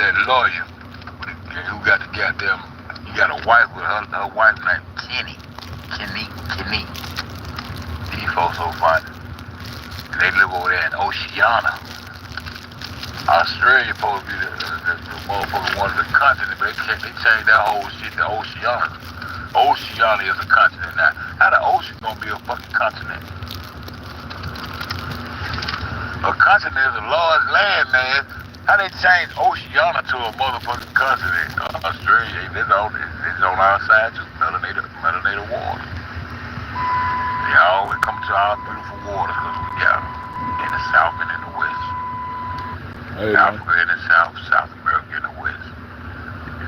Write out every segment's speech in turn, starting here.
that lawyer who got the goddamn, he got a wife with her wife named Kenny. These folks so funny. They live over there in Oceania. Australia supposed to be the motherfucker one of the continents, but they changed that whole shit to Oceania. Oceania is a continent now. How the ocean gonna be a fucking continent? A continent is a large land, man. How they change Oceania to a motherfucking continent? Australia, it's on our side too. Melanated water. They always come to our beautiful waters because we got them in the south and in the west. Hey, Africa in the south, South America in the west.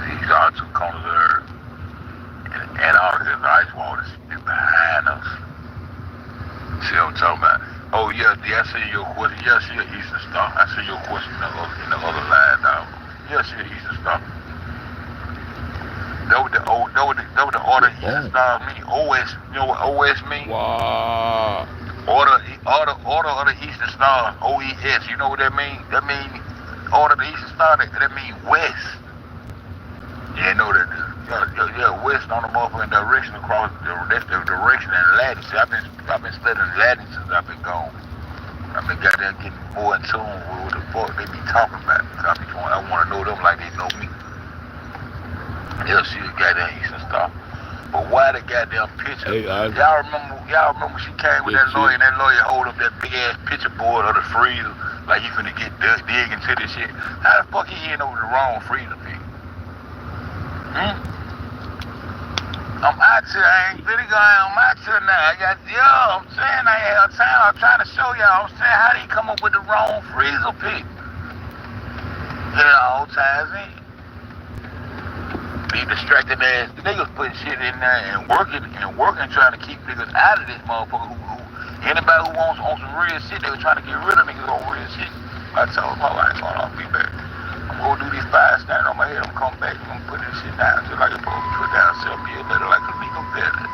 These are two corners of the earth. And Antarctica is ice water is behind us. See what I'm talking about? Oh yeah, I see your question. Yeah, see your Eastern Star. I see your question in the other line now. Yeah, see the Eastern Star. That was the order Eastern Star mean. OS, you know what OS mean? Wow. Order of the Eastern Star, OES, you know what that means? That means order of the Eastern Star, that means west. You know that, west on the motherfucking direction across, that's the direction in Latin. See, I've been studying Latin since I've been gone. I've been goddamn getting more in tune with what the fuck they be talking about. I want to know them like they know me. They'll see the goddamn Eastern Star. But why the goddamn picture? Hey, y'all remember she came with that lawyer and that lawyer hold up that big ass picture board of the freezer like he finna get dig into this shit. How the fuck he end over the wrong freezer pig? I'm out here, I ain't really going, I'm out here now. I'm saying I had time, I'm trying to show y'all, I'm saying how they come up with the wrong freezer pig. It all ties in. Be distracted ass niggas putting shit in there and working trying to keep niggas out of this motherfucker. Anybody who wants on some real shit, they were trying to get rid of niggas on real shit. I told them, I ain't gonna be back. I'm gonna do these 5 standing on my head, I'm gonna come back, I'm gonna put this shit down just like it's supposed to put down 7 years later like a legal better.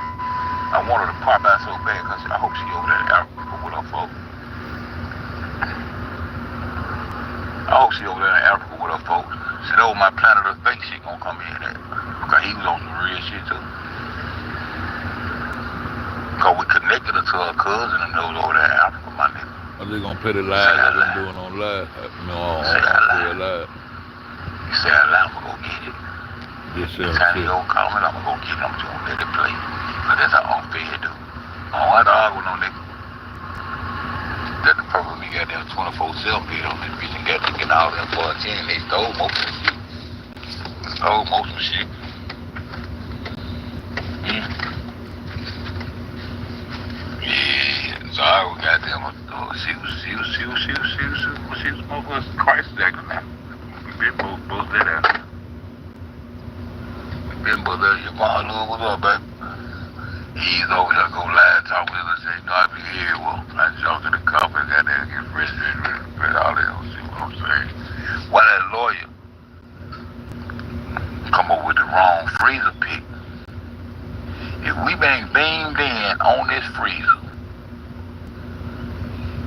I wanted to pop out so bad because I hope she over there in Africa with her folks. I hope she over there in Africa with her folks. Said, oh, my planet of fake shit gonna come in there. Because he was on some real shit too. Because we connected her to her cousin and those over there in Africa, my nigga. Are they gonna pay the live I've been doing on live? No, on live. You say I lie, I'm gonna go get it. Yes, sir. The time he go coming, I'm gonna go get it. I'm just gonna let it play. Because that's how unfair he do. I don't have to argue with no nigga. That's the purpose we got them 24/7 bid on this bitch and got to get all that for a 10. They stole most of the shit. Yeah, so I got them. She was motherfucking Christ acting now. We been both that out. We been both that. Your mom, what's up, baby? He's over there, go live, talk with us, say, I be here, well, I jumped in the car, and got there, get registered, all that, see what I'm saying? Why that lawyer come up with the wrong freezer pick? If we been beamed in on this freezer,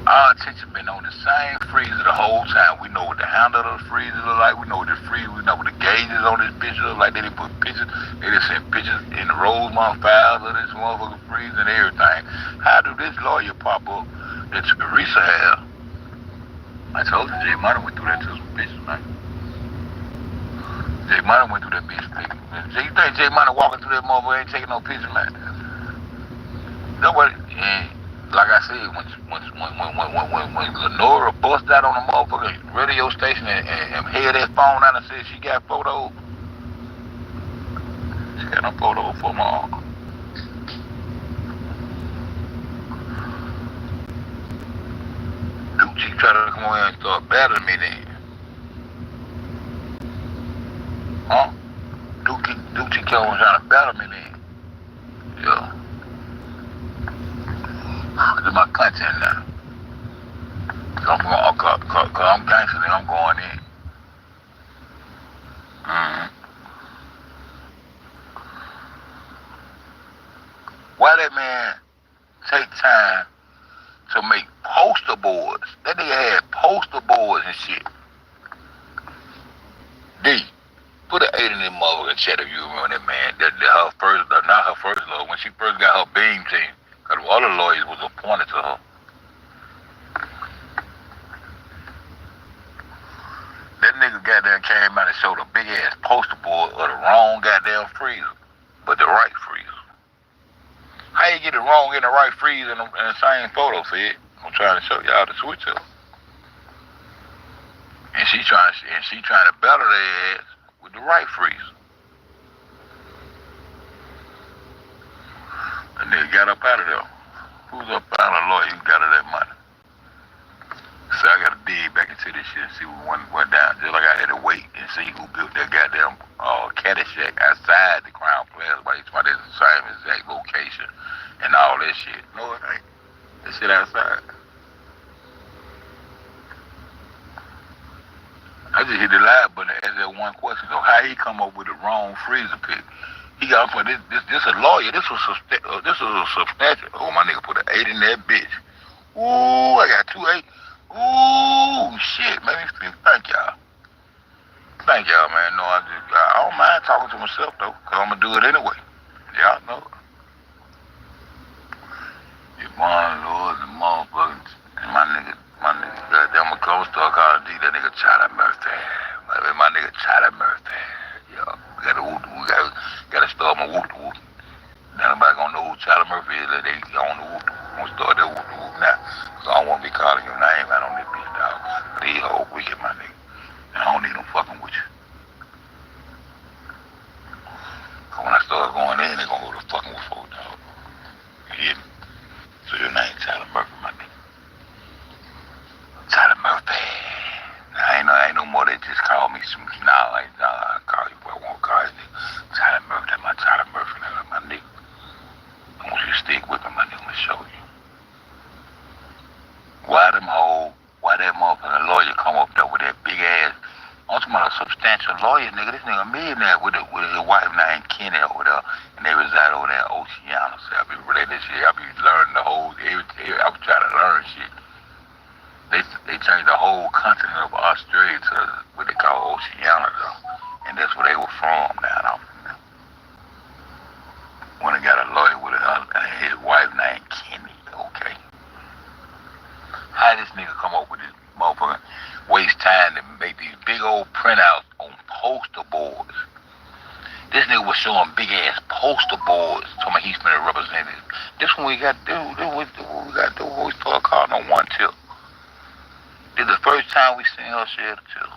our attention been on the same freezer the whole time. We know what the handle of the freezer look like, we know what the freezer, we know what the gauges on this bitch look like. They didn't put pictures, they just sent pictures in the Rosemont files of this motherfucking freezer and everything. How do this lawyer pop up that Teresa have? I told you Jay Money went through that to some bitches, man. Jay Money went through that bitch thing. You think Jay Money walking through that motherfucker ain't taking no picture, man? Nobody, like I said, when Lenora bust out on the motherfucking radio station and held that phone out and said she got photos, she got no photos for my uncle. Dude, she tried to come over here and start battling me then. Huh? Dude, she came over trying to battle me then. Yeah. This is my content now. So I'm gangster and I'm going in. Why that man take time to make poster boards? That nigga had poster boards and shit. in the motherfucking chat if you remember that, man. That her first, not her first love, when she first got her beam team, because the other lawyers was appointed to her. That nigga goddamn came out and showed a big ass poster board of the wrong goddamn freezer, but the right freezer. How you get it wrong in the right freezer in the same photo, Fed? I'm trying to show y'all the switch up. And she trying to better their ass with the right freezer. The nigga got up out of there. Who's up out of the lawyer who got her that money? So I gotta dig back into this shit and see what went down. Just like I had to wait and see who built that goddamn Caddyshack outside the Crown Plaza, but it's the same exact location and all that shit. No, it ain't. That shit outside. I just hit the live button and asked that one question. So how he come up with the wrong freezer pick? He got up for this a lawyer. This was a substantial. Oh, my nigga put an 8 in that bitch. Ooh, I got 2 8. Ooh, shit. Made me feel. Thank y'all. Thank y'all, man. No, I don't mind talking to myself though, cause I'm gonna do it anyway. Y'all know. Your mom, Lord, the motherfuckers, and my nigga, goddamn, I'm gonna start calling D that nigga Charlie Murphy. My nigga Charlie Murphy. Yeah, we gotta start my whoop whoop. Now nobody gonna know who Charlie Murphy is. They on the whoop. I'm gonna start that whoop whoop now. So I don't wanna be calling your name out on this bitch, dog. These hoes wicked, my nigga. And I don't need them fucking with you. Cause when I start going in, they gonna go to fucking with folks, dog. You hear me? So your name Charlie Murphy, my nigga. Charlie Murphy. Now, ain't no more they just call me some. Nah, I call you, but I won't call you nigga. Charlie Murphy, that's my Charlie Murphy, that's my nigga. I want you to stick with me, my nigga, I'm gonna show you. Why that motherfucking lawyer come up there with that big ass, I'm talking about a substantial lawyer, nigga. This nigga a millionaire with his wife named Kenny over there, and they reside over there in Oceana. So I be relating this shit, I be learning the whole, I was trying to learn shit. They changed the whole continent of Australia to what they call Oceania, though. And that's where they were from down off there. When they got a lawyer with his wife named Kenny, okay. How this nigga come up with this motherfucker waste time to make these big old printouts on poster boards? This nigga was showing big ass poster boards talking about he's finna represent it. This one we got to do, what we got to do when we start calling on one tip. This is the first time we seen her share the tip.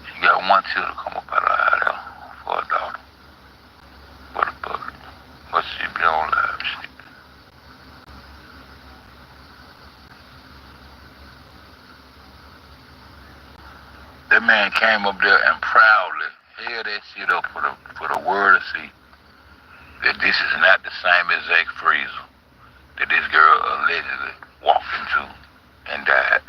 She got one tip to come up out of there for her daughter. For the public. But she be on live shit. That man came up there and proudly held that shit up for the world to see. That this is not the same exact freezer that this girl allegedly walked into and died.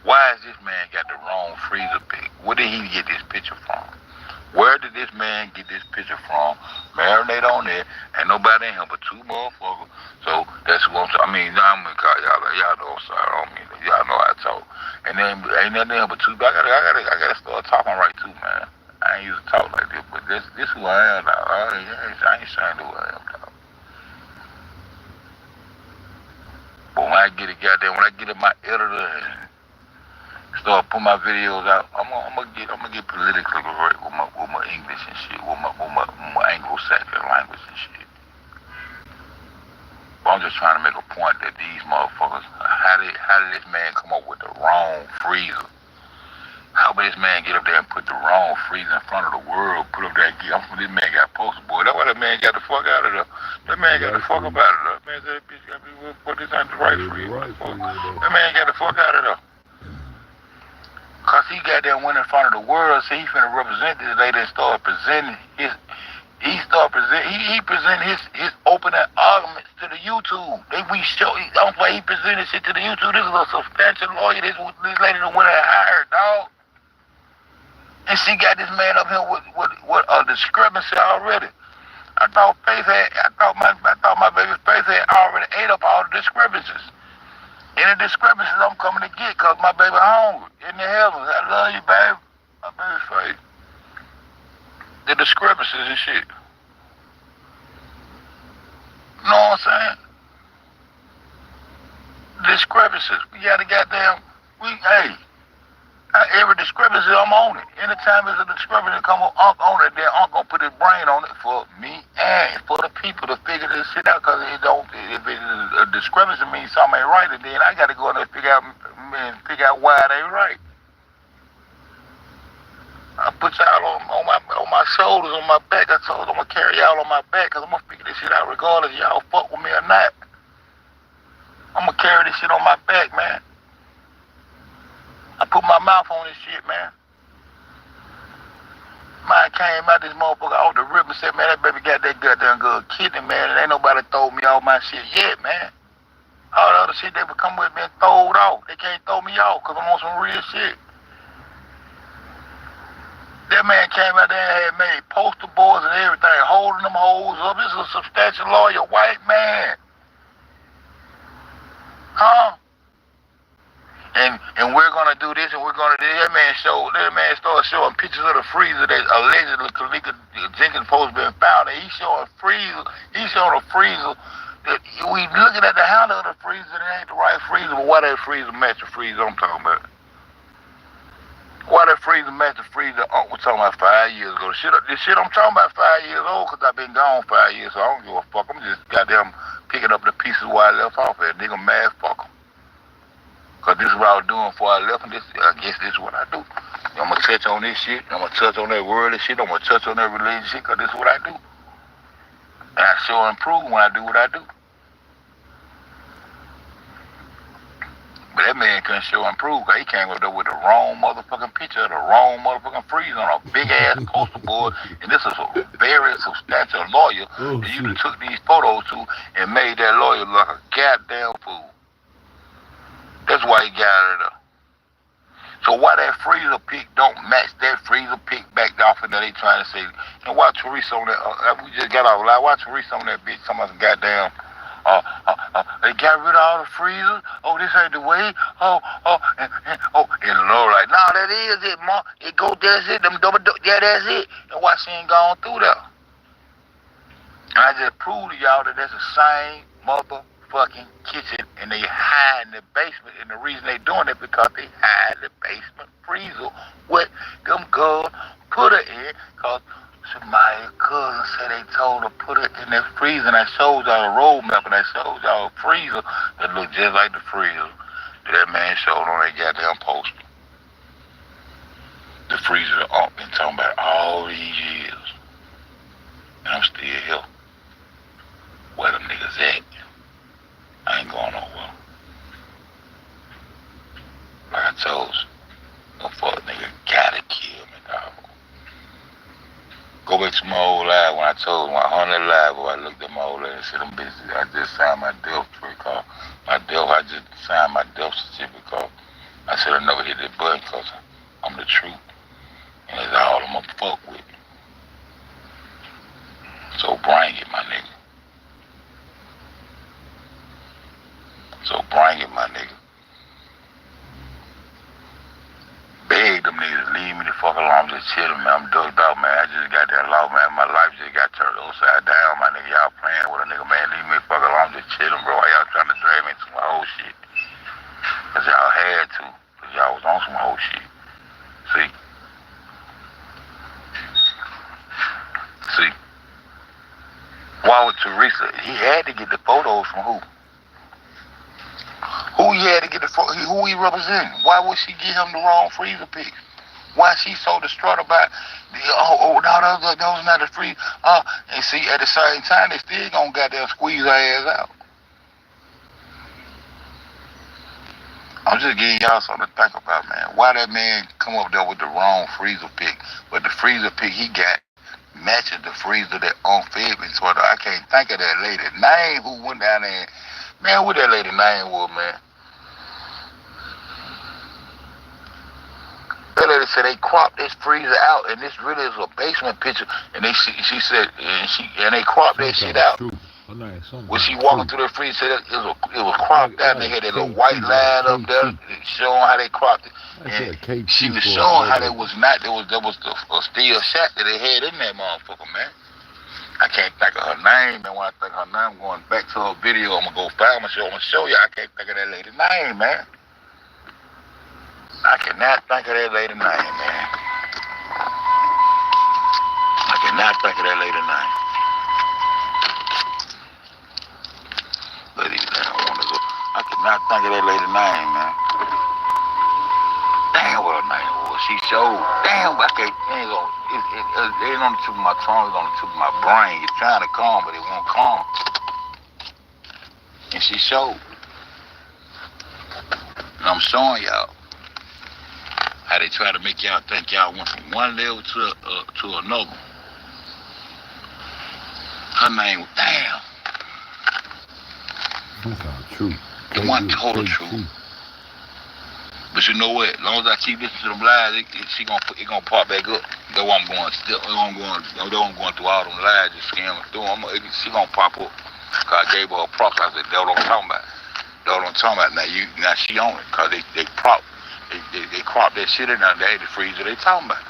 Why has this man got the wrong freezer pick? Where did he get this picture from? Where did this man get this picture from? Marinate on there. Ain't nobody in here but two motherfuckers. So that's what I'm saying. I'm gonna call y'all. Y'all know I'm sorry. I don't mean that. Y'all know I talk. And then ain't nothing in but two. I gotta start talking right too, man. I ain't used to talk like this, but this who I am now. I ain't saying who I am now. But when I get in my editor and start putting my videos out, I'm gonna get politically correct with my English and shit, with my Anglo-Saxon language and shit. But I'm just trying to make a point that these motherfuckers, how did this man come up with the wrong freezer? How did this man get up there and put the wrong freezer in front of the world? Put up that, this man got poster boy. That's why that man got the fuck out of there. That man got the fuck up out of there. That man said, bitch, got me put this on the right freezer. That man got the fuck out of there. Cause he got there and went in front of the world, so he finna represent this lady and start presenting he presented his opening arguments to the YouTube. That's why he presented shit to the YouTube. This is a substantial lawyer. This lady that went and hired, dog. And she got this man up here with a discrepancy already. I thought my baby Faith had already ate up all the discrepancies. Any discrepancies I'm coming to get, cause my baby hungry in the heavens. I love you, baby. My baby fade. The discrepancies and shit. You know what I'm saying? Discrepancies. We got a goddamn, every discrepancy, I'm on it. Anytime there's a discrepancy come up, I'm on it, then I'm going to put his brain on it for me and for the people to figure this shit out, because if a discrepancy means something ain't right, then I got to go in there and figure out why it ain't right. I put y'all on my shoulders, on my back. I told them I'm going to carry y'all on my back, because I'm going to figure this shit out regardless of y'all fuck with me or not. I'm going to carry this shit on my back, man. I put my mouth on this shit, man. Mine came out this motherfucker off the rip and said, man, that baby got that goddamn good kidney, man, and ain't nobody told me all my shit yet, man. All the other shit they would come with been throwed off. They can't throw me off because I'm on some real shit. That man came out there and had made poster boards and everything, holding them hoes up. This is a substantial lawyer, white man. Huh? And we're gonna do this and we're gonna do that. That man started showing pictures of the freezer that allegedly Kalika Jenkins supposed to been found. And he's showing a freezer that we looking at the handle of the freezer and it ain't the right freezer, but why that freezer match the freezer I'm talking about? Why that freezer match the freezer we're talking about 5 years ago? This shit I'm talking about 5 years old, because I've been gone 5 years, so I don't give a fuck. I'm just goddamn picking up the pieces where I left off at. Nigga mad, fuck 'em. Because this is what I was doing before I left, and I guess this is what I do. I'm going to touch on this shit, I'm going to touch on that worldly shit, I'm going to touch on that religious shit, because this is what I do. And I sure improve when I do what I do. But that man couldn't show improve, because he came up there with the wrong motherfucking picture of the wrong motherfucking freeze on a big-ass poster board, and this is a very substantial lawyer that you took these photos to and made that lawyer look like a goddamn fool. That's why he got out of there. So why that freezer pic don't match that freezer pic back off and they trying to say, and why Teresa on that, we just got off live, why Teresa on that bitch, somebody's goddamn, they got rid of all the freezers, oh, this ain't the way, and the Lord like, nah, that is it, ma, it go, that's it, them double, yeah, that's it, and why she ain't gone through there? And I just proved to y'all that that's the same motherfucking kitchen, and they hide in the basement, and the reason they doing it because they hide the basement freezer what them girls put her in, because somebody's cousin said they told her put it in that freezer, and I showed y'all a road map, and I showed y'all a freezer that looked just like the freezer that man showed on that goddamn poster. The freezer that I've been talking about all these years, and I'm still here. Where them niggas at? I ain't going nowhere. Like I told you, no fuck nigga gotta kill me, dog. Go back to my old live when I told my 100 live, where I looked at my old lady and said, them bitches, I just signed my death certificate. I just signed my death certificate. I said I never hit that button because I'm the truth. And that's all I'm gonna fuck with. So bring it, my nigga. So bring it, my nigga. Beg them niggas to leave me the fuck alone. I'm just chilling, man. I'm ducked out, man. I just got that law, man. My life just got turned upside down, my nigga. Y'all playing with a nigga, man. Leave me the fuck alone. I'm just chilling, bro. Why y'all trying to drag me into my whole shit? Because y'all had to. Because y'all was on some whole shit. See? Why would Teresa? He had to get the photos from who? Who he had to get the photos? Who he representing? Why would she give him the wrong freezer pics? Why she so distraught about no, those not the free and see at the same time they still gonna goddamn squeeze her ass out. I'm just giving y'all something to think about, man. Why that man come up there with the wrong freezer pic, but the freezer pic he got matches the freezer that unfed me. So I can't think of that lady name who went down there. Man, what that lady name was, man? That lady said they cropped this freezer out, and this really is a basement picture. And she said, and they cropped that shit out. Her name something. When she walking through the freezer, it was cropped out, and they had that little white line up there showing how they cropped it. And she was showing how there was a steel shot that they had in that motherfucker, man. I can't think of her name, man. When I think of her name, I'm going back to her video. I'm gonna go find her. I'm gonna show you. I can't think of that lady's name, man. I cannot think of that lady's name, man. I cannot think of that lady's name. I cannot think of that lady's name, man. Damn what her name was. She showed. Damn, I can't. It ain't on the tip of my tongue. It's on the tip of my brain. It's trying to come, but it won't come. And she showed. And I'm showing y'all how they try to make y'all think y'all went from one level to another. Her name was damn. True. It wasn't total truth. But you know what? As long as I keep listening to them lies, it gonna pop back up. That's why I'm going through all them lies, just scamming through them. She gonna pop up. Cause I gave her a prop. I said, that's what I'm talking about. That's what I'm talking about. Now she on it. Cause they crop that shit in there. They had the freezer they talking about.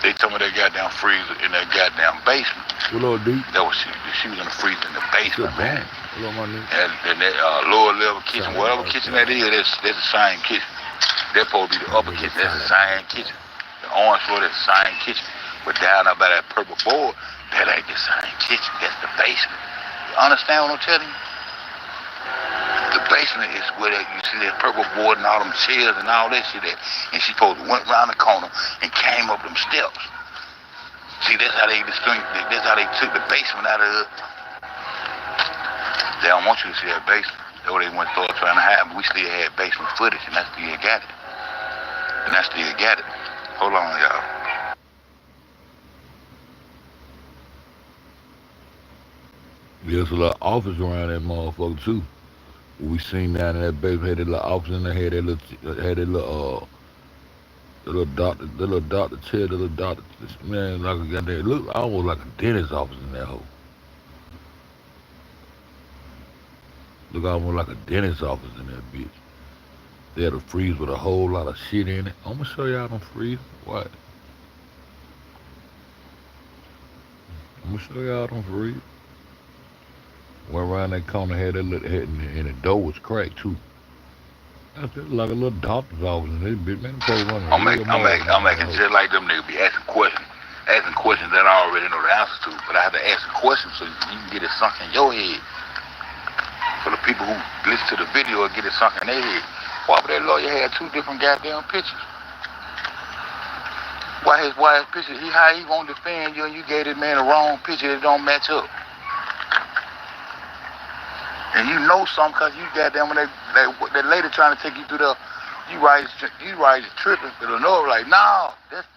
They told me that goddamn freezer in that goddamn basement. What little deep? That was she was in the freezer in the basement, man. And that lower level kitchen, whatever kitchen that is, that's the same kitchen. That's supposed to be the upper kitchen. That's the same kitchen. The orange floor, that's the same kitchen. But down there by that purple board, that ain't the same kitchen. That's the basement. You understand what I'm telling you? The basement is where you see that purple board and all them chairs and all that shit at. And she supposed to went around the corner and came up them steps. See, that's how they took the basement out of it. They don't want you to see that basement. That's what they went trying to hide, but we still had basement footage, and I still got it. Hold on, y'all. There's a little office around that motherfucker too. We seen down in that basement, had that little office in there, had that little doctor chair, the little doctor, man, like a goddamn, it looked almost like a dentist office in that hole. Look almost like a dentist office in that bitch. They had a freezer with a whole lot of shit in it. I'm gonna show y'all them freezers. What? I'm gonna show y'all them freezers. Went around that corner, had that little head, and the door was cracked too. That's just like a little doctor's office in this bitch. Man, I'm making just like them niggas be asking questions that I already know the answer to, but I have to ask a question so you can get it sunk in your head. For the people who listen to the video and get it sunk in their head. Why would that lawyer have two different goddamn pictures? Why his picture, how he won't defend you and you gave this man the wrong picture that don't match up? And you know something because you goddamn, when that lady trying to take you through the, you rise tripping to the north like, no, that's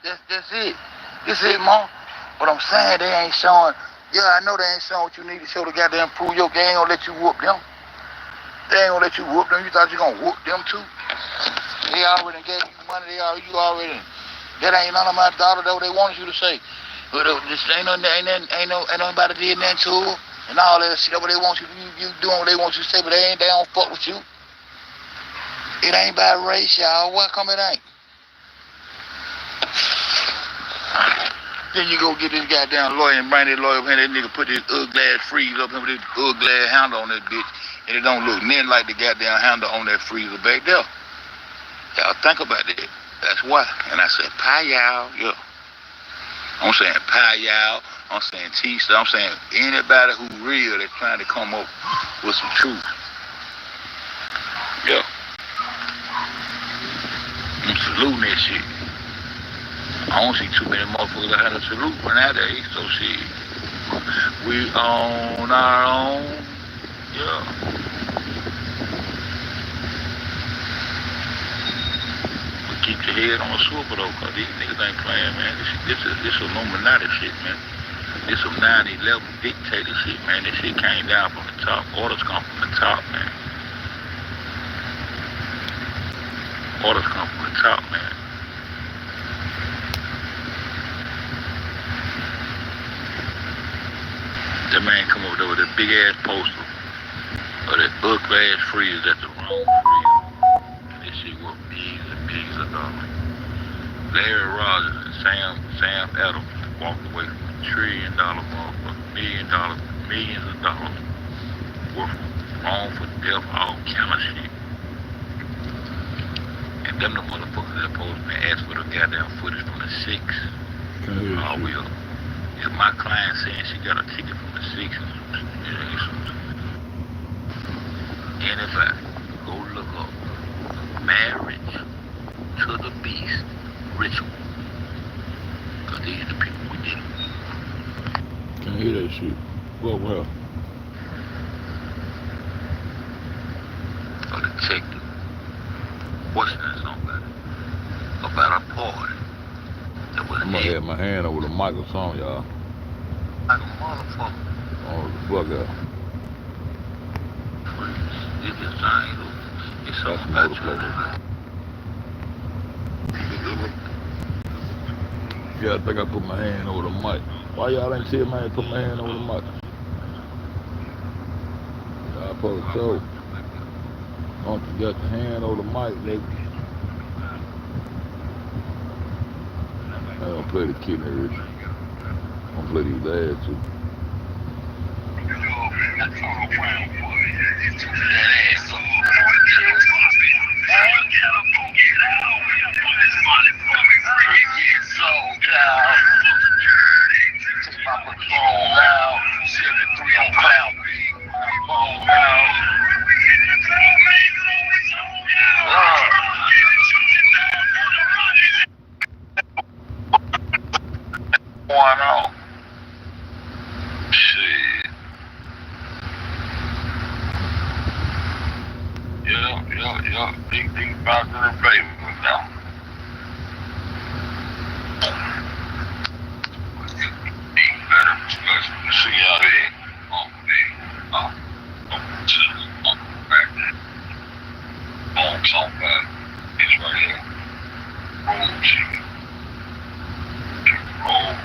it. This it, Mom. But I'm saying they ain't showing, yeah, I know they ain't showing what you need to show to goddamn prove your game. They ain't gonna let you whoop them. They ain't gonna let you whoop them. You thought you gonna whoop them too? They already gave you money. You already. That ain't none of my daughter. That's what they wanted you to say. But this ain't nobody did nothing to her. And all that shit. That's what they want you. You doing what they want you to say, but they don't fuck with you. It ain't by race, y'all. Why come it ain't? Then you go get this goddamn lawyer and bring that lawyer up here. That nigga put this ugly ass freeze up here with this ugly ass handle on that bitch. And it don't look nothing like the goddamn handle on that freezer back there. Y'all think about that. That's why. And I said, pie y'all. Yeah. I'm saying pie y'all. I'm saying T-Star. I'm saying anybody who real that's trying to come up with some truth. Yeah. I'm saluting that shit. I don't see too many motherfuckers that have a salute nowadays, so shit. We on our own. Yeah. But keep your head on a swivel though, cause these niggas ain't playing, man. This Illuminati shit, man. This some 9/11 dictator shit, man. This shit came down from the top. Orders come from the top, man. Orders come from the top, man. That man come over there with that big ass poster of that ugly ass freeze at the wrong freeze. And this shit worth millions and millions of dollars. Larry Rogers and Sam Adams walked away from $1 trillion motherfucker, millions of dollars worth of wrongful death, all kind of shit. And them the motherfuckers that supposed to ask for the goddamn footage from the 6. Well, if my client saying she got a ticket from the 6, anybody go look up marriage to the beast ritual. Cause these are the people we did it. Can't hear that shit. Well. A detective. Questioning somebody about a party that was I'm gonna have my hand over the mic or something, y'all. like a motherfucker. Oh, the fuck out. This is thing, it's something about you. Yeah, I think I put my hand over the mic. Why y'all ain't tell me I put my hand over the mic? Y'all supposed to show. Don't you got your hand over the mic, nigga? I don't play the kid nigga. I don't play these ads too. Going on. Shit. Yeah. Think about the basement now. Let's see how they talk about it's right here. Road.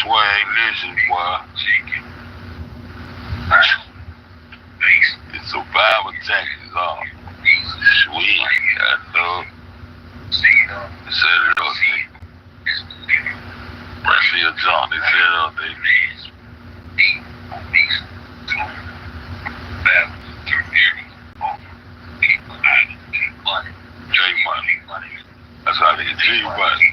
Swag, listen, boy. It's survival tactics, sweet. I know. Set it up, Rusty or John, they set it up, J-Money. That's how they get J-Money.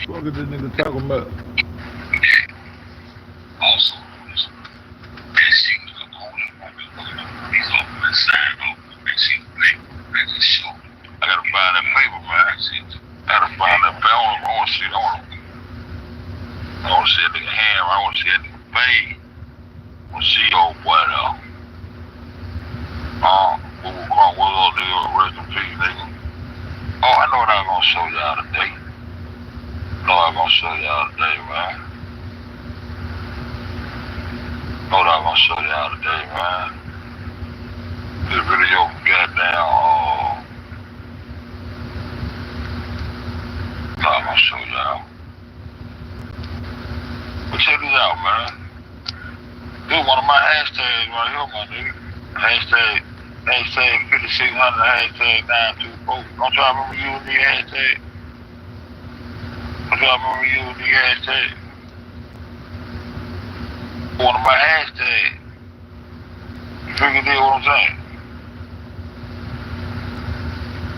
What is this nigga talking about? Also, I gotta find that paper, man. I gotta find that paper. I wanna see that nigga hand. I wanna see that nigga face. I wanna see old boy though. What little nigga, rest in peace, nigga. Oh, I know what I'm gonna show y'all today. Man. This video goddamn, I'm gonna show y'all. But check this out, man. This is one of my hashtags right here, my nigga. Hashtag 5600, hashtag 924. Don't y'all remember using the hashtag? One of my hashtags. You figure this what I'm saying?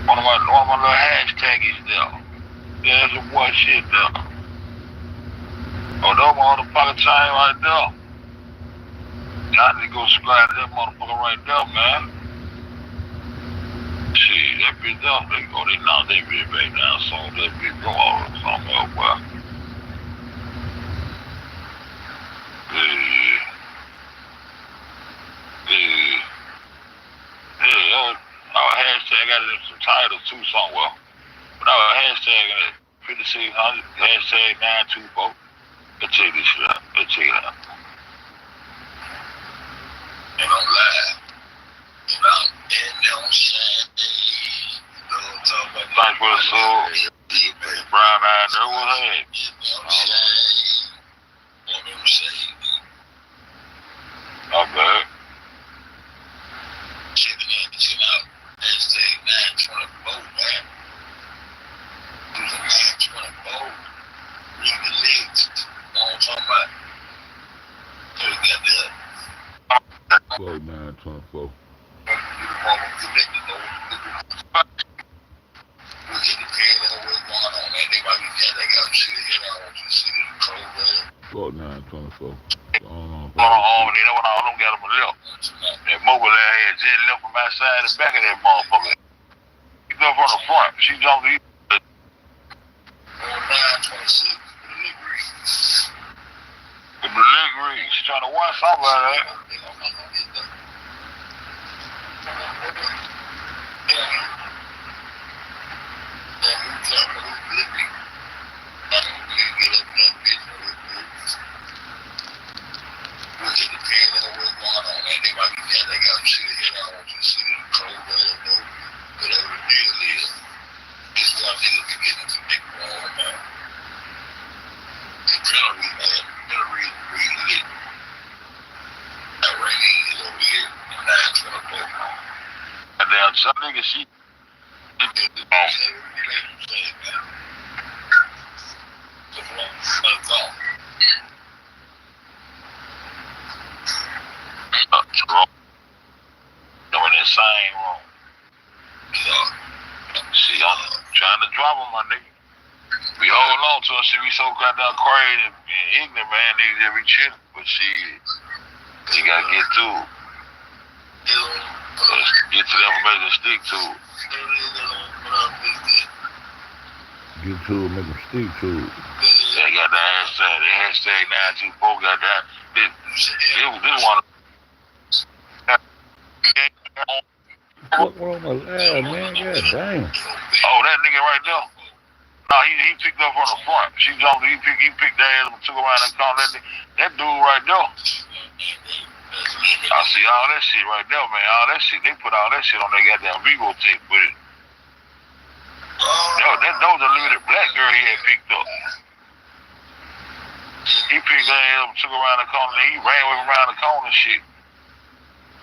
One of my little hashtags there. Yeah, that's some boy shit there. Oh, that motherfucker chain right there. Y'all need to go subscribe to that motherfucker right there, man. Shit, that bitch up, they knock that bitch back down, so that bitch go all or something else, boy. Our hashtag, I got it in some titles too somewhere. But our hashtag in it, 5600, hashtag 924. Let's check this shit out. Ain't no lie. Thanks for the soul. Brian eyed there was head. Not bad. Quote 924. Quote 924. On the arm, and they know when all them got them left. That mobile had just left from outside the back of that motherfucker. He come from the front. She jumped the delivery. She trying to watch somebody. Damn, some nigga, she in that same room. See, I'm trying to drop him, my nigga. We hold on to her, she be so goddamn crazy and ignorant, man. Niggas just be chilling, but she gotta get to it. Get to the information, stick to it. Get to it, make them stick to it. They got the hashtag 924 got that. This one. Fuck wrong with my lad, man? God damn. Oh, that nigga right there. No, he picked up from the front. She jumped. He picked that ass and took around and called that dude right there. I see all that shit right there, man. All that shit. They put all that shit on their goddamn Vivo tape with it. That was a limited black girl he had picked up. He picked that ass up and took around the corner. He ran with him around the corner and shit.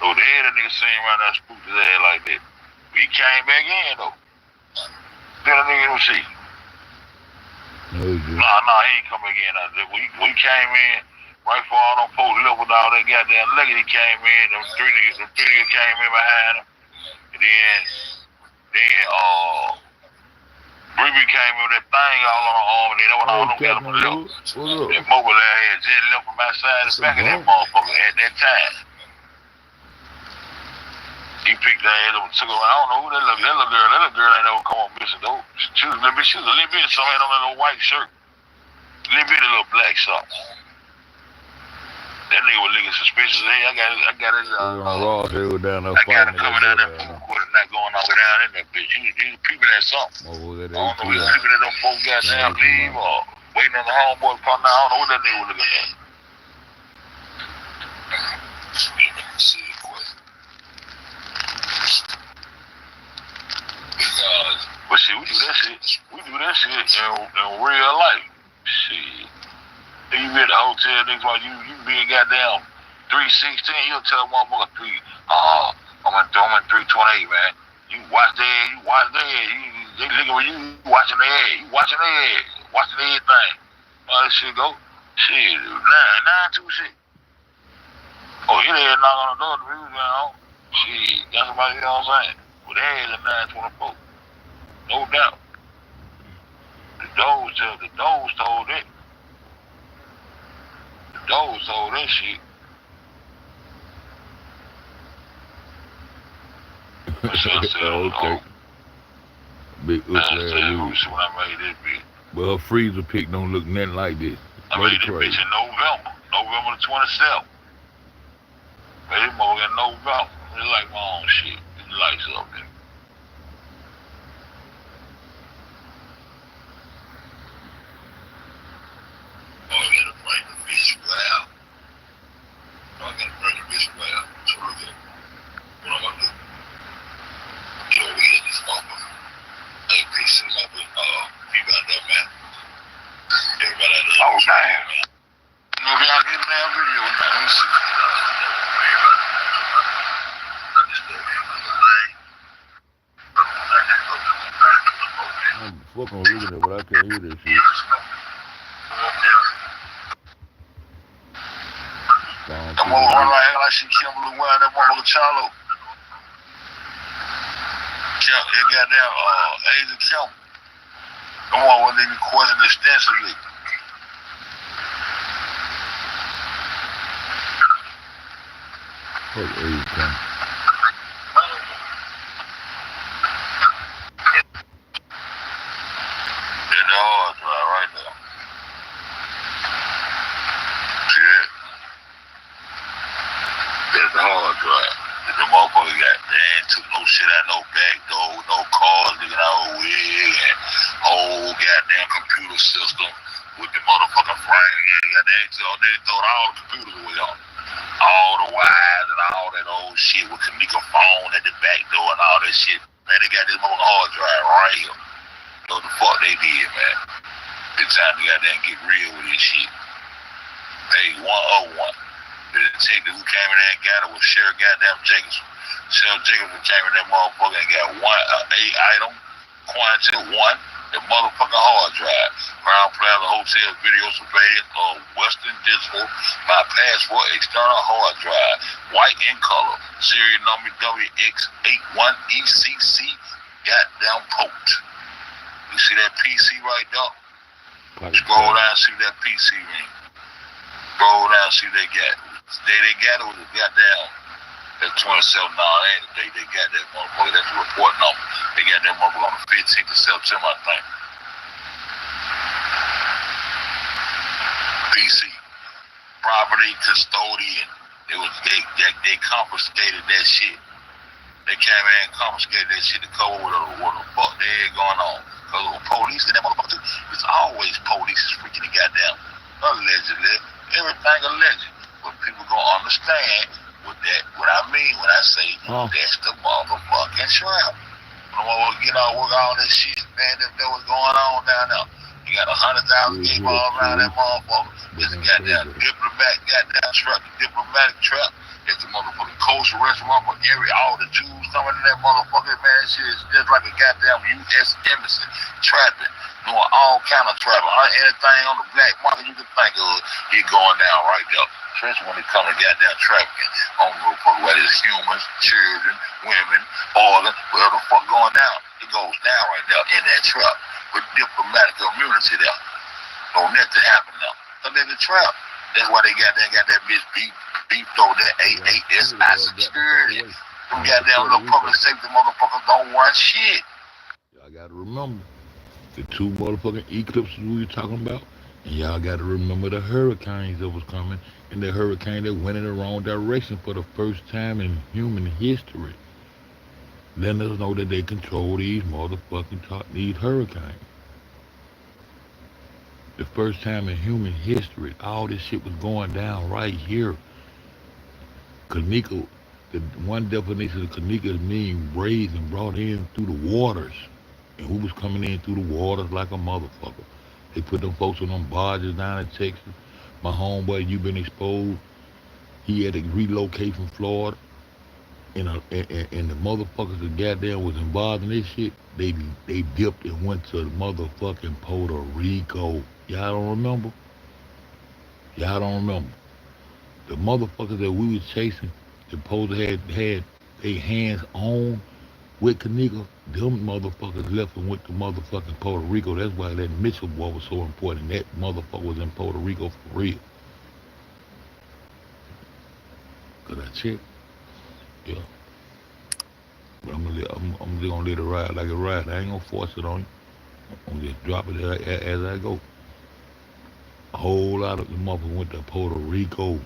So the head of the nigga seen around that spooked his ass like that. He came back in though. Then the nigga don't see. No, he didn't. Nah, he ain't come again. We came in right before all them folks leveled all that goddamn luggage. He came in, them three niggas came in behind him. And then Bree came in with that thing all on her arm, and then when all them got them left. That mobile had just left from outside the back of that motherfucker at that time. He picked that ass up and took her around. I don't know who that little girl. That little girl ain't never come on missing though. She was a little bit of something on that little white shirt. A little bit of little black something. That nigga was looking suspicious. Hey, I got it. They were down there I got fighting. him coming down that food court and not going all the way down in that bitch. He's peeping at something. Oh, that I don't know if he's peeping at them folks goddamn leave or waiting on the homeboy to come down. I don't know what that nigga was looking at. But shit, we do that shit in real life. Shit. You be at the hotel, niggas like you being goddamn 316, you'll tell motherfucker I'm in 328, man. You watch that, they looking at you watching their head, watching everything. All that shit go. Shit, 9-2 shit. Oh, you there knock on the door, the music going on. Shit, got somebody, you know what I'm saying? But that is a 924. No doubt. The dogs told it. The dogs told that shit. Okay. Big up there. When I made this bitch. Well, her freezer pick don't look nothing like this. I made this bitch in November the 27th. Made this motherfucker in November. It's like my own shit. The lights up there. I gotta bring the bitch out. So look at it. What I'm gonna do? Oh, damn. You know, if y'all get a damn video, man. Let me see. I'm fucking looking at it, but I can't hear this shit. Come on, run like she Kimberly wearing that motherfucker Charlo. It goddamn Asian Kim. Come on, when they be questioned extensively. Fuck Asian Kim. There's the hard drive right there. See that? There's the hard drive. The motherfucker got, they ain't took no shit out, no back door, no cars, looking out wig, and whole goddamn computer system with the motherfucking frame. Yeah, they throwed all the computers away on. All the wires and all that old shit with Kanika phone at the back door and all that shit. Man, they got this motherfucking hard drive right here. Know what the fuck they did, man. It's time to goddamn get real with this shit. Hey, 101. The detective who came in there and got it was Sheriff goddamn Jacobson. Sheriff Jacobson came in that motherfucker and got a item, quantity one, the motherfucking hard drive. Crown Plaza Hotel video surveillance of Western Digital, my passport external hard drive, white in color, serial number WX81ECC, goddamn poked. You see that PC right there? Scroll down and see that PC ring. Scroll down and see what they got. They got it with the goddamn, that 27, no, ain't the day they got that motherfucker. That's the report number. They got that motherfucker on the 15th of September, I think. PC. Property custodian. They confiscated that shit. They came in and confiscated that shit to cover what the fuck they had going on. Cause the police in that motherfucker, it's always police is freaking the goddamn, allegedly, everything alleged. But people gonna understand what I mean when I say that's the motherfucking trap. When I get out work all this shit, man, that was going on down there. You got 100,000 game all around that motherfucker. It's a goddamn diplomatic trap. It's a motherfucking coastal restaurant for all the Jews coming in that motherfucker, man. Shit is just like a goddamn U.S. embassy trapping, doing all kind of trapping. Anything on the black market you can think of, it going down right there. Especially when it comes to goddamn trafficking on the motherfucker, whether it's humans, children, women, oil, whatever the fuck going down, it goes down right there in that trap with diplomatic immunity there. Don't let that happen now. So there's a trap. That's why they got that bitch beefed over that AASI security. Them goddamn little public safety motherfuckers don't want shit. Y'all gotta remember the two motherfucking eclipses we were talking about, and y'all gotta remember the hurricanes that was coming, and the hurricane that went in the wrong direction for the first time in human history. Letting us know that they control these these hurricanes. The first time in human history, all this shit was going down right here. Kanika, the one definition of Kanika mean raised and brought in through the waters. And who was coming in through the waters like a motherfucker? They put them folks on them barges down in Texas. My homeboy, you been exposed. He had to relocate from Florida. And the motherfuckers that goddamn was involved in this shit, they dipped and went to motherfucking Puerto Rico. Y'all don't remember? Y'all don't remember. The motherfuckers that we was chasing, the supposed had their hands on with Kanika, them motherfuckers left and went to motherfucking Puerto Rico. That's why that Mitchell boy was so important. That motherfucker was in Puerto Rico for real. Cause I checked. Yeah. But I'm just gonna let it ride like it ride. I ain't gonna force it on you. I'm gonna just drop it as I go. A whole lot of the motherfuckers went to Puerto Rico.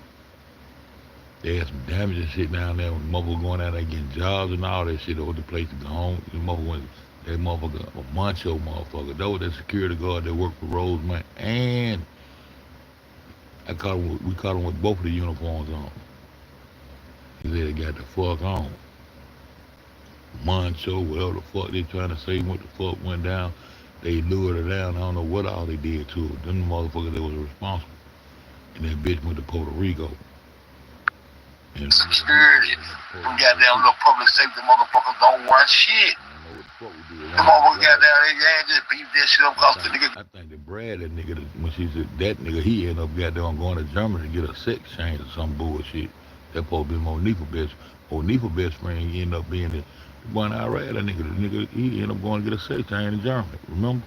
They had some damage and shit down there. When the motherfuckers going down there getting jobs and all that shit over the place to go home. The motherfucker went, that motherfucker, a macho motherfucker. That was that security guard that worked for Roseman. And we caught him with both of the uniforms on. He said they got the fuck on. Mancho, whatever the fuck they trying to say, what the fuck went down. They lured her down. I don't know what all they did to her. Them motherfuckers that was responsible. And that bitch went to Puerto Rico. And Security. Them goddamn little public safety motherfuckers don't want shit. Them motherfuckers goddamn, they just beat that shit up cause the nigga. I think that Brad, that nigga, when she said that nigga, he ended up goddamn going to Germany to get a sex change or some bullshit. That supposed to be Monifa best. Monifa best friend, he ended up being the one I read. That nigga, he ended up going to get a sex change in Germany. Remember?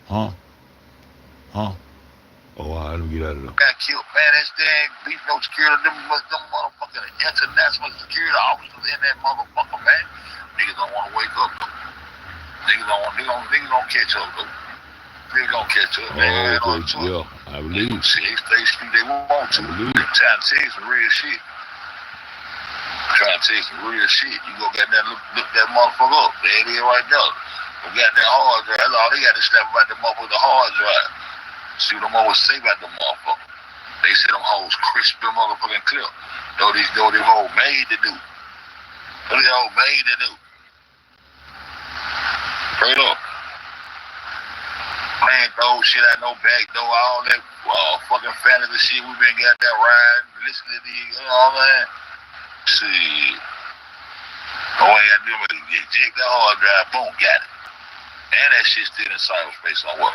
Huh? Oh, all right, let me get out of there. Got killed, man. That thing beat no security. Them motherfucking international security officers in that motherfucker, man. Niggas don't want to wake up, though. Niggas don't catch up, though. Niggas don't catch up, man. Oh, okay. Yeah, I believe. They speak they want to. They're trying to tell you some real shit. You go get that, look that motherfucker up. There it is right there. Go get that hard drive. That's all they got to snap about the motherfucker, the hard drive. See them always say about the motherfucker. They say them hoes crispy motherfucking clear. Though they hoes made to do. Straight up. Man, throw shit out no back door, all that fucking fantasy shit we been got that riding, listening to these, you know what I mean? Shit. All you gotta do is eject that hard drive, boom, got it. And that shit still in cyberspace on what?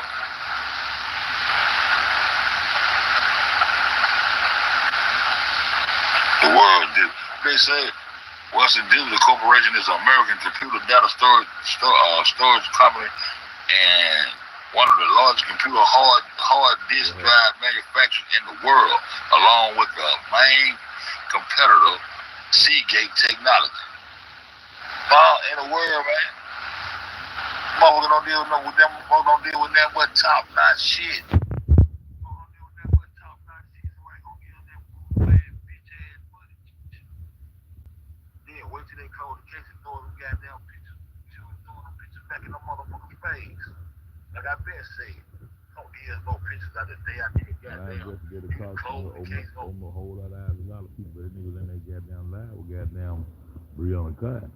The world did. They say Western Digital Corporation is an American computer data storage company and one of the largest computer hard disk drive manufacturers in the world, along with the main competitor, Seagate Technology. In the world, man. Motherfuckers don't deal with them. Motherfuckers don't deal with that but top notch shit. Wait till they close the case and throw them goddamn pictures. Throw them pictures back in the motherfucker's face. Like I been saying, don't give no pictures out the day I did goddamn. I investigated the case, open a whole lot of eyes, a lot of people, but niggas in that goddamn lie with goddamn Brianna Cotton.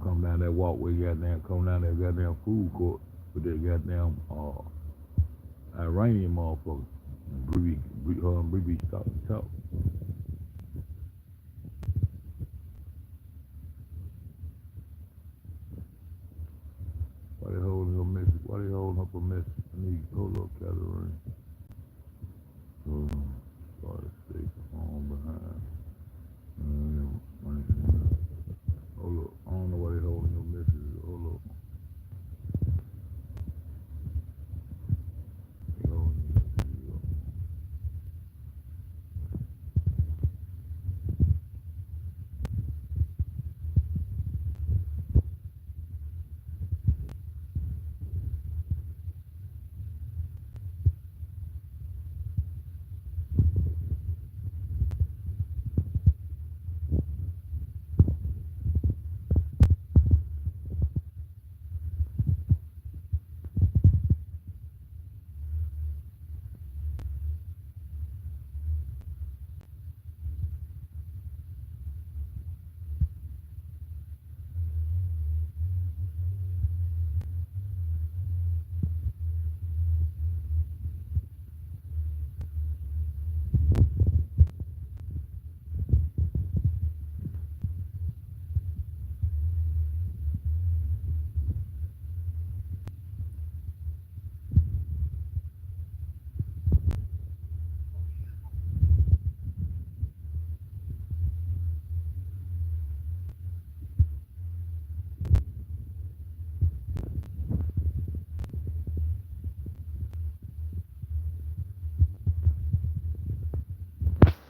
Come down that walkway, come down that goddamn food court with that goddamn Iranian motherfucker. Bree talk. Why they holding her message? Why they holding up a message? I need to hold up, Catherine. Start to stay on behind. Hold up. I don't know why they holding your message. Hold up. They holding your message up.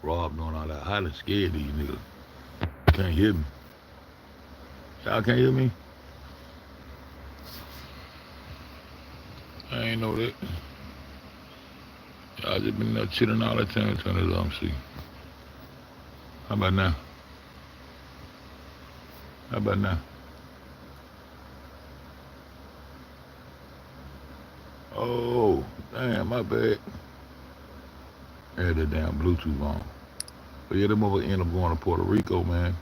Rob doing all that highly scared these niggas. Can't hear me. Y'all can't hear me? I ain't know that. Y'all just been there chilling all the time. Turn it on, see. How about now? Oh, damn, my bad. I had that damn Bluetooth on. But yeah, them motherfuckers end up going to Puerto Rico, man.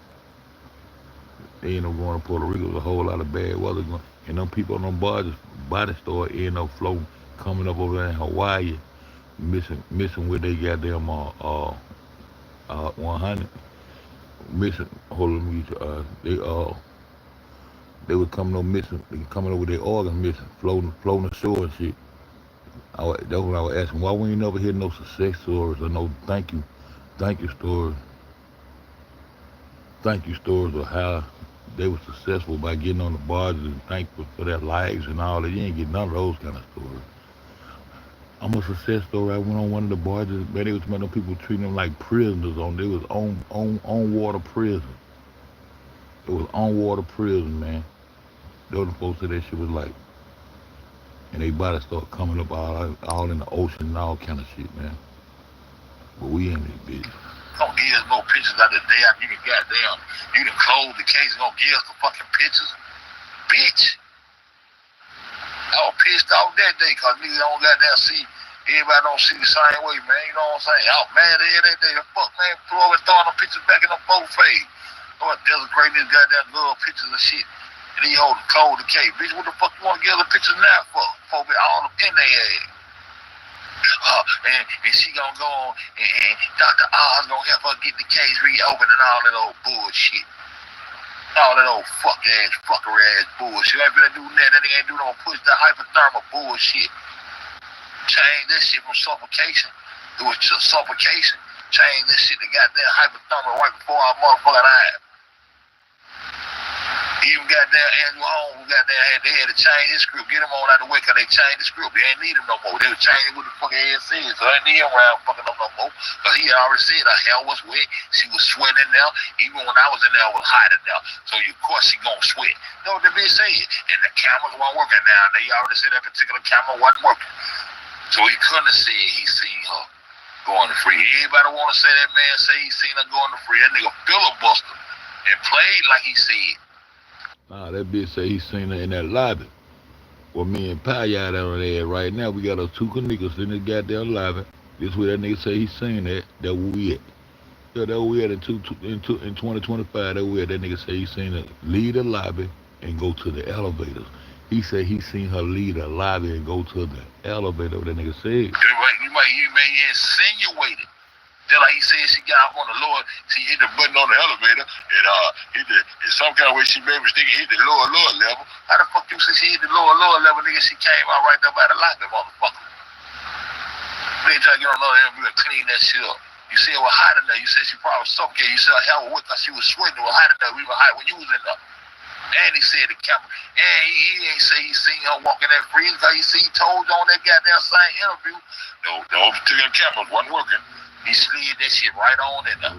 They end up going to Puerto Rico with a whole lot of bad weather going. And them people on them barges, body store end up floating, coming up over there in Hawaii, missing with they goddamn 100, missing. Hold on, they were coming up missing, they coming up with their organs missing, floating ashore and shit. That's what I was asking. Why we ain't never hear no success stories or no thank you stories, of how they were successful by getting on the barges and thankful for their lives and all that. You ain't get none of those kind of stories. I'm a success story. I went on one of the barges, man. They was making people treating them like prisoners. They was on water prison. It was on water prison, man. Those folks said that shit was like, and they bodies start coming up all in the ocean and all kind of shit, man. But we in this bitch. Don't give us no pictures out the day after you done goddamn. You done closed the case and don't give us the fucking pictures. Bitch. I was pissed off that day because niggas don't goddamn see, everybody don't see the same way, man. You know what I'm saying? Out mad at that day. The fuck, man, throwing them pictures back in the both face. Oh, desecrating this goddamn girl pictures and shit. And then you hold the close the case. Bitch, what the fuck you want to give the pictures now for? Folk be all up in their ass. And she gonna go on and Dr. Oz gonna help her get the case reopened and all that old bullshit. All that old fucker ass bullshit. I ain't finna do that. That nigga ain't do no push that hypothermal bullshit. Change that shit from suffocation. It was just suffocation. Change this shit to goddamn hypothermal right before our motherfucking eyes. Even goddamn Andrew Holmes, they had to change his script, get him on out of the way, because they changed the script. They ain't need him no more. They was changing what the fucking head said, so I ain't need him around fucking up no more. Because he already said her hair was wet, she was sweating now. Even when I was in there, it was hot in there. So of course she gonna sweat. That's what the bitch said. And the cameras weren't working now. They already said that particular camera wasn't working. So he couldn't have said he seen her going to free. Everybody wanna say that man say he seen her going to free. That nigga filibuster and played like he said. Nah, that bitch say he seen her in that lobby. Well, me and Paya down there right now, we got us two niggas in this goddamn lobby. This where that nigga say he seen that. That where we at. Yeah, that where we at in 2025. That where that nigga say he seen her leave the lobby and go to the elevators. He said he seen her leave the lobby and go to the elevator. What that nigga said. You may insinuate it. Just like he said she got up on the lower, she hit the button on the elevator and hit the, in some kind of way she made a mistake and hit the lower level. How the fuck you say she hit the lower level, nigga? She came out right there by the lobby, motherfucker. They try to get on the other end and clean that shit up. You said it was hot in there. You said she probably suffocated. You said her hair was wet because she was sweating. It was hot in there. We were hot when you was in there. And he said the camera. And he ain't say he seen her walking that freeze because he told you on that goddamn same interview. No particular cameras wasn't working. He slid that shit right on in there.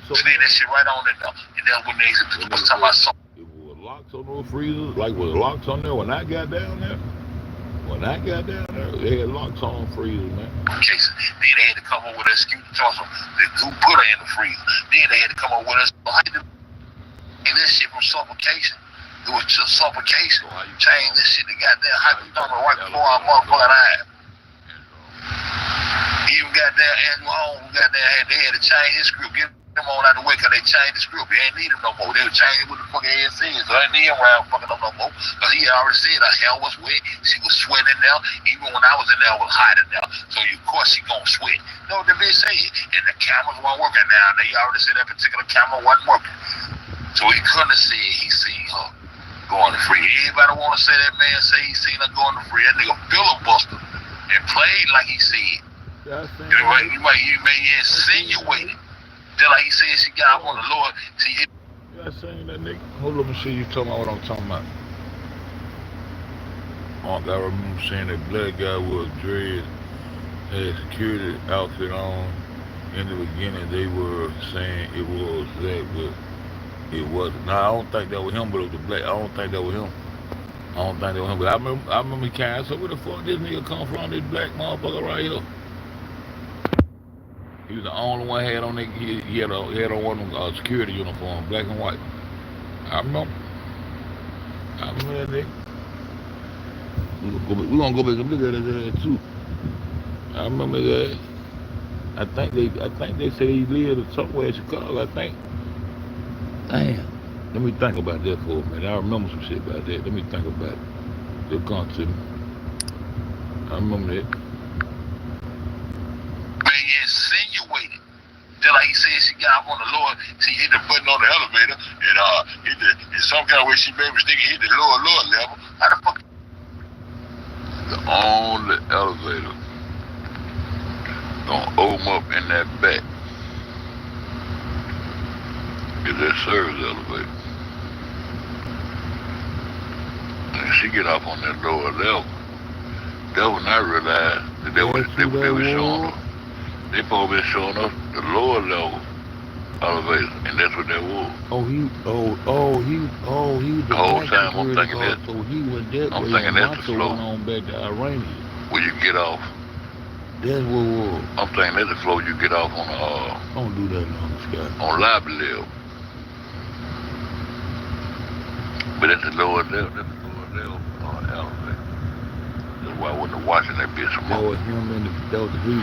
Slid that shit right on in there. And that's when they was talking about something. It was locks on those freezers. Like, was locks on there when I got down there? When I got down there, they had locks on freezers, man. Okay, so then they had to come up with an excuse to toss them. Who put her in the freezer? Then they had to come up with us. This shit from suffocation. It was just suffocation. Change this shit to goddamn hypothermal right before our motherfucking eyes. Even goddamn Andrew Holmes, they had to change his script, get him on out of the way, because they changed the script. They ain't need him no more. They were changing what the fucking head said, so they ain't need him around fucking up no more. Because he already said her hair was wet, she was sweating now. Even when I was in there, it was hot in there. So of course she gonna sweat. That's what the bitch said. And the cameras weren't working now. They already said that particular camera wasn't working. So he couldn't have said he seen her going to free. Everybody wanna say that man say he seen her going to free. That nigga filibuster and played like he said. You may insinuate it. Just like he said she got up on the Lord. She hit. Yeah, I seen that nigga. Hold on, let me see you talking about what I'm talking about. I remember seeing that black guy with dread, had security outfit on. In the beginning, they were saying it was that, but it wasn't. Nah, I don't think that was him, but it was the black. I don't think that was him. But I remember he came. I said, where the fuck this nigga come from? This black motherfucker right here. He was the only one had on that. He had on one of them security uniforms, black and white. I remember that nigga. We're gonna go back and look at that too. I remember that. I think they say he lived somewhere in Chicago. I think. Damn. Let me think about that for a minute. I remember some shit about that. Let me think about it. They'll come to me. I remember that. Man, you insinuated. Just like he said, she got up on the lower, she hit the button on the elevator, and hit the, in some kind of way she made a mistake and hit the lower level. How the fuck? On the elevator. Gonna open up in that back. Is that service elevator. And she get off on that lower level. That when I realized that they were showing us. They supposed to be showing us the lower level elevator, and that's what that was. He was The whole time I'm thinking that. So he went that I'm way. thinking that's the Macho flow. went on back to Iranian. Where you get off. That's what it was. I'm thinking that's the flow you get off on Don't do that now, Scott. on lobby level. But that's the lower level. That's the lower level elevator. That's why I wasn't watching that bitch some That more. was him and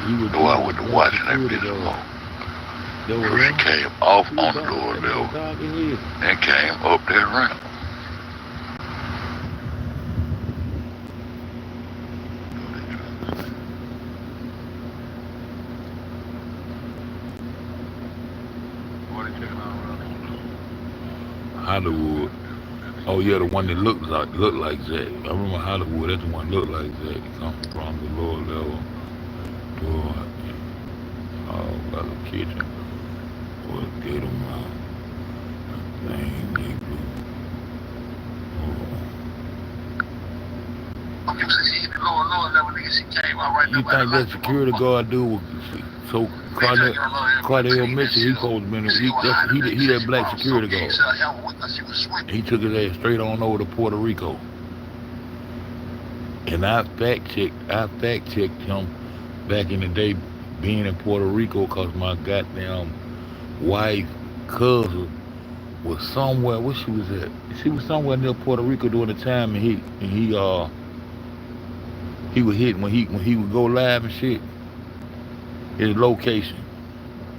he was. That's why I wasn't watching that bitch some more. That was So she him. came off He on was the lower dark. level Dark in here. and came up that ramp. Hollywood. Oh yeah, the one that looked like Zach. I remember Hollywood. That's the one that looked like Zach. It comes from the lower level door. By the kitchen. Or get them out. Thing they do. Okay, so she hit the lower level, nigga. She came out right there. You think that security guard dude was so Cardell Mitchell? He supposed to been he that black security guard. He took his ass straight on over to Puerto Rico. And I fact checked him back in the day being in Puerto Rico because my goddamn wife cousin was somewhere. Where she was at? She was somewhere near Puerto Rico during the time, and he would hit when he would go live and shit. His location.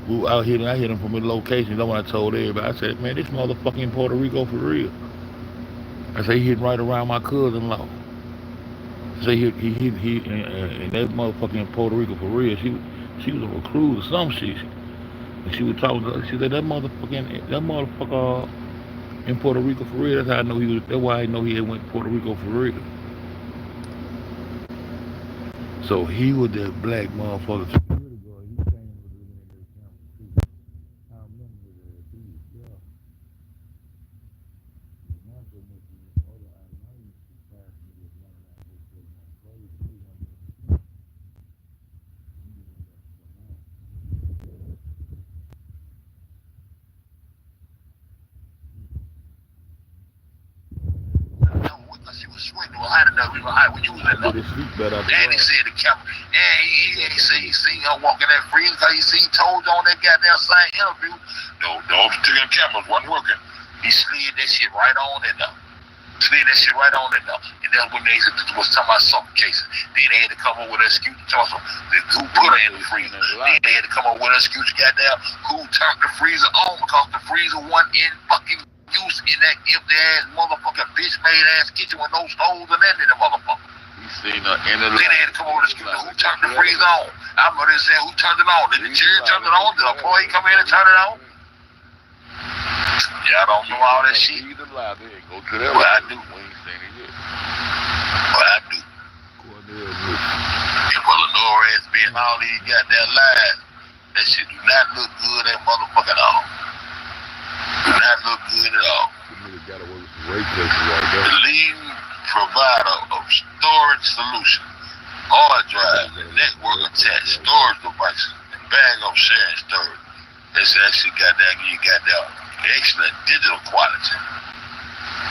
I hit him from his location. That's when I told everybody. I said, man, this motherfucker in Puerto Rico for real. I said, he hit right around my cousin-in-law. I said, he and that motherfucker in Puerto Rico for real. She was a recruit or some shit. And she was talking to her. She said, that motherfucker in Puerto Rico for real. That's how I know that's why I know he had went to Puerto Rico for real. So he was that black motherfucker. She was sweating. Well, I didn't know we were high when you was in there. And he said the camera. And he said he seen her walking that freeze because he told you on that goddamn same interview. Those particular cameras wasn't working. He slid that shit right on in there. And that's when they was talking about suffocation. Then they had to come up with an excuse to talk about who put her in the freezer. Then they had to come up with an excuse, goddamn, who turned the freezer on because the freezer wasn't in fucking use in that empty ass motherfucking bitch made ass kitchen with no stoves and that in the motherfucker. You seen her in the Then they had to come up with an excuse who turned the freezer on. I remember they saying who turned it on. Did the jury turn it on? Did an employee come in and turn it on? Yeah, I don't know all that shit. Go to that. Well, I do. We ain't seen it yet. Well, I do. And for Lenore ass being all these goddamn lies, that shit do not look good at motherfucking all. Do not look good at all. The leading provider of storage solutions, hard drive, and network attached storage devices, and bag of sharing storage. That's actually goddamn give you goddamn excellent digital quality.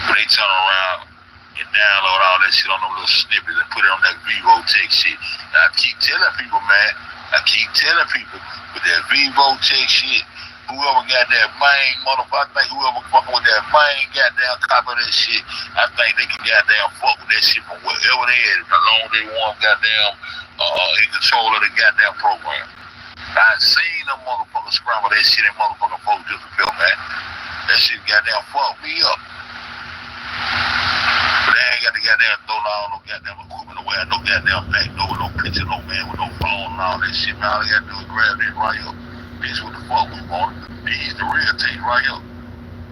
But they turn around and download all that shit on them little snippets and put it on that Vivo Tech shit. Now, I keep telling people, man, with that Vivo Tech shit, whoever got that main motherfucker, I think whoever fucking with that main goddamn copy of that shit, I think they can goddamn fuck with that shit from wherever they at, as long as they want goddamn in control of the goddamn program. I seen them motherfuckers scramble that shit and motherfucking folks just feel, man. That shit goddamn fucked me up. But they ain't got the goddamn throw all no goddamn equipment away, no goddamn back door, no picture, no man with no phone and all that shit, man. All they gotta do is grab this right here. This what the fuck we want. These the real tape right here.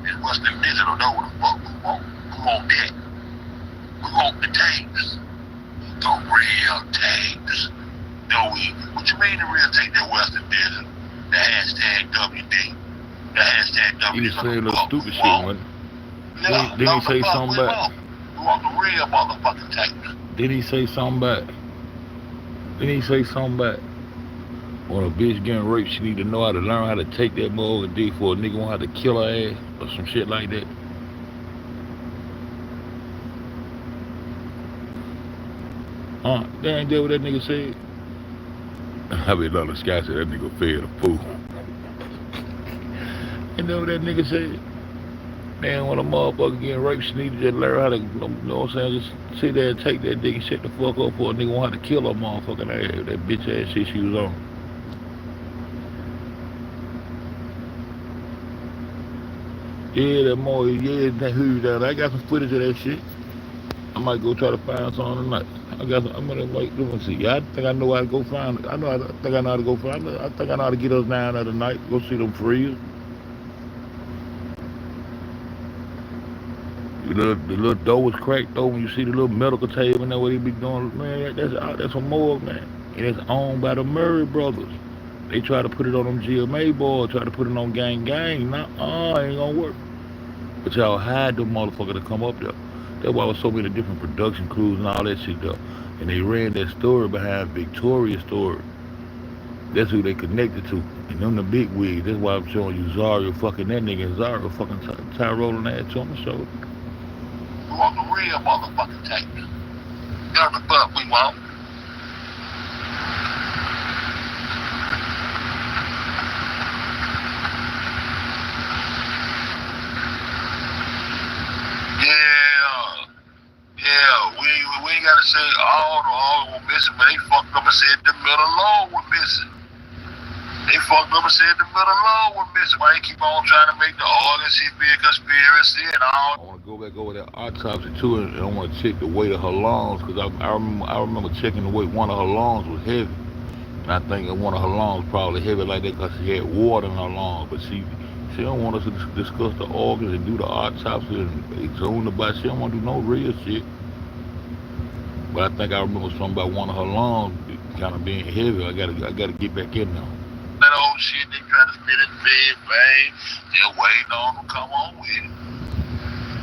This Western digital, know what the fuck we want. We want that. We want the tapes. The real tapes. What you mean the real tape, that Western digital? The hashtag WD. The hashtag WD. He was saying little stupid shit, man. Yeah, Didn't he say something back? We want the real motherfucking tapes. Didn't he say something back? When a bitch getting raped, she need to know how to learn how to take that motherfucking dick for a nigga won't have to kill her ass or some shit like that. That ain't that what that nigga said? I mean, no, the sky said that nigga fed a fool. You know what that nigga said? Man, when a motherfucker getting raped, she need to just learn how to, you know what I'm saying, just sit there and take that dick and shut the fuck up for a nigga won't have to kill her motherfucking ass, that bitch ass shit she was on. Yeah, that more, yeah, that who's down there. I got some footage of that shit. I might go try to find something tonight. I'm gonna wait. Let me see. I think I know how to go find it. I think I know how to go find it. I think I know how to get us down there tonight. Go see them freezers. The little door was cracked though. When you see the little medical table and that what they be doing, man, that's a morgue, man. And it's owned by the Murray brothers. They try to put it on them GMA boys, try to put it on gang. Nah, ain't gonna work. But y'all had them motherfucker to come up there. That's why there was so many different production crews and all that shit though. And they ran that story behind Victoria's story. That's who they connected to. And them the big wigs. That's why I'm showing you Zaria fucking that nigga and Zaria fucking Tyrone that on the shoulder. We want the real motherfucking tape. That's the fuck we want. Yeah, we ain't gotta say all were missing, but they fucked up and said the middle low were missing. They fucked up and said the middle low were missing. Why they keep on trying to make the organ shit be a conspiracy and all? I want to go back over that autopsy too, and I want to check the weight of her lungs, because I remember checking the weight. One of her lungs was heavy, and I think one of her lungs probably heavy like that because she had water in her lungs. But she don't want us to discuss the organs and do the autopsy and exhume the body. She don't want to do no real shit. But I think I remember something about one of her lungs kind of being heavy. I gotta get back in there. That old shit they try to spit in bed, babe. They're waiting on them to come on with it.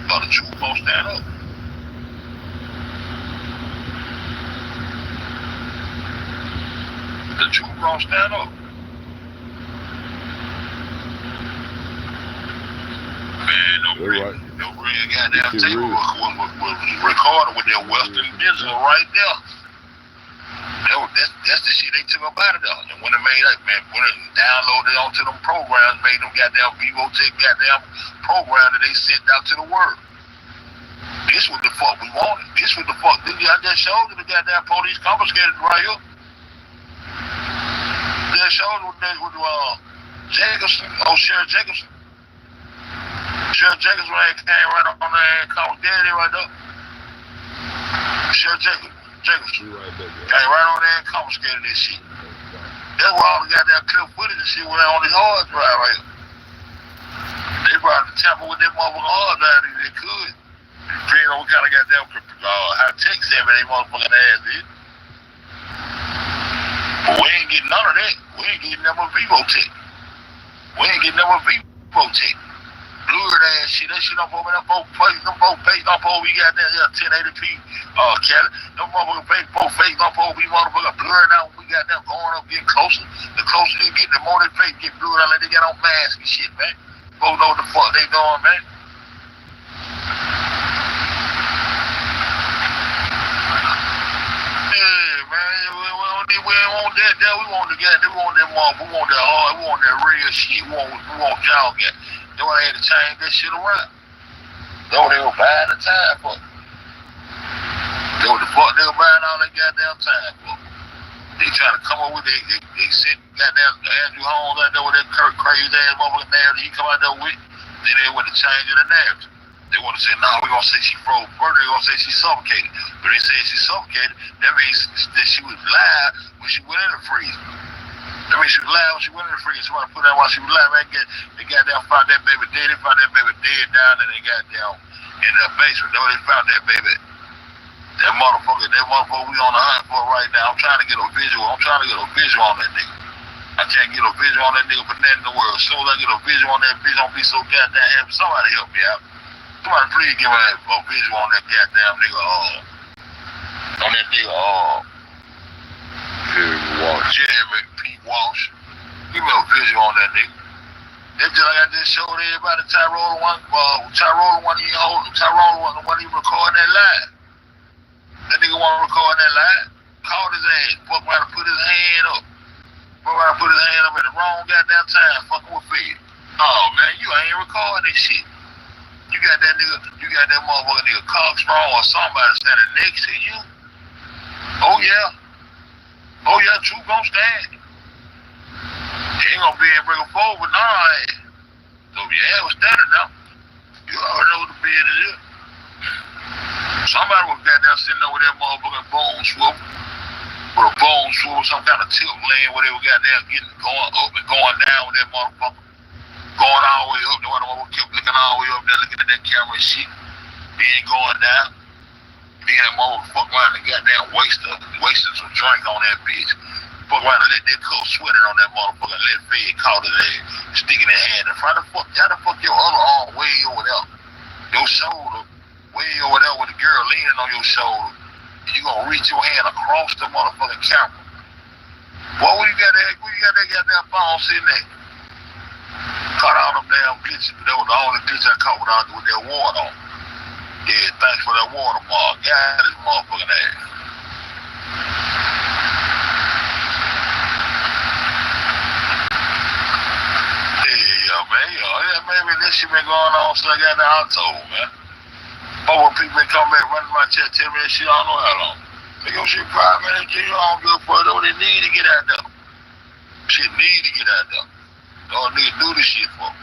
But the truth won't stand up. The truth won't stand up. Man, no real goddamn tape was recorded with their Western digital right there. That's the shit they took up out of there. And when it made that, man, when it downloaded onto them programs, made them goddamn Vivotech goddamn program that they sent out to the world. This what the fuck we wanted. This what the fuck. I just showed you the goddamn police confiscated right here. They showed with Jacobson, Sheriff Jacobson. Sheriff Jacobson came right on there and called Daddy right there. Sheriff Jacobson. Came right on there and confiscated this shit. That's why all the goddamn clear footage and shit went on these hard drive right here. They brought the tamper with that motherfucking hard drive if they could. Depending on what kind of goddamn high-tech savvy they motherfucking ass did. But we ain't getting none of that. We ain't getting none of Vivotech. We ain't getting none of Vivotech. Blurred ass shit, that shit up over that four face up over we got that 1080p Cali. Them motherfucking four face up over we motherfucking blurring out when we got them going up, getting closer. The closer they get, the more they face get blurred out like they got on masks and shit, man. Folks know what the fuck they doing, man. Yeah, man, we want that, we want that motherfucker, we want that hard, we want that real shit, we want y'all get. They want to have to change that shit around. That's what they were buying the time for. That's what the fuck they were buying all that goddamn time for. They trying to come up with they sent goddamn Andrew Holmes out there with that crazy ass motherfucking narrative he come out there with. Then they want to change the narrative. They want to say, nah, we're going to say she froze murder. They're going to say she suffocated. But they say she suffocated, that means that she was live when she went in the freezer. That means she was live when she went in the freezer. Somebody put that while she was live. They got down, found that baby dead. They found that baby dead down and they got down in the basement. They found that baby. That motherfucker we on the hunt for right now. I'm trying to get a visual. I'm trying to get a visual on that nigga. I can't get a visual on that nigga for nothing in the world. As soon as I get a visual on that bitch, I'm gonna be so goddamn happy. Somebody help me out. Somebody please give me a visual on that goddamn nigga. On that nigga. Jeremy P. Walsh. Give me a visual on that nigga. That's just like I just showed everybody. Tyrone one he holding. Tyrone one he recording that live. That nigga want to record that live. Called his ass. Fuck around and put his hand up. Fuck around and put his hand up at the wrong goddamn time. Fucking with Fed. Oh man, you ain't recording this shit. You got that motherfucker nigga Cockstrong or somebody standing next to you. Oh yeah, true gon' stand. He ain't gonna be able to bring him forward with nah ass. So if your ass was standing now, you already know what the bed is. Somebody was goddamn sitting over there motherfucking bone swoop. With a bone swoop, some kind of tilt lane where they were goddamn going up and going down with that motherfucker. Going all the way up, the motherfucker kept looking all the way up there, looking at that camera and shit. Then going down. Then that motherfucker around and goddamn wasted some drink on that bitch. Fuck around and let that cup sweating on that motherfucker and let Fed call his ass. Sticking their hand in front of how the fuck your other arm way over there? Your shoulder way over there with the girl leaning on your shoulder. And you gonna reach your hand across the motherfucking camera. Boy, where you got that goddamn phone sitting there? Caught all them damn glitches. That was the only glitch I caught with that water on. Yeah, thanks for that watermark. God, this motherfucking ass. Yeah, maybe this shit been going on since I got the October, man. But when people been coming back running my chest, tell me that shit, I don't know how long. They go shit 5 minutes, you don't go for it, though. They need to get out there. Shit need to get out there. Don't niggas do this shit for me.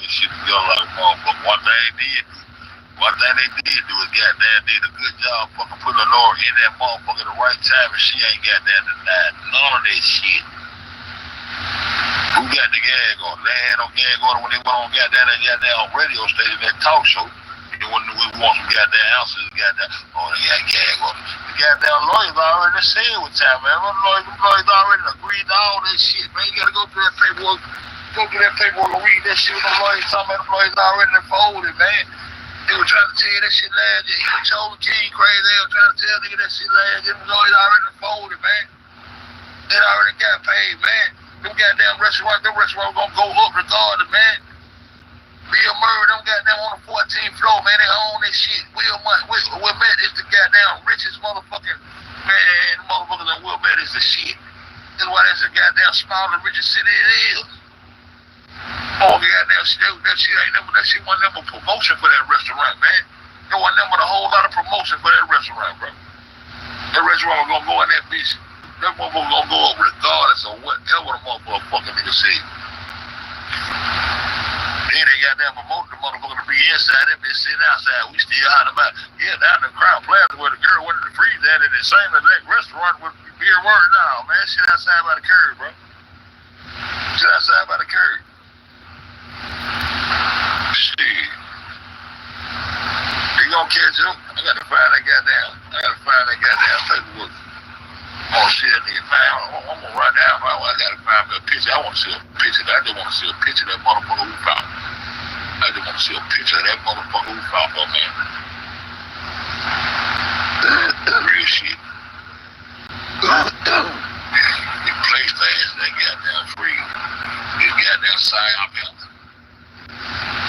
Shit together like a motherfucker. One thing they did do is goddamn did a good job fucking putting Lenore in that motherfucker at the right time and she ain't goddamn denied none of that shit. Who got the gag on? They had no gag on when they went on goddamn radio station, that talk show. And when we want some goddamn answers, goddamn, they got gag on it. The goddamn lawyers already said what time, man. The lawyers already agreed to all that shit, man. You gotta go through that paperwork. Go through that paperwork and read that shit with the lawyers talking about the lawyers already folded, man. They were trying to tell you that shit last year. He was Chola King crazy. They were trying to tell nigga that shit last year. The lawyers already folded, man. They already got paid, man. Them goddamn restaurants gonna go up regardless, man. Bill Murray, them goddamn on the 14th floor, man. They own that shit. Will Met is the goddamn richest motherfucking, man. The motherfuckers in Will Met is the shit. That's why that's the goddamn small and richest city it is. Oh, goddamn shit, that shit wasn't never promotion for that restaurant, man. There wasn't never a whole lot of promotion for that restaurant, bro. That restaurant was gonna go in that bitch. That motherfucker gonna go up regardless of whatever the motherfucker fucking nigga said. Then they got that promoted the motherfucker to be inside, that bitch sitting outside. We still hot about, down in the Crown Plaza where the girl went to the freeze at in the same exact restaurant with beer word. Nah, man, shit outside by the curb, bro. Shit outside by the curb. Shit. They gonna catch up. I gotta find that goddamn paperwork. I wanna see that nigga, man. I'm gonna run down, man. I gotta find me a picture. I wanna see a picture. I just wanna see a picture of that motherfucker who found me. I just wanna see a picture of that motherfucker who found me, man. Real shit. They placed the ass that goddamn free. This goddamn psyop out.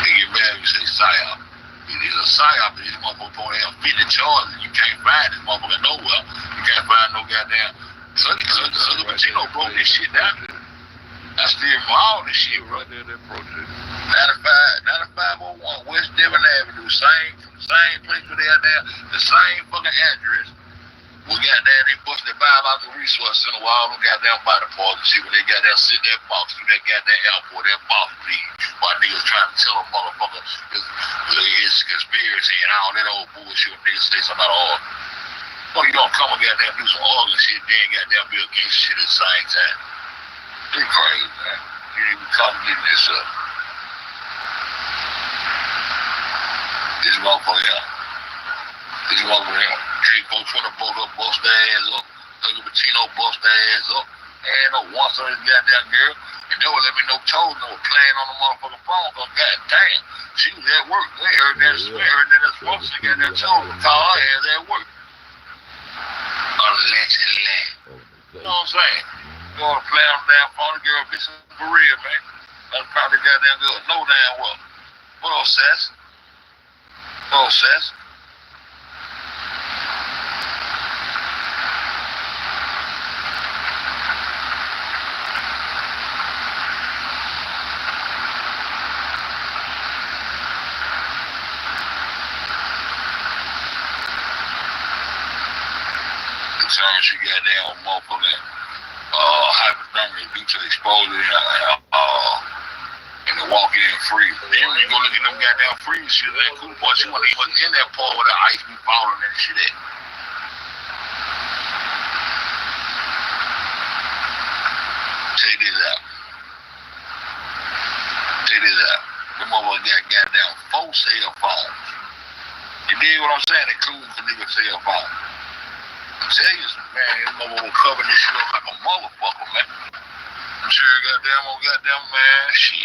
They get mad when you say psyop. It is a psyop, but this motherfucker don't have 50 charges. You can't find this motherfucker nowhere. You can't find no goddamn. But you know, broke this shit down. I still for all this shit, bro. 9501 West Devon Avenue, same place where they are there, the same fucking address. We got there, they bust their biological resource center while all them goddamn body parts and shit when they got there sitting that box through that goddamn airport, that box please. My niggas trying to tell a motherfucker it's conspiracy and all that old bullshit when niggas say something about all. Fuck, you don't come and goddamn do some organ shit, then goddamn be against shit at the same time. It's crazy, man. You ain't even complicating this up. This motherfucker here. This motherfucker here. K420 bust their ass up. Uncle Patino bust their ass up. And no once on this goddamn girl. And they would let me know told no playing on the motherfucking phone. Cause goddamn, she was at work. We heard that that smoke. She got that told her call her ass at work. Allegedly. You know what I'm saying? You wanna play on the damn phone, the girl bitch for real, man. That's probably goddamn good. No damn well. What else, Sass? What else, Sass? She got down motherfucking hypothermia due to exposure and the walking in freeze. Then when you go look at them goddamn freeze shit, that cool part, she wasn't even in that part where the ice be falling and shit at. Check this out. The motherfucker got goddamn 4 cell phones. You dig what I'm saying? Including the nigga cell phone. I tell you some, man, this motherfucker cover this shit up like a motherfucker, man. I'm sure goddamn, man, shit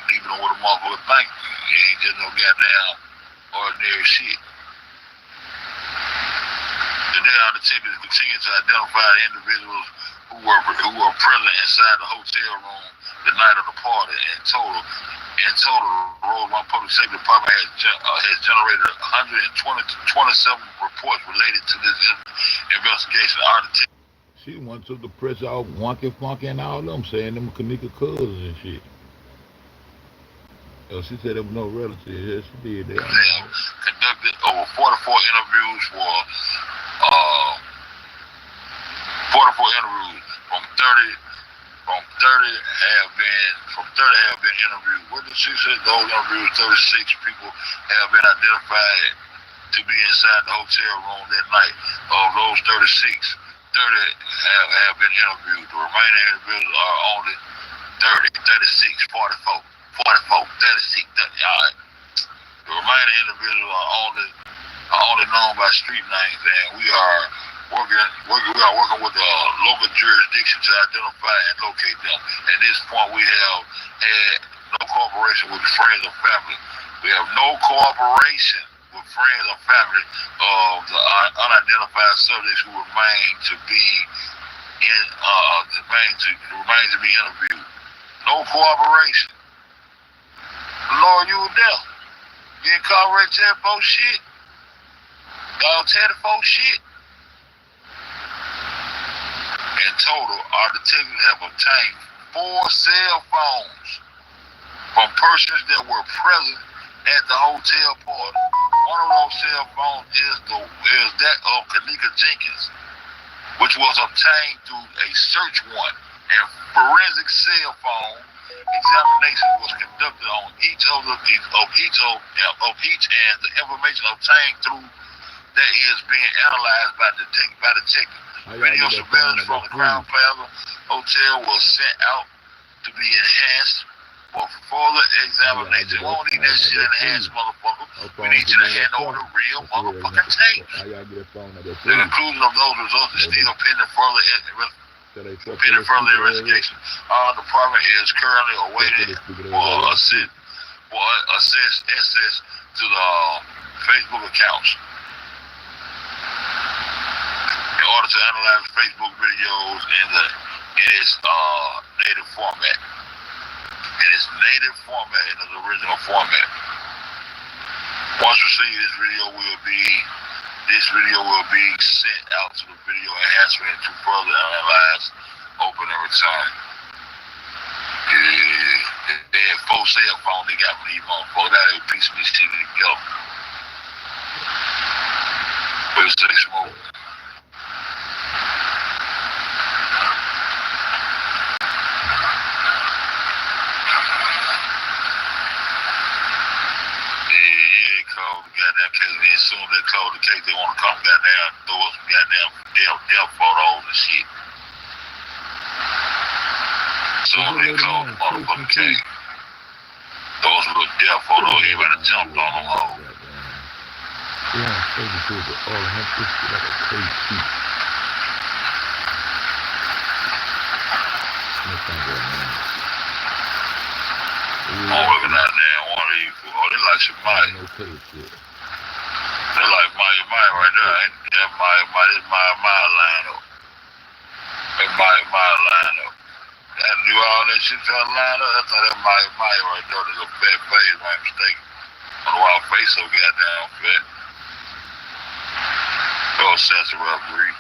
deeper than what a motherfucker think. It ain't just no goddamn ordinary shit. Today, our detectives continue to identify individuals who were present inside the hotel room the night of the party. In total, the Roseland Public Safety Department has generated 127 reports related to this investigation. She went to the press all wonky funky and all them saying them Kanika cousins and shit. She said there was no relatives. Yes, she did that. Conducted over 44 interviews for 44 interviews from 30 have been interviewed. What did she say? Those interviews, 36 people have been identified to be inside the hotel room that night. Of those 36, 30 have been interviewed. The remaining individuals are only 30, 36, 44, 36, 30. All right. The remaining individuals are only known by street names, and we are working with the local jurisdiction to identify and locate them. At this point, we have had no cooperation with friends or family. We have no cooperation with friends or family of the unidentified subjects who remain to be interviewed. No cooperation. Lord, you were there. You didn't cooperate to that folks shit. Y'all tell the folks shit. In total, our detectives have obtained 4 cell phones from persons that were present at the hotel party. One of those cell phones is that of Kanika Jenkins, which was obtained through a search warrant, and forensic cell phone examination was conducted on each and the information obtained through that is being analyzed by detectives. Video surveillance from the Crown Plaza Hotel was sent out to be enhanced for further examination. We don't need that shit enhanced, motherfucker. We need you to hand over the real motherfucking tapes. The conclusion of those results is still pending further investigation. Our department is currently awaiting for access to the Facebook accounts in order to analyze Facebook videos in its native format. In its native format, in its original format. Once received, this video will be This video will be sent out to the video enhancement to further analyze, open, and return. They had 4 cell phones they got me these motherfuckers. That ain't piecing this shit together. But it's say smoke. Goddamn case, and then as soon as they close the case, they want to come goddamn throw us some goddamn death photos and shit. As soon as they close the motherfucking case, throw us a little death photo, everybody jumped on them hoes. Yeah, I'm taking to the all of this shit like a crazy sheet. I'm looking out there and one of these, oh, they like some Maya. They like Maya right there. That's this Maya line up. That Maya line up. That do all that shit to her line up. That's how that Maya right there. That little fat face, if I'm mistaken. I don't know why her face so goddamn fat. Oh, accessory breed.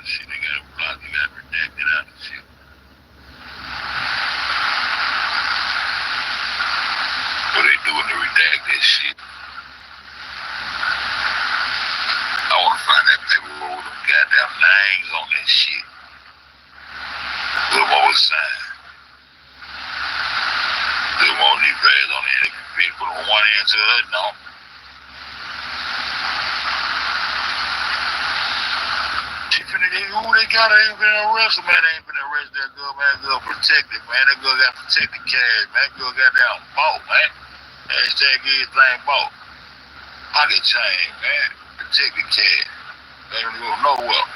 Shit, they got blocked, they got redacted out and shit. What they doing to redact that shit? I want to find that paperwork with them goddamn names on that shit. Little more sign. Little more these bags on there. They put them one end to the other, no. Who they got? They ain't been arrested, man. They ain't been arrested. That girl, man. That girl protected, man. That girl got protected cash, man. That girl got down bought, man. Hashtag everything bought. Pocket chain, man. Protected cash. They ain't go nowhere.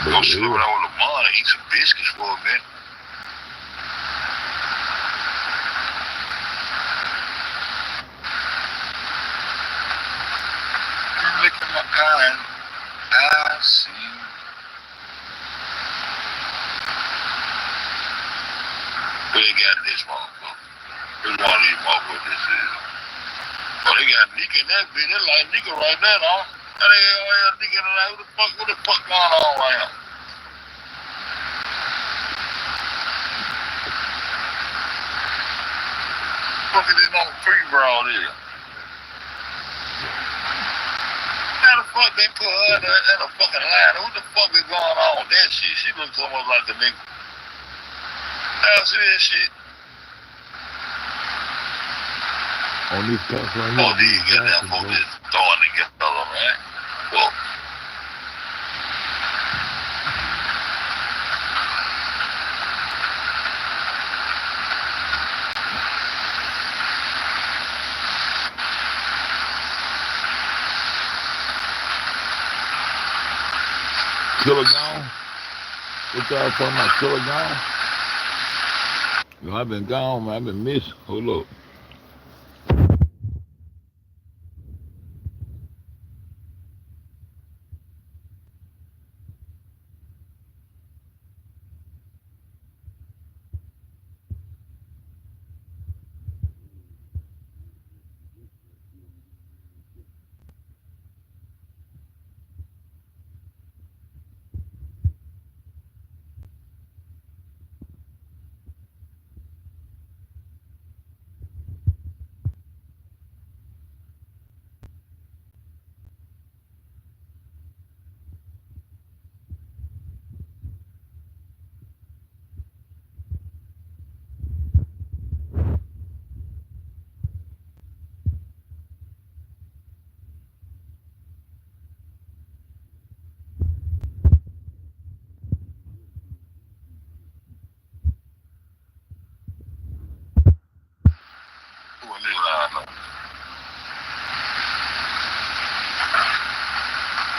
Go sit over there with the money, eat some biscuits for a minute. Look at my eye. I see. Where they got this motherfucker? Which one of these motherfuckers this is? Oh, they got Nick in that bitch. They like nigga right there, though. How they have nigga in there? What the fuck going on right now? What the fuck is this on free-brawl here? How the fuck they put her in a fucking line? What the fuck is going on with that shit? She looks almost like a nigga. I see that shit. On these cuts right here. Oh, these goddamn folks just throwing together, man. Well, Killer gone? What y'all talking about? Killer gone? Yo, I've been gone, man. I've been missing. Hold up. who in this line up?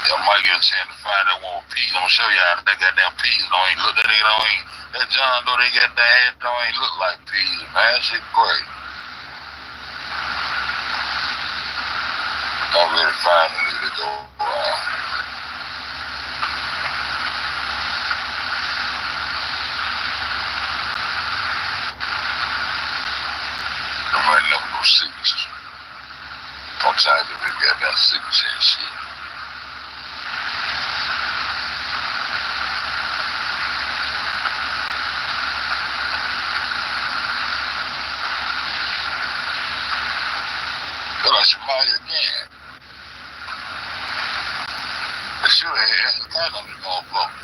Y'all might get a chance to find that one with peas. I'm gonna show y'all that goddamn peas don't even look. That nigga don't even. That John Doe they got that ass don't even look like peas, man. That shit great. I'm ready to find a nigga to go around. no signatures. Sometimes if they got that signature and shit. But I should buy it again. They should have asked the guy on the motherfucker.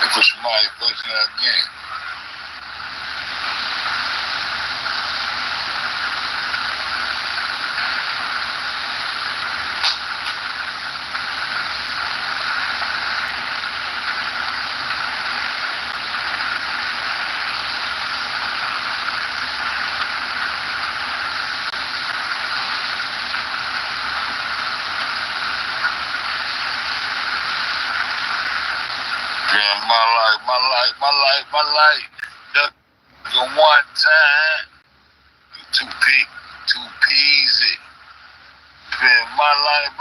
They put somebody facing that again. Yeah, my life. The one time, two peasy. Spend my life.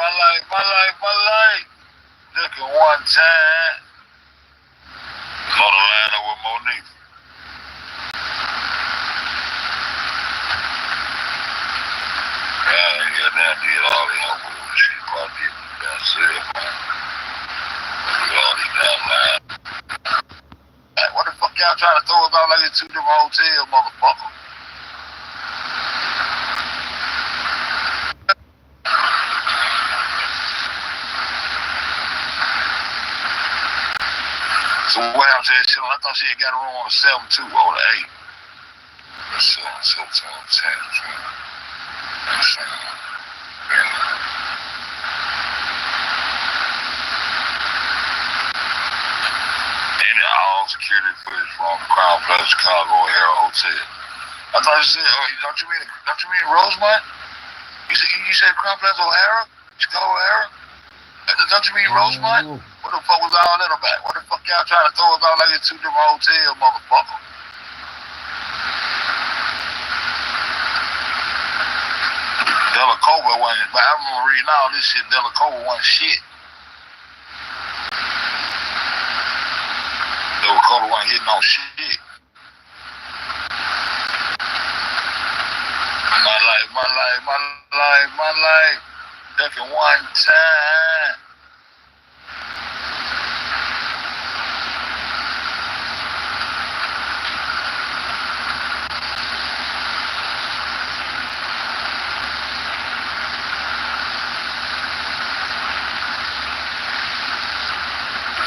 Looking one time. On the line up with Monique. Yeah, that did all the other bullshit. Probably did that shit, man. Did all these damn lines. Hey, what the fuck y'all trying to throw us out like it's two different hotels, motherfucker? So what happened to that shit? I thought she had got a room on the 7-2 or the 8. The 7, 10. Any all security footage from Crown Plaza Chicago O'Hara Hotel. I thought you said, don't you mean Rosemont? You said Crown Plaza O'Hara? Chicago O'Hara? Don't you mean Rosemont? What the fuck was all that about? What the fuck y'all trying to throw us out like it's two different hotels, motherfucker? Delacoba wasn't, but I remember reading all this shit. Delacoba wasn't shit. Delacoba wasn't hitting on shit. My life. Ducking one time.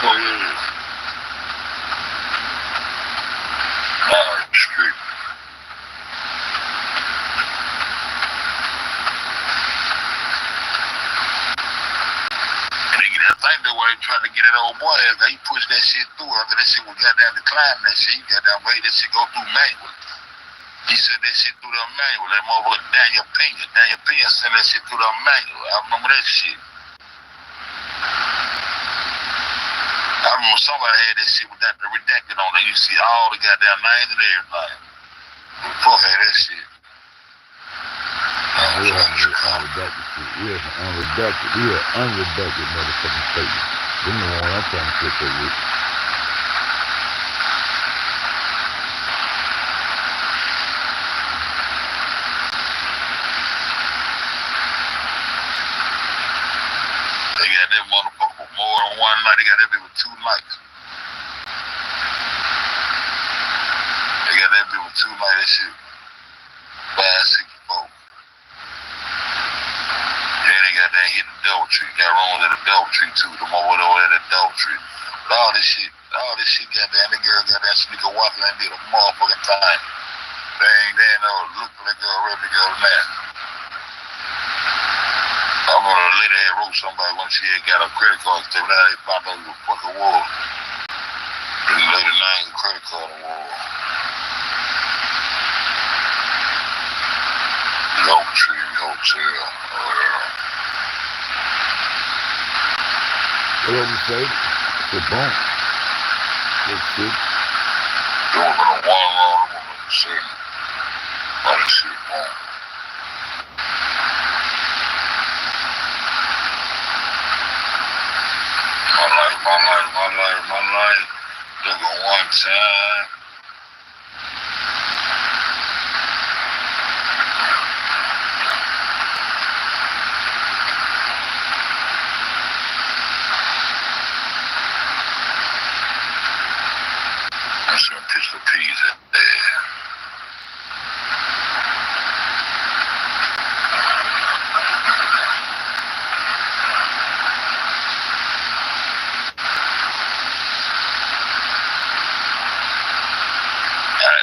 Oh yeah. Street. I think the way they tried to get that old boy, he pushed that shit through. After that shit was goddamn declining, that shit, he goddamn made that shit go through manual. He sent that shit through the manual. That motherfucker Daniel Pena sent that shit through the manual. I remember that shit. I remember somebody had that shit with that redacted on it. You see all the goddamn names and everything. Who the fuck had that shit? We have unredacted shit. We have unredacted. We have unredacted motherfucking statements. Them the one I'm trying to flip that with. They got that motherfucker for more than one night. They got that bitch with 2 nights. They got that bitch with 2 nights. That shit 564. Then they got that hit the Double Tree. Got rooms at the Double Tree too. The more over at the Double Tree. But all this shit goddamn, that girl got that sneaker walking and did a motherfucking time. They ain't never look for that girl, ready to go now. I remember the lady had wrote somebody when she had got her credit card statement. Now they found out who the fuck it was. The lady named the credit card was. Double Tree Hotel. What did you say? The bump. That's it. There was a one wrong woman saying, "Oh, that shit wrong." My life. Look at one time. I'm just gonna pitch the peas at there.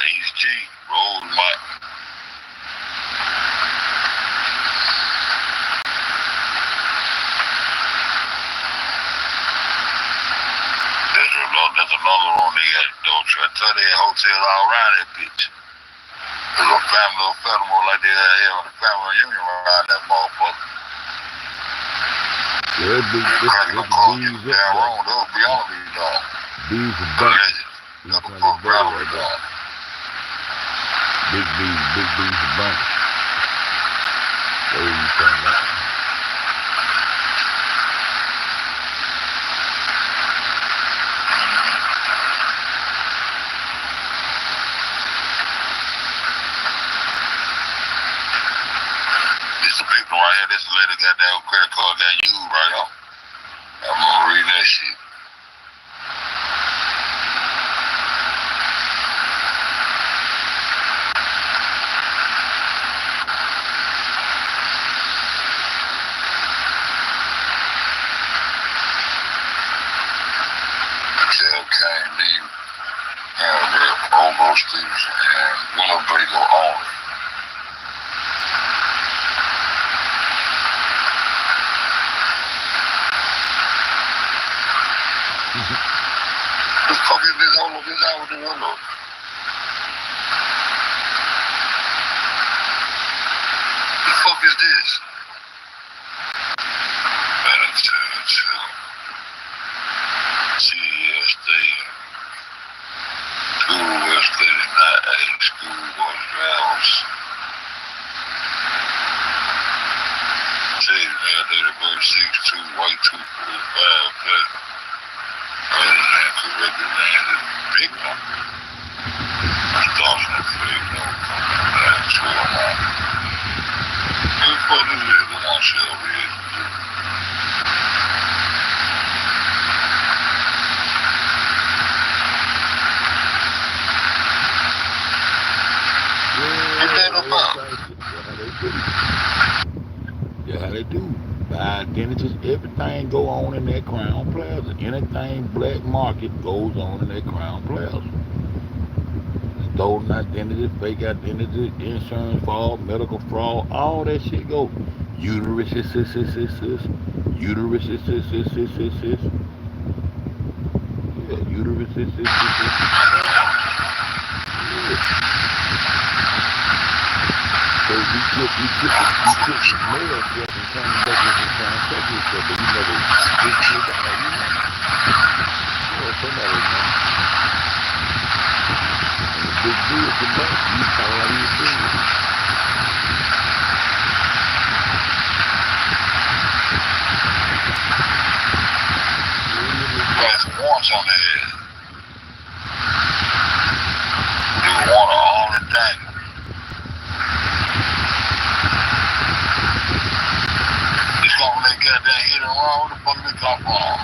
East G, Road Mike. There's another one they got, though. Try to tell they hotel all around that bitch. There's a family of federal like they had here on the family reunion around that motherfucker. Yeah, Cracking them cars, getting down wrong. They'll be on me, dog. Bees are back. Look at the battery, dog. Big bees are back. What are you talking about? This is a big one right here. This lady got that credit card got used right on. I'm gonna read that shit. Can't leave Ogo Stevenson and Winnebago only. The fuck is this Holo? This out with the Holo? The fuck is this? School West 39A, School Bus Drivers. Today's mail date of birth 6/2, white 245, black. Other than corrected land is a big one. Starting at big one, coming back to a month. Who the fuck is this? The one shall be it. Yeah, how they do. By identities, everything go on in that Crown Plaza. Anything black market goes on in that Crown Plaza. Stolen identity, fake identity, insurance fraud, medical fraud, all that shit go. Uterus, uterus, yeah, uterus, So you took the mail stuff and came back with the transaction stuff, but you never did shit out, you know? Yeah, somebody, man. And the big deal is the money. You call out your business. Got some warrants on their head. They want all the thing. When they got that hit and run, where the fuck they come from?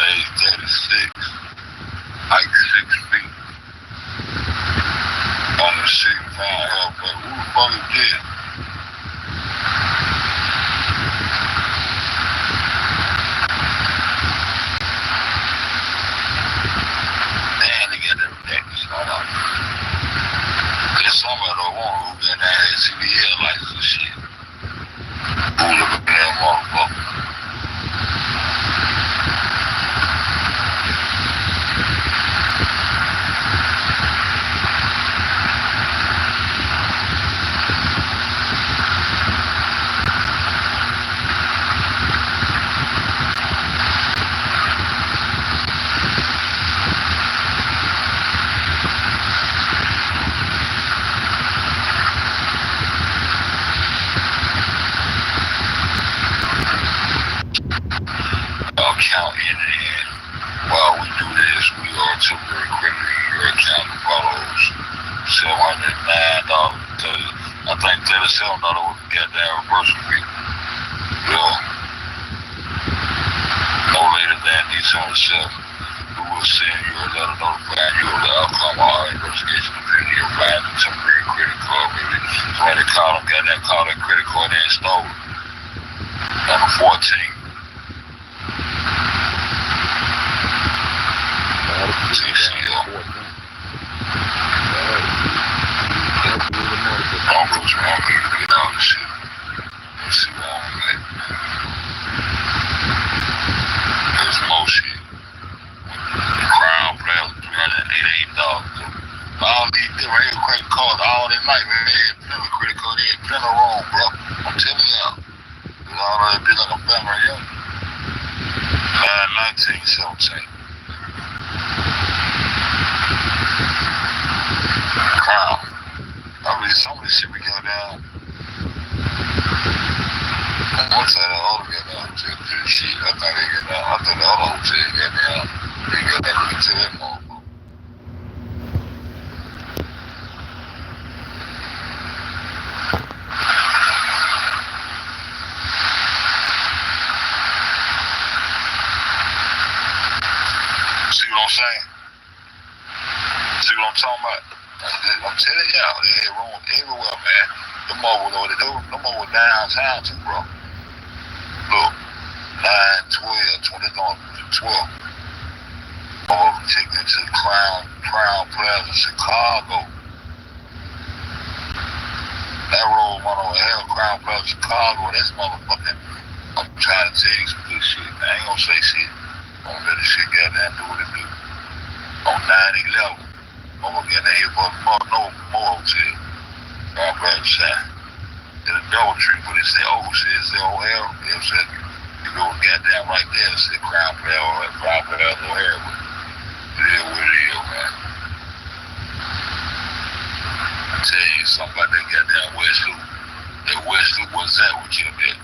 Age 36, height 6 feet, under 6 pound help, but who the fuck is this? Damn, they got that practice on out there. There's some of the one who got that CDL license and shit. Who look at that motherfucker? $7 goddamn reversal fee. Yeah. No later than December 7th, we will send you a letter notifying you of the outcome of our investigation depending your finding a temporary credit card. Maybe somebody called them, got that call that credit card and stole it. On the 14th. Uncles, man, I'm here to get all this shit. Let's see what I'm at. There's more shit. The Crown Plaza, $388. All these different credit cards all that night, man. They had plenty of credit cards. They had plenty of wrong, bro. I'm telling y'all. It's all that be like a family reunion. 9/19/17. Crown. I read some of this shit we got down. What's that other got down? Shit, I thought they got down. I thought the other hotel got down. They got that look to that motherfucker. See what I'm saying? See what I'm talking about? I'm telling y'all, they had rooms everywhere, man. Them over downtown too, bro. Look, 9, 12, 20 going to 12. Over taking it to Crown Plaza, Chicago. That road went over here, Crown Plaza, Chicago. That's motherfucking. I'm trying to tell you some good shit. I ain't gonna say shit. I'm gonna let this shit goddamn do what it do. On 9/11. I'm gonna get that here for no more hotel. Crown Plaza side. It's a double tree, but it's the old shit, it's the old hell. You know what I'm saying? You go goddamn right there, it's the Crown Plaza O'Hare, but it is what it is, man. I tell you something about that goddamn West Loop. That West Loop, what's that with you, man?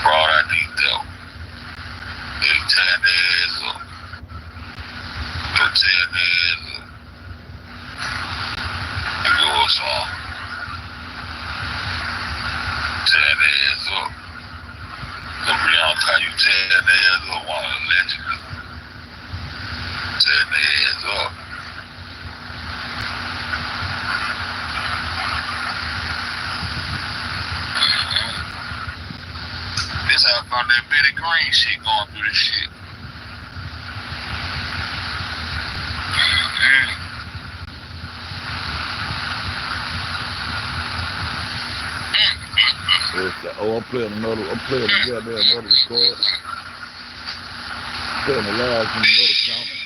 Broad ID though. They tearing their ass up. They're tearing their ass up. You go or something. Tearing their ass up. Nobody else how you tearing their ass up, one of the legends. Tearing their ass up. This how I found that Betty Green shit going through this shit. I'm playing another goddamn another record. Playing the live from another county.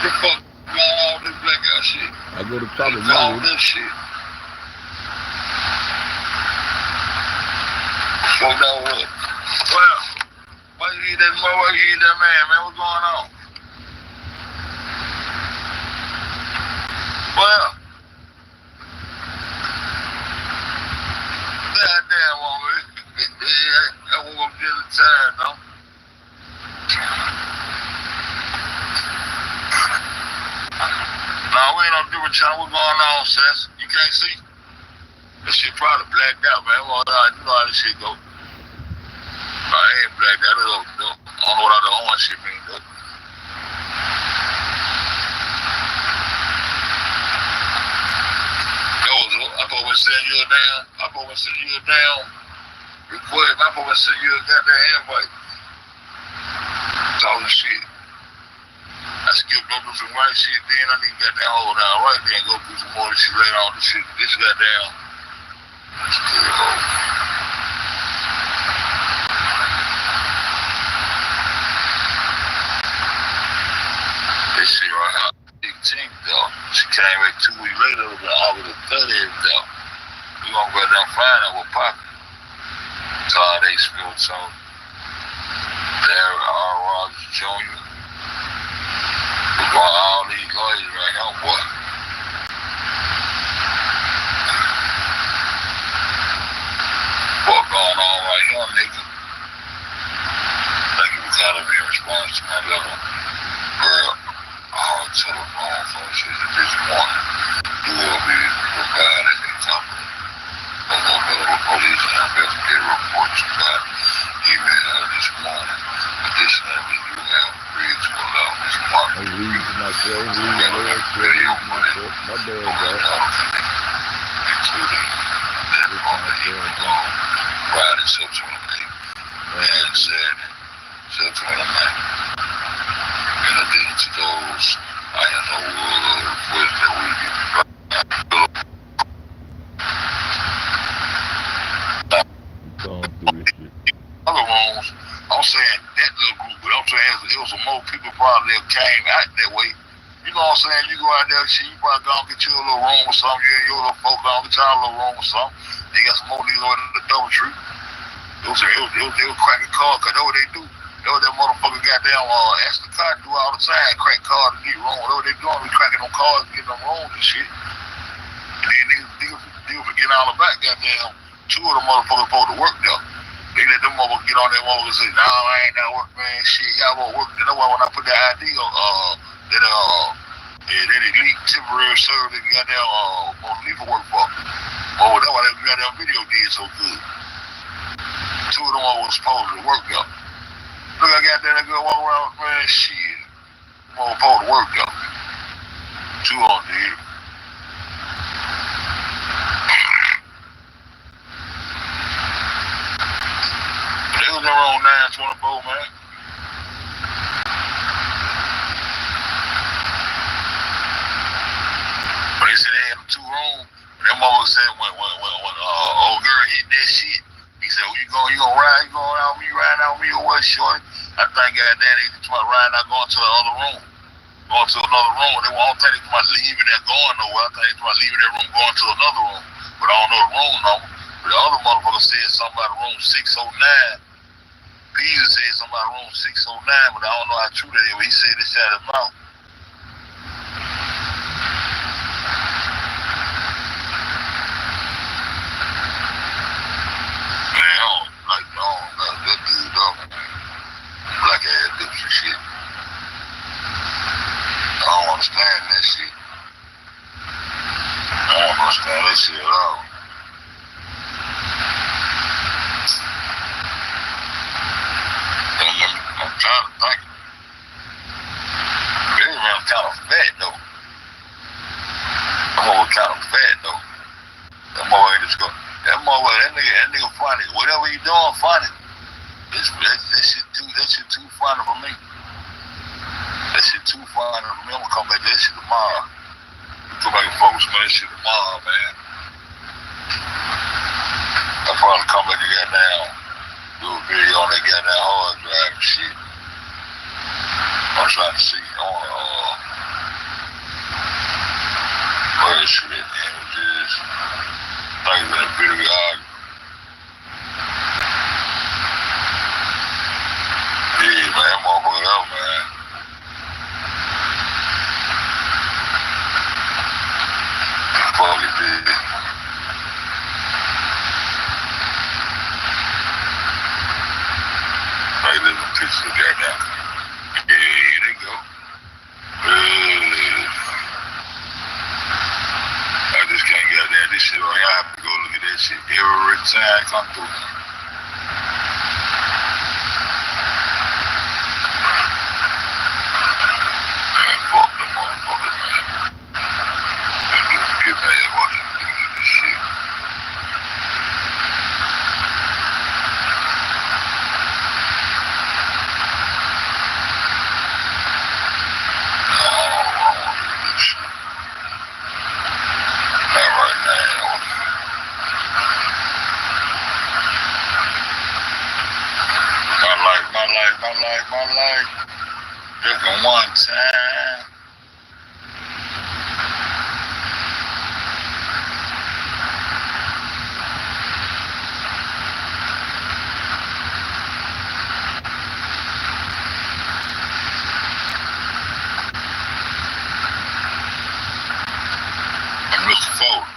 The fuck going on this blackout shit? I go to top of all this shit. Fuck that what? Well, why you eat that motherfucker, you eat that man, what's going on? Well, goddamn woman. I woke up getting tired, though. Nah, we ain't no different channel. What's going on, sis? You can't see? That shit probably blacked out, man. Well, you know how this shit go. Nah, I ain't blacked out. I don't know what all the orange shit mean, though. I'm supposed to send you a damn request. I'm supposed to send you a goddamn invite. Talking shit. I skipped over some right shit, then I need to get that hold down right there and go through some more of this shit later on. This shit, this goddamn. This shit right here, 18th though. She came back 2 weeks later, it was August the 30th though. We gonna go down and find out what poppin'. Todd A. Spilton, Larry R. Rogers Jr. We got all these lawyers right here, boy. What going on right here, nigga? Thank you for calling me in response to my level. Girl, to the services this morning. You will be provided a copy of the available police and investigative reports by email this morning. Additionally, you have agreed to allow Ms. Parker to view relevant video footage My bad, of dog. including that on the evening of Friday, September 8th and Saturday, September 9th. In addition to those, I have no request that we be Going through this shit. other rooms. I'm saying that little group, but I'm saying it was some more people probably that came out that way. You know what I'm saying? You go out there, shit, you probably gonna get you a little room or something. You and your little folk gonna get y'all a little room or something. They got some more niggas over the double tree. They was cracking cars, cause that's what they do. That's what that motherfucker goddamn Aston Car do all the time. Crack cars to get room. That's what they doing. We cracking them cars to get them rooms and shit. And then niggas forget all about goddamn two of them motherfuckers supposed to work there. They let them motherfuckers get on that motherfucker and say, nah, I ain't not work, man. Shit, y'all won't work. That's why when I put that ID on, that elite temporary service that goddamn on leave for work for. Oh, that's why that goddamn video did so good. Two of them was supposed to work there. Look, I got that girl walk around, man, shit. Them all supposed to work there. Two of them did. They was around 924, man. But they said they had 2 rooms. That mother said when old girl hit that shit, he said, well, you gonna ride? You going out with me, riding out with me or what, shorty? I think goddamn they just want riding out going to the other room. Going to another room. They won't think they want leaving that going nowhere. I think they want leaving that room going to another room. But I don't know the room number. But the other motherfucker said something about room 609. Peter said something about room 609, but I don't know how true that is. But he said this out of his mouth. Man, I don't like that dude, dog. Black ass lips and shit. I don't understand that shit. I don't understand that shit at all. I'm trying to think. Billy man kind of fat though. That mother kind of fat though. That mother ain't just go. That nigga funny. Whatever he doing, funny. That shit too funny for me. That shit too funny for me. I'm gonna come back to that shit tomorrow. Go back and focus on that shit tomorrow, man. I'll probably come back and get down. Do a video on that goddamn hard drive and shit. I'm trying to see. I wanna where this shit at, man? Just things in the video argument. Yeah, man, that motherfucker up, man. Fuck it, dude. They live in pictures of goddamn. Yeah, here they go. I just can't get that. This shit on y'all have to go look at that shit every time I come through. Man, fuck them motherfuckers, man. Get mad watching this shit. My life, just in one time. And Mr. Ford.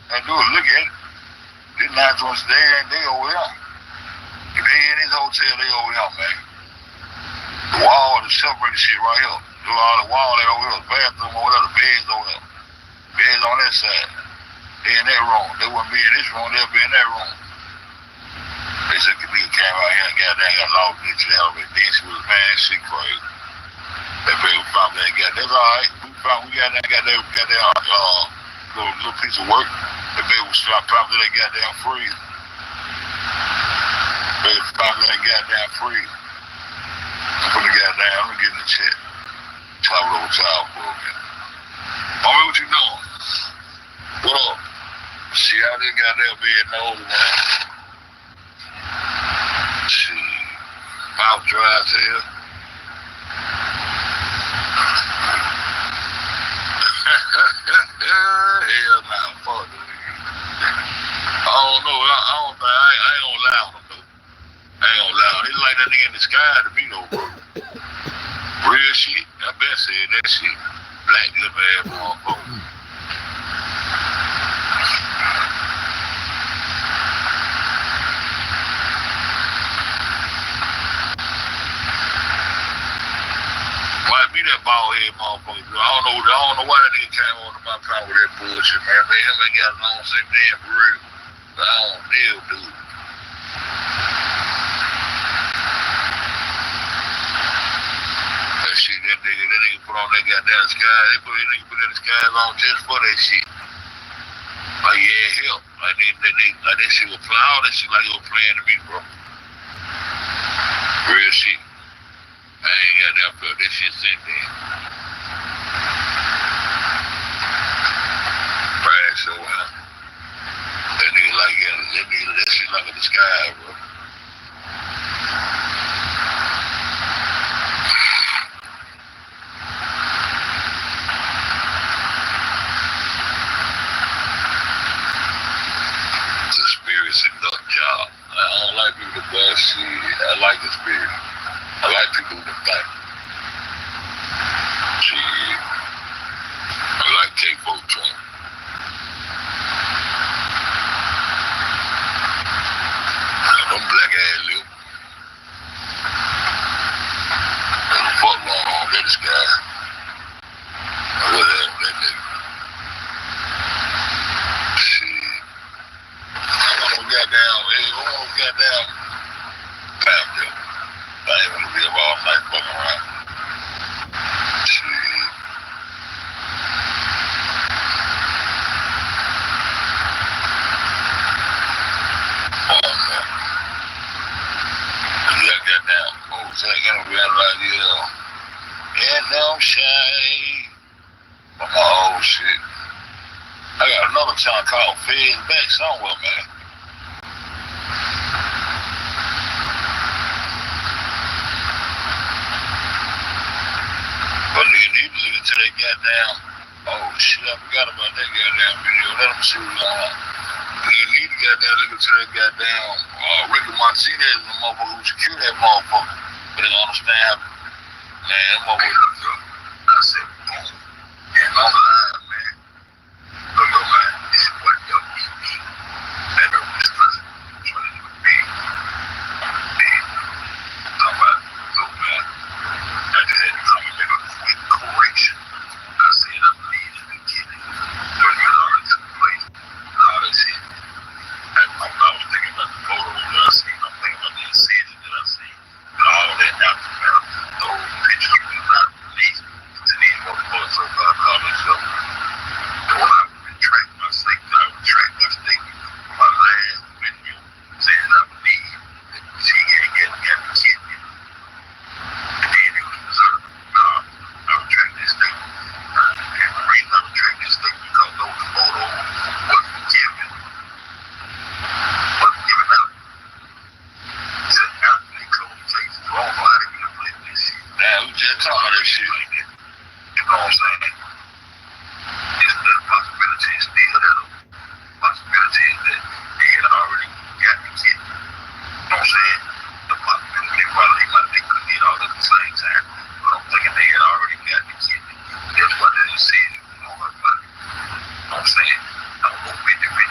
And do it, look at it. This not just there and they over here. If they in this hotel, they over here, man. The wall, the separated shit right here. Do all the wall that over here, the bathroom over there, the beds over there. Beds on that side. They in that room. They wouldn't be in this room, they'll be in that room. They said the nigga came out here and got lost into the elevator. Then she was, man, that shit crazy. That baby found that got that's alright. We got that little piece of work. That baby was popped in that goddamn freezer. Baby popped in that goddamn freezer. I'm gonna goddamn, I'm gonna get in the chat. Top little child for a minute. Mommy, what you doing? What up? See how this goddamn being nosy, man. Shit. Mouth dry as hell. Hell nah, fuck it. I don't know. I ain't gonna lie on him though. I ain't gonna lie on him. It's like that nigga in the sky to me though, bro. Real shit. I been said that shit. Black lip ass motherfucker. Might be that bald head motherfucker. I don't know why that nigga came on to my power with that bullshit, man. Man, him ain't got along same damn for real. But I don't deal, dude. That shit, that nigga put on that goddamn sky. That nigga put that skies on just for that shit. Like, yeah, help. Like, like that shit was playing, all that shit like it was playing to me, bro. Real shit. I ain't got that felt that shit since then. Right, so, that nigga like, yeah, that shit like in the sky, bro. Conspiracy nut job. I don't like people to bust shit. I like the spirit. I like people to think. Shit. I like take folk training. Them black ass lip. There's a fuck going on with this guy. Whatever, that nigga. Shit. I'm goddamn time there. I ain't gonna be up all night fucking around. Shit. Oh, man. Yeah, goddamn. Oh, so I gotta be out like, yeah. And now I'm shy. On my old shit. I got another channel called Feds Back somewhere, man. But nigga need to look into that goddamn, oh shit, I forgot about that goddamn video. Let them see what's on. Nigga need to goddamn look into that goddamn, Ricky Martinez and the motherfucker who secured that motherfucker. But they don't understand how, man, that motherfucker, I said, boom. And I'm lying, man. Look, man, this is what y'all need me. And the discrepancy, trying to be big. I'm about, look, man, I just had to come and make a quick correction. I said, I believe in the beginning. There's been already took place. And all that shit. And I was thinking about the photos that I seen. I'm thinking about the incision that I seen. And all that aftermath. Those pictures were not released to these motherfuckers so far call themselves. So when I retract my statement from my last video saying I believe that she got the kidney. And then it was preserved. Nah, I retract this statement. And the reason I retract this statement because those photos wasn't given out. Till after they closed the case. So I don't know how they manipulate this shit. Now, we just talking that shit like that. You know what I'm saying? It's the possibility is still there. Possibility is that they had already got the kid. You know what I'm saying? The possibility they couldn't get all at the same time. But I'm thinking they had already got the kid. That's why they didn't say it. You know what I'm saying? I'm gonna be different.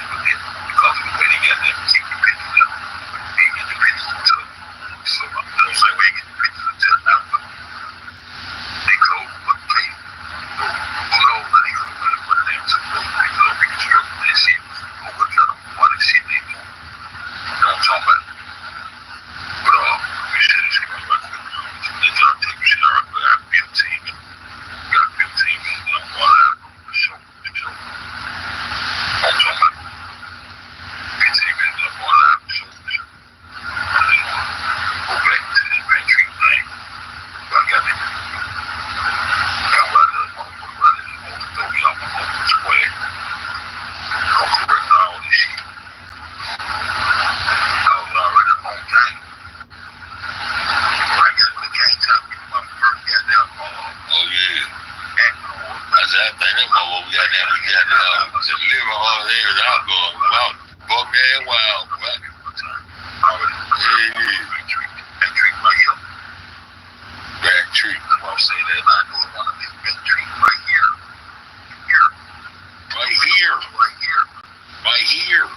here.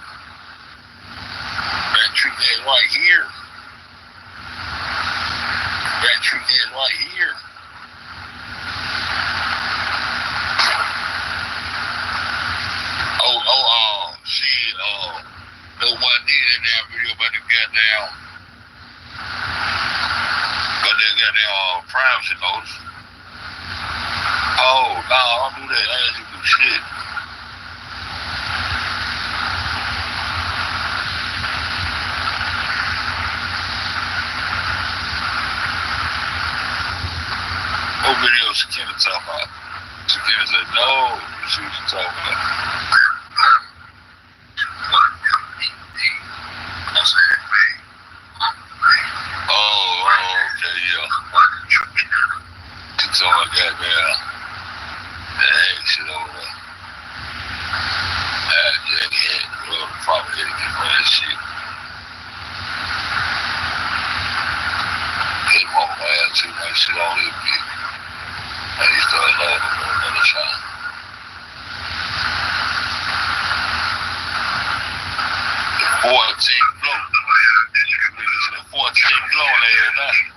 Better treat that right here. Better treat that right here. Shit, nobody did that damn video about the goddamn, privacy notice. Oh, no, I don't do that. I just do shit. What video Sakina talking about? Sakina said, no, you see what you talking about. So I got that shit over there. Well, probably had to get for that shit. Hit him off my ass too, that shit all this big. I used to love him another time. The 14th floor. The 14th floor there now.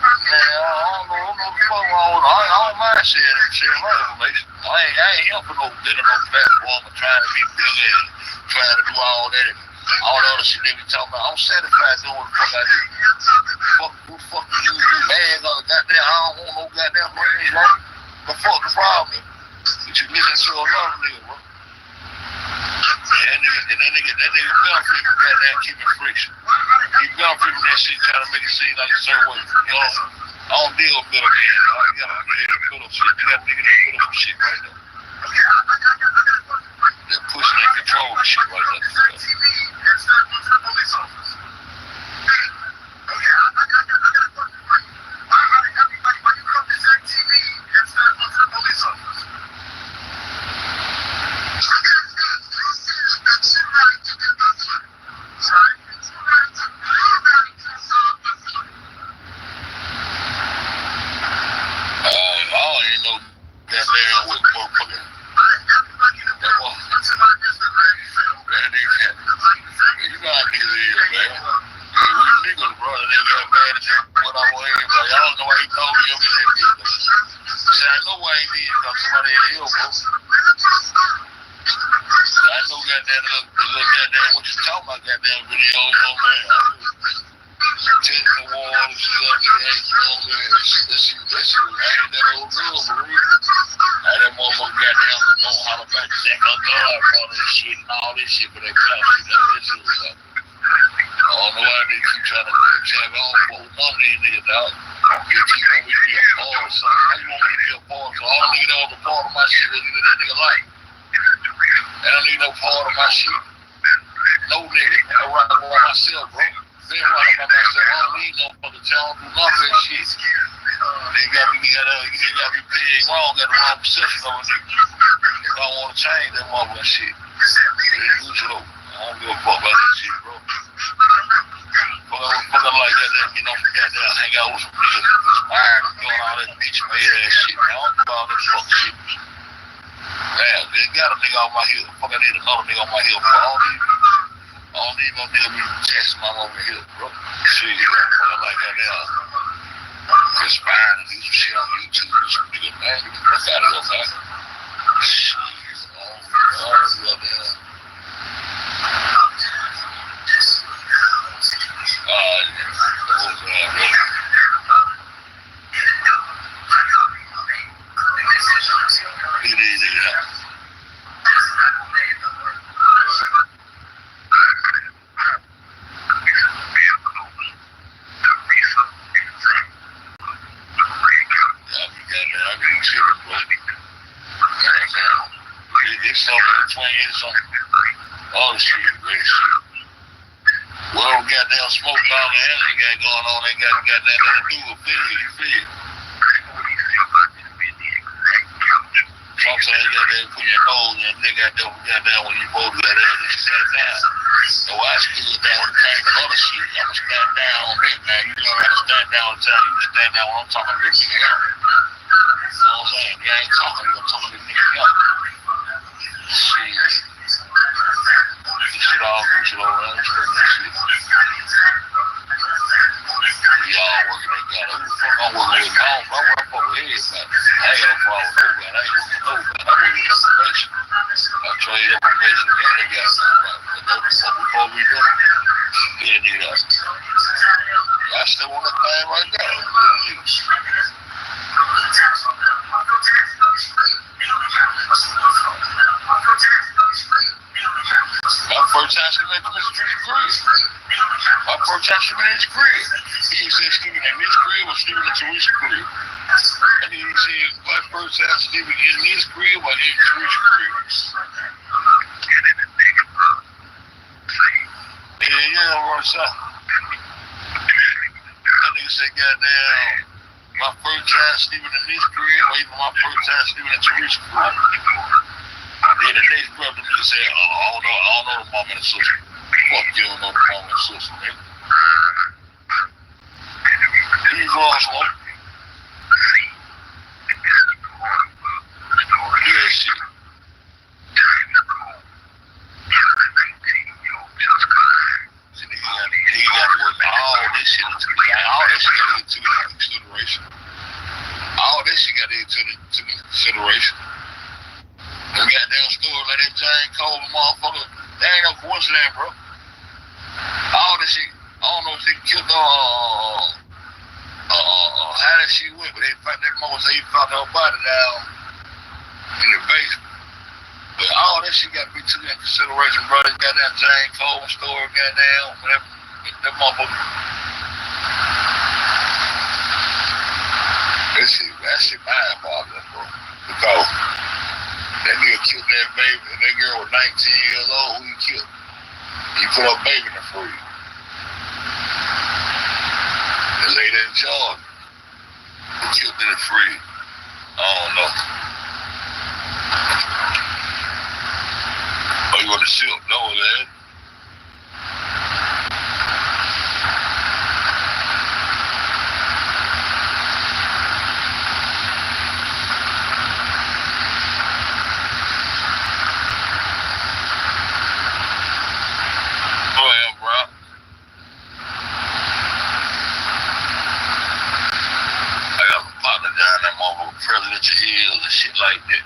Man, I don't know the fuck wrong with it. I don't mind sharing my information. I ain't here for no getting on platform and trying to be big and trying to do all that and all the other shit they be talking about. I'm satisfied doing what the fuck I do. Who the fuck you mad on the goddamn, I don't want no goddamn brains, bro. The fuck the problem is? That you listen to another nigga, bro. That nigga benefit from goddamn keeping friction. He benefit from that shit trying to make it seem like a certain way. You know? I don't deal with middleman. You got a nigga that put up shit. You got a nigga that put up some shit right there. That pushing and controlling shit right there. All this shit, all this shit got to get to like that Jane Cole motherfucker. That ain't no coincidence, bro. All this shit, I don't know if they killed how that shit went, but they found that mother say he found her body down in the basement. But all that shit got to be taken into consideration, bro. That goddamn Jane Cole story, goddamn, whatever. That motherfucker. That shit mind-boggling, bro. Because that nigga killed that baby, and that girl was 19 years old. Who he killed? He put her baby in the freezer. The lady in Georgia who killed in the freezer. I don't know. Oh, you want to silk? No, man. Go ahead, bro. I got a partner down there, motherfucker, presidential hills and shit like that.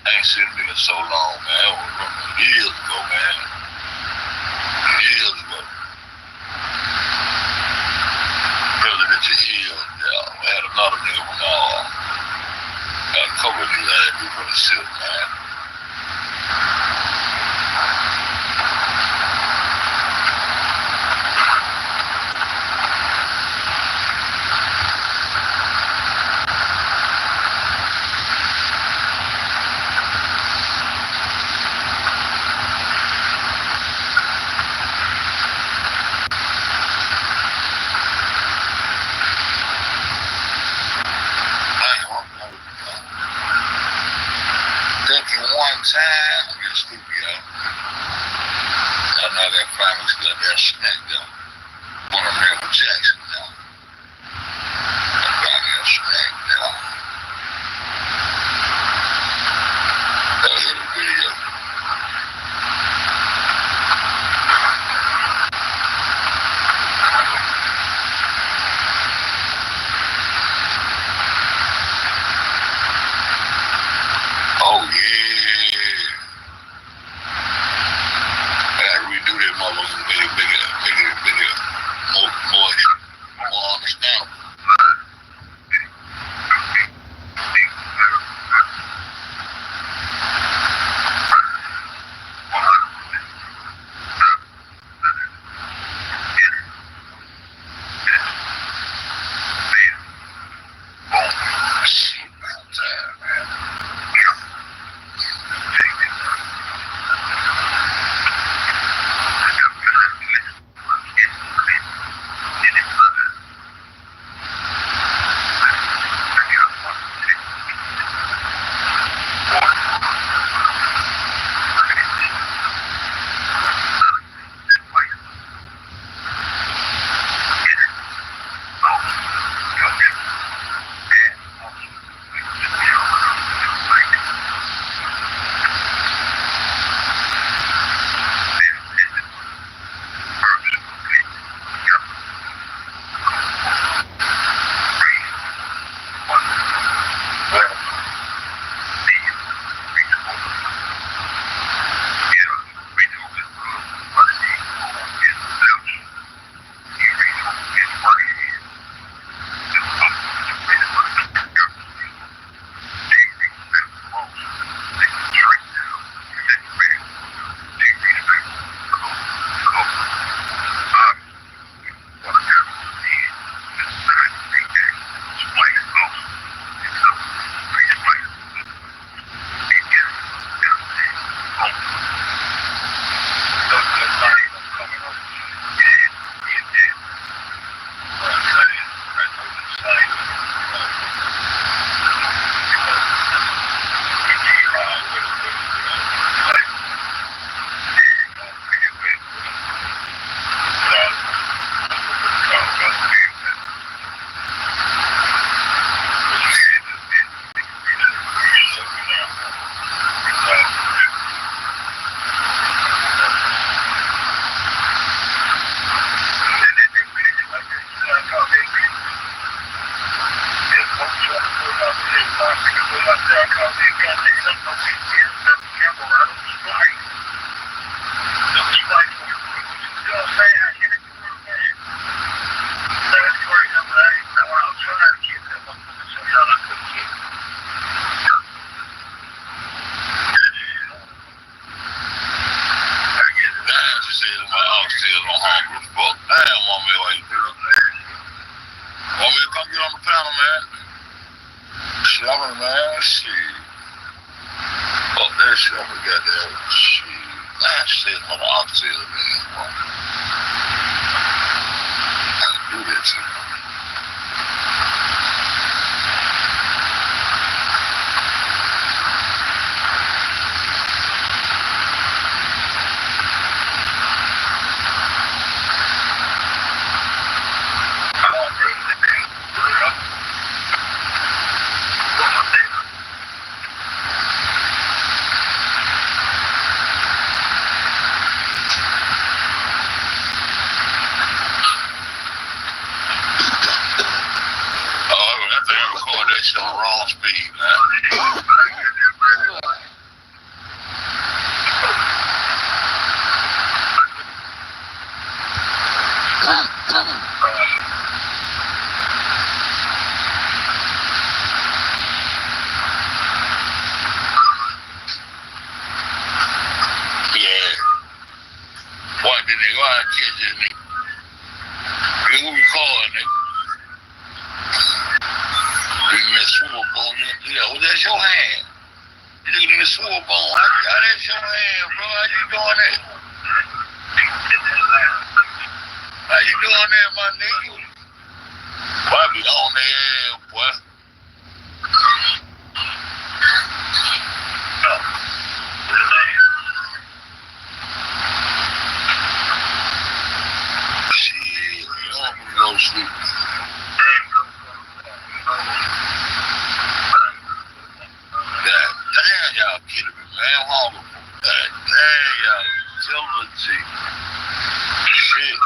I ain't seen him in so long, man. I remember years ago, man. Years ago. Presidential hills, yeah. I had another nigga from had a couple of niggas I had to do for the silk, man. One time, I get stupid, y'all. I know that promise got that snack, though. One of them from Jackson, y'all. That promise snack, y'all. That was in the video. Oh, yeah. I gotta redo that motherfucker, make it more understandable. Damn, want me like this. Want me to come get on the panel, man? Chillin, man. Shit. Fuck that shit. I'm gonna get that shit. That shit on the auxiliary, man. I can do that shit. On the wrong speed, man. Yeah. Why did they go out and catch this nigga? Who recording it? Yeah, well, that's your hand. You looking in the sword bone. How that's your hand, bro? How you doing that? How you doing that, my nigga? Boy, I be on their ass, boy. Shit, you don't want me to go sleep. Damn, y'all kidding me, man. I'm hungry. Damn, y'all. Jealousy. Shit.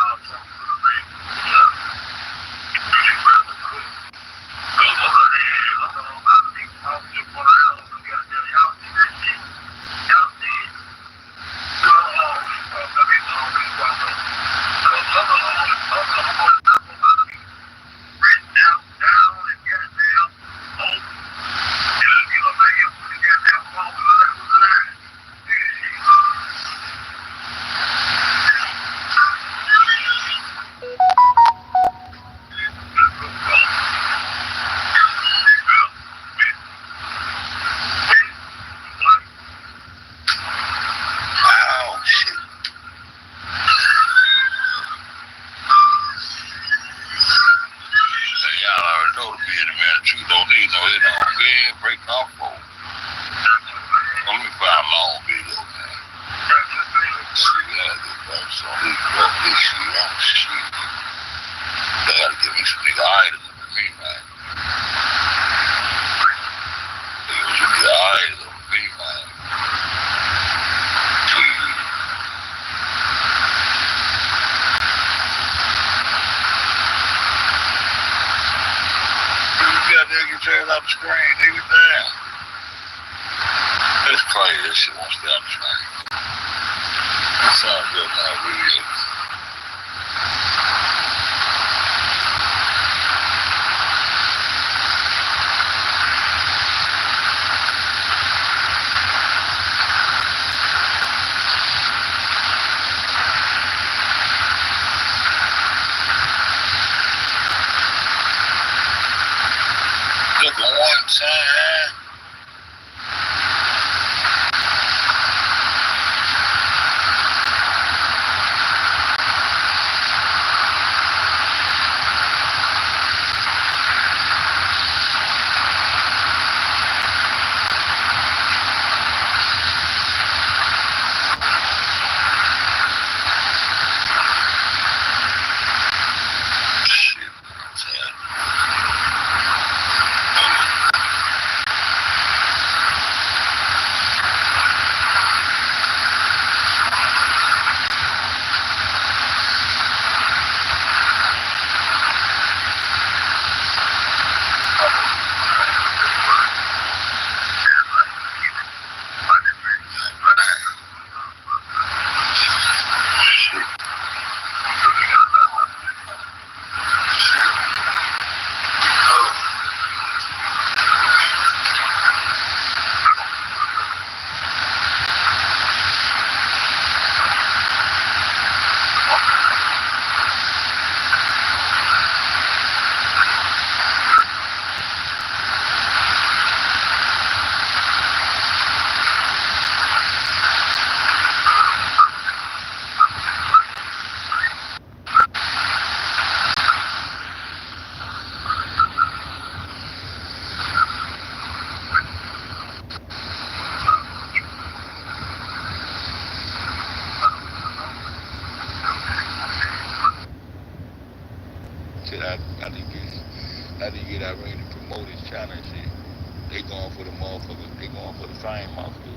for the motherfuckers. They going for the same motherfucker.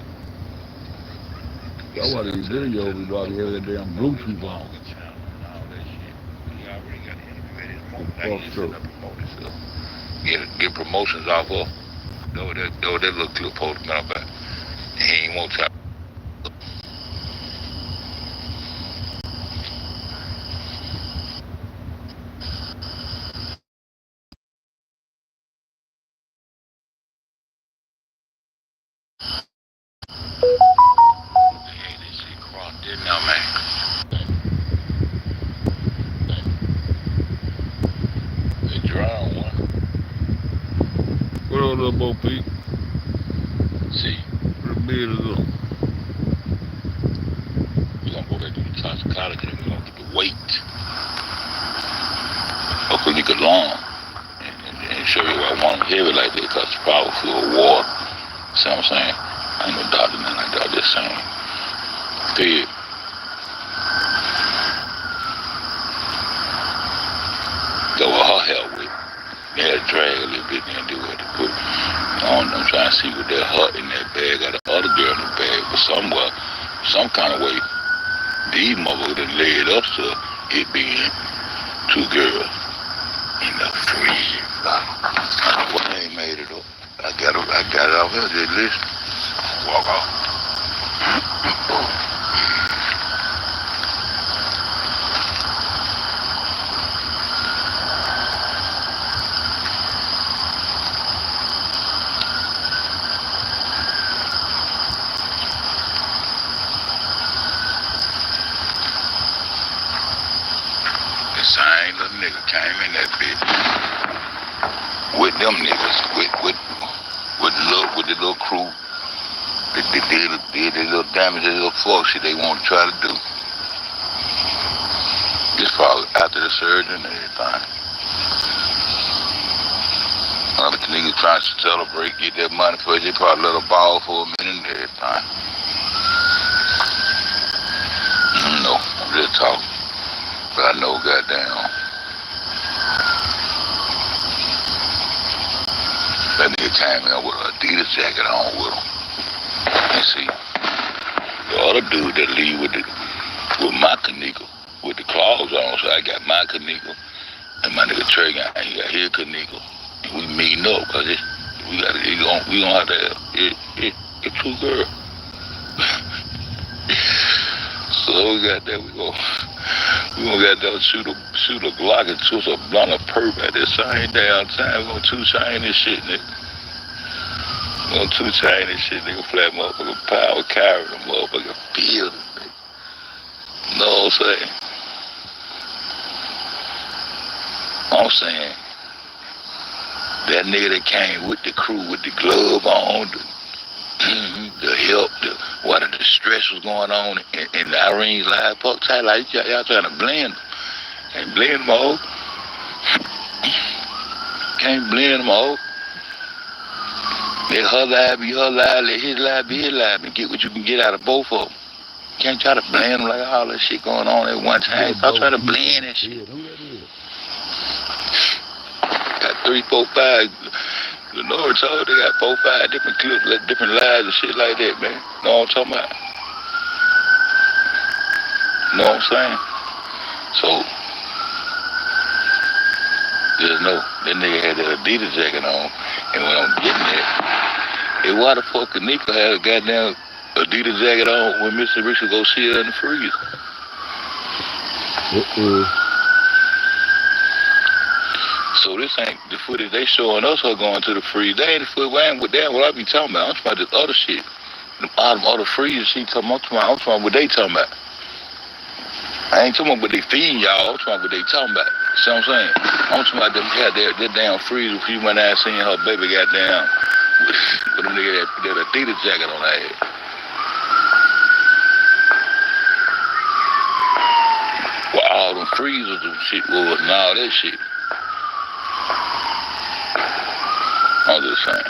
That's why these videos we probably hear that damn Bluetooth on. Get promotions off of. Though that little clip post about. He ain't want to. This shit cropped in now, man. They drown one. What up, little Bo Peep? See, What bid is up? we're gonna go back to the toxicology and we're gonna get the weight of a nigga long and show you why I want them heavy like that, because it's powerful of water. See what I'm saying? I ain't no doctor, nothing like that. I'm just saying. Fed. Go with her hair with. They had to drag a little bit and do what they put. I'm trying to see what that hut in that bag or the other girl in the bag, but somewhere, some kind of way, these motherfuckers done laid up to it being two girls in the freeze. Well, I ain't made it up. I got it out here, just listen. Walk off. The same little nigga came in that bitch with them niggas, with the little crew. They did the little damage, the little fuck shit they want to try to do. This probably after the surgery and everything. Other niggas trying to celebrate, get that money first. They probably let a ball for a minute and everything. No, I'm just talking. But I know goddamn that nigga came in with an Adidas jacket on with him. And see, the other dude that leave with my Kanika, with the claws on, so I got my Kanika, and my nigga Trey got his Kanika. And we meeting up, cause we gonna have to have it two girls. So we got that, we gonna get that shoot a Glock and twist a blunt of perp at the same damn time. We gonna two-chain this shit, nigga. We gonna two-chain this shit, nigga. Flat motherfucker power carry the motherfucker field, nigga. Know what I'm saying? That nigga that came with the crew with the glove on, the help, what the stress was going on in Irene's live fuck tight like y'all trying to blend them. Can't blend them all. Can't blend them all. Let her life be her life, let his life be his life, and get what you can get out of both of them. Can't try to blend them like all that shit going on at one time. Stop trying to blend that shit. Got 3, 4, 5. Lenore told they got 4, 5 different clips, different lives and shit like that, man. Know what I'm talking about? Know what I'm saying? So, just know, that nigga had that Adidas jacket on, and when I'm getting there, why the fuck Kanika had a goddamn Adidas jacket on when Mr. Rich would go see her in the freezer? So this ain't the footage they showing us her going to the freeze. They ain't the footage. Damn what I be talking about. I'm talking about this other shit. Them other freezers she talking about. I'm talking about what they talking about. I ain't talking about what they feeding y'all. I'm talking about what they talking about. See what I'm saying? I'm talking about them had that damn freezer. If you went out seeing her baby got down with them nigga that Adidas jacket on her head. Well, all them freezers and shit was and all that shit. I'm just saying.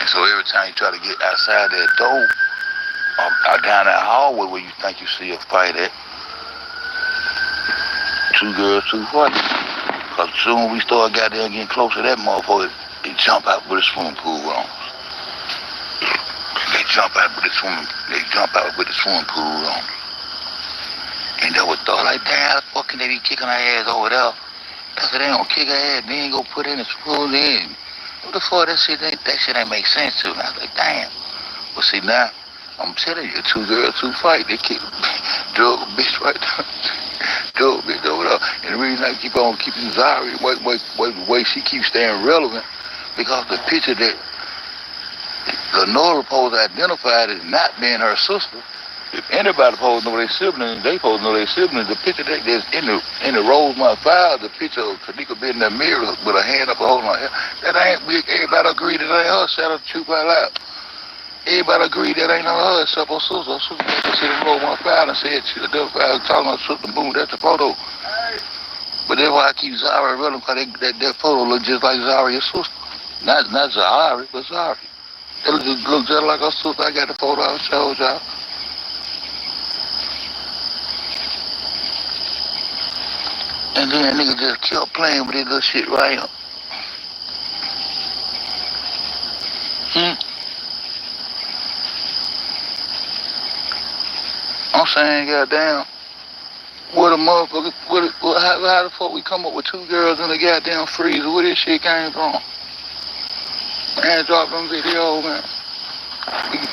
And so every time you try to get outside that door, or down that hallway where you think you see a fight at, 2 girls, 2 fights. Because soon we start goddamn getting close to that motherfucker, They jump out with a swimming pool on. They jump out with the swimming pool on. And they would thought like, damn, how the fuck can they be kicking our ass over there? I said, they don't kick our ass, they ain't gonna put in the pool in. What the fuck, that shit ain't make sense to me. I was like, damn. Well, see, now, I'm telling you, 2 girls, 2 fight, they kick, drug a bitch right there. Drug a bitch over there. And the reason I keep on keeping Zari, the way she keeps staying relevant, because the picture that Lenora supposed to identify as not being her sister, if anybody supposed to know their siblings, they supposed to know their siblings. The picture that's in the Rosemont file, the picture of Kanika being in the mirror with her hand up holding her hair, that ain't big. Everybody agree that ain't her. Shout out to Truth Out Loud. Everybody agree that ain't none of her except her sister. Her sister got in the Rosemont file and said she identified talking about sister. Boom, that's the photo. But that's why I keep Zari relevant, because that photo look just like Zari's sister. Not Zari, but Zari. It look just like her sister. I got the photo I showed y'all. And then that nigga just kept playing with that little shit right here. I'm saying, goddamn, what a motherfucker, how the fuck we come up with 2 girls in the goddamn freezer? Where this shit came from? Man, drop them videos, man.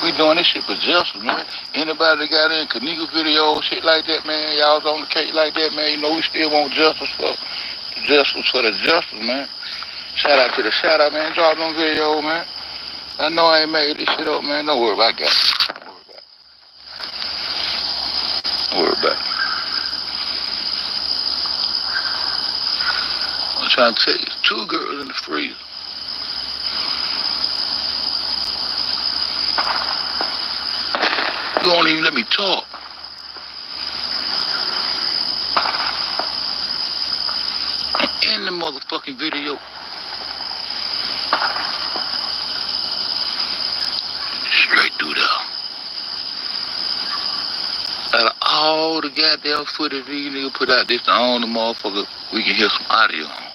We doing this shit for justice, man. Anybody that got in Kanika video, shit like that, man, y'all's on the case like that, man, you know we still want justice for the justice, man. Shout out, man. Drop them videos, man. I know I ain't made this shit up, man. Don't worry about it. Don't worry about it. I'm trying to tell you, 2 girls in the freezer. You won't even let me talk. I'm in the motherfucking video. Straight through there. Out of all the goddamn footage these niggas put out, this the only motherfucker we can hear some audio on.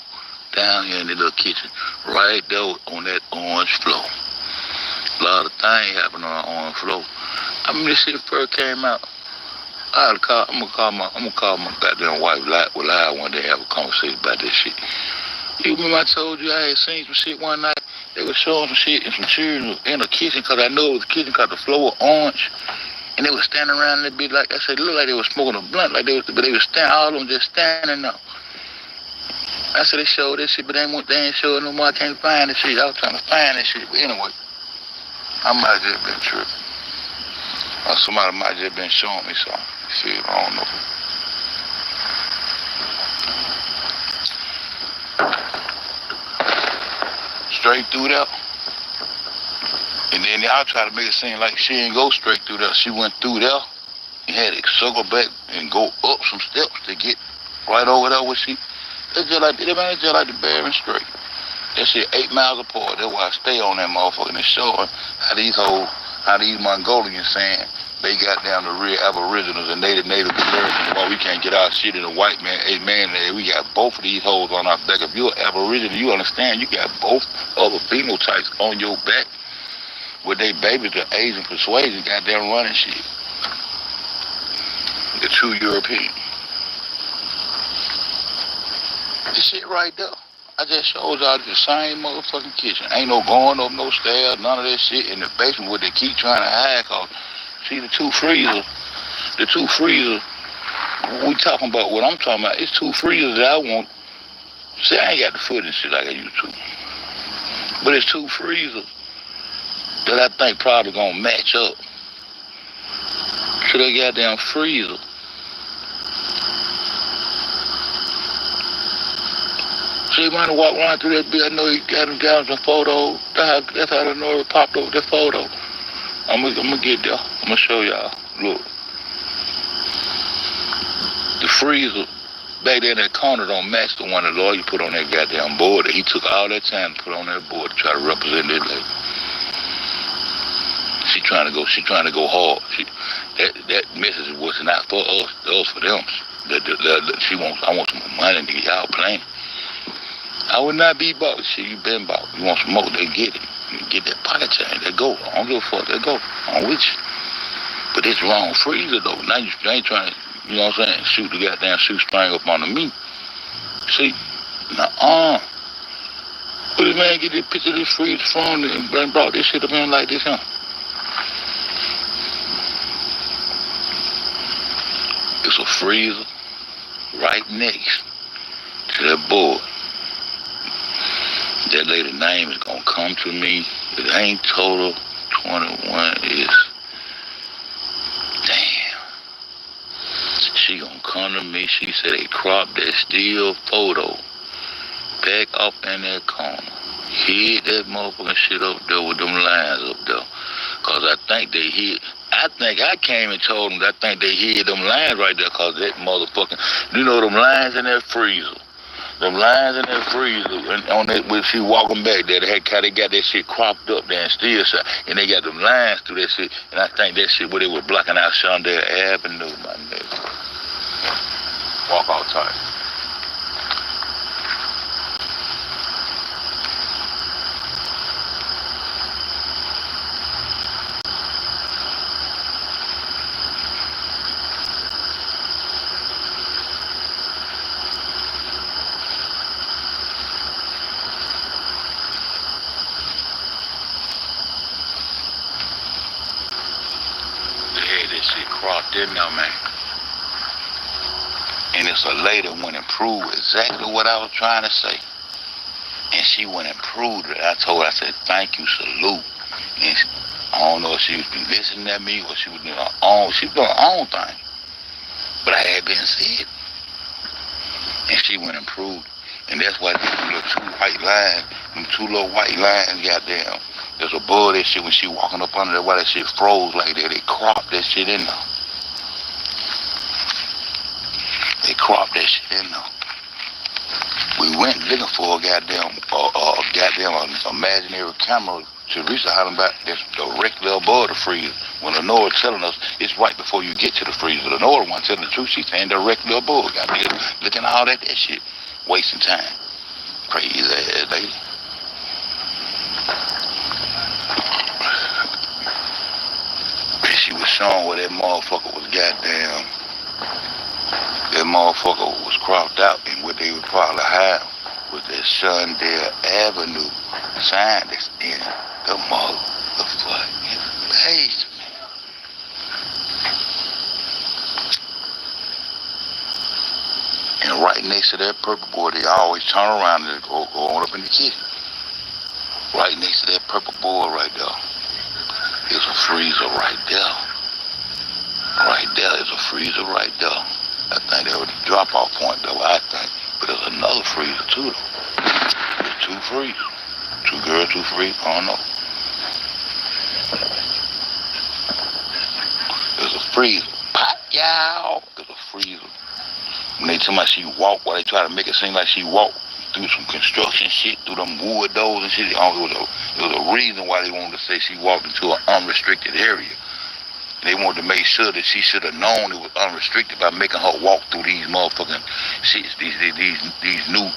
Down here in the little kitchen. Right there on that orange floor. A lot of things happen on the orange floor. I mean, this shit first came out. I'm gonna call my goddamn wife live one day, have a conversation about this shit. You remember I told you I had seen some shit one night? They were showing some shit and some children in the kitchen, because I know it was the kitchen because the floor was orange. And they were standing around that bitch like I said, it looked like they were smoking a blunt, but they were standing, all of them just standing there. I said they showed this shit, but they ain't showing no more. I can't find this shit. I was trying to find this shit, but anyway, I might have just been tripping. Or somebody might have just been showing me something. Shit, I don't know. Straight through there. And then y'all try to make it seem like she ain't go straight through there. She went through there and had to circle back and go up some steps to get right over there where she. It's just like the Bering Strait. That shit 8 miles apart. That's why I stay on that motherfucker and showing how these Mongolians saying they got down the real Aboriginals and Native Americans. Why we can't get our shit in a white man, a man. We got both of these hoes on our back. If you're an Aboriginal, you understand you got both other phenotypes on your back. With they babies, the Asian persuasion, goddamn running shit. The true European. This shit right there. I just showed y'all the same motherfucking kitchen. Ain't no going up no stairs, none of that shit in the basement where they keep trying to hide. Cause see the two freezers, we talking about what I'm talking about. It's 2 freezers that I want. See, I ain't got the footage shit like I used to. But it's 2 freezers that I think probably gonna match up to the goddamn freezer. So he might have walked around through that bitch. I know he got him down some photos. That's how the Nora popped over that photo. I'm gonna get there. I'm gonna show y'all. Look. The freezer back there in that corner don't match the one the lawyer put on that goddamn board. He took all that time to put on that board to try to represent that lady. She trying to go hard. That message was not for us. That was for them. I want some money, nigga. Y'all playing. I would not be bought. Shit, you been bought. You want smoke, they get it. You get that pocket change, they go. I don't give a fuck, they go. On which, but it's wrong freezer though. Now you ain't trying to, you know what I'm saying, shoot the goddamn shoestring up on me. See, nah, where this man get this picture of this freezer from and brought this shit up in like this, huh? It's a freezer right next to that board. That lady name is gonna come to me. It ain't total 21. It's damn. She gonna come to me. She said they cropped that still photo back up in that corner. Hid that motherfucking shit up there with them lines up there. Cause I think they hid. I think I came and told them that I think they hid them lines right there. Cause that motherfucking, you know them lines in that freezer. Them lines in that freezer, and on that, when she walking back there, they got that shit cropped up there and still shot, and they got them lines through that shit, and I think that shit where they were blocking out Shondale Avenue, my nigga. Walk out tight. Cropped in there, man. And it's a lady went and proved exactly what I was trying to say. And she went and proved it. I told her, I said, thank you, salute. And I don't know if she was listening at me or she was doing her own, she was doing her own thing. But I had been said. And she went and proved it. And that's why these two little white lines, goddamn. There's a above that shit when she walking up under there, why that shit froze like that. They cropped that shit in there. They cropped that shit in there. We went looking for a goddamn imaginary camera to reach the island back that's directly above the freezer. When Lenora telling us it's right before you get to the freezer. Lenora wasn't telling the truth, she's saying directly above. Goddamn, looking at all that shit. Wasting time. Crazy ass lady. She was showing where that motherfucker was goddamn. That motherfucker was cropped out, and what they would probably have was that Shondale Avenue sign that's in the motherfucking basement. And right next to that purple board, they always turn around and go on up in the kitchen. Right next to that purple board right there. There's a freezer right there. Right there is a freezer right there. I think that was the drop-off point though, I think. But there's another freezer too though. There's two freezers. Two girls, two freezers, I don't know. There's a freezer. Pop, yow! There's a freezer. When they tell me she walked, while they try to make it seem like she walked through some construction shit, through them wood doors and shit. It was a reason why they wanted to say she walked into an unrestricted area. They wanted to make sure that she should have known it was unrestricted by making her walk through these motherfucking shits, these new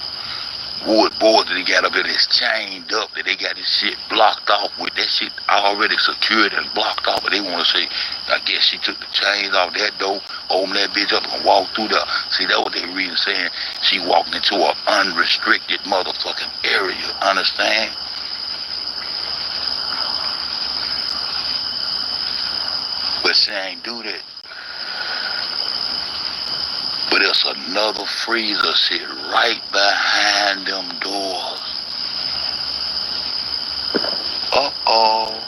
wood boards that they got up here that's chained up, that they got this shit blocked off with. That shit already secured and blocked off, but they want to say, I guess she took the chains off that door, opened that bitch up and walked through there. See, that was their reason saying she walked into an unrestricted motherfucking area, understand? But she ain't do that. But there's another freezer sit right behind them doors. Uh-oh.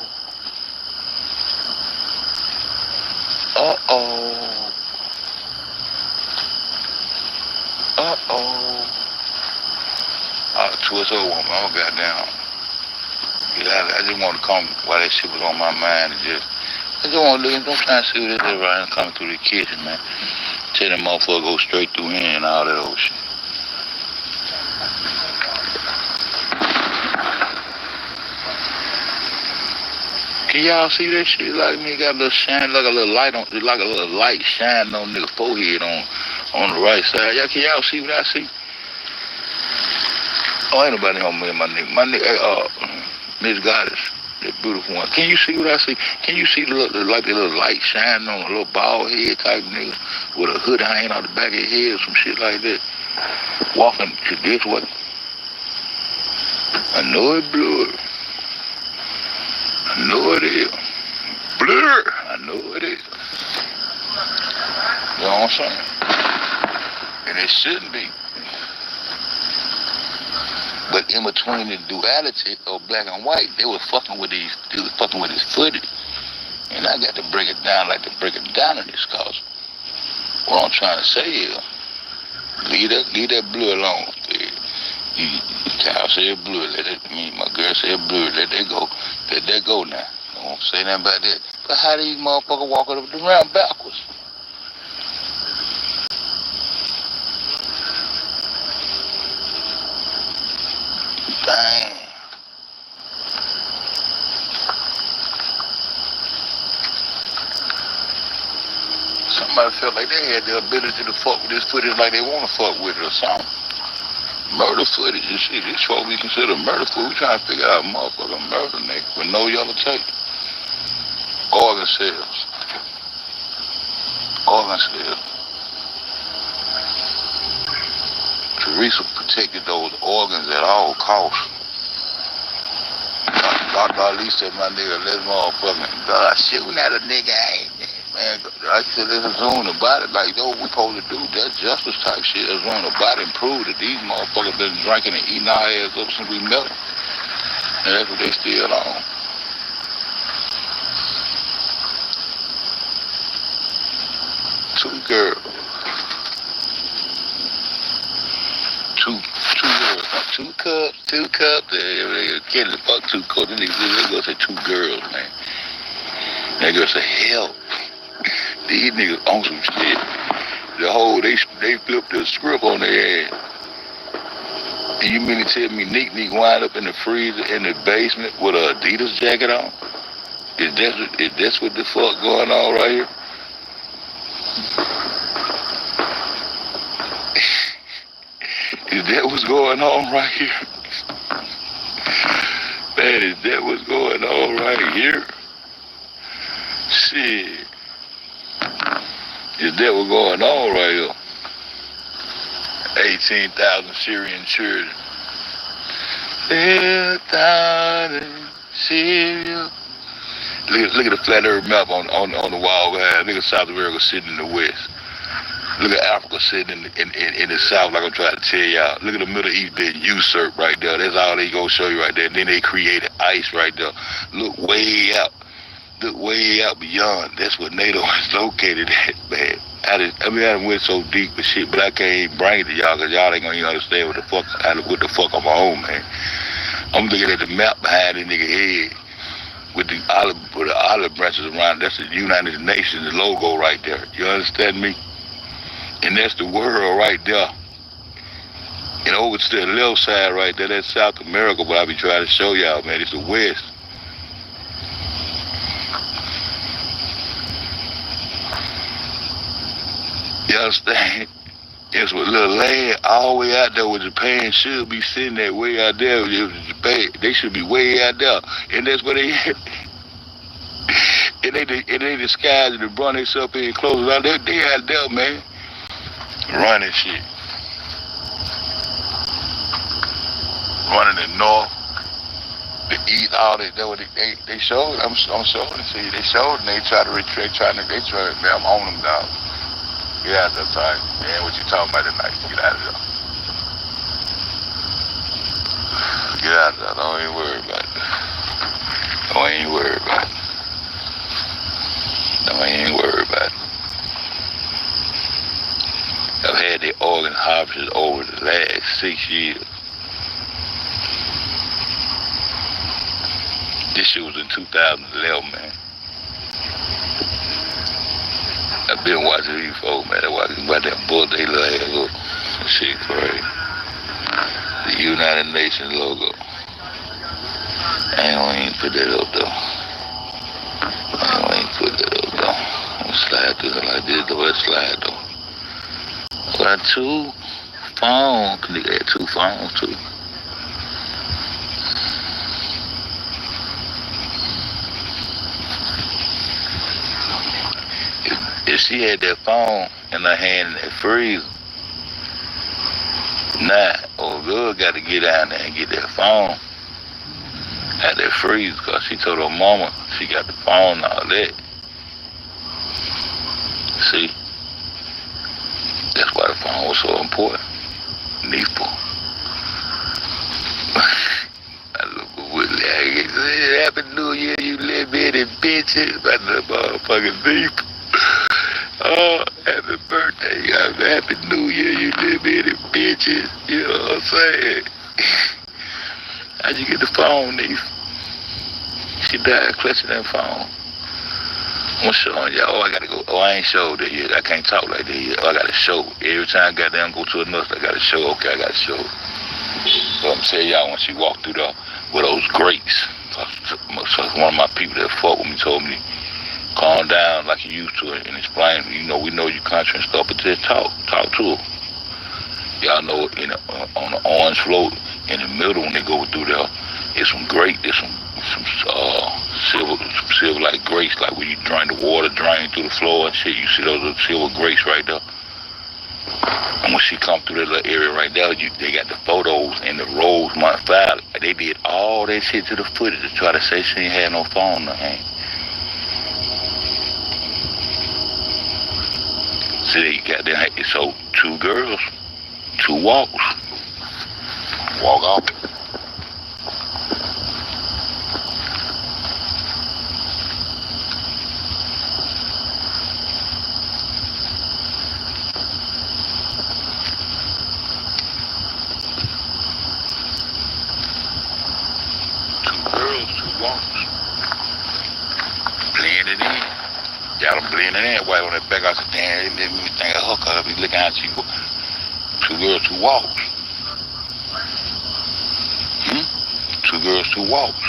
Uh-oh. Uh-oh. I twist over one, I'm goddamn. Yeah, I just want to come while that shit was on my mind and I just want to look, don't try to see what this is right now coming through the kitchen, man. Tell them motherfucker go straight through here and all that old shit. Can y'all see that shit? Like me got a little shine, like a little light on, like a little light shining on nigga forehead on the right side. Y'all, can y'all see what I see? Oh, ain't nobody home with my nigga. My nigga, Miss Goddess, that beautiful one. Can you see what I see? Can you see the little light shining on a little bald head type nigga with a hood hanging out the back of his head or some shit like that? Walking to this way. I know it blurred. I know it is. Blur. I know it is. You know what I'm saying? And it shouldn't be. But in between the duality of black and white, they was fucking with this footage. And I got to break it down like to break it down in this cause. What I'm trying to say is, leave that blue alone. Child said blue, my girl said blue, let that go. Let that go now. Don't say nothing about that. But how these motherfuckers walking up around backwards? Dang. Somebody felt like they had the ability to fuck with this footage like they want to fuck with it or something. Murder footage and shit. This what we consider murder footage. We trying to figure out motherfucking murder, nigga, with no yellow tape. Organ cells. Organ cells. Teresa protected those organs at all costs. Dr. Ali said, my nigga, let's motherfucking God shooting at a nigga ain't. Man, I said, let's assume the body, like, yo, we supposed to do that justice type shit, assume the body and prove that these motherfuckers been drinking and eating our ass up since we met them. And that's what they still on. Two girls. Two cups. They can't fuck 2 cups. They gonna say 2 girls, man. They gonna say, hell. These niggas on some shit. They flipped the script on their ass. And you mean to tell me Nick wind up in the freezer in the basement with an Adidas jacket on? Is that what the fuck going on right here? Is that what's going on right here? Man, is that what's going on right here? Shit. Is that what's going on right here? 18,000 Syrian children. 10,000 Syria. Look at the flat earth map on the wall behind. Look at South America sitting in the west. Look at Africa sitting in the south, like I'm trying to tell y'all. Look at the Middle East being usurped right there. That's all they gonna show you right there. And then they created ice right there. Look way out. Look way out beyond. That's what NATO is located at, man. I done went so deep with shit, but I can't even bring it to y'all because y'all ain't gonna even understand what the fuck I'm on, man. I'm looking at the map behind this nigga head with the olive branches around. That's the United Nations, the logo right there. You understand me? And that's the world right there. And over to the left side right there, that's South America, but I be trying to show y'all, man, it's the West. You understand? It's a little land all the way out there where Japan should be sitting that way out there. Japan, they should be way out there. And that's where they at. And they disguise it and run themselves in close out there. They out there, man. Running shit. Running the north, the east, all that. They showed. I'm showing. See, they showed and they try to retract. They try. Man, I'm on them, dog. Get out of there, sorry. Man, what you talking about tonight? Get out of there. Get out of there. Don't even worry about it. Don't even worry about it. Don't even worry about it. I've had the organ harvesters over the last 6 years. This shit was in 2011, man. I've been watching these folks, man. They're watching about that book, they little ass up. That shit crazy. The United Nations logo. I ain't gonna even put that up, though. I'm gonna slide through it like this, though. Let's slide, though. I got 2 phones. They got 2 phones, too. she had that phone in her hand in that freezer. Now, old girl got to get down there and get that phone at that freezer because she told her mama she got the phone and all that. See? That's why the phone was so important. Needful. I look at Woodley. Happy New Year, you little bitty bitches. My little motherfucking needful. Oh, happy birthday. Happy New Year, you little bitty bitches. You know what I'm saying? How'd you get the phone, Neef? She died clutching that phone. I'm showing y'all. Oh, I gotta go. Oh, I ain't showed it yet. I can't talk like that yet. Oh, I gotta show. Every time I goddamn go to a nurse, I gotta show. Okay, I gotta show. So I'm telling y'all when she walked through there with those grapes. So one of my people that fuck with me told me, calm down like you used to and explain. You know, we know you country and stuff, but just talk to her. Y'all know on the orange float in the middle when they go through there, it's some great, there's some silver like grapes, like when you drain the water drain through the floor and shit. You see those silver grapes right there. And when she come through that little area right there, they got the photos in the Rosemont file. They did all that shit to the footage to try to say she ain't had no phone in her hand. So they got there. So 2 girls, 2 walks. Walk off. 2 girls, 2 walks. Blended in. Got them blending in. White on that back. I said, damn, it made me think of her because I be looking at you. 2 girls, 2 walks. 2 girls, 2 walks.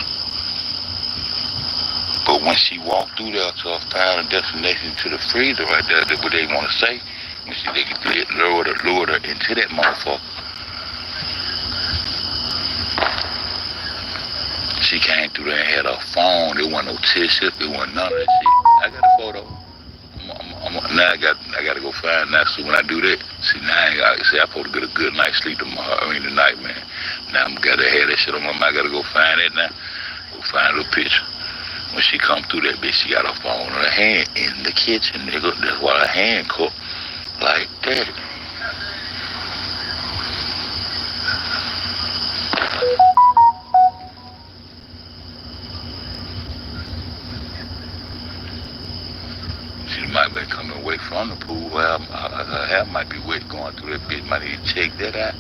But when she walked through there to her final destination to the freezer right there, that's what they want to say. When they lured her into that motherfucker. She came through there and had her phone. There wasn't no tissue. There wasn't none of that shit. I got a photo. Now I got to go find that. So when I do that, see now I'm supposed to get a good night's sleep tomorrow. Tonight, man. Now I'm gotta have that shit on my mind. I gotta go find it now. Go find a little picture. When she come through that bitch, she got her phone in her hand in the kitchen, nigga. That's why her hand cooked like that. She might be coming away from the pool. Well, her hair might be wet going through that bitch. Might need to check that out.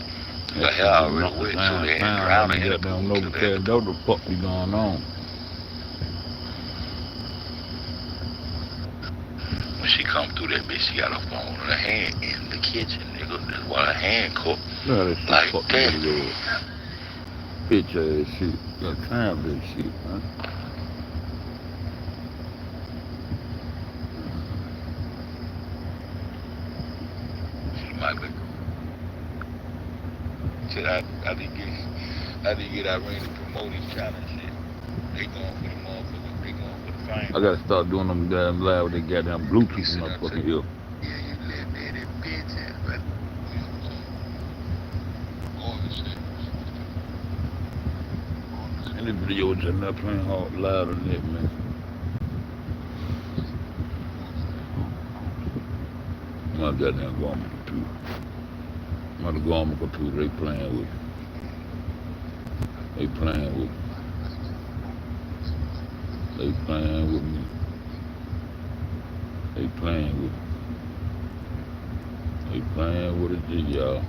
Her hair already wet, so they ain't drowning in the pool. Know what the fuck be going on. When she come through that bitch, she got her phone in her hand in the kitchen, nigga. That's why her hand cooked like that. Bitch ass shit. Got time for this shit, man. Shit, I didn't get Irene to promote his channel and shit. They going for the motherfucker. They going for the fame. I gotta start doing them damn live with that goddamn Bluetooth in my fucking ear. Yeah, you little bitty bitch. But all this shit. And this video was just not playing hard loud than that, man. I'm not goddamn go on my computer. I'm gonna go on my computer. They playing with me. They playing with me. They playing with me. They playing with me. They playing with it, y'all.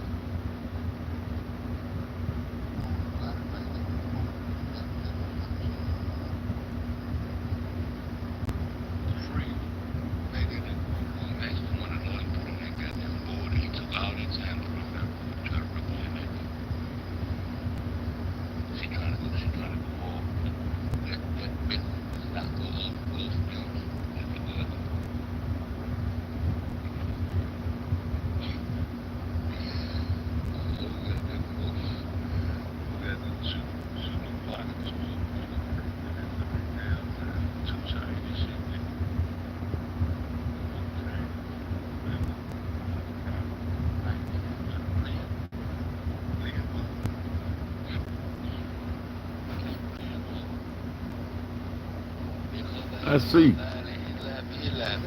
I see.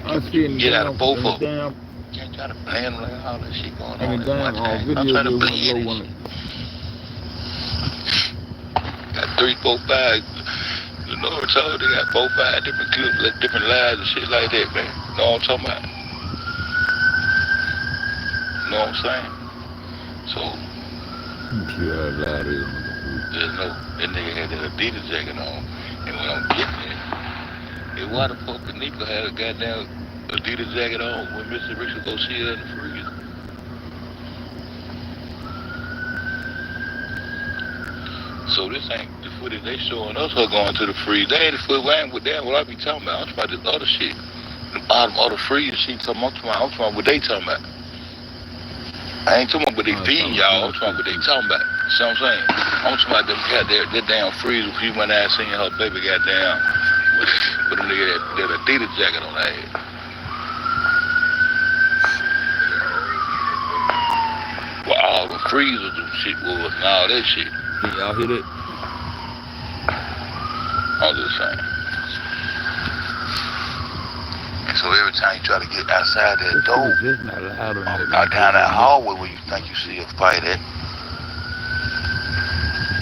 I see in the Get out of damn, both of them. Can't try to blame them like all that shit going on at one time. I'm video trying to just went blend low it. on it. Got 3, 4, 5. You know what I'm talking? They got 4, 5 different clips, different lives and shit like that, man. You know what I'm talking about? You know what I'm saying? So, See how loud it is. there's no, that nigga had that Adidas jacket on. And when I'm getting there, hey, why the fuck the Nico had a goddamn Adidas jacket on when Mr. Richard go see her in the freezer? So this ain't the footage they showing us her going to the freeze. They ain't the footage. I ain't with that. What I be talking about? I'm talking about this other shit. The bottom of the freeze shit. I'm talking about what they talking about. I ain't talking about what they feeding y'all. I'm talking about what they talking about. See what I'm saying? I'm talking about them got that damn freezer. If you went out seeing her baby goddamn with a nigga that Adidas jacket on her head. Well, all the freezers and shit was and all that shit. Can y'all hear that? I'm just saying. And so every time you try to get outside that door, just not loud enough. Not down that hallway where you think you see a fight at.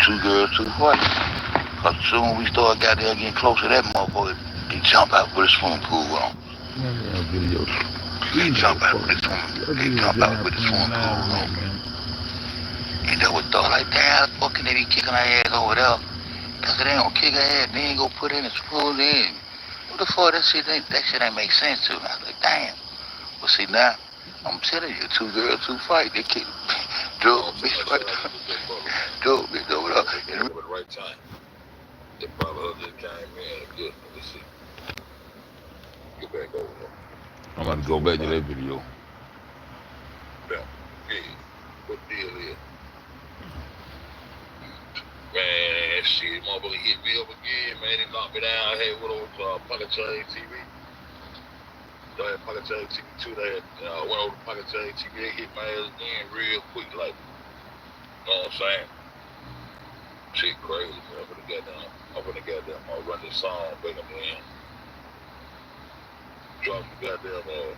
2 girls, 2 fights. Cause soon we start goddamn getting close to that motherfucker, he jump out with a swimming pool on. Video. He jump out with a swimming pool on. And they would thought like, damn, fucking they be kicking our ass over there. Cause they don't kick our ass, they ain't go put in the pool in. What the fuck, that shit ain't make sense to me. I was like, damn. But see now, I'm telling you, 2 girls, 2 fight. They kick, drug bitch right there. Drug bitch over there. At the right time. They probably just came in. Good. Let me see. Get back over there. I'm about to go back to that video. Yeah. What deal is? Man, shit, motherfucker hit me up again, man. He knocked me down. I had one over Pocket Chain TV. I had Pocket Chain TV too. They had, went over to Pocket Chain TV. They hit my ass again real quick, like, you know what I'm saying? Shit crazy, man. I'm gonna run this song back up in. Drop the goddamn,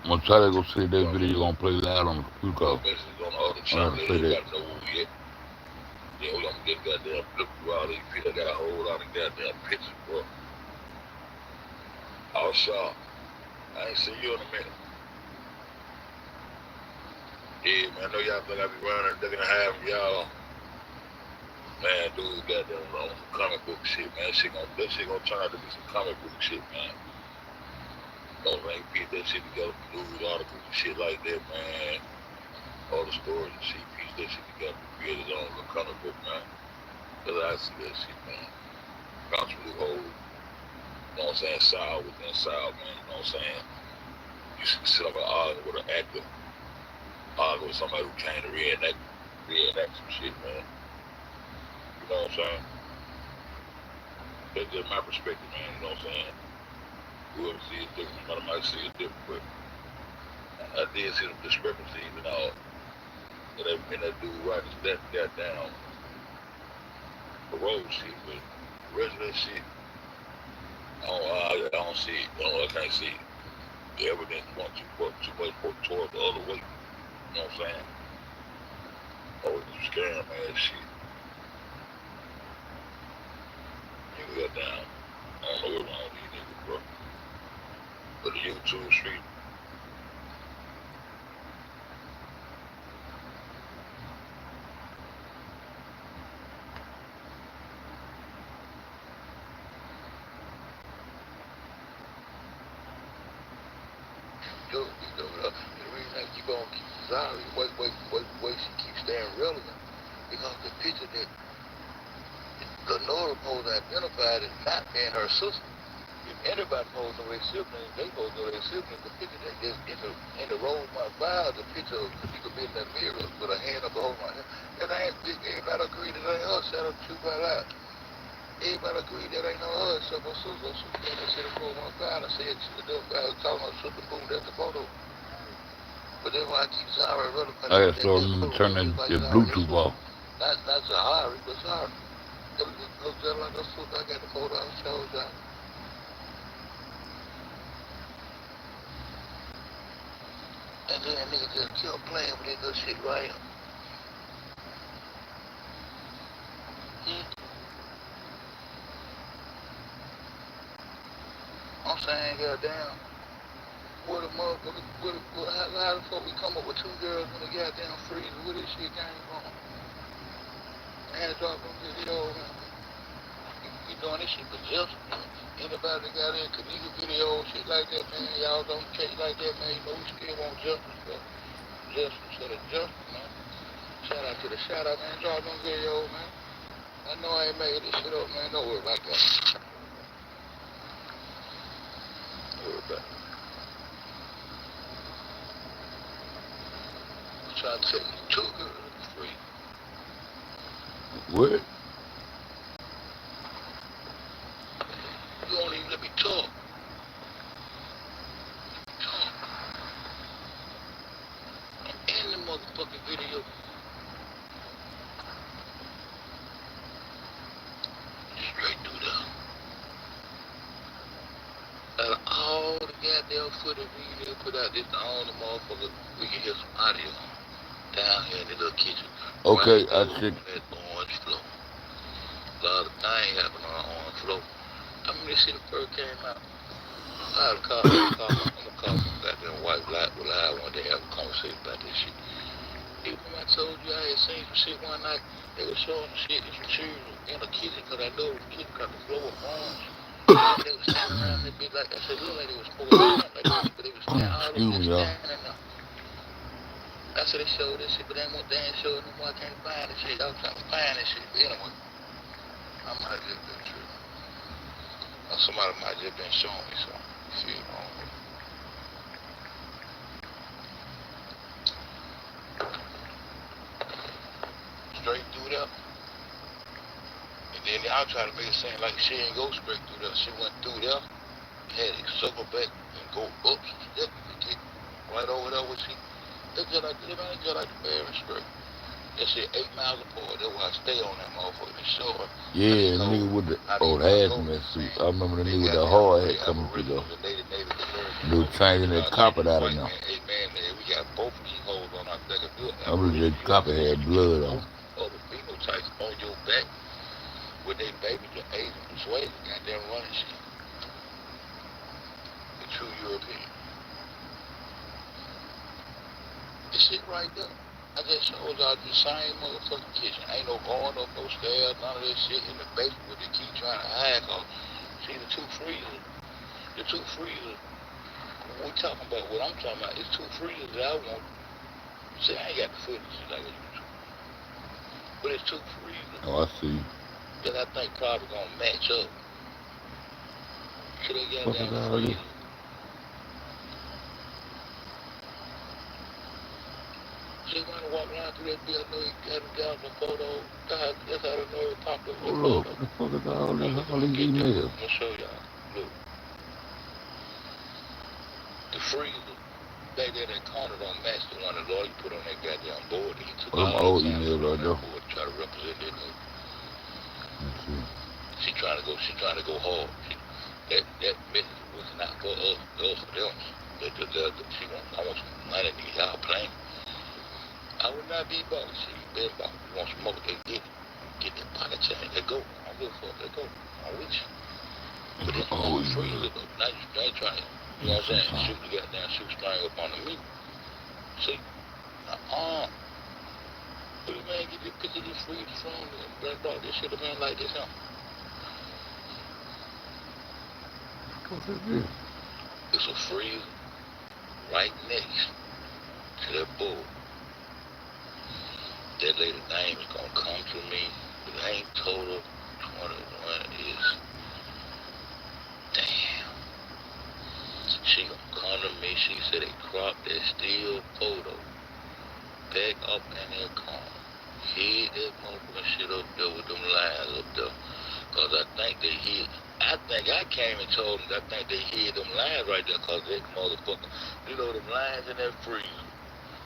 I'm gonna try to go see that video. You're gonna play loud on the computer. Messages on the other channel. They ain't got no yet. Yeah, we gonna get goddamn flip through all these people. I got a whole lot of goddamn pictures, bro. All sharp. I ain't seen you in a minute. Yeah, man, I know y'all think I be running, they're gonna have y'all. Man, dude, goddamn wrong some comic book shit, man. That shit gonna turn out to be some comic book shit, man. Don't ain't piece that shit together for news articles and shit like that, man. All the stories and shit, piece that shit together to create his own little comic book, man. Cause I see that shit, man. Constantly hold, you know what I'm saying, style within style, man. You know what I'm saying? You sit up and argue with an actor, argue with somebody who came to reenact some shit, man. You know what I'm saying? That's just my perspective, man. You know what I'm saying? Whoever sees it different, somebody might see it different, but I did see the discrepancies and all. And that dude writing that goddamn parole shit, but the rest of that shit, I don't see it. I can't see it. The evidence wants too much toward the other way. You know what I'm saying? Oh, it's scam ass shit. Nigga got down. I don't know what's wrong with these niggas, bro. But the YouTube street. Yo, the reason I keep on Zari, why she keeps staying relevant, because the picture that the Nora supposed to identify is not being her sister. If anybody supposed to know their siblings, they supposed to know their siblings. The picture that just in the roll of my file, the picture of Kanika being in that mirror with her hand up over my head. That ain't, everybody agree that ain't her, shout out to you by that. Everybody agree that ain't no her, except my sister. She came and said the roll of my file. I said, I was talking about sister, boom, that's the photo. But then when I keep Zara relevant, I gotta start remember to turn that Bluetooth off. Not Zahari, but Zara. It was just like a foot. I got the photo I showed y'all. And then that nigga just kept playing with that little shit right here. I'm saying, goddamn, what a motherfucker, how the fuck we come up with two girls in the goddamn freezer? Where this shit came from? Man, drop them video, man. You doing this shit for justice, man. Anybody that got in Kanika video, shit like that, man, y'all don't take like that, man. You know we still want justice, bro. Justice for the justice, man. Shout out to the shout out, man. Drop them video, man. I know I ain't made this shit up, man. Don't worry about that. Don't worry about it. I'm trying to take you two girls free. What? You don't even let me talk. I'm in the motherfucking video. Straight through there. Out of all the goddamn footage we put out, this the only motherfucker we can hear some audio down here in the little kitchen. Okay, right I there check. on that orange floor. A lot of things happen on the orange floor. I mean, this shit first came out. I'm gonna call my goddamn white black will I one day have a conversation about this shit. Even when I told you I had seen some shit one night, they were showing some shit in some children in the kitchen, cause I know the kitchen cause the floor was orange. They was standing around that bitch like I said, look like they was smoking something like that, but they was standing all the Excuse me, bitch y'all. standing there. I said they showed this shit, but they ain't showing no more. I can't find this shit. I was trying to find this shit, but anyway, I might have just been tripping. Or somebody might have just been showing me something. Shit, I don't know. Straight through there. And then y'all try to make it seem like she ain't go straight through there. She went through there, had to circle back and go up some steps to get right over there where she. They just like the Barry Straight. That shit 8 miles apart. That's why I stay on that motherfucker. They show her. Yeah, nigga with the old hazmat suit. I remember the nigga with the hard hat coming through though. They were changing that carpet out of now. Hey man, we got both key holes on our second build. I believe that carpet had blood on. Other phenotypes on your back with they baby to Asian persuasion, goddamn running shit. The true European. This shit right there. I just showed y'all the same motherfucking kitchen. Ain't no going up no stairs, none of that shit in the basement where they keep trying to hide. See the two freezers. The two freezers. What we talking about, what I'm talking about, is two freezers that I want. See, I ain't got the footage like I used to. But it's two freezers. Oh, I see. That I think probably gonna match up. So they got What is down all this? freezer. She wanna walk around through that bill, I know he got it down some photo. That's how the know it popped up. Hold up, what the fuck is all this? All these emails? I'm gonna show y'all. Look. The freezer back there that corner don't match the one the lawyer put on that goddamn board. He took Them all old the emails right there. board to try to represent that nigga. Let's see. She trying to go hard. That message was not for us, those for them. She wants, I want some money, nigga, y'all playing. I would not be about it. She been about it. You want some more, they get it. Get that pocket change, they go. I don't give a fuck, they go. I'm with you. But it's Oh, a freezer though. Now you ain't trying to, you know what I'm saying? Shoot the goddamn shoestring up on the meat. See? But man, get this picture of this freezer from and brought this shit up in like this, huh? What is this? It's a freezer right next to that board. That lady name is gonna come to me. The name total 21 is damn. She gonna come to me. She said they cropped that still photo back up in that corner. Hid that motherfucking shit up there with them lines up there. Cause I think they hid. I think I came and told them I think they hid them lines right there cause that motherfucker, you know them lines in that freezer.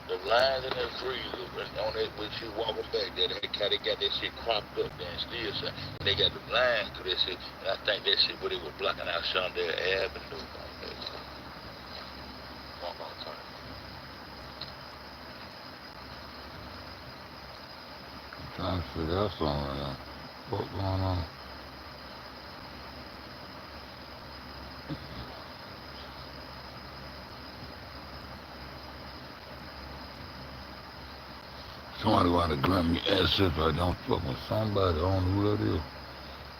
The lines in that freezer, on that when she walking back there, they got that shit cropped up there and still shot. And they got the lines to that shit. And I think that shit, but it was blocking out Shondell Avenue. Trying to figure out something right now. What's going on? Somebody want to grant me access right now. I'm fucking with somebody. I don't know who that is.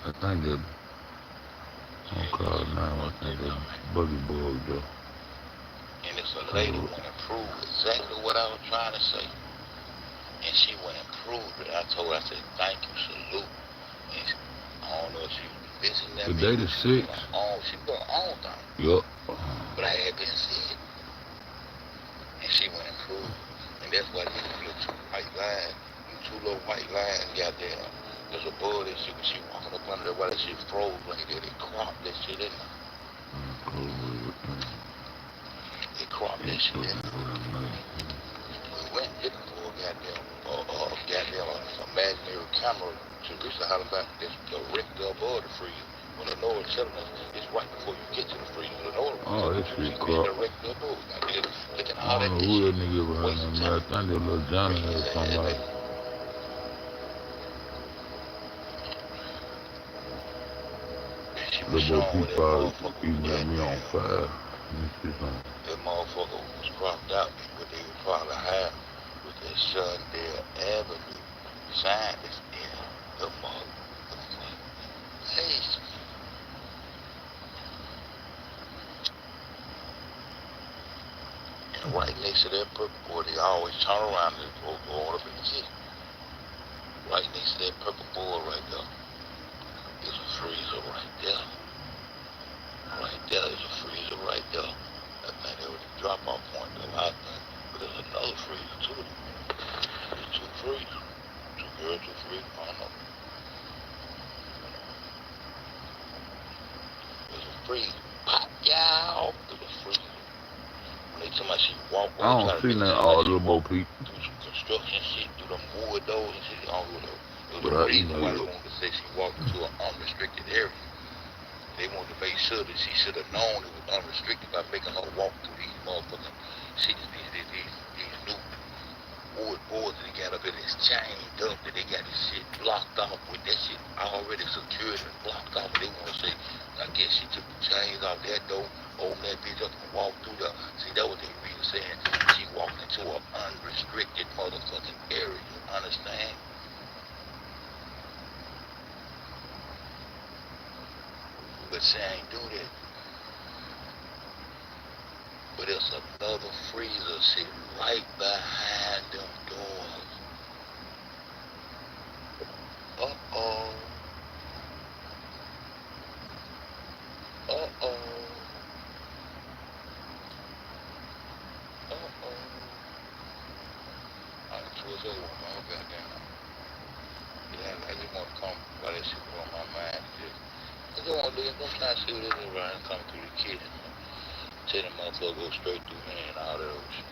I think that, I don't call it now. I think that Buggy Bug though. And it's a lady who went and proved exactly what I was trying to say. And she went and proved it. I told her, I said, thank you, salute. And she, I don't know if she was visiting that. Today the 6th. She was on thing. Yup. But I had been sick. And she went and proved it. And that's why these little white lines, these two little white lines got there. There's a bull that shit when she walking up under there while that shit froze like that. They cropped that shit in there. They cropped that shit in there. We went and hit them for a goddamn imaginary camera to reach the Halifax. This director above the freezer. When the Lord telling us it's right before you get to the freezer. The Lord that shit cropped. Director above. I don't know who that nigga behind that man. I think that little Johnny or somebody. Little boy people emailed me on 5. Let me see something. That motherfucker was cropped out, but they would probably have with that Shondell Avenue sign that's in the motherfucking place. And right next to that purple board, they always turn around and go up in the kitchen. Right next to that purple board right there, there's a freezer right there. Right there is a freezer right there. I think that was the drop-off point to a lot of things. But there's another freezer too. There's two freezers. Two girls, two freezers. I don't know. There's a freezer. Pop, y'all. There's a freezer. When they tell me she walk I don't see nothing all little boy people. Do some construction shit, do them wood doors and shit. I don't know. It was But a I reason why they emailed wanted to say she walked into an unrestricted area. They wanted to make sure that she should have known it was unrestricted by making her walk through these motherfucking shit, these new wood boards that they got up there that's chained up, that they got this shit blocked off with that shit already secured and blocked off. They want to say, I guess she took the chains off that door, opened that bitch up and walked through the, see, that was the reason saying she walked into an unrestricted motherfucking area, you understand? But she ain't do that. But there's another freezer sitting right behind them doors. Uh-oh. Uh-oh. Uh-oh. I told you what my goddamn. Yeah, I just want to come while that shit was on my mind. I just want to look, I'm trying to see what it is around and come through the kitchen. Tell them motherfucker go straight through me and all that old shit.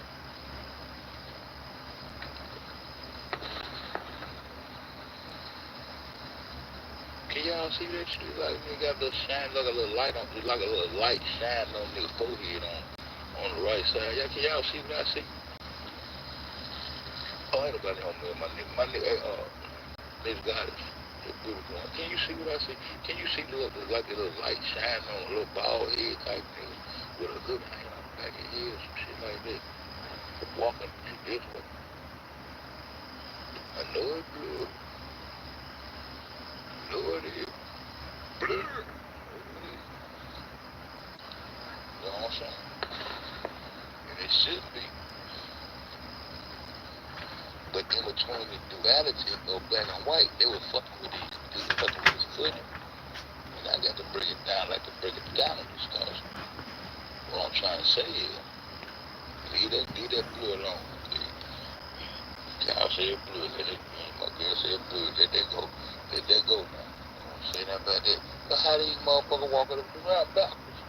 Can y'all see that shit? Like, you got a little shine, like a little light on, like a little light shining on nigga's forehead on the right side. Yeah, can y'all see what I see? Oh, ain't nobody on me, my nigga, nigga got it. Can you see what I see? Can you see like a little light shining on a little bald head type thing with a little hang on the back of his head, some shit like that? Walking this way. I know it's blue. I know it is. Blur. You know what I'm saying? And it should be. But in between the duality of black and white, they were fucking with these fucking with his footing. And I got to bring it down, like to break it down in this cause. What I'm trying to say is, leave that blue alone. Cow said blue, my girl said blue, let that go. Let that go now. I don't say nothing about that. But how these motherfuckers walking around backwards?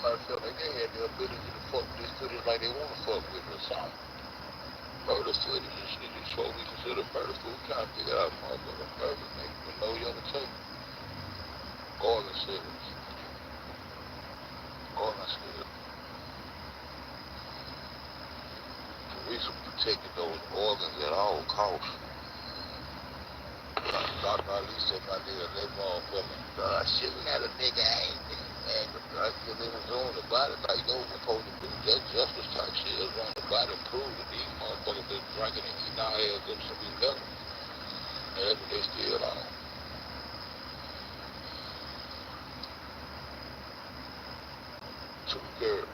Somebody felt like they had the ability to fuck with this footage like they want to fuck with it or something. Murder footage and shit. These folks we consider murder food. Trying to figure out motherfucking murder, nigga, with no young take. Organ series. Organ series. We protected those organs at all costs. Dr. Ali said my nigga, that motherfucker, shooting at a nigga ain't man, I feel in his own the body like those supposed to be that justice type shit is on the body prove that these motherfuckers been drinking and eating our ass up some be better. And that's what they still on. Two girls.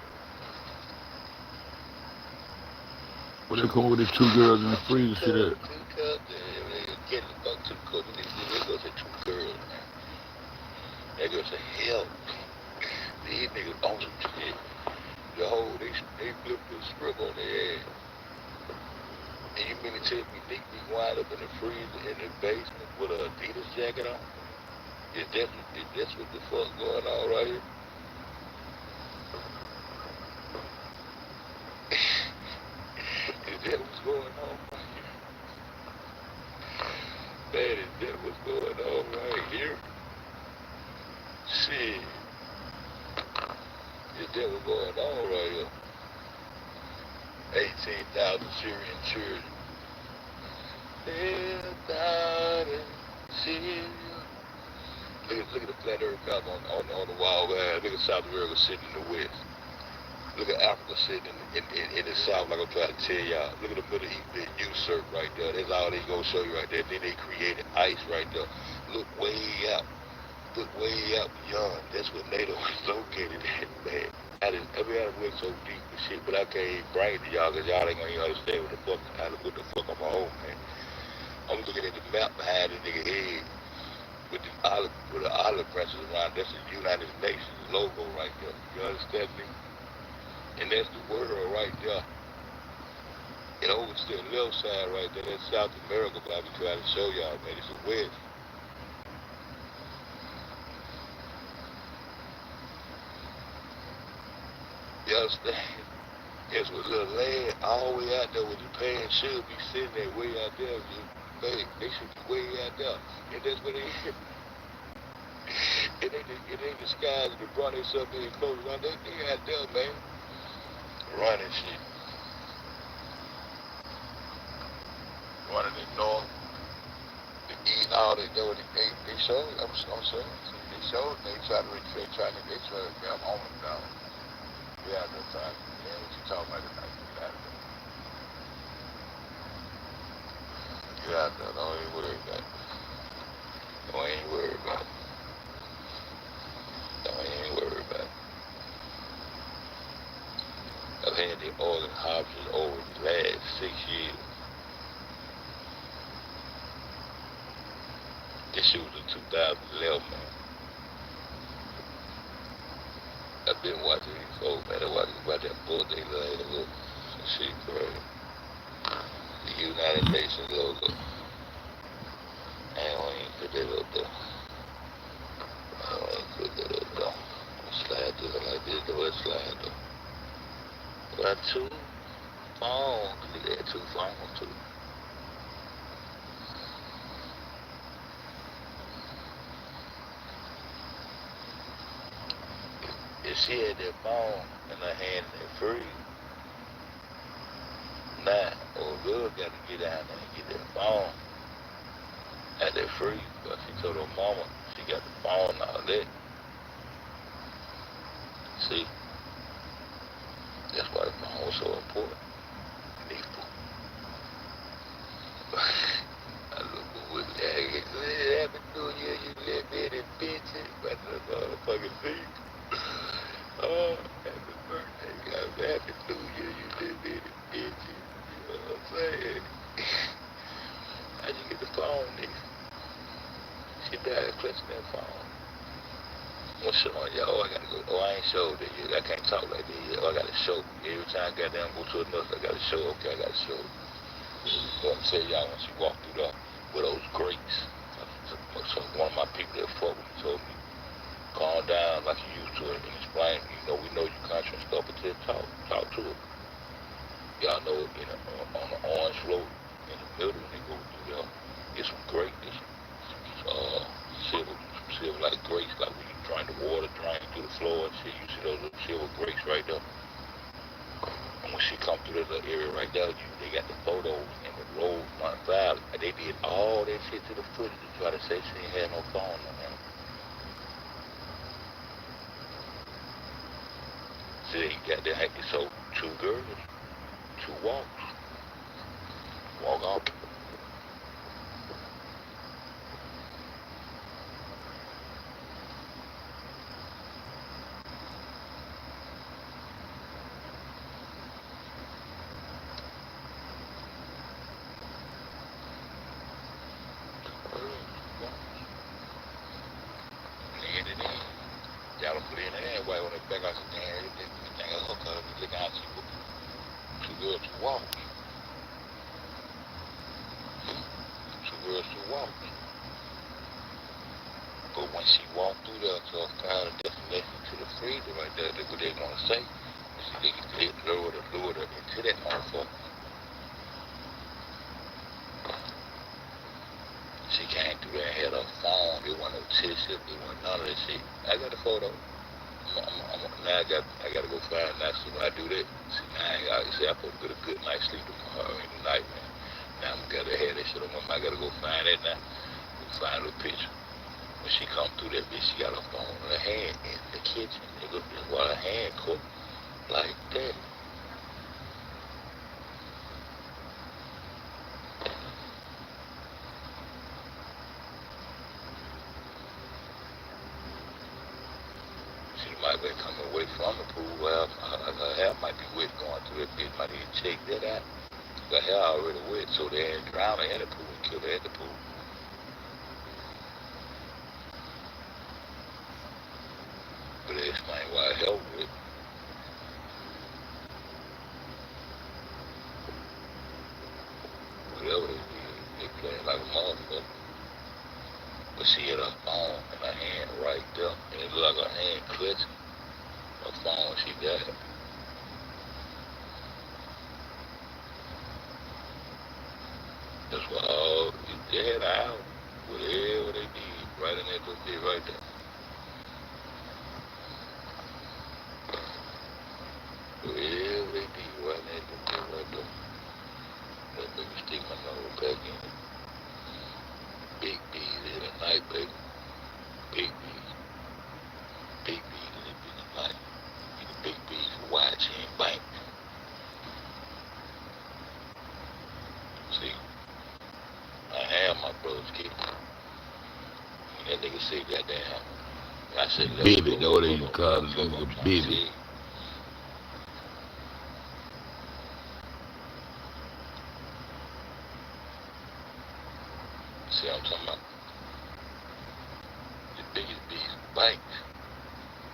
What they call with these two girls in the freezer shit at? Two girls, they get the fuck to the cooking. They go to two girls, man. They go to hell. These niggas on some shit. The whole, they flip the script on their ass. And you mean to tell me Nick be wind up in the freezer in the basement with an Adidas jacket on? Is that what the fuck going on right here? Is that what's going on right here? Man, is that what's going on right here? Shit. Is that what's going on right here? 18,000 Syrian children. 10,000 Syrian. Look at the flat earth map on the wall behind. Look at South America sitting in the west. Look at Africa sitting in the south, like I'm trying to tell y'all. Look at the Middle East being usurped right there. That's all they gonna show you right there. Then they created ice right there. Look way out. Look way out beyond. That's what NATO is located at, man. I went so deep and shit, but I can't even bring it to y'all because y'all ain't gonna even understand what the fuck I'm on, man. I'm looking at the map behind the nigga head with the olive branches around. That's the United Nations logo right there. You understand me? And that's the world right there. And over to the left side right there, that's South America, but I be trying to show y'all, man. It's the west. You understand? That's what little land all the way out there with Japan should be sitting there way out there. They should be way out there. And that's what they is. It ain't the skies that brought themselves in close around. They out there, man. Running shit. Running the north. The east, all they do, they showed, I'm saying. They showed, they try to grab on them down. Yeah, that's right. Yeah, what you talking about tonight? Get out there. Don't even worry about it. Don't even worry about it. Don't even worry about it. I've had the organ options over the last 6 years. This shit was in 2011, man. I've been watching these folks, man. I watch that book they love. Look, shit crazy. The United Nations logo. I don't even put that up there. I don't even put that up there. Slide through it like this, though. Let's slide though. Got two phones. They got two phones too. If she had that phone in her hand and they free, now old girl got to get down there and get that phone at that free. But she told her mama she got the phone and all that. See, that's why the phone was so important. Needful. I look with that. Happy New Year, you little bitty bitches. But the motherfucking thing. Oh, happy birthday, guys. Happy New Year, you little bitty bitches. You know what I'm saying? How'd you get the phone, nigga? She died clutching that phone. I'm showing y'all, I gotta go. Oh, I ain't showed it yet. I can't talk like that yet. Oh, I gotta show. Every time I goddamn go to another, I gotta show. Okay, I gotta show. So I'm tell y'all when she walked through there with those grapes. So one of my people that fuck with me told me, calm down like you used to it and explain. You know, we know silver bricks right there. And when she come through that little area right there, they got the photos and the road run valley. And they did all that shit to the footage to try to say she ain't had no phone on him. So they got there, so 2 girls, 2 walks. Walk off. Y'all put in the hand while on the back out the damn everything else because you look out you 2 girls, 2 walks. 2 girls, 2 walks. But when she walked through there to a final destination to the freezer right there, that's what they want to say. She lured her into that motherfucker. She came through there and had her phone. It wasn't no tissue. It wasn't none of that shit. I got the photo. Now I gotta go find it. Now see when I do that, see now I supposed to get a good night's sleep tomorrow in the night, man. Now I'm gotta have that shit on my mind. I gotta go find that now. Go find the picture. When she come through that bitch, she got her phone in her hand in the kitchen. Nigga, just while her hand cooked like that. She might be coming away from the pool. Well, her hair might be wet going through that bitch. Might need to check that out. Her hair already wet, so they ain't drown her in the pool and kill her at the pool. But they explain why her hair wet. Whatever they did, they playing like a motherfucker. But she had her phone in her hand right there, and it looked like her hand clutching her phone. She got it. That's why all they had an hour, whatever they did, right in that little bit right there. Whatever they did, right in that little bit right there. That made me stick my nose back in it. Big bees in the night, baby. Big bees. Big bees in the night. And the big bees watching bank. See, I have my brother's kid. When that nigga said goddamn, I said, Bibby, know what they call the nigga Bibby. See what I'm talking about? The biggest bees bank.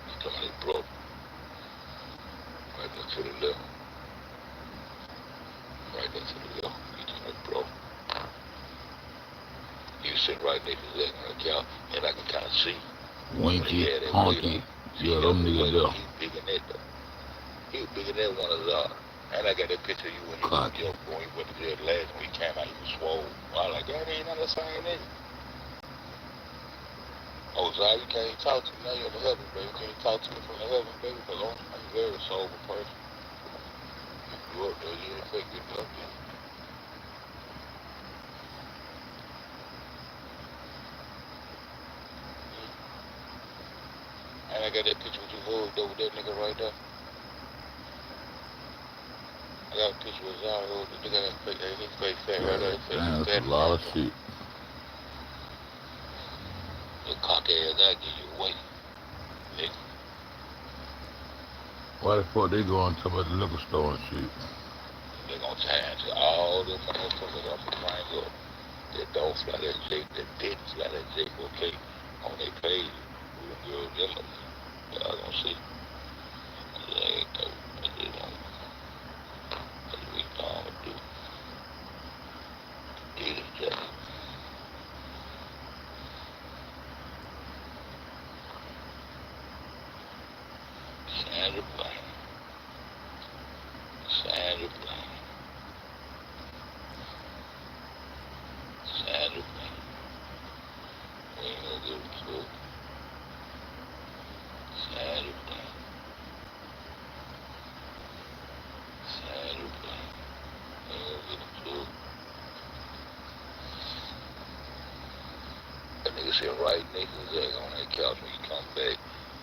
He's talking about they broke. Right there to the left. Right there to the left. He's talking about broke. He was sitting right next to his leg on the couch, and I can kind of see. Winky, honky, yeah, them niggas there. He was bigger than that though. He was bigger than one of us. And I got that picture of you when you was in jail, when he went to jail last when he came out, he was swole. I was like, that ain't not the same nigga. Oh, Zai, you can't even talk to me now, you're in the heaven, baby. You can't talk to me from the heaven, baby, because I'm a very sober person. You grew up there, you infected up there. And I got that picture with you hugged over that nigga right there. I got a picture with Zara, the nigga that his face fat right there. Damn, that's a lot of shit. The cock ass, I give you away, nigga. Why the fuck they going to about the liquor store and shit? They gonna tie to all the motherfuckers I'm gonna bring up that don't fly that J, that didn't fly that J, okay, on their page. We gonna give them a, y'all gonna see. They ain't no, they don't. We gonna do. It is just. Sandra Blaine. Sandra Blaine. Sandra Blaine. We ain't gonna give it to her. Sandra Blaine. was sitting right next to Zach on that couch when he come back.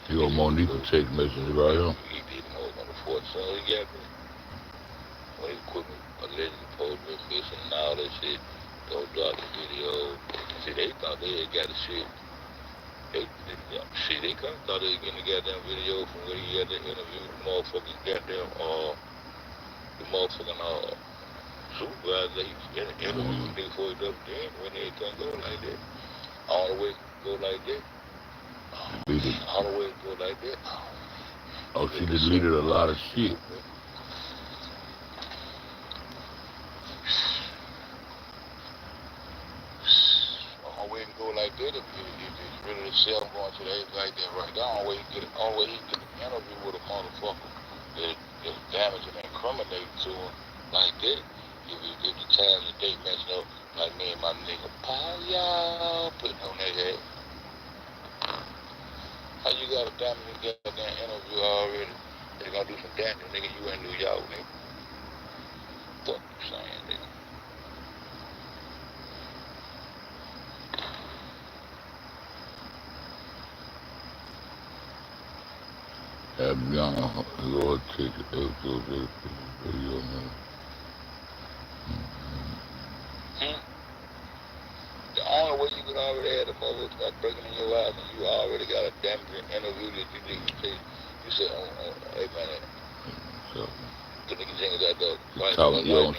You got Monique text messages right here. He did him over on the 4th. So he got me. When his equipment allegedly supposed to be missing and all that shit, go drop the video. See, they thought they had got the shit. They kind of thought they was getting the goddamn video from where he had to interview the motherfucking goddamn, the motherfucking, supervisor. He interviewed nigga before he dumped in when everything go like that. All the way go like that. All the way go like that. Oh, she deleted a lot of shit. All the way can go like that if it's really the self going to the age like that right there. All the way he get an interview with a motherfucker that's damaging and incriminating to him like that. If the time and date matching up, like me and my nigga Paya putting on that head. How you got a damaging goddamn interview already? They gonna do some damage, nigga. You in New York, nigga. Fuck you saying, nigga. I'm young, Lord, take it. Video, man. The only way you could already have a motherfucker start breaking in your eyes and you already got a damaging interview that you did. You said, hey man, So, the nigga Jenkins out there.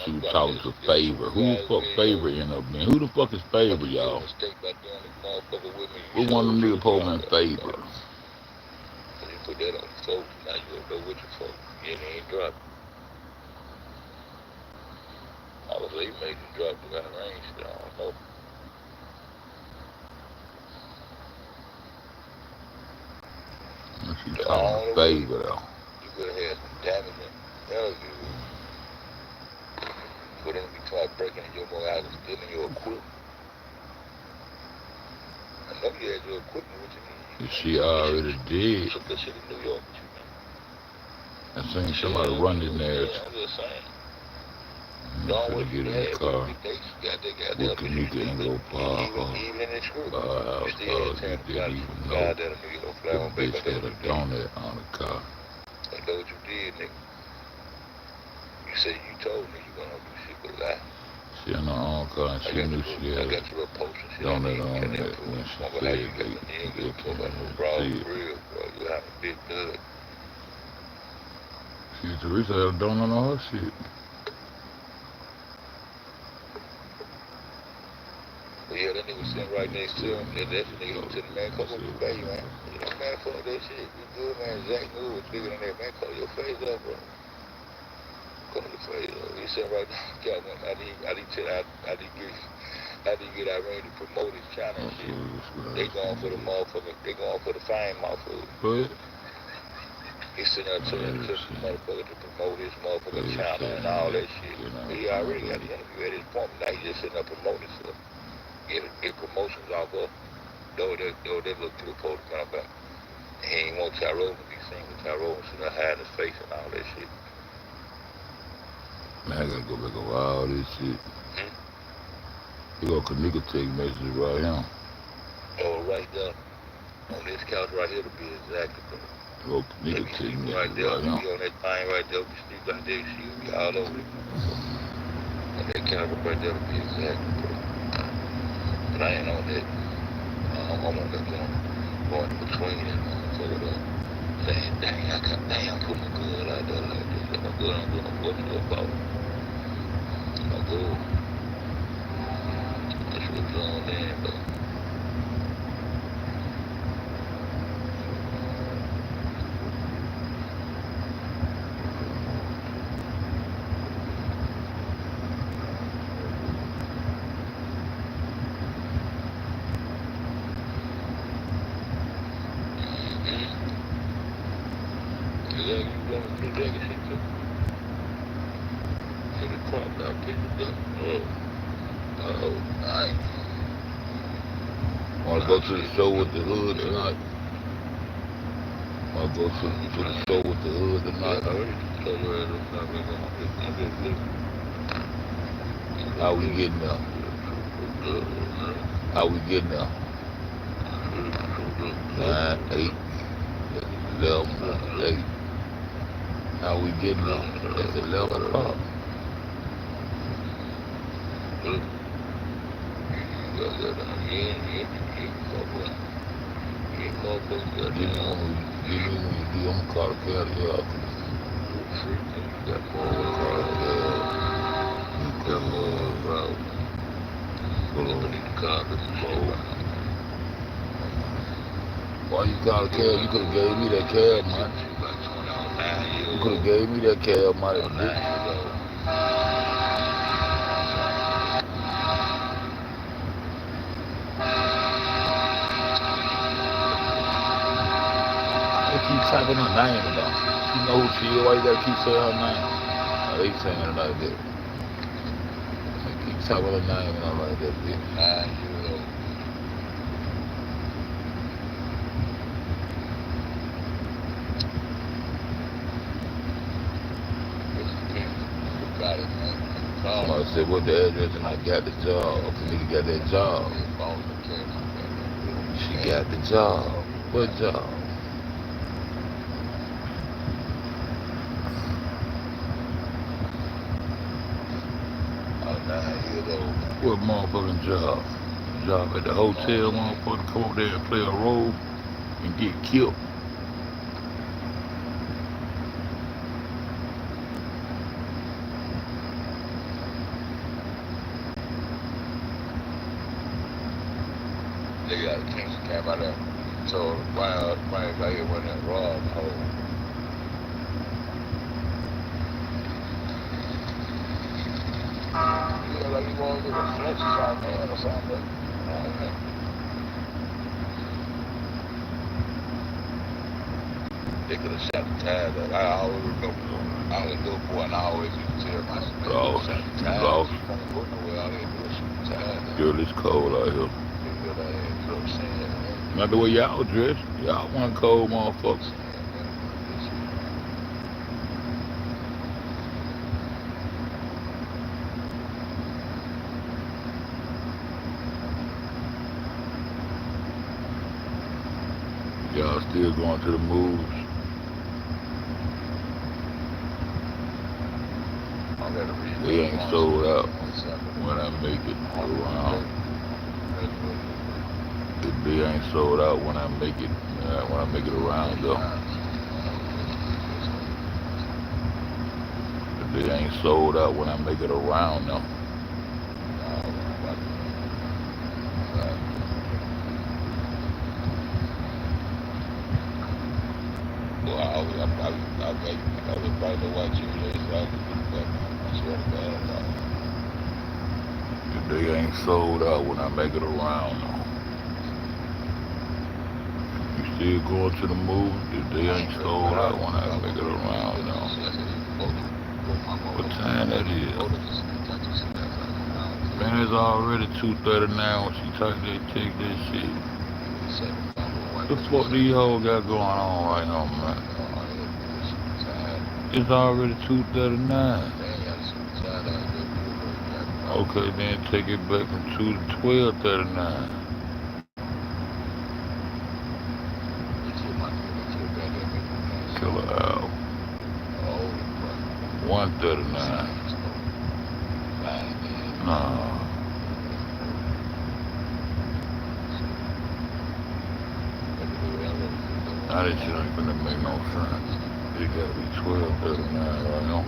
she was talking to Favor. Who the fuck Favor end up being? Who the fuck is Favor, y'all? What one of them niggas supposed to be Favor? You put that on the folks, now you don't know what your folks. You ain't drop. Obviously, he made you drop the kind of range, I don't know. She talking to Favor, though. You could have had some damaging interviews. For them to be trying breaking in your mobile house and stealing your equipment. I know you had your equipment with you. She already did. You took that shit in New York with you, man. I seen somebody run in there. Yeah, I'm just saying. I'm gonna get in the car. With the nigga and go park off. Even in the script. You didn't even know the bitch had a donut on the car. I know what you did, nigga. You said you told me you gonna do shit but lie. She in her own car and she knew she had I got your post and shit. donut on that when she said they couldn't see it. You have a big thug. See, Teresa had a donut on her shit. Yeah, that nigga sitting right next to him. That nigga to the man, come on your face, man. You know, man, fuck that shit. You good, man. Zach knew it was bigger than that, man. Cover your face up, bro. Cover your face up. He sitting right there. I did get Irene to promote his channel and shit. They going for the motherfucker. They going for the fame motherfucker. But He's sitting there telling the motherfucker to promote his motherfucking channel and all that shit. He already got the interview at his point. Now he just sitting there promoting stuff. Get promotions off of, though they look too opposed to come back. He ain't want Tyrone to be seen with Tyrone sitting there hiding his face and all that shit. man, I gotta go back over all this shit. You go nigga take messages right here. Oh, right there. On this couch right here to be exact. Go nigga take messages right there. right here. Be on that thing right there, the street right there, she'll be all over it. On that couch right there to be exact. But I ain't on that. I'm on that going in between and motherfucker up. Saying, dang, I put my good out there like this. I'm good, I'm doing what you about. I'm good. That's what's on there, though. Wanna go to the show with the hood tonight? Wanna go to the show with the hood tonight? How we getting there? How we getting there? 9, 8, 11, 8. How we getting up? It's 11 o'clock. Give me when you do, I'm gonna call the county up. That boy call the county. You come out. Why you call the cab? You could have gave me that cab money. You could have gave me that cab money, bitch. They keep typing her name though. She know who she is. Why you gotta keep saying her name? Oh, they saying it like that. They keep typing her name and all like that, bitch. 9 years old. Somebody said, what the address? And I got the job. The nigga got that job. She got the job. What job? What motherfucking job? Job at the hotel, motherfucker, come over there and play a role and get killed. They got a king came out there, told Brian right here when that rob hole. Yeah, like you want to get a flex or something. They could have shot the tires up. I always remember. I was a little boy and I always used to tell myself, shot the tires. Lost. You can't go nowhere out here and shoot the tires. Girl, it's cold out here. Not the way y'all dressed. Y'all one cold motherfuckers. Y'all still going to the moves. They ain't sold out when I make it around. They ain't sold out when I make it around though. They ain't sold out when I make it around though. I was probably watch you later. I swear to God. They ain't sold out when I make it around though. Still going to the movies, if they ain't sold out when I make it around now. What time that is? Man, it's already 2:39 when she take that shit. What the fuck these hoes got going on right now, man? It's already 2:39. Okay, then take it back from 2 to 12:39. Killer out. 1:39. Nah. Now this shit ain't gonna make no sense. It gotta be 12:39 right now.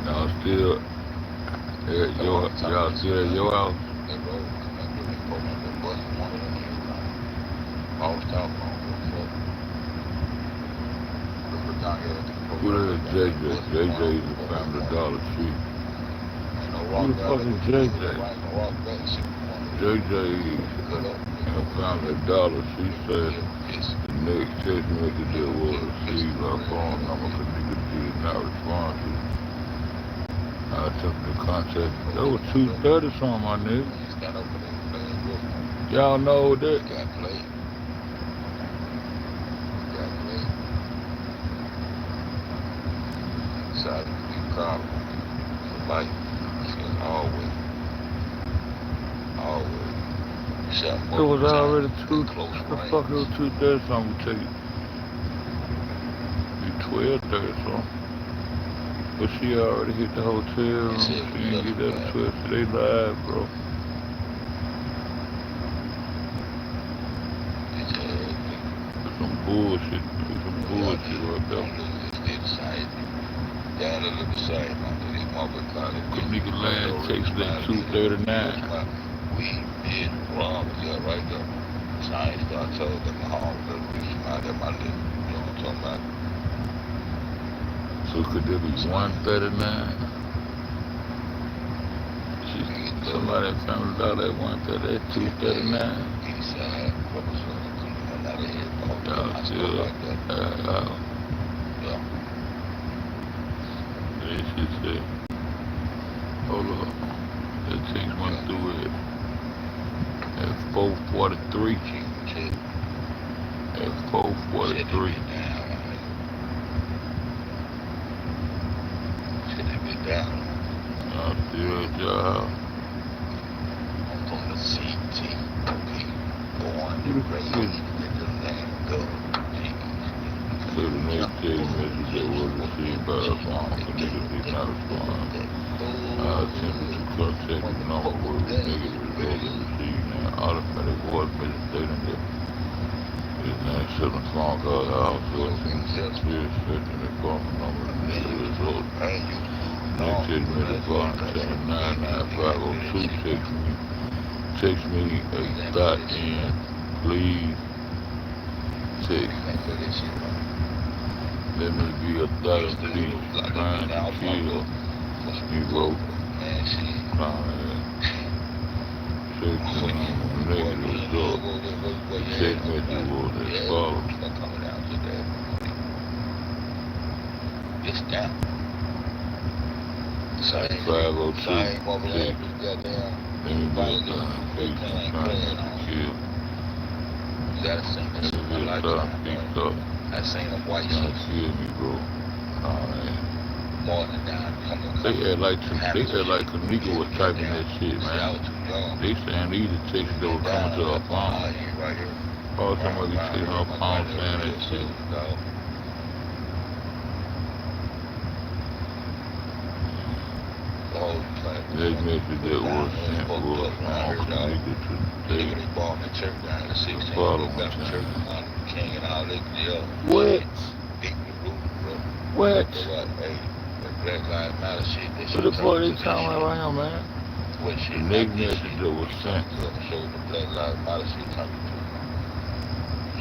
Y'all still y'all still at your house? Who the hell is JJ? JJ is the family Dollar Tree. Who the fuck is JJ? JJ is a family Dollar Tree said the next text message that was received our phone number because nigga did not respond to. I took the contact. That was 2:30 something, my nigga. Y'all know that. Got played. Got played. Decided to be proud of me for life. Since always. Always. Shot It was multiple already times two. in close The range. fuck it was 2:30 something. We take it. Be 12:30 something. But she already hit the hotel room. She didn't get that at 12. So they live, bro. Some bullshit. Some bullshit right there. Down a little side, man. These motherfuckers. Nigga last text at 2:39. We did wrong, yeah, right there. So I ain't start telling them the home, the reason why that my little, you know what I'm talking about? So could there be 139? Somebody found out at 130, at 239. East side, rubber side, coming out of here. Y'all still like that. Yeah. This shit said, hold up. That text went through it at 4:43. At 4:43. Down. Y'all still at your house. I'm from the CTP, born and raised in the land of So the next text message that was received by the phone, the nigga did not respond. I attempted to contact the number where the negative result is received now. Automatic voice message stating that his name said the phone call house, so it seems to be expecting the phone number and negative result. Next text message phone 99502 text me a dot in, please text. Let me be a dot of peace, trying to kill. He wrote, text me negative result. The text message was as follows. It's down. 502 text. Let me be a dot of peace, trying to kill. You gotta sing this in my lifetime. I seen them white shirts. Kill me, bro. More than down. They act like Kanika was typing that shit, man. They saying these are texts that were coming to her phone. All the time I be taking her phone saying that shit. Next message that was sent was from Kanika to David. Follow me, What? What? What the fuck they talking about right now, man? The next message that was sent. Show the Black Lives Matter shit talking to.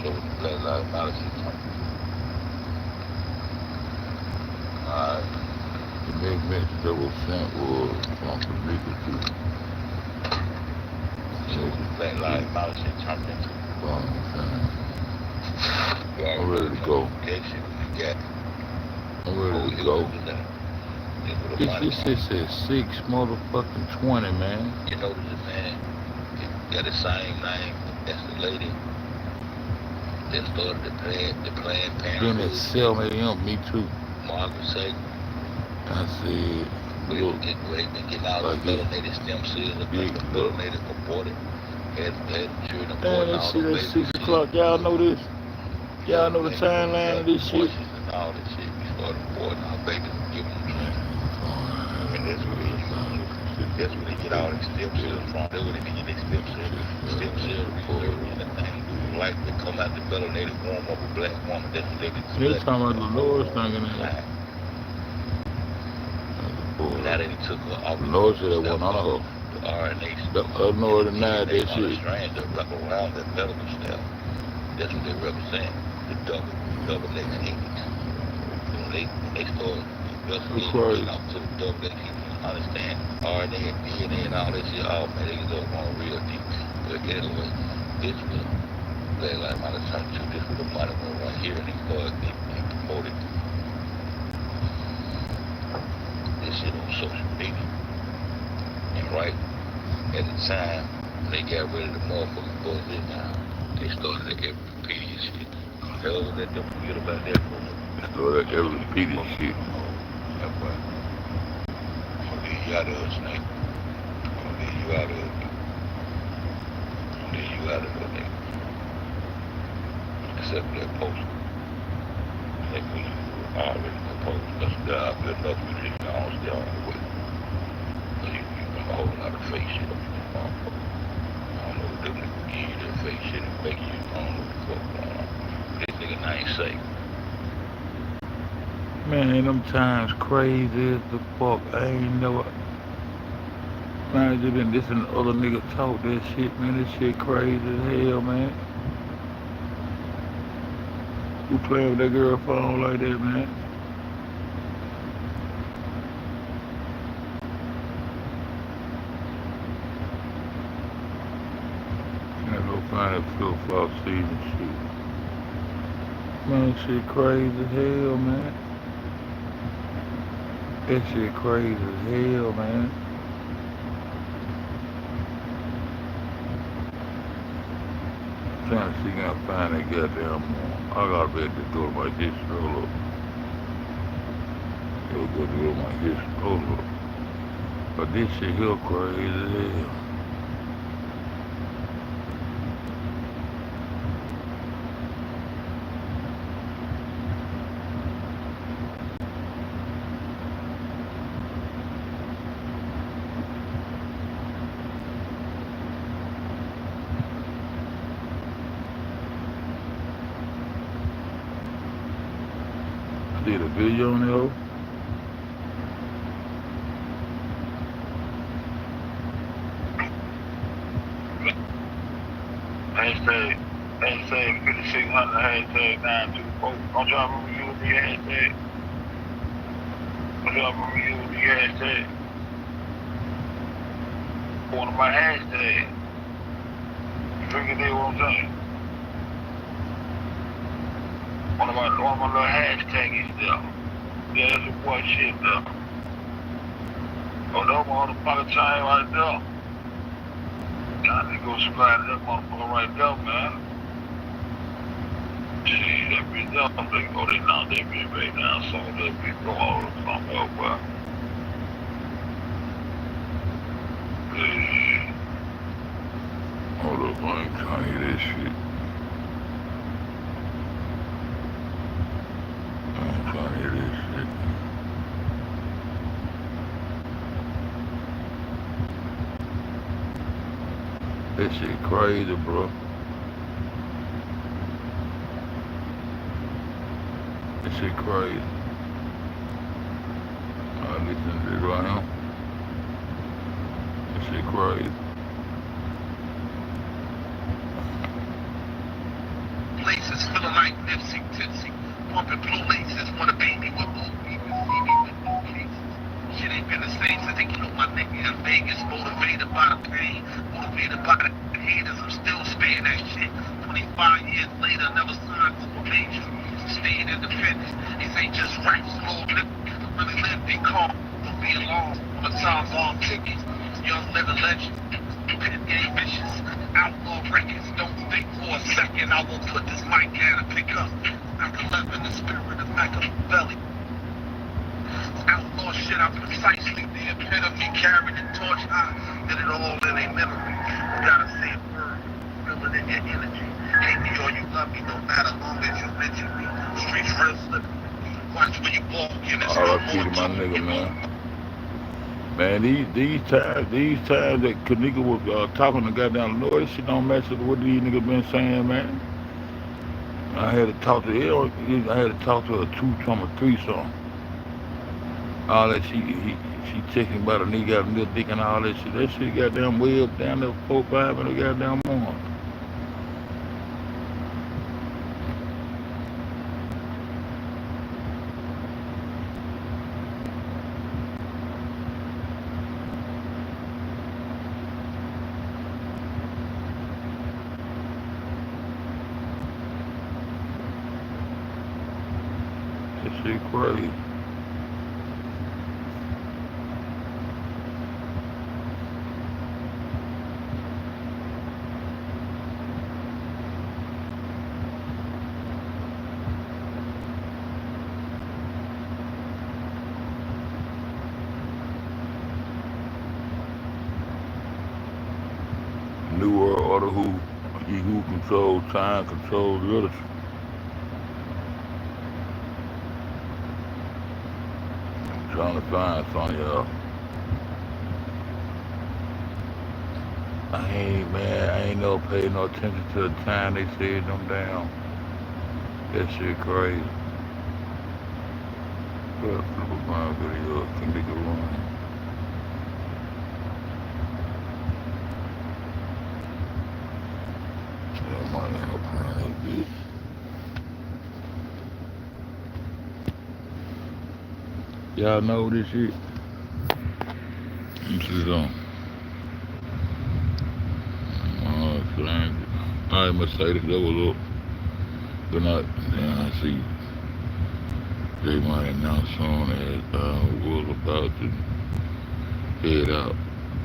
Show the Black Lives Matter shit talking to. Alright. The next message that was sent was from Kanika to. Show the Black Lives Matter shit talking to. I'm ready to go. I'm ready to go. This shit says 6 motherfucking 20, man. You know this man got the same name as the lady that started the Planned Parenthood. Then it sell me me too. Margaret Sagan. I said, look, getting out of melanated stem cells, melanated aborted, had children aborted. Man, that shit at 6 o'clock. Y'all know this? Y'all know the timeline of this shit? And all this shit. We started aborting our babies and giving them to them. And that's where they get all their stem cells from. That's where they get their stem cells research, anything. Life that come out the melanated womb of a black woman. That's what they get. They're talking about the Lord's thinking that. Now they took her off. The Lord said that one on her. The RNA. The Lord denied that shit. Strands that wrap around that medical stuff. That's what they represent. The double X helix. When they start investigating out to the double X helix, understand RNA and DNA and all that shit. Oh man, they get up on real deep. But anyway, this was Black Lives Matter turn to. This was the money went right here, and they started getting promoted. This shit on social media. And right at the time, They got rid of the motherfucking bullshit now. They started at every repeating shit. Hell, let them forget about that bullshit. They started at every repeating shit. That's why. I'm gonna leave you out of it, Snake. I'm gonna leave you out of it. I'm gonna leave you out of it, nigga. Except for that post. They put you already in the post. That's good enough for you to don't stay on the way. So you got a whole lot of fake shit up in this motherfucker. I don't know what them niggas give you that fake shit and fake you. I don't know what the fuck going on. This nigga ain't safe. Man, them times crazy as the fuck. I ain't never. Man, I just been listening to other niggas talk that shit, man. This shit crazy as hell, man. Who playing with that girl phone like that, man? Gotta go find that flip-flop season shit. Man, shit crazy as hell, man. That shit crazy as hell, man. Trying to see if I can find that goddamn I gotta be able to go to my history. Hold up. Go to my history. Hold up. But this shit here crazy as hell. I did a video on it, hoe. Hashtag 5600, hashtag 924. Don't y'all remember you with the hashtag? Don't y'all remember you with the hashtag? One of my hashtags. You figured that what I'm saying? One of my little hashtags there. Yeah, that's a boy shit there. Oh, that motherfucker chain right there. I need to go subscribe to that motherfucker right there, man. Shit, that bitch up. They knocked that bitch back down. So that bitch go all the time up, but. Hold up, I ain't trying to hear this shit. I ain't trying to hear this shit. That shit crazy, bro. That shit crazy. I listen to this right now. That shit crazy. Places feeling like Nipsey Tipsy. Pumping blue laces. Wanna beat me with blue people. See me with blue cases. Shit ain't been the same since they killed my nigga in Vegas. Motivated by the pain. Motivated by the haters. I'm still spitting that shit. 25 years later, never signed for a major. Staying independent. These ain't just raps, Lord. Really live big calm. Don't be alone. On the time long tickets. Young living legend. Pin game vicious. Outlaw records. Don't think for a second I will put this mic down and pick up. I can live in the spirit of Machiavelli. Outlaw shit, I'm precisely the epitome. Carrying the torch high. Did it all in a memory. You gotta say a word. Feel it in your energy. Hate me or you love me, no matter long as you mention me. Streets real slippery. Watch where you walk in. It's no R.I.P. more to my talking. nigga, man. Man, these times that Kanika was talking to goddamn Lord, this shit don't match with what these niggas been saying, man. I had to talk to her. I had to talk to her 2 something. All that she texting about a nigga got a little dick and all that shit. That shit goddamn way up down there 4, 5 in the goddamn morning. That shit crazy. New World Order he who controls time controls literature. I'm trying to find some y'all. I ain't no pay no attention to the time they said them down. That shit crazy. Flip a blind video can make it run. Yeah, my name apparel, bitch. Y'all know this shit? This is on. Alright, Mercedes, that was up. Good night. Then I see J Money announced on that was about to head out.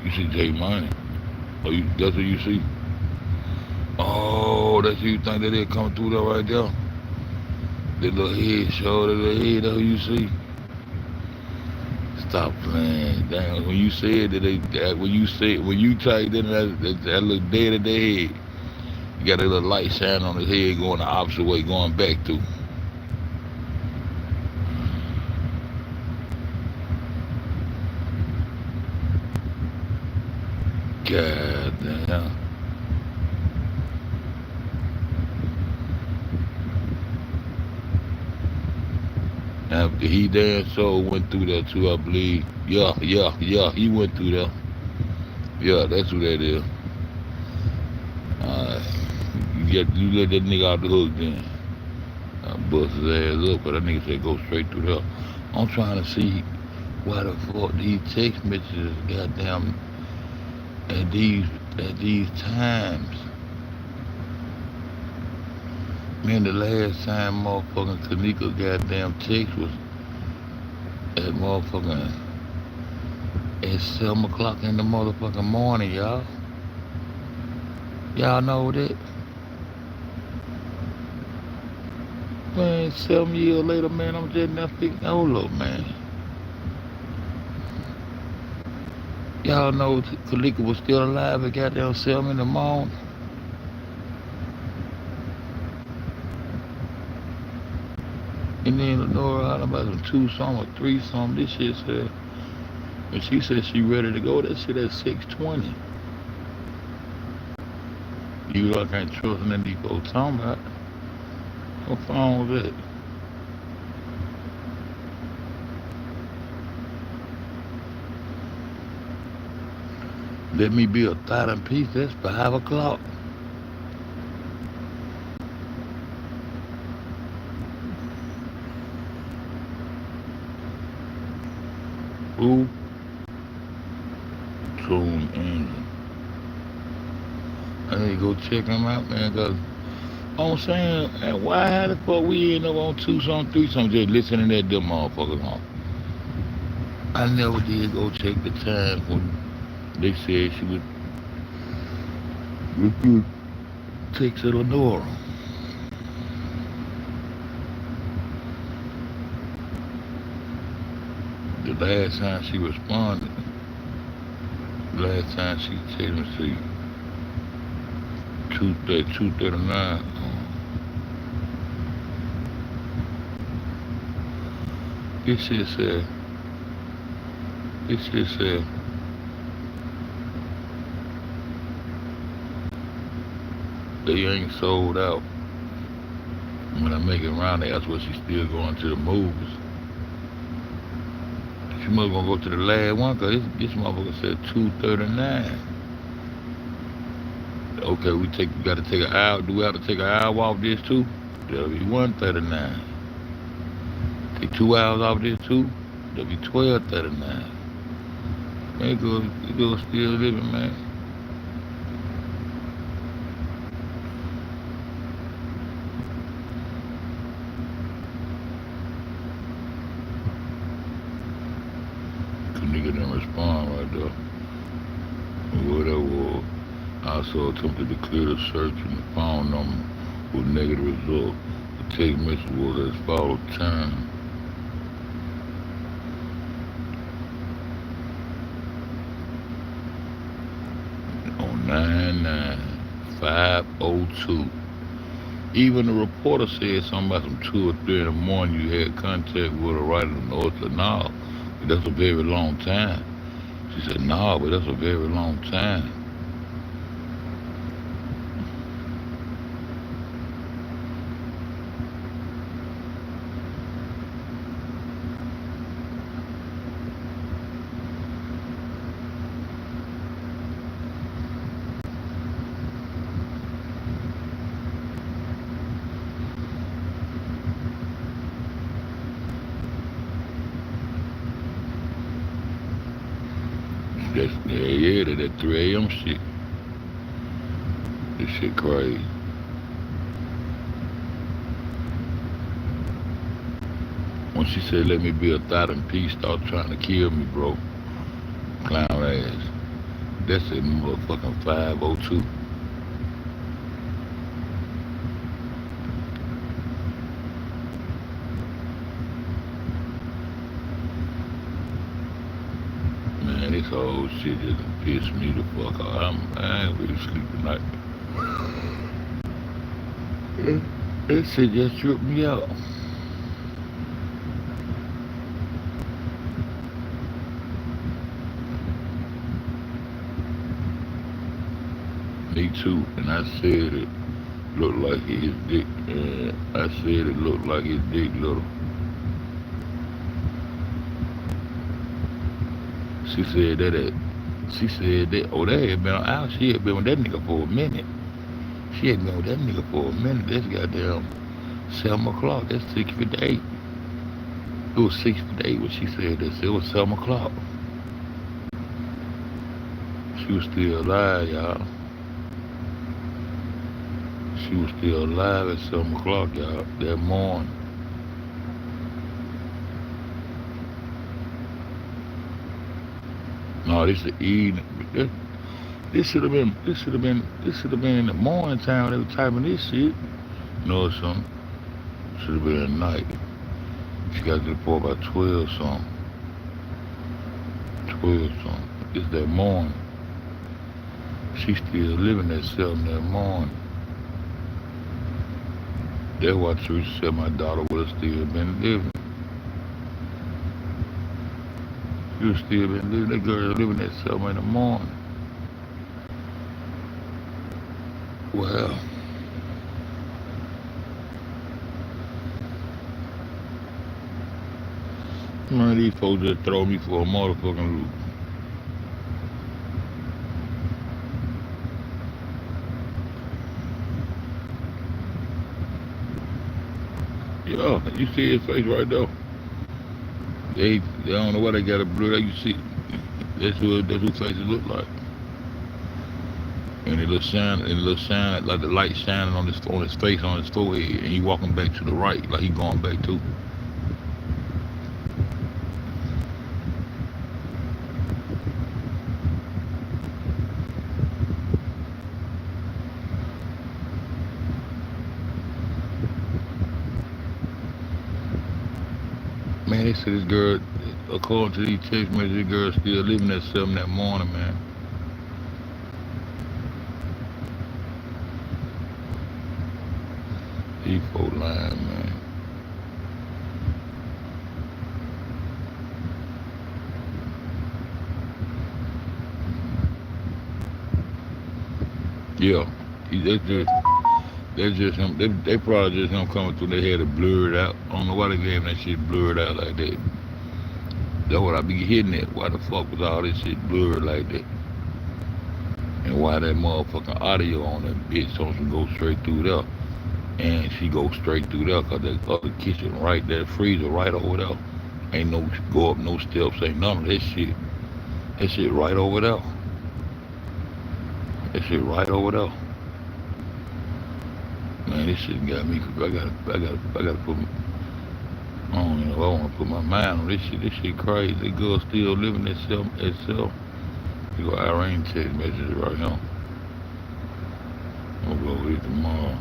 You see J Money? Oh, that's what you see? Oh, that's what you think that they coming through there right there? That little head show, that little head, that's what you see? Stop playing. Damn, when you said that when you typed in that look dead at their head, you got a little light shining on his head going the opposite way, going back through. God damn. After he damn so went through there too, I believe. Yeah, he went through there. Yeah, that's who that is. You let that nigga out the hook then. I bust his ass up, but that nigga said go straight through there. I'm trying to see why the fuck these text messages goddamn at these times. Man, the last time motherfucking Kanika goddamn text was at motherfucking at 7 o'clock in the motherfucking morning, y'all. Y'all know that? Man, 7 years later, man, I'm just now thinking, hold up, man. Y'all know Kalika was still alive at goddamn 7 in the morning. And then Lenora about some 2 something or 3 something. This shit said, when she said she ready to go, that shit at 6:20. You like I ain't trusting that these folks talking about. What phone was that? Let me be a thought in peace. That's 5 o'clock. Who? Tune in. I need to go check them out, man, because I'm saying, why how the fuck we end up on 2 something, 3 something, just listening to them motherfuckers on? I never did go check the time when they said she would text Lenora. The last time she responded, last time she texted me, see, 2:39. This shit said, they ain't sold out. When I make it around there, that's why she's still going to the movies. She must gonna go to the last one, cause this motherfucker said 2:39. Okay, we gotta take an hour. Do we have to take an hour off this too? That'll be 1:39. Take 2 hours off this too? That'll be 12:39. Man, it goes still living, man. Nigga didn't respond right there. Whatever was. I also attempted to clear the search and the phone number with negative result. The text message was as follows: time. On 502. Even the reporter said something about some 2 or 3 in the morning you had contact with her right in the north. I said, no, but that's a very long time. She said, no, but that's a very long time. Yeah, that 3 a.m. shit. This shit crazy. When she said, let me be a thought in peace, start trying to kill me, bro. Clown ass. That's a motherfucking 502. Man, this whole shit just pissed me the fuck off. I ain't really sleep tonight. That shit just tripped me out. Me too, and I said it looked like his dick, and I said it looked like his dick little. She said that, oh, that had been out. She had been with that nigga for a minute. She had been with that nigga for a minute. That's goddamn 7 o'clock. That's 6:58. It was 6:58 when she said this. It was 7 o'clock. She was still alive, y'all. She was still alive at 7 o'clock, y'all, that morning. No, this is the evening. This should have been in the morning time. They were typing this shit. You know something? Should have been at night. She got to the report about 12 something. 12 something. It's that morning. She still living at 7 that morning. That's why Teresa said my daughter would have still been living. She would still been living. That girl living at 7 in the morning. Well, man, these folks just throw me for a motherfucking loop. Yeah, you see his face right there. They don't know why they got it blurred. You see, that's what faces look like. And it looks shine like the light shining on his face, on his forehead, and he walking back to the right, like he going back too. Man, they said this girl, according to these text messages, this girl still living at 7 that morning, man. These folks lying, man. Yeah, that's just him. They probably just him coming through. They had it blurred out. I don't know why they gave that shit blurred out like that. That's what I be hitting at. Why the fuck was all this shit blurred like that? And why that motherfucking audio on that bitch so she go straight through there? And she go straight through there because that other kitchen right there, freezer right over there. Ain't no go up no steps, ain't none of that shit. That shit right over there. That shit right over there. Man, this shit got me. I gotta put. I don't know. I want to put my mind on this shit. This shit crazy. That girl still living itself. You go Irene text messages right now. I'm gonna go eat tomorrow.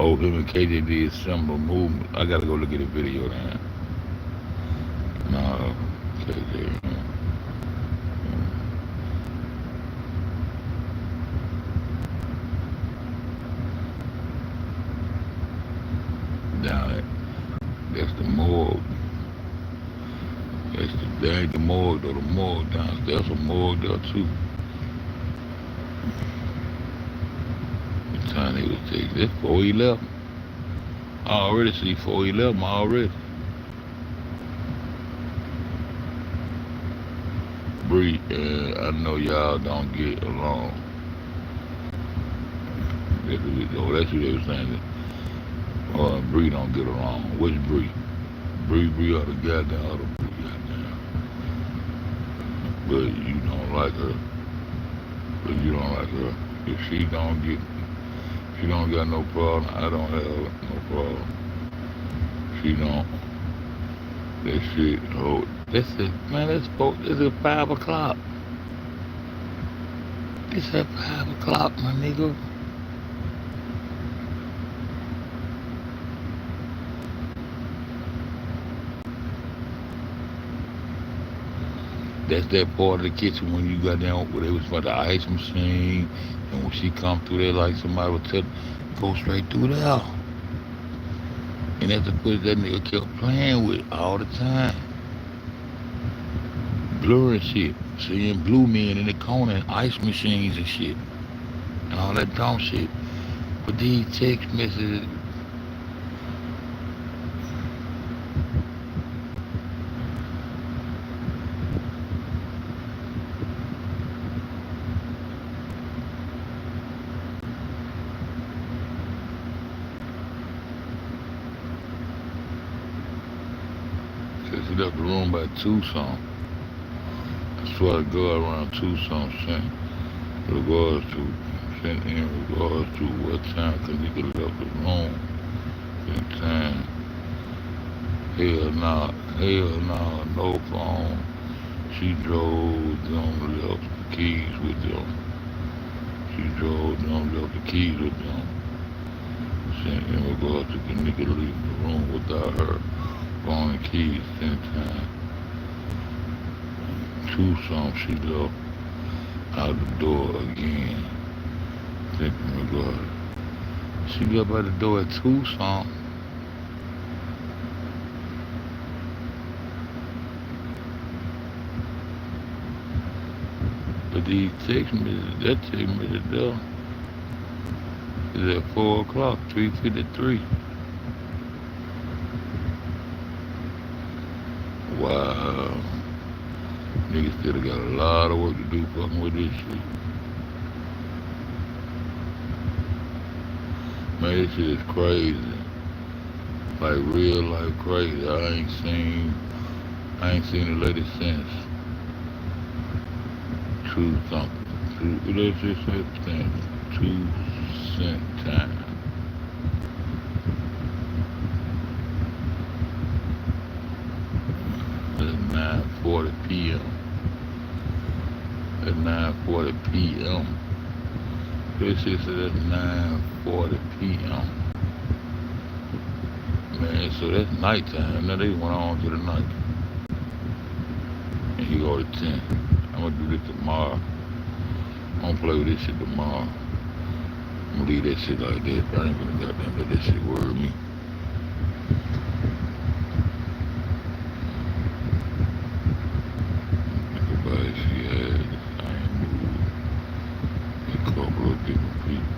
Oh, him and KJ did similar movement. I gotta go look at the video now. Nah, KJ. Down there. That's the morgue. That ain't the morgue though. The morgue downstairs. There's a morgue there too. What time he was taking? This 411. I already see 411 already. Bree, I know y'all don't get along. That's what they were saying. Bree don't get along. Which Bree? Bree are the goddamn other Bree, goddamn. But you don't like her. But you don't like her. If she don't got no problem, I don't have no problem. She don't. That shit, oh, that's it, man, this is 5 o'clock. It's at 5 o'clock, my nigga. That's that part of the kitchen when you got down where they was for the ice machine, and when she come through there like somebody would tell, go straight through there. And that's the pussy that nigga kept playing with all the time. Blurring shit, seeing blue men in the corner and ice machines and shit, and all that dumb shit. But these text messages, said she left the room by 2 something. I swear to God, around 2 something, sent in regards to what time Kanika left the room. In time. Hell nah, no phone. She drove them, left the keys with them. She drove them, left the keys with them. Sent in regards to Kanika leaving the room without her phone and keys. In time. 2 something, she left out the door again. Thinking regard. She left out the door at 2 something. But these text messages, that text message there is at 4 o'clock, 3:53. Wow. Niggas still got a lot of work to do fucking with this shit. Man, this shit is crazy. Like real life crazy. I ain't seen the lady since 2 something. Let's just say since 2 cent time. It's 9:40 p.m. At 9:40 p.m. This shit said at 9:40 p.m. Man, so that's nighttime. Now they went on to the night. And he go to 10. I'm gonna do this tomorrow. I'm gonna play with this shit tomorrow. I'm gonna leave that shit like that. I ain't gonna goddamn let that shit worry me. Everybody she had the same move. A couple of different people.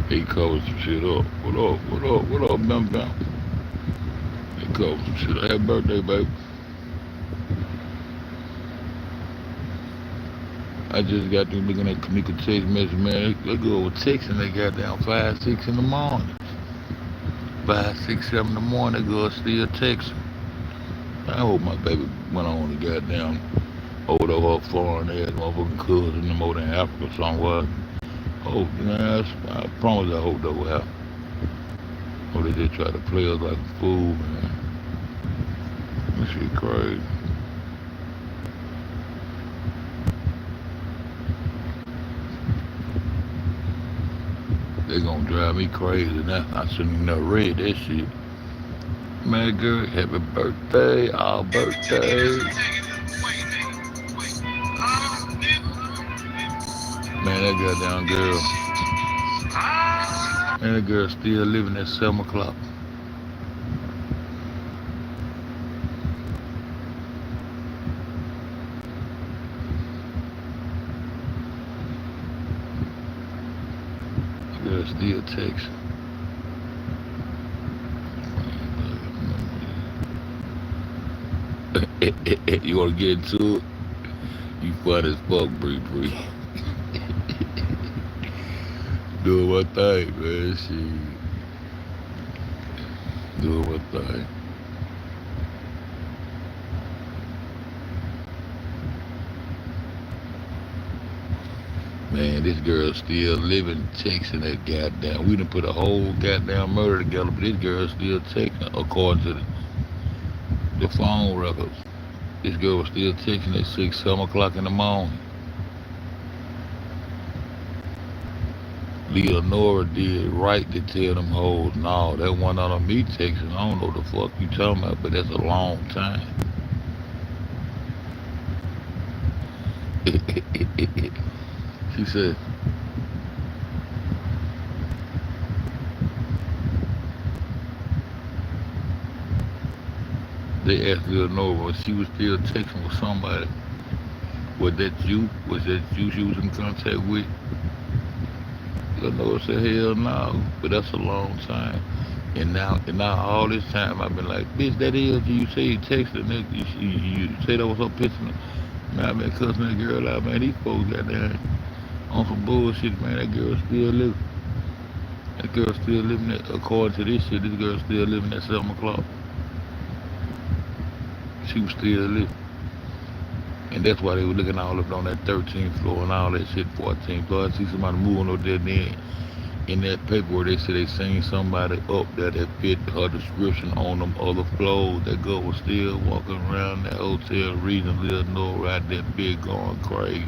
He covered some shit up. What up, Bam Bam? They covered some shit up. Happy birthday, baby. I just got through looking at Kanika text message, man. They go over texting, they got down 5, 6 in the morning. 5, 6, 7 in the morning, they go still texting. I hope my baby went on and got down over to her foreign ass motherfucking cousin them over in Africa somewhere. Oh, man, I promise I hope that will happen. Or they just try to play us like a fool, man. This shit crazy. They gonna drive me crazy now. I shouldn't have never read that shit. Man, girl, happy birthday, our birthday. Man, that goddamn girl. Man, that girl still living at 7 o'clock. Girl still texting. You wanna get into it? You fun as fuck, Bree Bree. Doing my thing, man. Shit. Doing my thing. Man, this girl still living, texting that goddamn. We done put a whole goddamn murder together, but this girl still texting according to the phone records. This girl was still texting at 6, 7 o'clock in the morning. Leonora did right to tell them hoes, no, that one out of me texting. I don't know what the fuck you talking about, but that's a long time. She said, they asked Leonora, but she was still texting with somebody. Was that you? Was that you she was in contact with? Leonora said, hell no, but that's a long time. And now all this time I've been like, bitch, that is you say you texted, nigga. You say that was her pissing. Man, I've been cussing that girl out, man. These folks got there on some bullshit, man. That girl still living. That girl still living at, according to this shit, this girl still living at 7 o'clock. She was still living. And that's why they were looking all up on that 13th floor and all that shit, 14th floor. I see somebody moving over there then. In that paperwork, they said they seen somebody up there that fit her description on them other floors. That girl was still walking around that hotel, reading Little Nora out there big going crazy.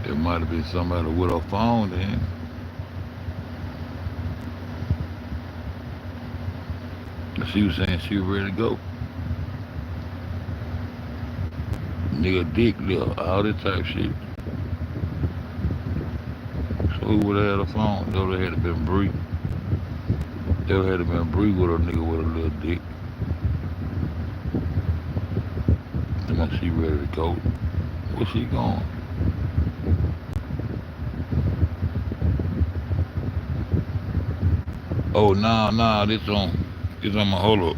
There might have been somebody with her phone then. She was saying she was ready to go. Nigga dick left, all this type shit. So who would have had a phone? That would have had to been Bree. That would have had to been Bree with a nigga with a little dick. And then she ready to go. Where she going? Oh, nah, this on my, hold up.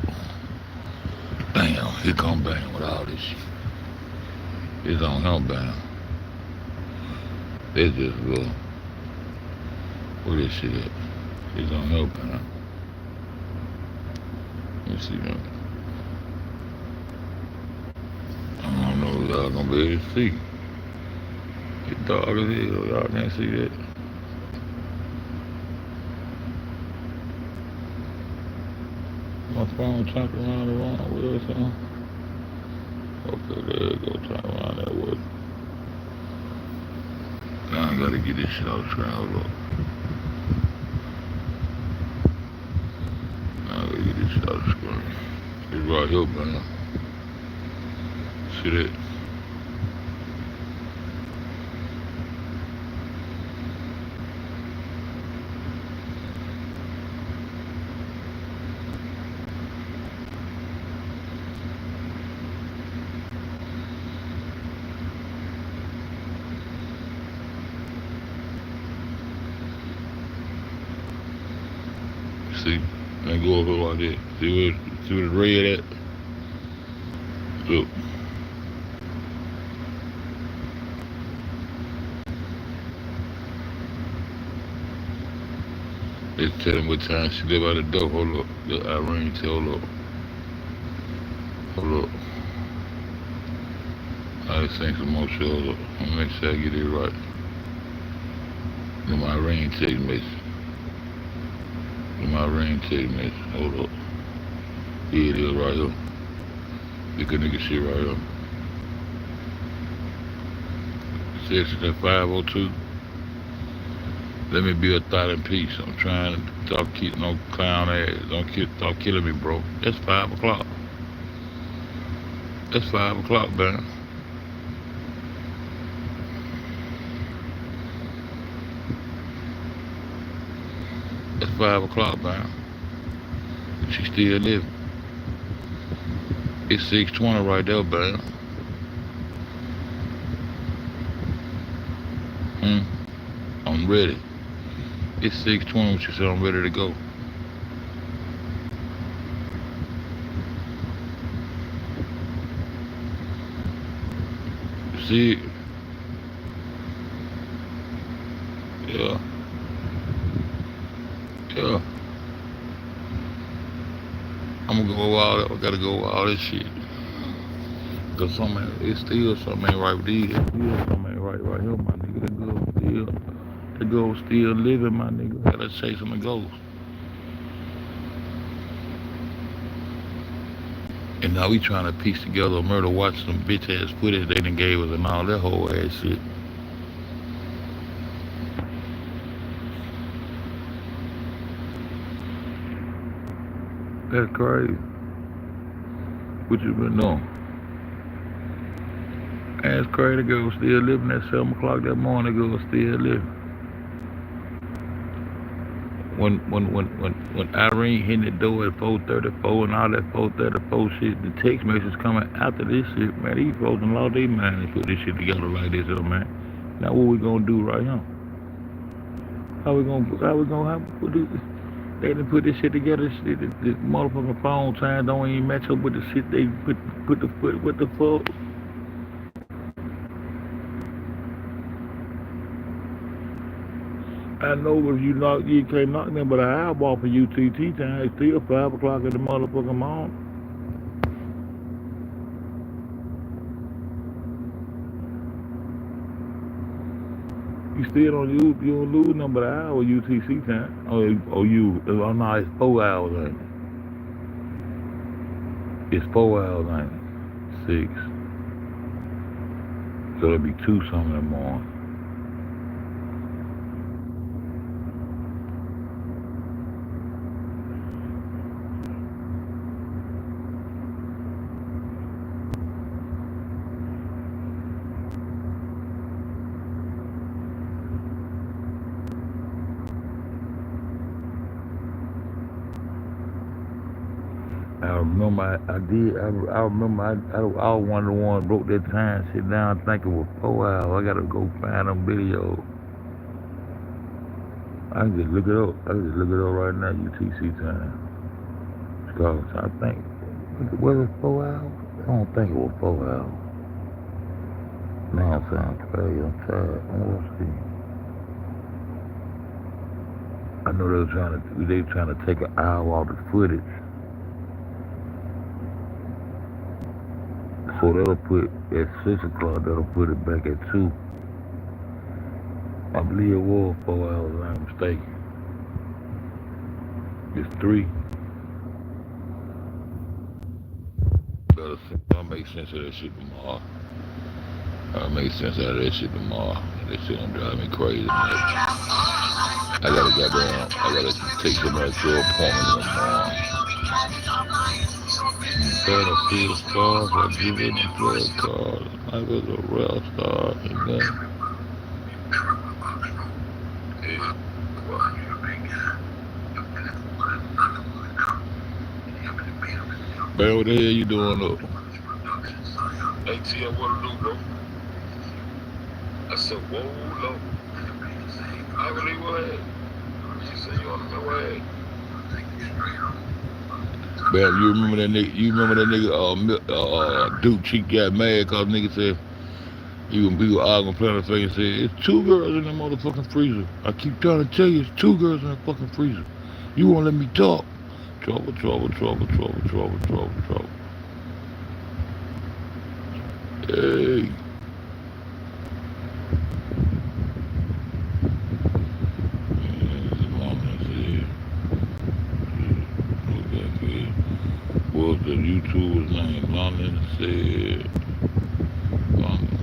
Damn, here come Bang with all this shit. It's on him, Bang. It's just, where this shit at? It's on him, Bang. Let's see that. I don't know if y'all gonna be able to see. It's dark as hell, y'all can't see that. My phone turned around the wrong way or something. Okay, there you go, turn around that way. Now I gotta get this shit out of the screen, hold up. Now I gotta get this shit out of the screen. It's right here, man. See that? See, and go over like that. See where the red at? Look. It's telling what time she live out the door. Hold up. The Irene tell hold up. Hold up. I just think some more shit. Hold up. I'm gonna make sure I get it right. Then my Irene text message. My ring text message. Hold up. Here it is right here. Look at nigga shit right here. Session at 5:02. Let me be a thought in peace. I'm trying to stop keeping no clown ass. Don't stop killing me, bro. That's 5 o'clock. That's 5 o'clock, man. That's 5 o'clock, man. She still living. It's 6:20 right there, man. I'm ready. It's 6:20. She said I'm ready to go. See it? Yeah. Yeah. I'm gonna go all that. I gotta go all this shit. Cause it's still something ain't right with these. Still something ain't right here, my nigga. That girl still living, my nigga. Gotta chase him and go. And now we trying to piece together a murder, watch some bitch ass footage they done gave us and all that whole ass shit. That's crazy. What you been doing? That's crazy. The girl still living at 7 o'clock that morning. The girl still living. When Irene hitting the door at 4:34 and all that 4:34 shit, the text message coming after this shit, man, these folks done lost their mind and put this shit together like this, man. Now what we gonna do right here? How we gonna put this? They done put this shit together. This motherfucking phone time don't even match up with the shit they put the foot. What the fuck? I know if you can't knock them but an hour off for UTT time, it's still 5 o'clock in the motherfucking morning. You still don't lose nothing but an hour UTC time. No, it's 4 hours, ain't it? It's 4 hours, ain't it? 6. So it'll be 2 something in the morning. I remember I was one of the ones broke that time shit down thinking it was 4 hours. I gotta go find them videos. I can just look it up. Right now, UTC time. Because I think, was it 4 hours? I don't think it was 4 hours. Man, it sounds crazy. I'm tired. Let's see. I know they were trying to take an hour off the footage. So that'll put at 6 o'clock, that'll put it back at 2. I believe it was 4 hours, if I'm mistaken. It's 3. I'll make sense of that shit tomorrow. That shit gonna drive me crazy, man. I gotta take somebody to an appointment tomorrow. Better see the stars, I give it the blood card. I was a real star, and then man, what the hell you doing up? Hey, T, what to do, bro? I said, whoa, low. I believe what? She said, you want to know what? Man, you remember that nigga, Duke, she got mad cause nigga said, he was arguing, playing the face and said, it's 2 girls in the motherfucking freezer. I keep trying to tell you, it's 2 girls in the fucking freezer. You won't let me talk. Trouble. Hey. Was YouTube his name. London said. London.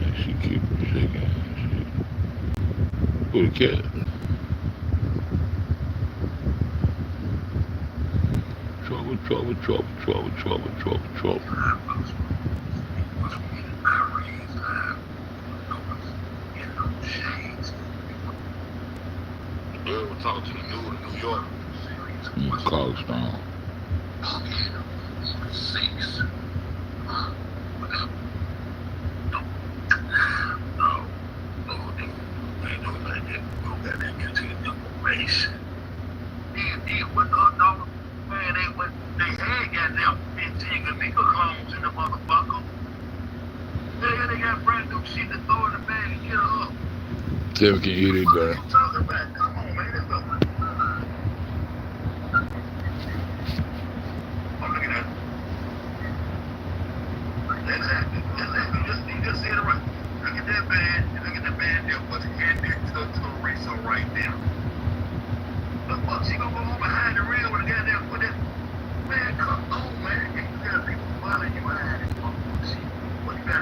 And she keep shaking. Who the cat? Trouble, trouble, trouble, trouble, trouble, trouble, trouble. We're talking to the dude in New York. College Six. Tim can eat it better.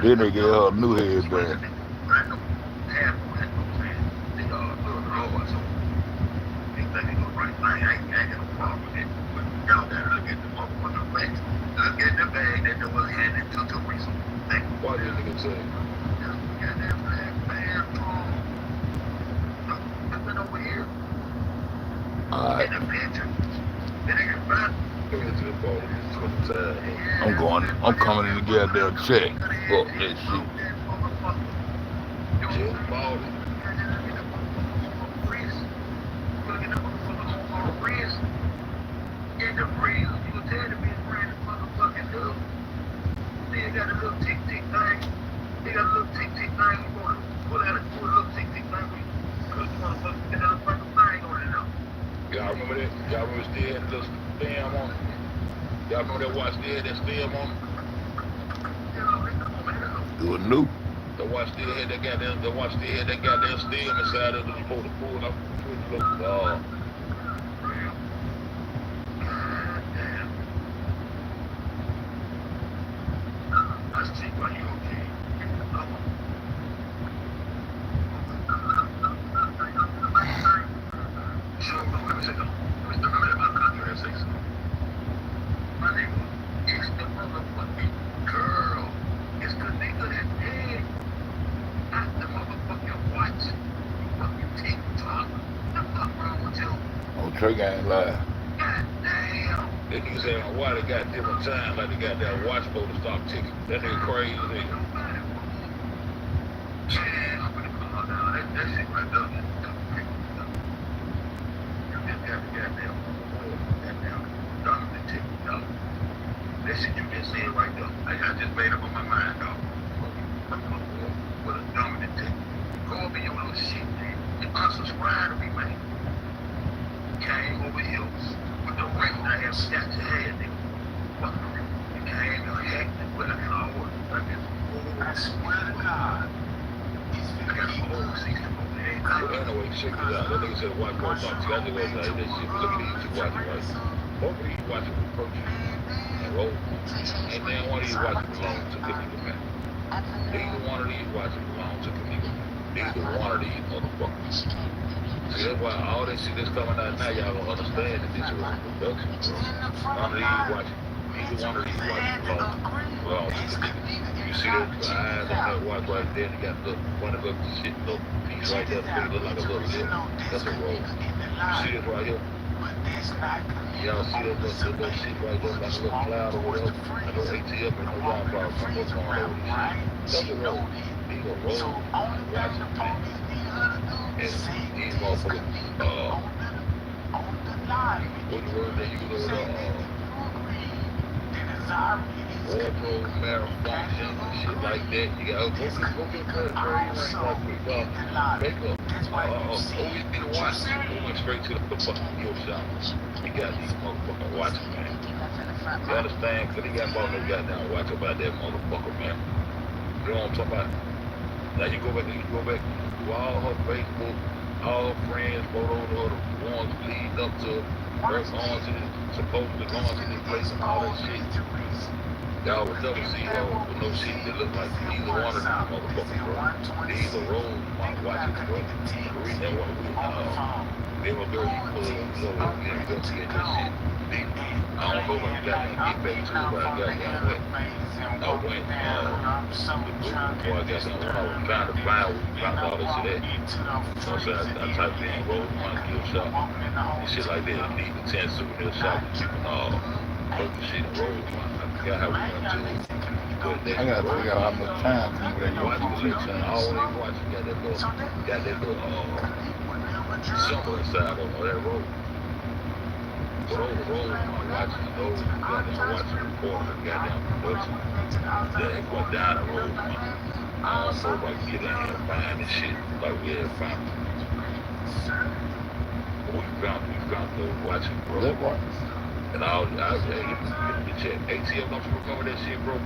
Then they gave her a new headband. What did nigga say? Alright. I'm coming in to get their check. Fuck that shit. Y'all remember that? Y'all remember still had the stem on it? Y'all remember that watch still had that stem on it? It was new. The watch still had that goddamn stem inside of the supposed to pull it up. Trey ain't lying. They niggas say why they got different time, like they got that watch supposed to stop ticking. That nigga crazy as hell. That shit you just said right there. I just made up on my mind, dog. With a dominant tick. Go up in your little shit, man. And unsubscribe to me, man. Came over here with the ring I have got your head, nigga. You came and hacked it with a coward. I swear to God. I got some old 60 over there. Anyway, check this out. That nigga said watch more talk. I just was like, that shit. Look at these two watching right. Both of these watching with protein and roll. And then one of these watching belong to Kanika, man. Neither one of these watching belong to Kanika. Neither one of these motherfuckers. See, that's why all that shit that's coming out now, y'all don't understand that this was a production, bro. None of these watching, neither one of these watching belong to Kanika. You see those eyes on that watch right there, they got one of the shit, little piece right there, that look like a little lip. That's a roll. You see this right here? Y'all see that little shit right there, like a little cloud or whatever? I know ATF and no y'all probably from what's going on with this shit. That's a roll. These are rolls. Watching things. And these motherfuckers, what the word they use over wardrobe malfunction and shit like that. You got go get makeup. Always be the watch. Go went straight to the fucking gift shop. You got these motherfucking watches, man. You understand? Cause they got bought no goddamn watch about that motherfucker, man. You know what I'm talking about? Now you go back to all her Facebook, all friends, photos of the ones leading up to us going to this, supposedly going to this place and all that shit. Y'all would never see her with no shit that look like either one of these motherfuckers, bro. These are role watchers, bro. The reason that one we them a girl you pull over and investigate this shit. I don't know if I got to get back to it, but I got down went. I went the book before I got down when I was trying to find where we found all this shit at. So I typed in Rosemont gift shop and shit like that. Need the 10 souvenir shop and purple shit in Rosemont. I forgot how we went to it. But I gotta figure out how much time people that watch use the the collection. chance. I always watch it. Got that little symbol inside of that road. But over the road, I'm watching those goddamn watching recording the goddamn production. That went down the road. I don't know if I can get in here and find this shit like we had found. But we found those watching, bro. That one. And I was hey, give me the check. ATL, don't you remember that shit, bro?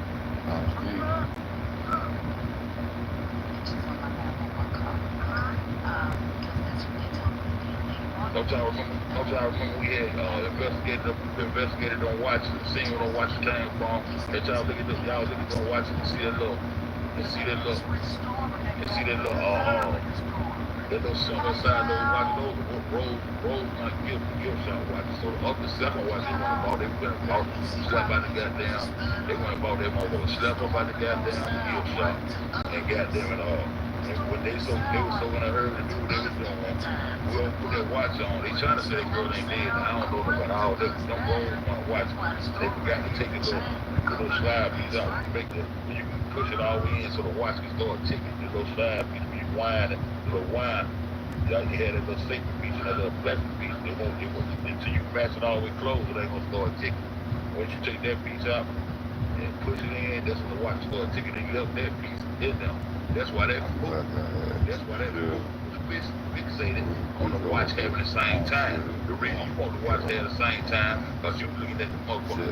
Don't y'all remember we had investigated on watch and seen what on watch came from. That y'all look at on watch and see that little symbol inside those watches, those my gift shop watches. So up the second watch they went about slap out the goddamn, they went about that motherfucker, slap up out the goddamn gift shop and goddamn it all. And when they were so in a hurry to do what they was doing, we don't put that watch on. They trying to say that girl ain't dead. I don't know about all that. Them rolls my watch. They forgot to take the little slide piece out. You can push it all the way in so the watch can start ticking. The little slide piece when you wind it, the little wind. You had that little safety piece and that little plastic piece. It won't until you match it all the way closed, it ain't gonna start ticking. Once you take that piece out and push it in, that's when the watch start ticking and you up that piece in there. That's why that book was fixated on the watch having the same time. The reason you want the watch to have the same time, because you looking at the motherfucker.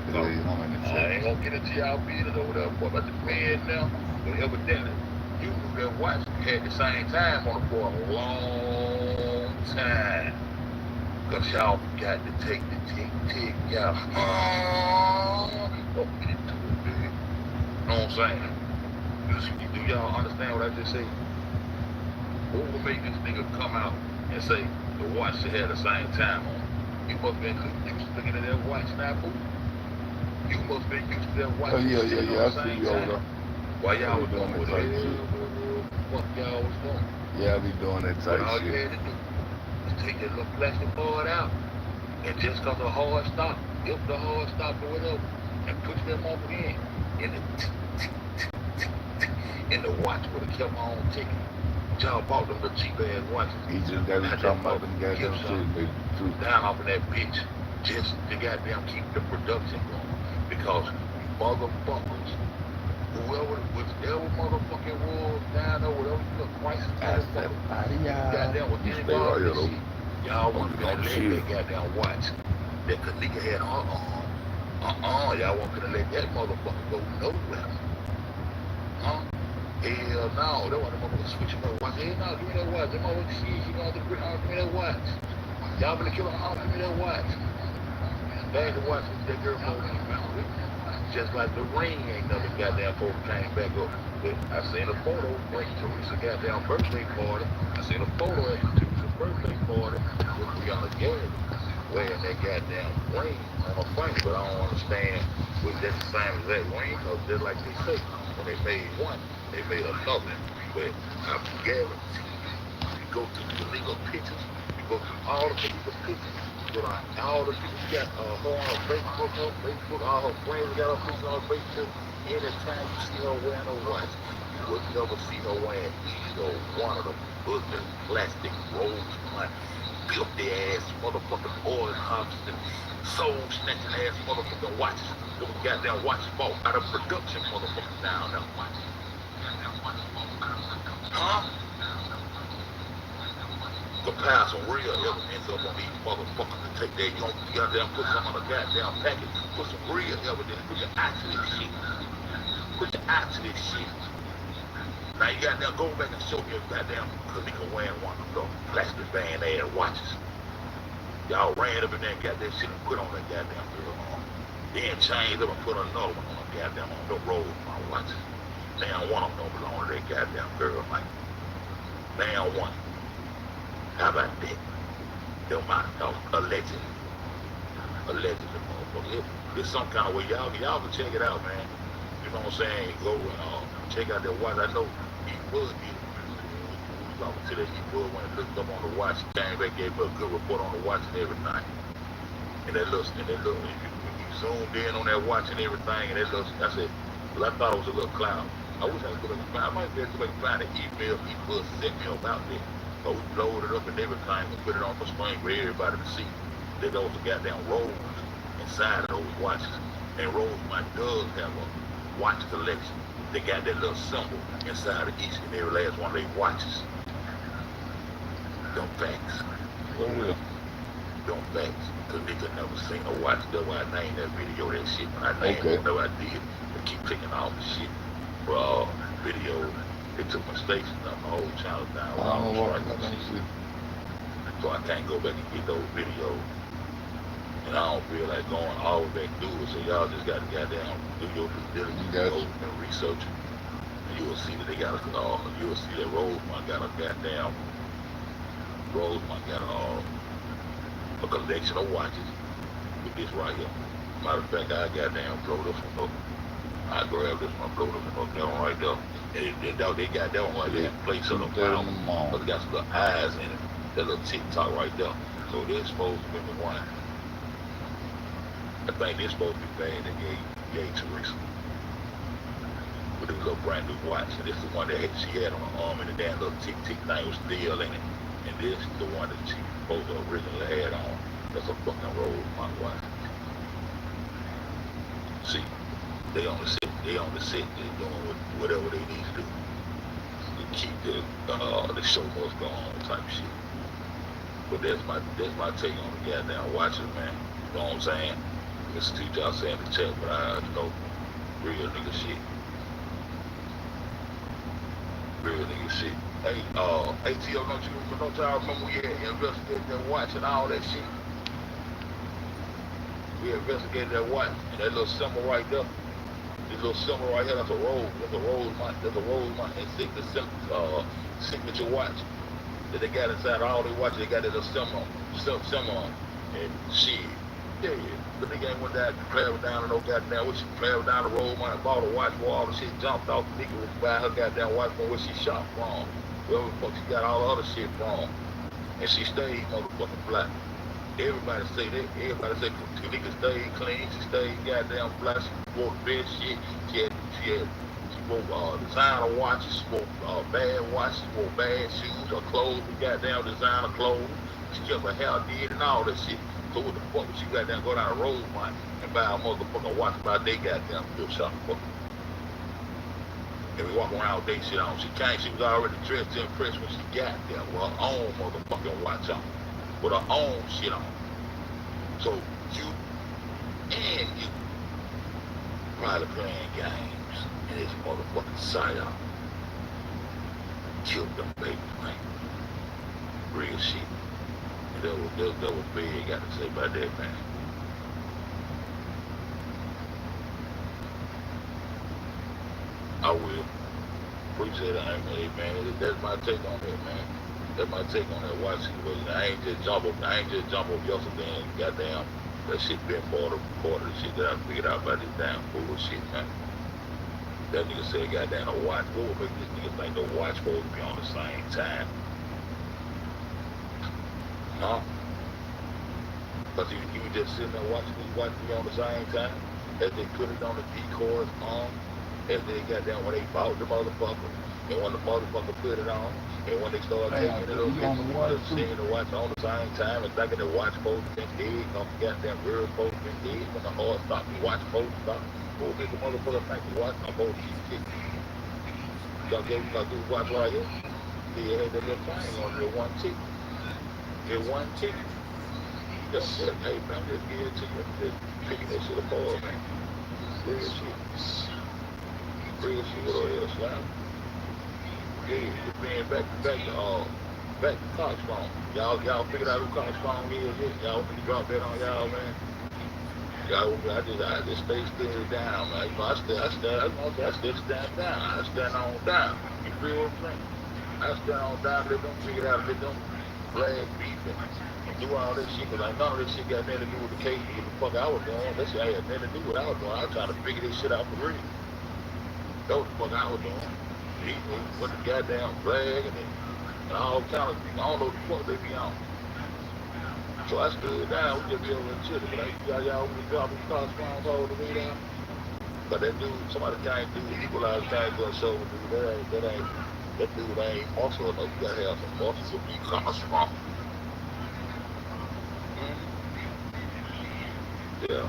I ain't gonna get into y'all business over there about the bed now, but evidently you knew that watch had the same time on it for a long time. Because y'all got to take the tick, y'all. Don't get into it, dude. You know what I'm saying? Do y'all understand what I just said? What would make this nigga come out and say the watch should have the same time on it? You must been used to looking at that watch now, fool. You must been used to that watch. Oh, yeah, I see you over there. Why y'all was doing what fuck y'all was doing? Yeah, I be doing that type all shit. You had to do is take that little plastic board out, and just cause the hard stop, if the hard stop or whatever, and put that motherfucker in the and the watch would have kept on ticking. Y'all bought them the cheap ass watches. He just got to talking about them goddamn shit, too. Down off of that bitch, just to goddamn keep the production going. Because motherfuckers, whichever motherfucking was down there, whatever you look, Christ, goddamn was getting involved in this shit. Y'all wasn't gonna let that goddamn watch that Kanika had on her arm. Y'all wasn't gonna let that motherfucker go nowhere. Huh? Hell no, that wasn't the motherfucker switching up watch. Hell no, give me that watch. That motherfucker shit, she gonna have to give me that watch. Y'all gonna kill her off, give me that watch. Bag the watch that girl moving around with. Just like the ring ain't nothing goddamn photo came back up. But I seen a photo at Teresa's goddamn birthday party. I seen a photo at Teresa's birthday party with Rihanna Gary wearing that goddamn ring on her finger. But I don't understand was that the same as that ring, because just like they say, when they made one, they made another. But I guarantee you go through the legal pictures, you go through all the legal pictures, you go down all the people got her on Facebook, all her friends got her pictures on Facebook. Anytime you see her wearing a watch, you would never see her wearing either one of them booklet, plastic rolls, like filthy ass motherfucking oil harvesting, soul snatching ass motherfucking watches. Those goddamn watches bought out of production motherfuckers down there. Huh? Compile some real evidence up on these motherfuckers to take their young goddamn put some on a goddamn package, put some real evidence, put your eye to this shit. Put your eye to this shit. Now you got to go back and show me a goddamn Kanika wearing one of those plastic band ass watches. Y'all ran up in there and got that shit and put on that goddamn girl on. Then changed up and put another one on goddamn on the road my watches. Now one of them don't belong to that goddamn girl, like. Now one. How about that? Them my dog, allegedly. Allegedly, motherfucker. It's some kind of way y'all can check it out, man. You know what I'm saying? Go and check out that watch. I know he was talking to that he was when he looked up on the watch. He came back, gave me a good report on the watch and everything. And that looks, you zoomed in on that watch and everything, and that looks, I said, well, I thought it was a little cloud. I wish I could have found, I might be able to find an email he was sent me about this. So we loaded up and everything and put it on the screen for everybody to see. That those are goddamn rolls inside of those watches. And Rosemont does have a watch collection. They got that little symbol inside of each and every last one of their watches. Them facts. Oh, yeah. Them facts. Cause nigga never seen a watch. That's why I named that video that shit. When I named it, whatever I did, I keep taking all the shit for video. They took my station down, my whole channel down. So I can't go back and get those videos. And I don't feel like going all the way back through it. So y'all just got to goddamn do your due diligence and research it. And you will see that they got you will see that Rosemont got a goddamn, Rosemont got a collection of watches with this right here. Matter of fact, I goddamn blow this one up. I grabbed this one, blow this one up, that one right there. And they got that one right there, place on the ground. But it got some little eyes in it. That little TikTok right there. So they're supposed to be the one. I think they're supposed to be bad that gave Teresa. With this little brand new watch. And this is the one that she had on her arm, and the damn little tick-tick thing was still in it. And this is the one that she supposed to originally had on. That's a fucking Rosemont watch. See, they on the set, they're doing whatever they need to do to keep the show must go on type shit. But that's my take on the goddamn watches, man. You know what I'm saying? Mr. T. y'all saying the chat, but I real nigga shit. Real nigga shit. Hey, ATO, don't y'all remember we had investigated that watch and all that shit? We investigated that watch and that little symbol right there. This little symbol right here, that's a rose. That's a Rosemont signature watch that they got inside all their watches. They got that little symbol on. And shit. Yeah. The nigga ain't went down to travel down to no goddamn where she traveled down the road, and bought a watch where all the shit jumped off. The nigga was buying her goddamn watch from where she shopped from. Wherever the fuck she got all the other shit from. And she stayed motherfucking black. Everybody say Kanika stayed clean, she stayed goddamn black, she wore the best shit, she wore designer watches, she wore bad watches, she wore bad shoes, her clothes were goddamn designer clothes, she kept her hair did and all that shit. So what the fuck would she goddamn go down to Rosemont and buy a motherfucking watch about they goddamn bill shop fuck? And we walk around with they shit on. She was already dressed to impress when she got there with her own motherfucking watch on. With her own shit on. So you probably playing games in this motherfucking psyop. Killed them babies, man. Real shit. And that was big, got to say about that, man. I will. Appreciate it, hey, man. That's my take on that, man. That's my take on that watch situation. I ain't just jump up yesterday and goddamn that shit been part of the shit that I figured out about this damn bullshit, man. That nigga said goddamn a watch. What would make this nigga think the watch supposed to be on the same time? Huh? Because you just sitting there watching these watches be on the same time as they put it on the decoys on, as they goddamn when they bought the motherfucker, and when the motherfucker put it on. And when they start taking it up, just seeing the watch on the same time and thinking the watch supposed to be dead, because the goddamn girl supposed to be dead, when the heart stopped, the watch supposed to stop. Who make a motherfucker think the watch not supposed to keep kicking? Y'all do the watch right here. See, it had that little thing on there, one ticket. It one ticket. Just said, hey man, just give it to you. Just picking that shit apart, man. Real shit. Real shit with all that slime. Yeah, it's been back to Cox phone. Y'all figured out who Cox phone is yet? Y'all want me to drop that on y'all, man? I just stay still down, man. You know, I still stand down. I stand on down. You feel what I'm saying? I stand on down, let them figure it out, let them drag beef and do all this shit, because like none of this shit got nothing to do with the case, with the fuck I was doing. That shit had nothing to do with what I was doing. I was trying to figure this shit out for real. That was the fuck I was doing. He with the goddamn flag and all kind of things. I don't know what the fuck they be on. So I stood down, we just be over and chilling. But y'all over the drop and cross phones all the way down. But that dude, somebody came through, the equalizer came through and showed me, dude, that dude ain't muscle enough. You gotta have some muscle to be cross phone. Yeah.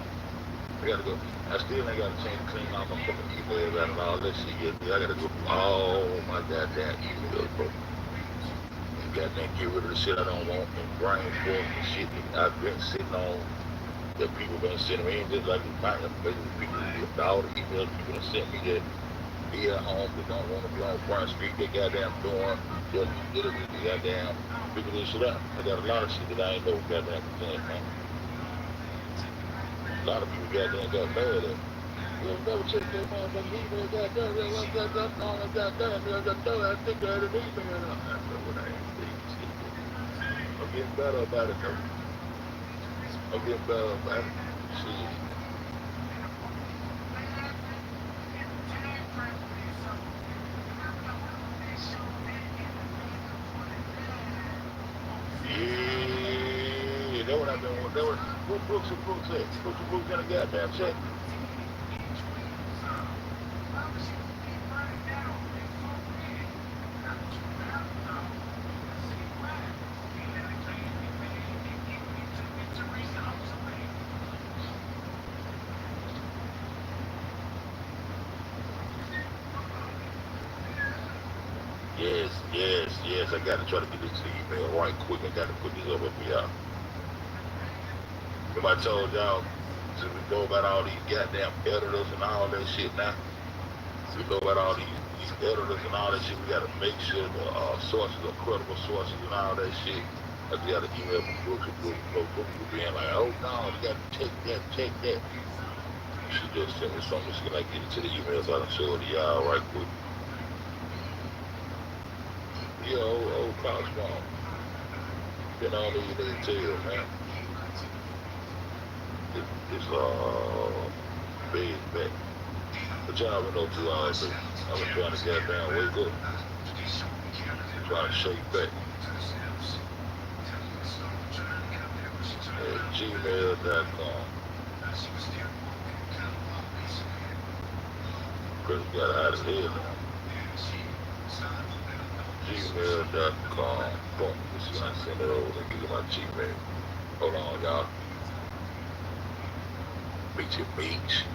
I gotta go. I still ain't got a chance to clean out my fucking emails out and all that shit yet. I gotta go through all my goddamn emails, bro. And goddamn get rid of the shit I don't want and brain forth and shit that I've been sitting on that people been sending me in, just like people, all the emails people that sent me that be at home that don't want to be on Front Street, they goddamn doing just goddamn figure this shit out. I got a lot of shit that I ain't know goddamn percent, man. A lot of people goddamn got mad at me. You'll never check that motherfucking email, goddamn, I think I had an email. I know what I ain't saying. I'm getting better about it, though. I'm getting better about it. Shit. Yeah, that's what I've been doing. What Brooks at? Brooks got a goddamn check. Yes, I gotta try to get this email right quick. I gotta put this up for y'all. If I told y'all, since we go about all these goddamn editors and all that shit now, we go about all these editors and all that shit, we gotta make sure the sources are credible sources and all that shit. I just got an email from Brooks being like, oh no, you gotta check that. She just sent me something, she can like get it to the emails, I can show it to y'all right quick. Yeah, old Cox phone. Been on these niggas tail, man. This big back. But y'all been up to all day. I've been trying to get down, wake up. Trying to shake back. At gmail.com. Chris got out of here now. gmail.com. Boom. This is when I send it over and give you my Gmail. Hold on, y'all. Meet you beach.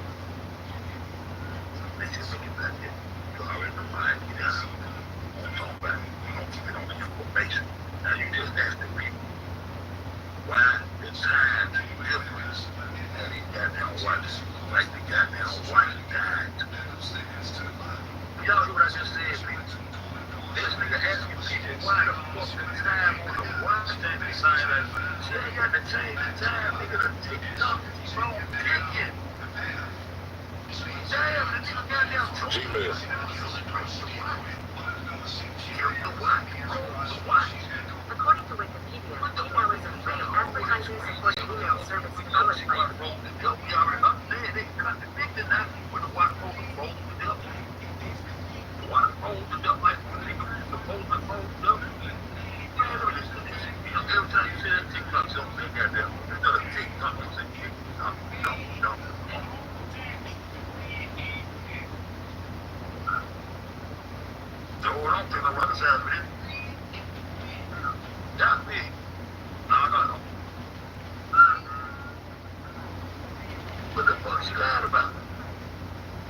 Meet you back here. You already know how I get down. I'm talking about you don't keep it on the information. Now you just ask the people why the time difference and these goddamn whites like the goddamn white died. Y'all hear what I just said, people? This nigga asking people why the fuck the time on the watch thing is saying that she ain't got to change the time, nigga, the TikTok is wrong ticking. Damn, the nigga goddamn Gmail. The watch. According to Wikipedia, email is a free advertising-supported email service published by the We already up there, they contradicted that with the white folks supposed to do. The white folks to do like the nigga supposed to do. Man, look at this. Every time you say that TikTok, you don't say goddamn. Instead of TikTok, you say TikTok. No. So I don't think I'm running sound with it. That's me. No. What the fuck she lied about?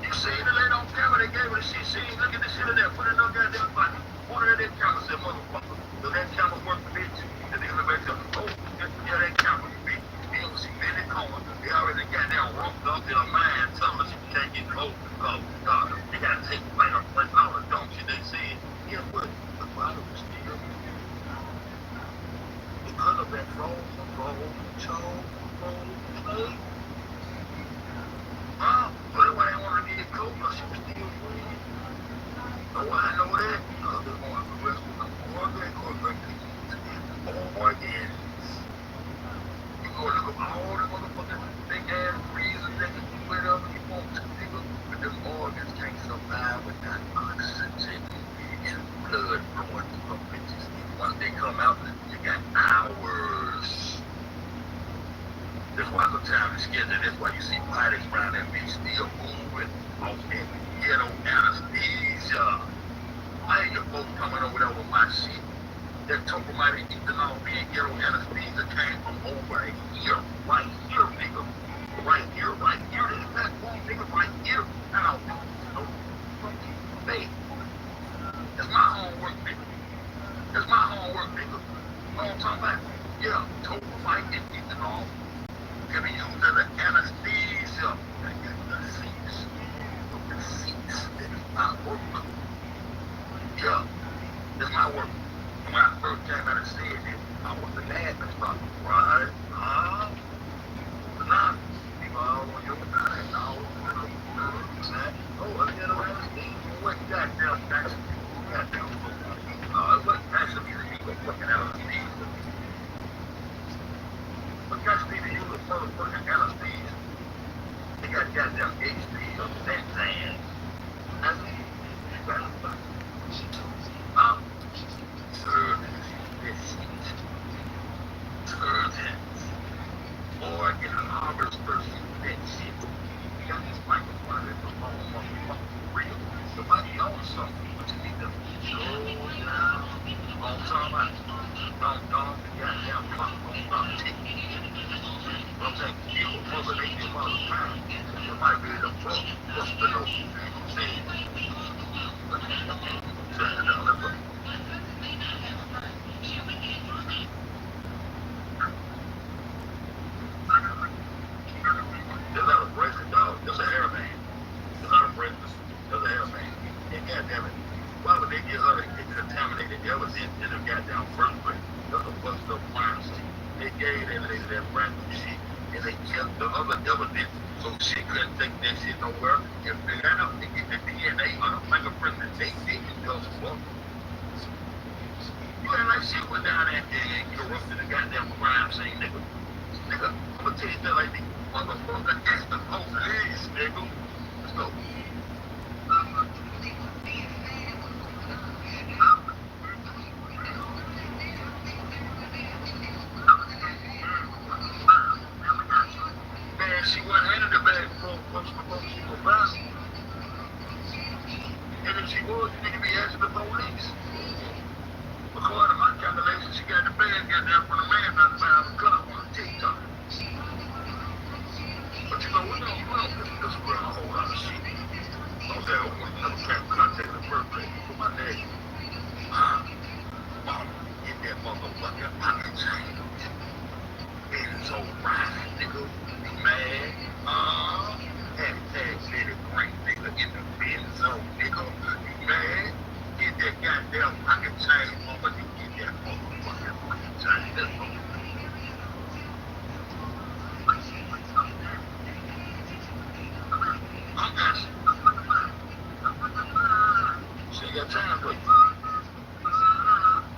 You seen the lady on camera, they gave her the shit, she ain't look at the shit in there, put it in no goddamn body. One of that camera said, motherfucker, so that camera work for bitch. And they look back up, oh, yeah, that camera, bitch. They don't see any corner. They already got down roped up in her mind, telling her she can't get close. Oh, God, they gotta take fingerprint out of the dumb shit they said. Yeah, what? Oh, I know that. They're going to arrest them for that correctly. Organs. You go look up all the motherfucking big ass reasons that you do whatever you want to, nigga. But them organs can't survive without oxygen and blood flowing through them bitches. Once they come out, you got hours. That's why sometimes it's scary. That's why you see bodies around that bitch still moving off that ghetto anesthesia. I ain't your folks coming over there with my shit. That topomatic ethanol being ghetto anesthesia came from over here. Right here, nigga. Right here, right here. This platform, nigga, right here. Now, no fucking fake. That's my homework, nigga. That's my homework, nigga. You know what I'm talking about? Yeah, topomatic ethanol can be used as an anesthesia. I got the receipts. The receipts. That is my work. Yeah, that's my work. When I first came out and said it, I was the last and stuff. Right? Nah. People all on your mind. All on your side. Oh, let's get around this thing. What goddamn facts? Goddamn. What facts of you to use a fucking anesthesia? What facts need to use a motherfucking anesthesia? They got goddamn HP or that Zan. That's it. Surgeons. Organ harvesters. That shit. You got this microphone that's the whole motherfucking real. Somebody knows something, but you need to slow down. On time, don't goddamn clock don't stop ticking. I'm saying, you a mother, they give all the time. You might be able to bust the nose. You know what I'm saying? There's not a breakfast, dog. There's a hair man. There's not a breakfast. There's a hair man. And goddamn it, why would they get her to contaminate the evidence in the goddamn first place? That's a bust up crime scene. They gave that lady that random shit, and they kept the other evidence so she couldn't take that shit nowhere and figure out and get the DNA on the fingerprint that they didn't go for. You ain't like shit went down there and corrupted the goddamn crime scene, nigga. Nigga, I'm gonna tell you that like this. Motherfucker, ask the police, nigga. Let's go. Man, she went handed the bag before she was buying. And if she was, you need to be asking the police. According to my calculations, she got the bag goddamn from the man not 5 o'clock on TikTok. But you know what? No, this is where a whole lot of shit. I was there when I was trying to contact the birthday for my name. Mom, get that motherfucking pocket change. It's so right, nigga. You mad? Hashtag city great nigga in the bin zone, nigga. You mad? Get that goddamn pocket change, mama. You get that motherfucking pocket change. That's all. She ain't got time for you.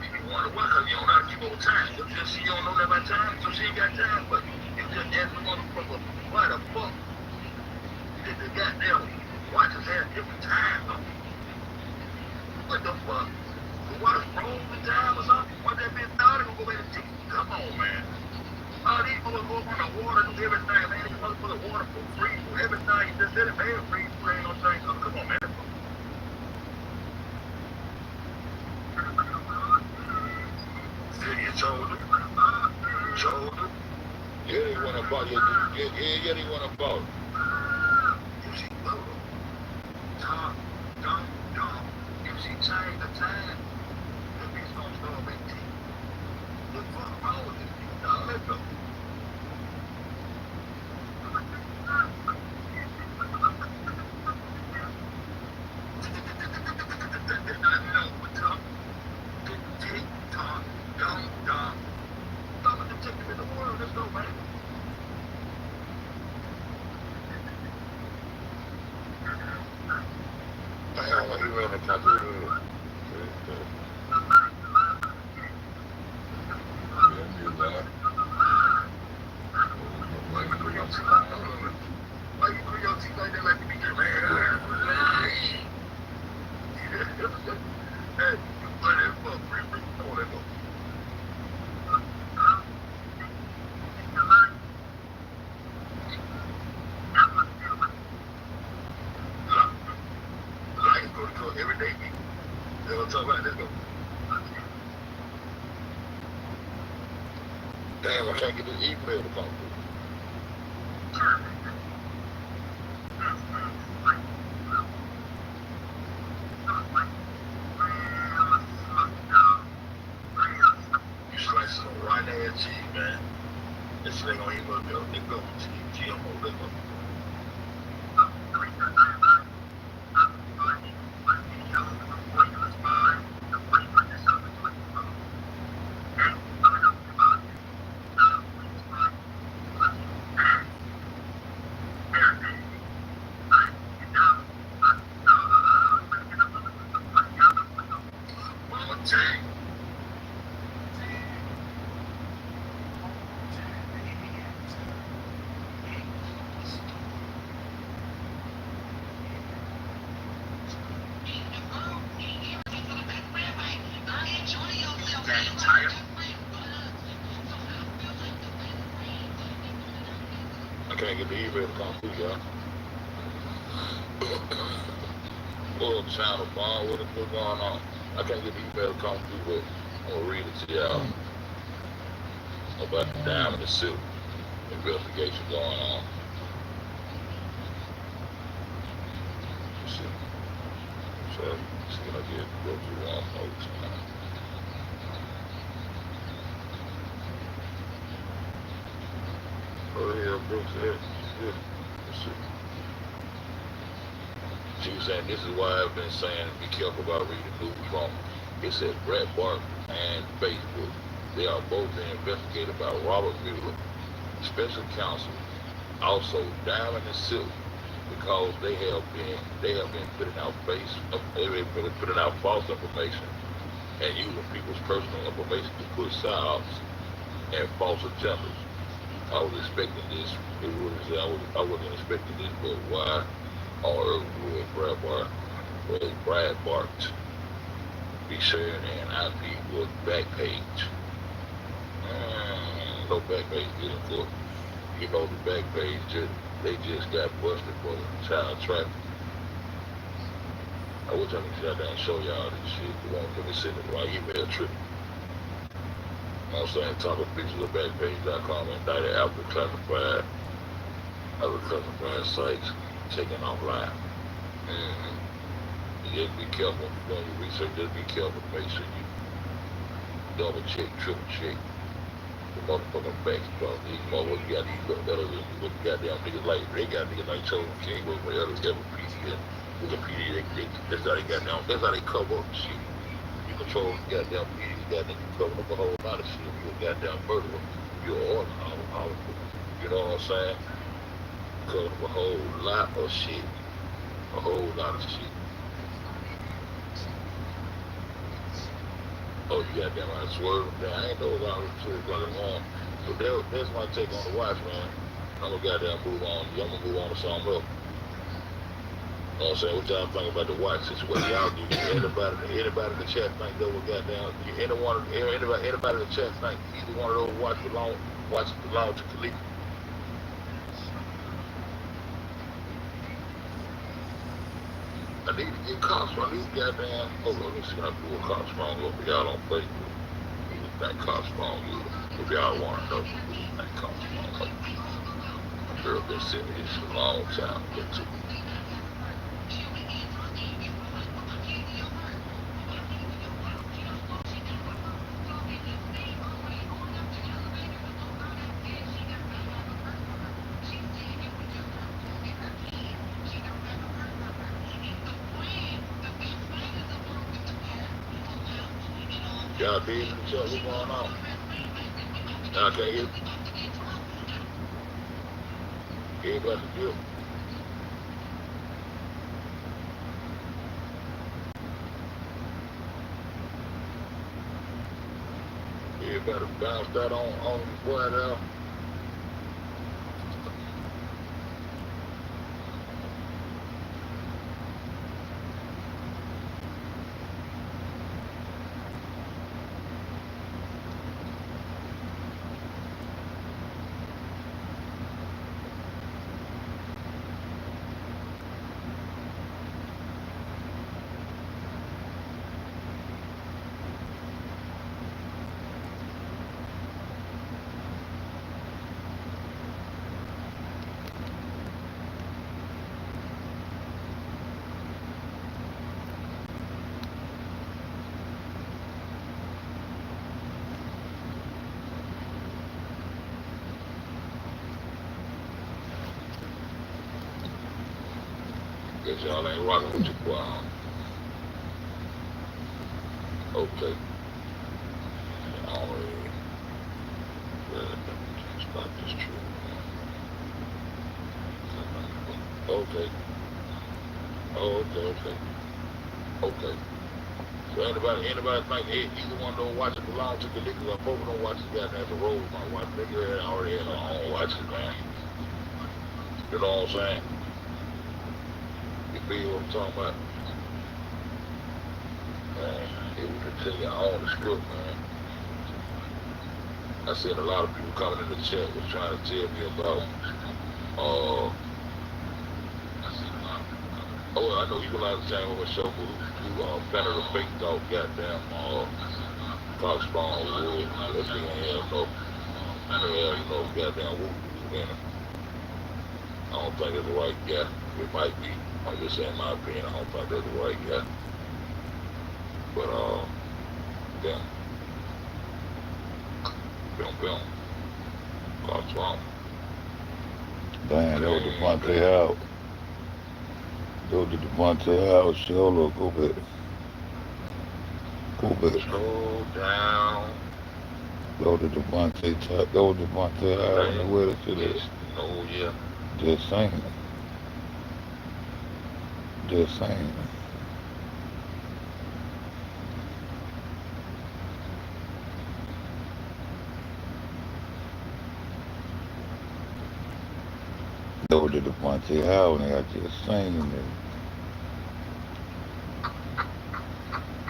If you wonder why, cause you don't know how to keep over time. It's just she don't know that about time, so she ain't got time for you. You just ask the motherfucker, why the fuck did the goddamn watches have different times on? What the fuck? The water's frozen time or something? What that bitch thought it would go back and take? Come on, man. All these motherfuckers go on the water, do everything, man. These motherfuckers water for free, do everything. You just said it, man, free, ain't no thing. Come on, man. You told them. Yeah, they want to buy you. Yeah, they want to buy. If she talk, don't. If she change the time, the bitch gonna start back 10. What the fuck wrong with this bitch? Dog, let go. my email and calculator. Why you put your teeth like that like you be getting mad? Hey, what that fuck, free? What that fuck? I can go to court every day. They don't talk about this though. Damn, I can't get this email to come through. You slice some right ass cheese, man. This thing gonna even go. They go to GMO liver. I can't get the email to come through, y'all. Little channel bomb, what's going on? I can't get the email to come through, but I'm gonna read it to y'all about the diamond and silk investigation going on. Let's see. So, see what I get. Go through one notes. Oh yeah, Brooks said, yeah. Let's see. She was saying, this is why I've been saying be careful about reading news from. It said Breitbart and Facebook. They are both being investigated by Robert Mueller, special counsel. Also, Diamond and Silk, because they have been putting out putting out false information and using people's personal information to push psyops and false agendas. I was expecting this. I wasn't expecting this, but why on earth would Breitbart be sharing an IP with Backpage? No Backpage getting for. You know the Backpage they just got busted for child trafficking. I wish I could sit down and show y'all this shit. You won't let me send it my email trip. You know what I'm saying? Top of pictures of Backpage.com indicted after classified sites taken offline. Just be careful when you research. Just be careful. Make sure you double check, triple check the motherfucking facts. Because these motherfuckers got these little letters with goddamn niggas like they got niggas like Chosen King with others Wikipedia. That's how they got down. That's how they cover up shit. You control goddamn media, you got niggas cover up a whole lot of shit. You're a goddamn murderer. You're an organ. You know what I'm saying? Cover up a whole lot of shit. A whole lot of shit. Oh, you goddamn right, swerve them down. I ain't know about it going on. So that's my take on the watch, man. I'm gonna goddamn move on. I'm gonna move on to something else. You know what I'm saying? What y'all think about the watch situation? Y'all do anybody in the chat think that was goddamn anybody in the chat think either one of those watches belong to Khalifa? I need to get Costrong. These goddamn. Hold on, let me see how to do a Costrong up for y'all on Facebook. That Costrong is. If y'all want to know, that Costrong. My girl been sitting here for a long time. Get to y'all be in the chat, what's going on? Y'all can't hear me? Everybody good? Everybody bounce that on the boy now. Guess y'all ain't rocking with your boy. Okay. I don't really stop this true. Okay. Oh, okay. Okay. So anybody think either one of those watches belong to the niggas? I both of them watches goddamn the road. My watch nigga had already had her own watches, man. You know what I'm saying? You feel what I'm talking about? Man, it was continue on the script, man. I seen a lot of people coming in the chat was trying to tell me about oh, I know you a lot of time with a show who Fender the fake dog goddamn Fox Spawn Wood. That thing ain't have no goddamn whoop in it. I don't think it's the right guy. It might be. I'm just saying my opinion. I don't think that's the right guy. But yeah. Boom. Fox Spawn. Damn, that was Devontae Howard. That was the Devontae Howard show. Look, go back. Slow down. That was the Devontae Howard. And where the shit is. Oh, yeah. Just saying. That was the Devontae Howard. And I just saying that.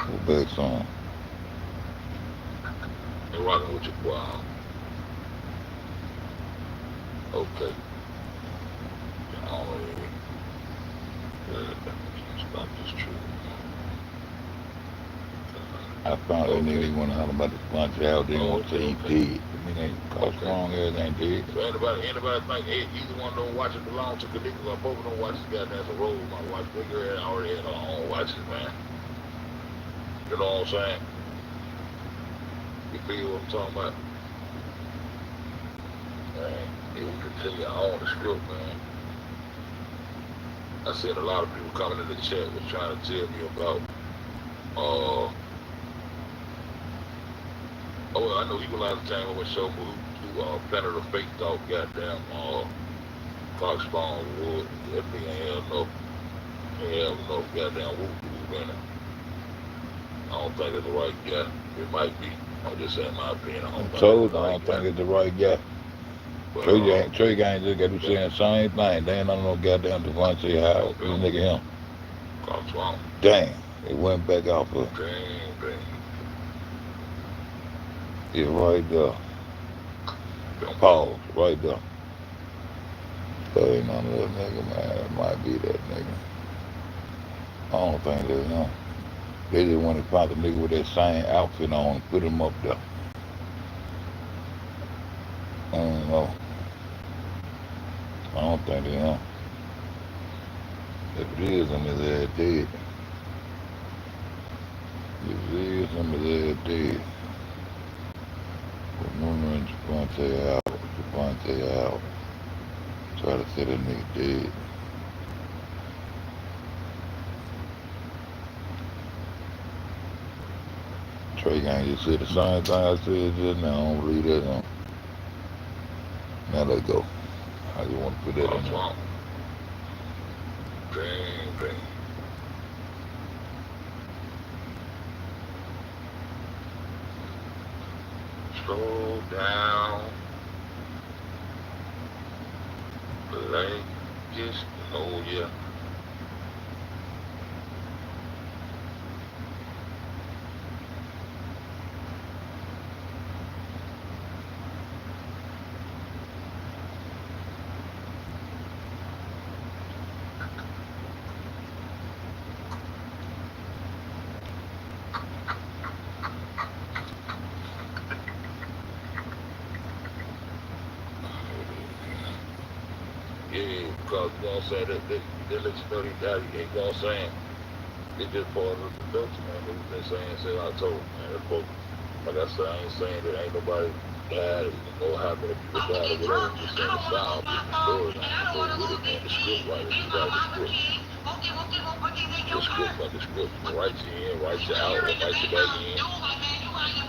Go back some. They rocking with your boy. Okay. I don't really stop this true. I found that nigga, he want to holler about the Devontae Howard. They want to say he dead. The nigga ain't caught strong, everything dead. So anybody think either one of those watches belong to the niggas? Or both of them watches goddamn the road. My watch nigga had already had her own watches, man. You know what I'm saying? You feel what I'm talking about? Man, it will continue on the script, man. I seen a lot of people coming in the chat was trying to tell me about oh, I know you a lot of time with a show who Fender the fake dog goddamn Fox Spawn Wood. That thing ain't have no goddamn whoop in it. I don't think it's the right guy. It might be. I'm just saying my opinion. I don't think it's the right guy. Trey Gang just got to saying the same thing. They ain't no goddamn Devontae Howard. This nigga him. Damn. It went back off of. Dang. Yeah, right there. Pause. Right there. That ain't none of that nigga, man. It might be that nigga. I don't think that's him. They just want to find the nigga with that same outfit on and put him up there. I don't know. I don't think it's him. If it is him, his ass dead. If it is him, his ass dead. Remembering Devontae Howard. Try to say that nigga dead. Trey Gang just said the same thing I said just now. I don't believe that him. Now let's go. I just want to put that in there. Dang. Slow down, like just, oh yeah. Yeah, because you know what I'm saying, that lets you know that he ain't gonna saying. It's just part of the production, man. We've been saying since October, man. That folk, like I said, I ain't saying that ain't nobody died, you know how many people died or whatever. I'm just saying the sound, just the story, man. Go with it, man. The script writer, you write the script. The script, like the script, write you in, write you out, or write you back in.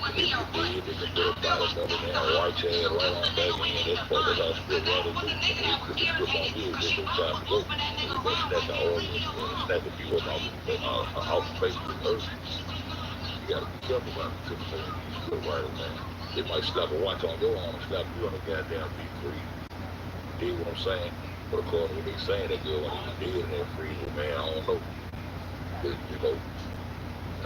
And if you did, they can put a bottom number there, write your head right on back in. That's how script writers do. When they put the script on you, there's no time to go. And we're going to snatch the audience and snatch the people off the face of the earth. You got to be careful about it, these script writers, man. They might slap a watch on your arm and slap you on the goddamn V3. You know what I'm saying? But according to what they saying, that girl ain't even dead in that freezer, man. I don't know. But, you know, I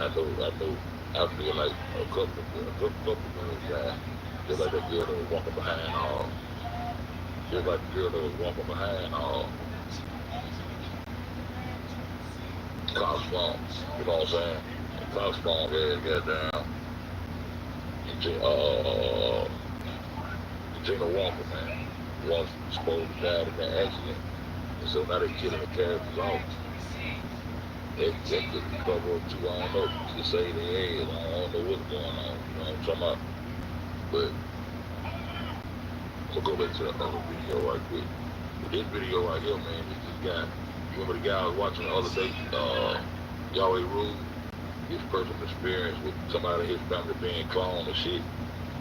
feel like a couple of girls died. Just like that girl that was walking behind just like the girl that was walking behind Cops Farm. You know what I'm saying? And Cops Farm, got down. Gina Walker, man. Was supposed to die in that accident. And so now they're killing the characters off. They could cover up too, I don't know. To say they head, I don't know what's going on. You know what I'm talking about? But I'm gonna go back to the other video right quick. But this video right here, man, is this guy. You remember the guy I was watching the other day, Yahweh Rule? His personal experience with somebody in his family being cloned and shit.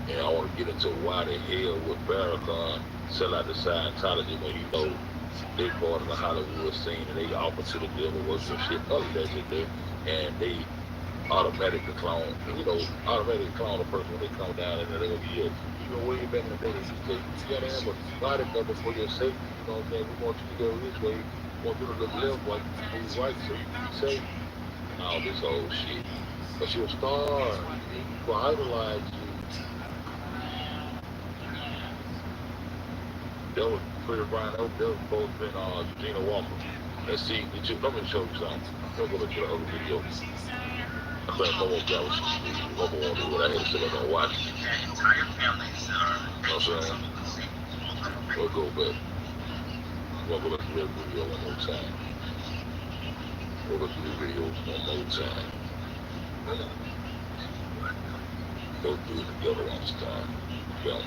And I want to get into why the hell would Farrakhan sell out the Scientology when he knows they part of the Hollywood scene and they offer to the devil worship shit other than that, and they automatically clone, automatically clone a person when they come down and they're gonna be, way back in the day, you gotta have a body number for your safety, you know what I'm saying? We want you to go this way, we want you to look left while you move right so you can be safe, and all this old shit. But you're a star, people idolize you. That was pretty Brian, that was both been Gina Walker. Let's see, let me show you something. Let me go back to the other video. I think no one got what I had to sit up and watch. You know what I'm saying? We'll go back. We'll go back to that video one more time. Go back to the video one more time. Go through it together once time. Film.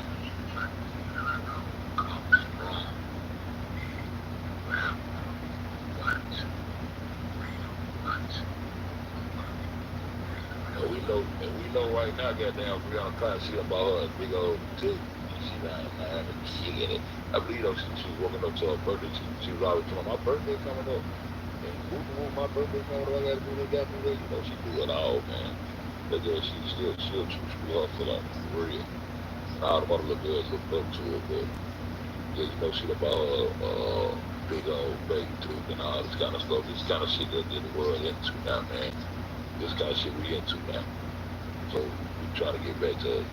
And we know right now, goddamn, Brianna Clark, she about her big old dick. She lying, man, and shit in it. I believe though, she was walking up to her birthday. She was always telling my birthday coming up. And my birthday coming up, I gotta do this, You know, she do it all, man. That girl, she'll true screw her for like real. And all the other little girls look up to her, but yeah, you know, she about her big old baby tooth and all this kind of stuff. This kind of shit that the world into now, man. This kind of shit we into now. So we try to get back to,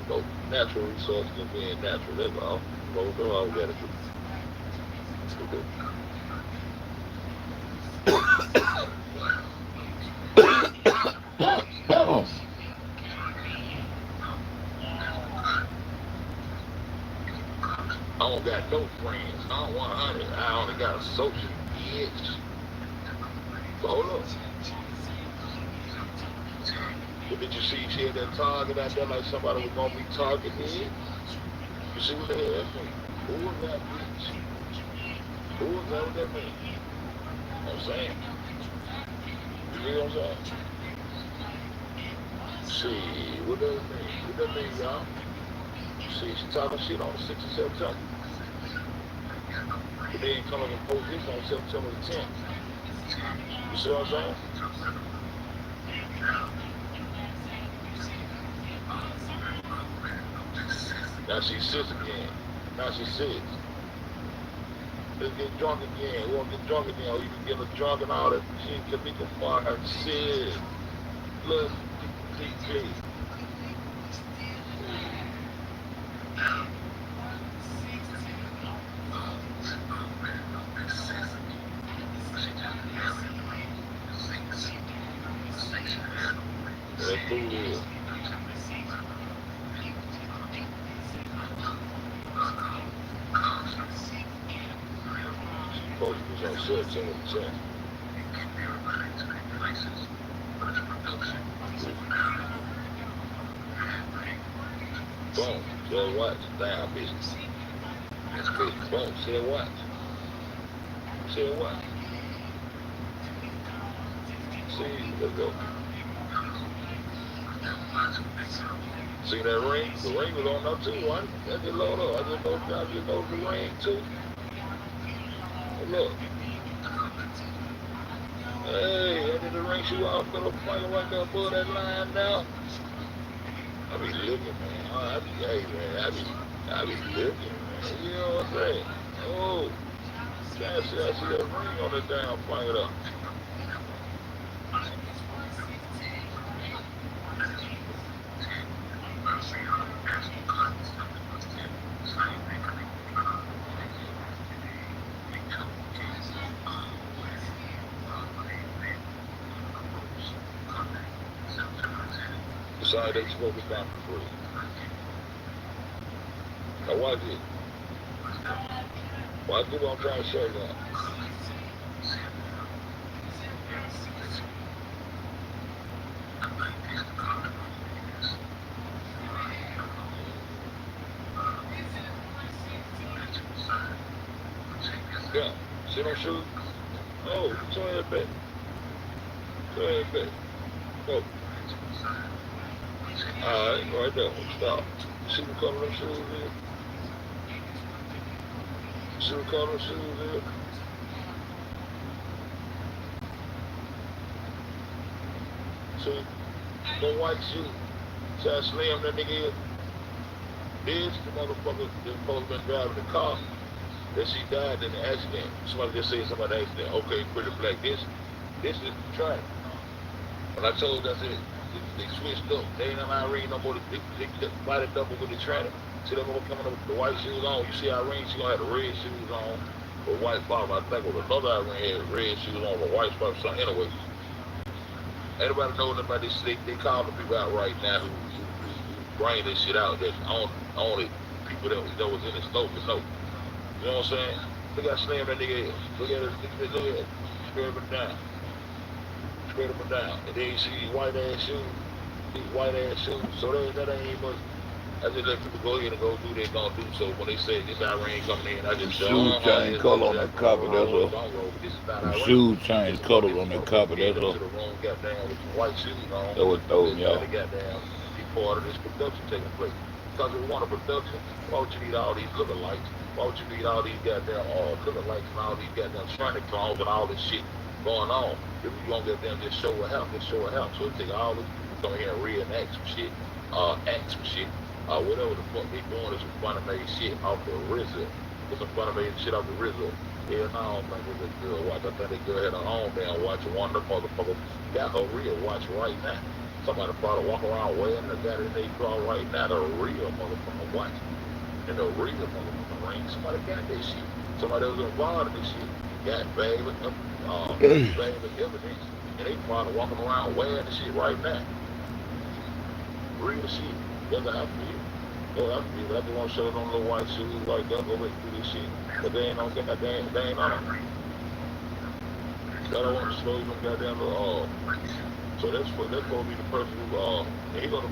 natural resources and being natural. That's all. That's all we gotta do. I don't got no friends. I don't want 100. I only got associates, bitch. So hold up. But did you see she had that target out there like somebody was gonna be targeting me? You see what the hell that mean? Who was that bitch? Who was that? What that mean? You know what I'm saying? You know what I'm saying? See, what does it mean? What that mean, y'all? See, she talking shit on the 6th of September. But they ain't coming and post this on September the 10th. You see what I'm saying? Now she sits again. Now she sits. Let's get drunk again. We want to get drunk again. Or you can get her drunk and all that shit. Can be confined. Sit. Look. Please. That food is. Focus on 17%. Boom. So watch. Damn, bitch. That's good. Boom. See that watch. See that watch. See, let's go. See that ring? The ring was on up too, right? That's just load up. I just know the ring too. Look. Hey, after the ring shoe off, got a fight right there above that line now. I be looking, man. I be looking, man. You know what I'm saying? Oh, I see that ring on the damn fight up. Sorry, they spoke it down for free. Now watch it. Watch it what I'm trying to show you now. Yeah, see them shoes? Oh, show that back. Show that back. Oh. Alright, right there. Stop. See the color of them shoes there? See the color of them shoes there? See? The white shoe. See how slim that nigga is? This, the motherfucker that's supposed to been driving the car that she died in the accident. Somebody just said somebody accident. Okay, pretty black. This is the track. When I told you, I said, they switched up. They ain't allowed ring no more. They body double with the trainer. See that mother coming up with the white shoes on. You see Irene, she gonna have the red shoes on with white bottom. I think with another Irene had red shoes on with white bottom. So anyway, anybody know about this? They call the people out right now who bring this shit out. That's only people that was in the store for no. You know what I'm saying? Look how slim that nigga is. Look at it. Look at it. Straight up and down. Straight up and down. And then you see these white ass shoes. These white ass shoes. So that ain't much. I just let people go ahead and go do what they gonna do. So when they say this Irene coming in, I just say, shoes change color on the carpet, that's all. Shoes change color on the carpet, that's all. White shoes on. That was told me, y'all. Be part of this production taking place. Because we want a production, why would you need all these lookalikes? Why would you need all these goddamn lookalikes and all these goddamn Sonic clones and all this shit going on? If you don't get them, just show a house, So it take all these people come here and reenact some shit, act some shit. Whatever the fuck they doing is some funny-made shit off the Rizzo. It's some funny-made shit off the Rizzo. Hell no, I don't think it's a girl watch. I think the girl had her own damn watch. One of the motherfuckers got her real watch right now. Somebody probably walk around wearing the got in their car right now, the real motherfucking watch. And the real motherfucking ring. Somebody got that shit. Somebody that was involved in this shit. Got bag with evidence. And they probably walking around wearing the shit right now. Real shit. That's how I feel. I just want to show them little white shoes like that, go back through this shit. But they ain't on that, they ain't on it. I don't want to show you them goddamn little, so that's supposed to be the person who, he go the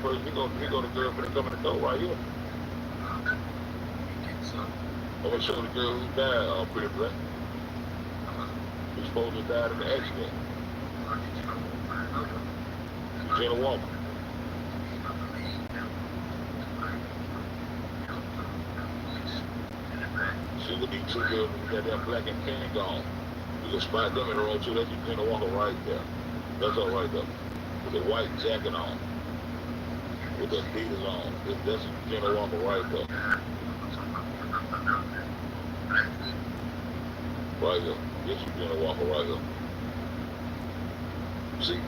girl for the coming to go right here. I'm going to show the girl who died, pretty black. Who's supposed to die in the accident. She's in a woman. See what these two girls got that black and tan gone. You can spot them in the road too. That's you in the walker right there. That's all right there. With the white jacket on. with the Adidas on. That's a Jenna Walker right there. Right here. This is Jenna Walker right here. See?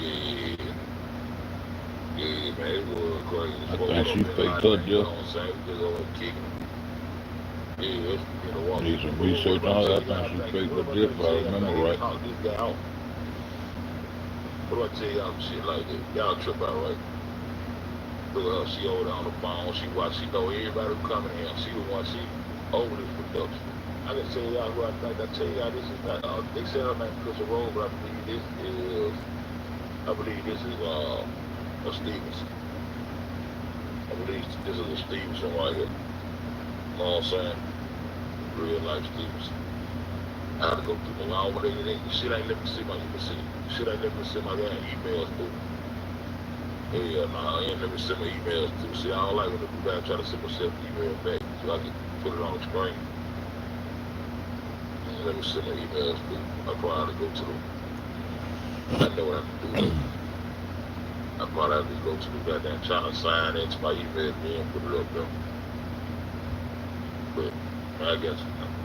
Yeah. Yeah, man, it was crazy. I think she faked her deal. You know what I'm saying? We just over kicking. Yeah, that's Jenna Walker. Did some research on her. I think she faked her deal, if I remember right. Knock this guy out. What do I tell y'all shit like that? Y'all trip out, right? Look at her, she over there on the phone, she watch, she know everybody who coming in, she the one, she over this production. I can tell y'all who I think, I tell y'all this is not, they said her name Chris Rowe, but I believe this is a Stevenson. I believe this is a Stevenson right here. You know what I'm saying? Real life Stevenson. I had to go through the long one, shit ain't let me see my emails through. Yeah, nah, I ain't let me send my emails through. See, I don't like when the guy try to send myself an email back so I can put it on the screen. Let me send my emails through. I probably go to them. I know what I can do. I probably have to go to the goddamn trying to sign into my email and put it up there. But I guess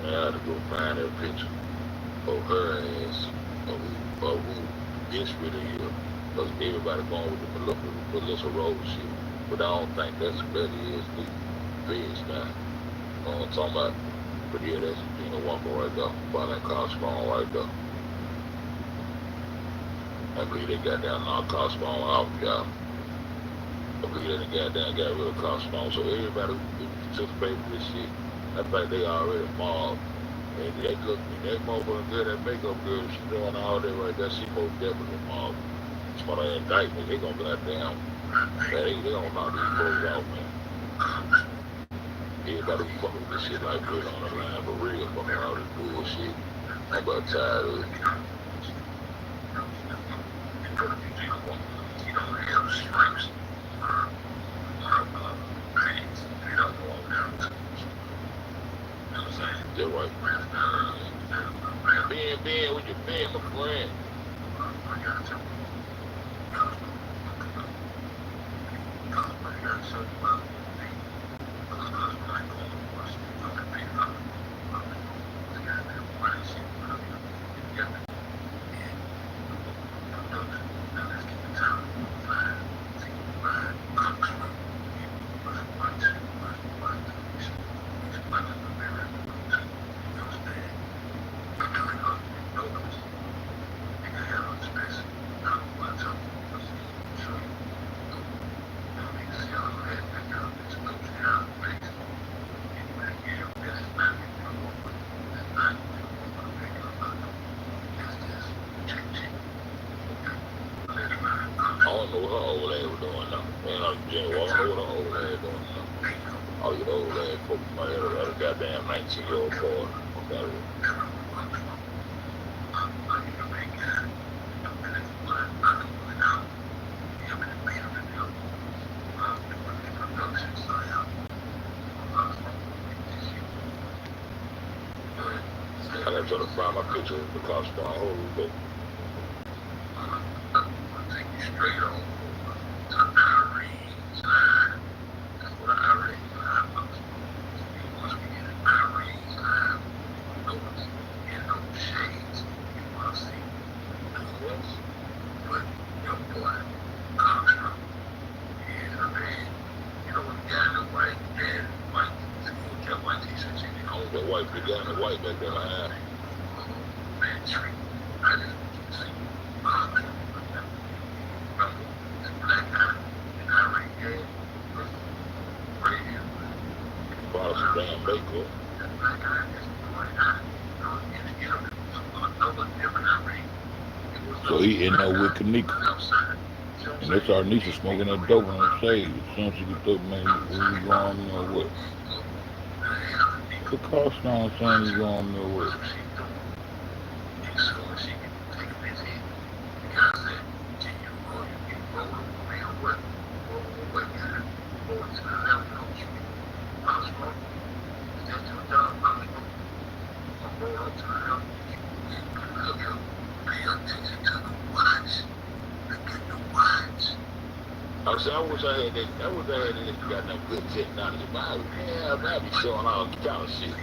I had to go find that picture of her ass, of who this really is. Because everybody going with the Melissa Rose shit. But I don't think that's what that is, the feds now. You know what I'm talking about? But yeah, that's Gina Walker right there. By that car spawn right there. I believe they got down our car spawn out, y'all. I believe they got rid of car spawn. So everybody who participated in this shit, I think they already mobbed. And that motherfucker girl, that makeup girl, she doing all that right there, she most definitely mobbed. It's for the indictment, they gonna goddamn, they gonna knock these folks out, man. Everybody who fucking with this shit like put on the line for real, fucking all this bullshit. I'm about tired of it. They're right. Ben, what you been, my friend? I gotta try to find my picture of the car spawn. Hold on, but take you straight on to the Irene's line. That's what Irene's line looks like. Once we get in Irene's line, no one's in those shades. You want to see nothing else but your boy, Construct. And I mean, you know, when the guy in the white and white, kept white t-shirts, you know, the white, the guy in the white back there behind. So he in there with Kanika. And that's our niece smoking that dope on the stage. As soon as she get up, man, where you going there with? The cost on saying you going there with. I said, I wish I had that. I wish I had that goddamn good technology. I'd be showing all kind of shit.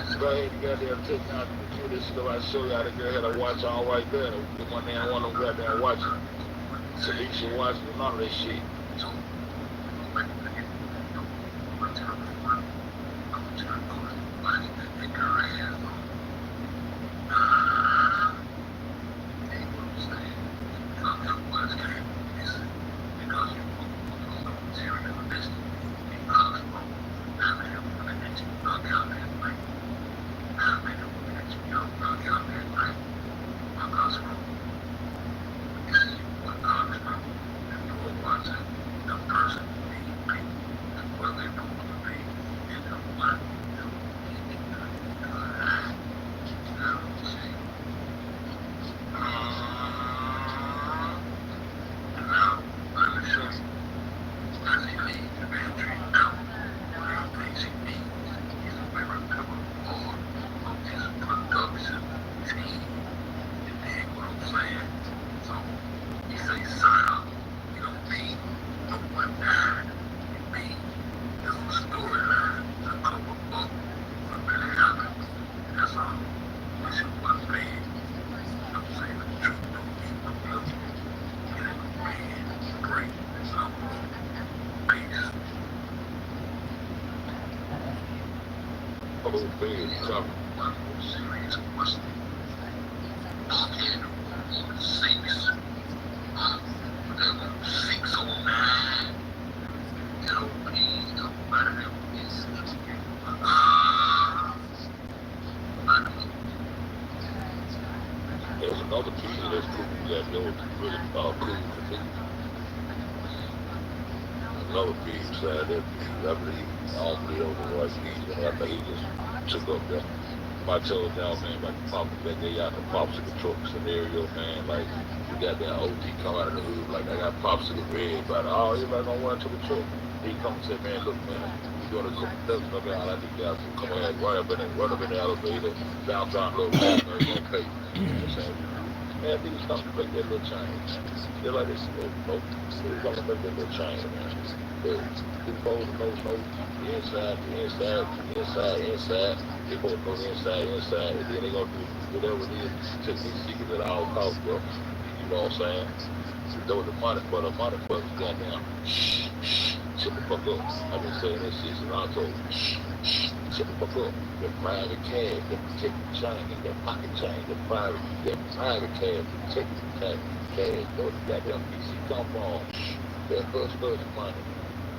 If I had the goddamn technology to do this stuff, I'd show y'all the girl had a watch all right there. The one damn one of them goddamn watches. Selection watches and all that shit. There's another piece of this cool that was really cool to me. Another piece inside that piece, I believe, I don't believe it was the right piece, and I think he just took up that. I told y'all, man, about the pop, that they got the popsicle truck scenario, man, like, we got that OG come out of the hood, like, I got popsicle bread, but everybody gonna run to the truck. He come and said, man, look, man, we doing this, I mean, I need guys to come ahead, run up in the elevator, downtown little man, they're gonna pay. You know what I'm saying? Man, niggas come to make that little change. They're like this, niggas come to make that little change, man. They're supposed to know inside. They both know inside, and then they gonna do whatever it is to take these secrets at all costs, bro. You know what I'm saying? Though the money for the goddamn shut the fuck up. I've been saying that shit since October. Shut the fuck up. The private cash, the protected chain, the pocket chain, the private cash, protected cash, where the goddamn PC come from. That hustler's money.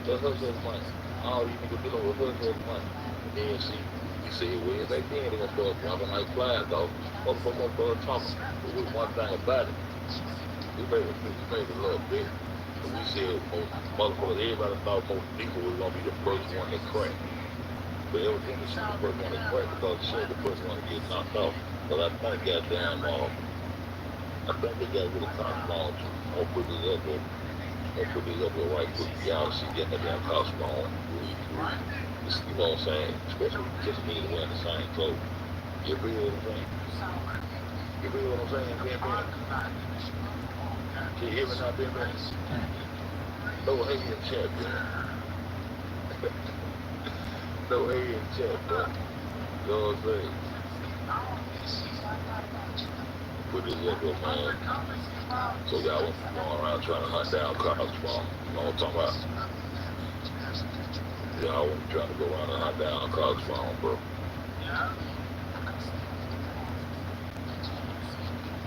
That hustler's money. All these niggas dealing with hustler's money. And then see, you see it way back then, they gonna start dropping like flies, dog. Motherfucker talking. But with one thing about it, we made a little bit. And we said everybody thought most people was gonna be the first one to crack. But evidently she's the first one to crack because she's the first one to get knocked off. But I think goddamn, I think they got rid of Conspiratorial too. I'll put this up there. Right quick. Y'all see getting that damn Conspiratorial. You know what I'm saying? Especially just me wearing the same clothes. You feel what I'm saying? Ben? Can you hear me now, Ben? No hate in chat, man. No hate in chat, bro. You know what I'm saying? Put this up here, man. So y'all won't be going around trying to hunt down cops, bro. You know what I'm talking about? Y'all won't be trying to go around and hunt down cops, bro.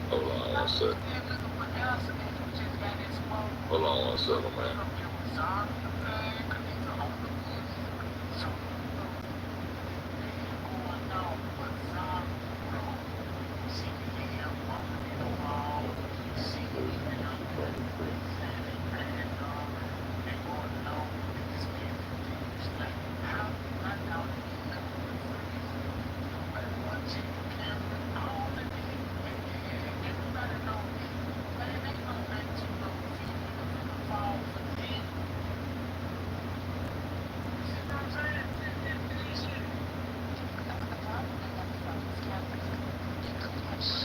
Hold on one second. Hold on one second, man.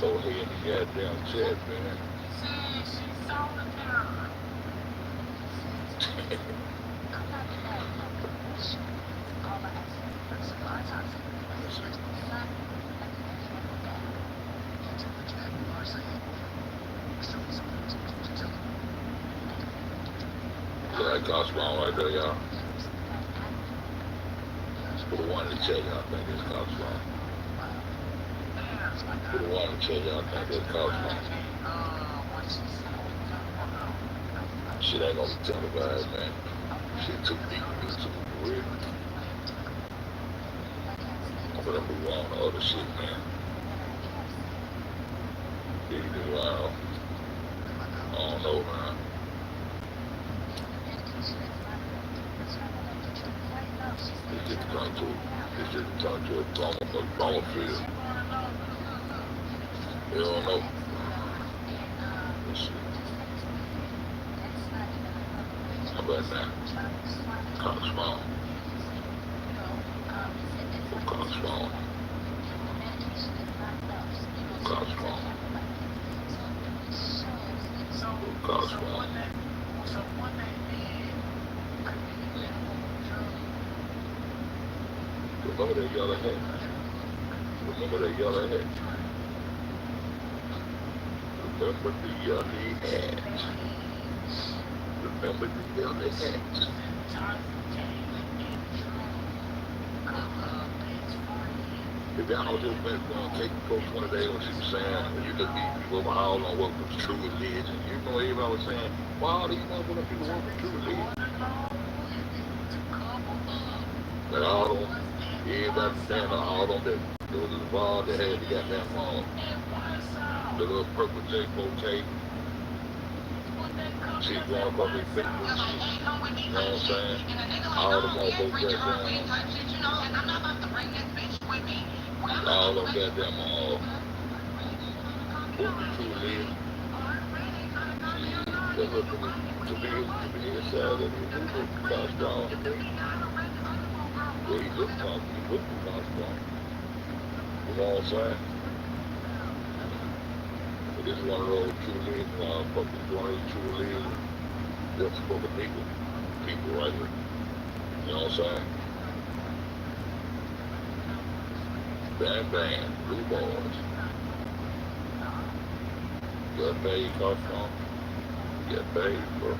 Go ahead in the goddamn chat, man. That cost wrong right there, y'all. Put a one in the chat, y'all think this cost wrong. Put a one in the chat, y'all think this cost wrong. Shit ain't gonna be televised, man. Shit too deep for YouTube, for real. I'm gonna move on to other shit, man. Dig this wild. I don't know, man. It's just come to a bone field. You don't know. Let's see. How about that? Cox phone. Cox phone. Cox phone. Cox phone. Remember that yellow hat? Remember that yellow hat? Remember the yellow hat? Remember the yellow hat? If y'all just been take folks one day what she was saying, you could be people all on what was true religion. You know, everybody was saying, why all these motherfucking people want true religion? But all of them, everybody saying all of them that was involved that had the goddamn the little purple J4 tape. She going up in Facebook shit. You know what I'm saying? All of them motherfuckers goddamn. All of them goddamn true religion. To be inside of it, cost strong to me. Well, he looked strong, you know what I'm saying? But this is one of those true religion, one of those true religion, just for the people right here. You know what I'm saying? Band, blue boys. Get paid, cost strong. Get paid, bro.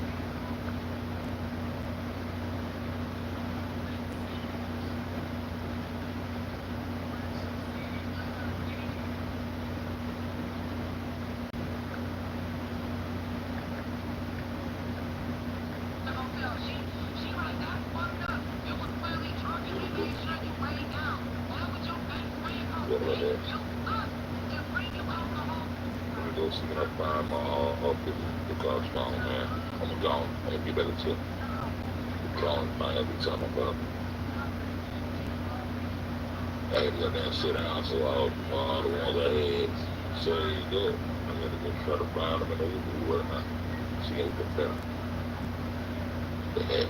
Sit down, so all the ones I had saved up. I had to go try to find them and over whatnot. See if they better. The heck.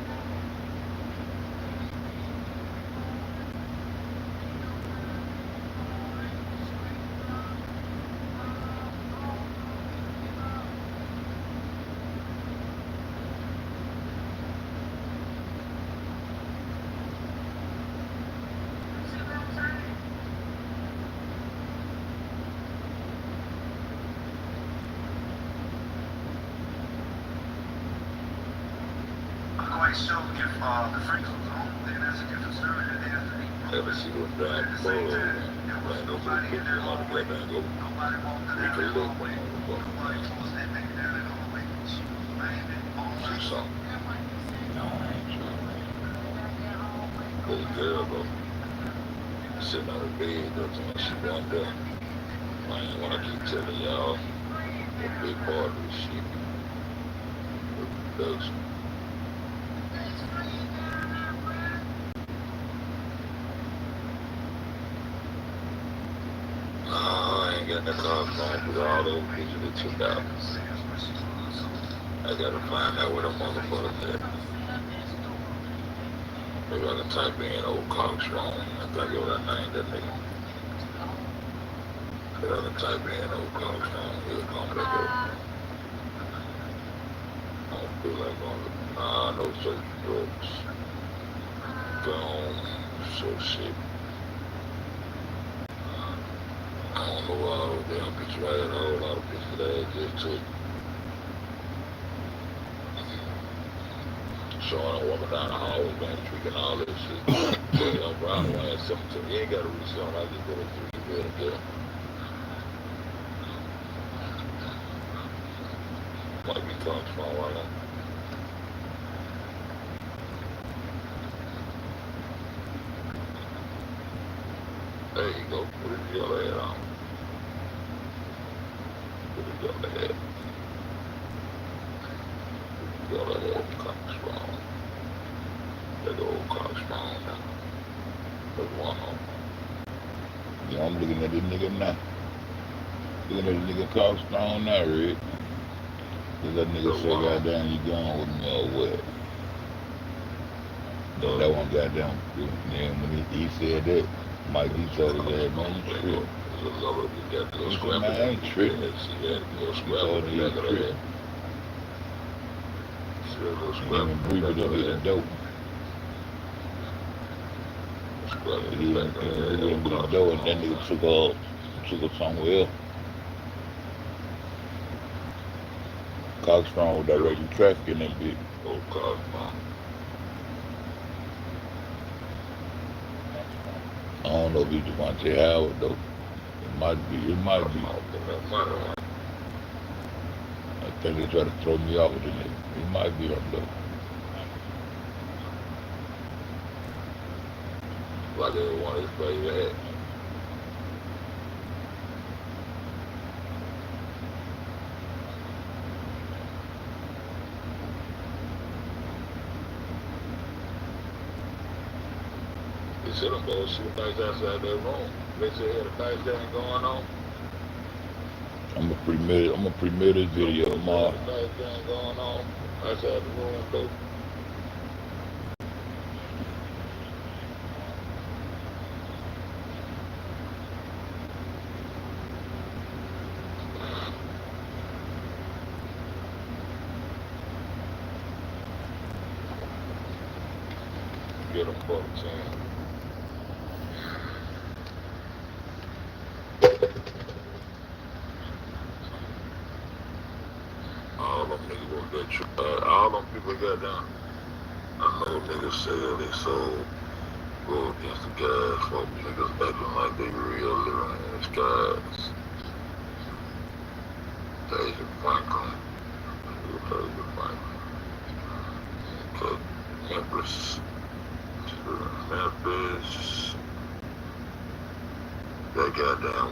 Ever see what that photo? Man, those little pictures on the black man go. We can look when you look. See something. Little girl, though. Sitting on the bed, that's when she wound up. Man, when I keep telling y'all, a big part of this shit. Production. Got the car phone with all those pictures that took out. I gotta find out where the motherfuckers at. Maybe I can type in old Cox wrong. I think it was that name, that nigga. I I type in old Cox Stone, he'll come back up. I don't feel like going to, no social drugs. Gone, so shit. I don't know all the damn pictures. I had a whole lot of pictures that I just took. Showing a woman down the hallway, man, tweaking all that shit. But I'm around the way at 17. You ain't got to reach on. I just go to 3 and get them. Might be Cox phone right now. There you go. Put his yellow hat on. Put his yellow hat. Put his yellow hat. Cox phone. That old Cox phone now. There's one on. Yeah, I'm looking at this nigga now. Looking at this nigga Cox phone now, Rick. Cause that nigga say, goddamn, you going with me or what? Then that one goddamn, then when he said that, Mike, he told his ass, man, you tripping. He said, man, I ain't tripping. He told him he was tripping. Him and Bree would have hit the dope. He went to the door and that nigga took her somewhere else. Cox phone was directing traffic in that bitch. Oh, Cox phone. I don't know if he just want to say Howard though. It might be. I think they try to throw me off with the nigga. It might be him though. Like everyone is playing your head. They said I'm going to shoot nights outside their room. They said had a nice thing going on. I'm gonna premiere this video tomorrow. Nice thing going on outside the room though. Get them for the team. All them niggas will get tried. All them people got down. I know niggas said they sold go against the guys. Folks niggas acting like they real living in the skies. Deja Franklin. Deja Franklin. Okay. Memphis. That goddamn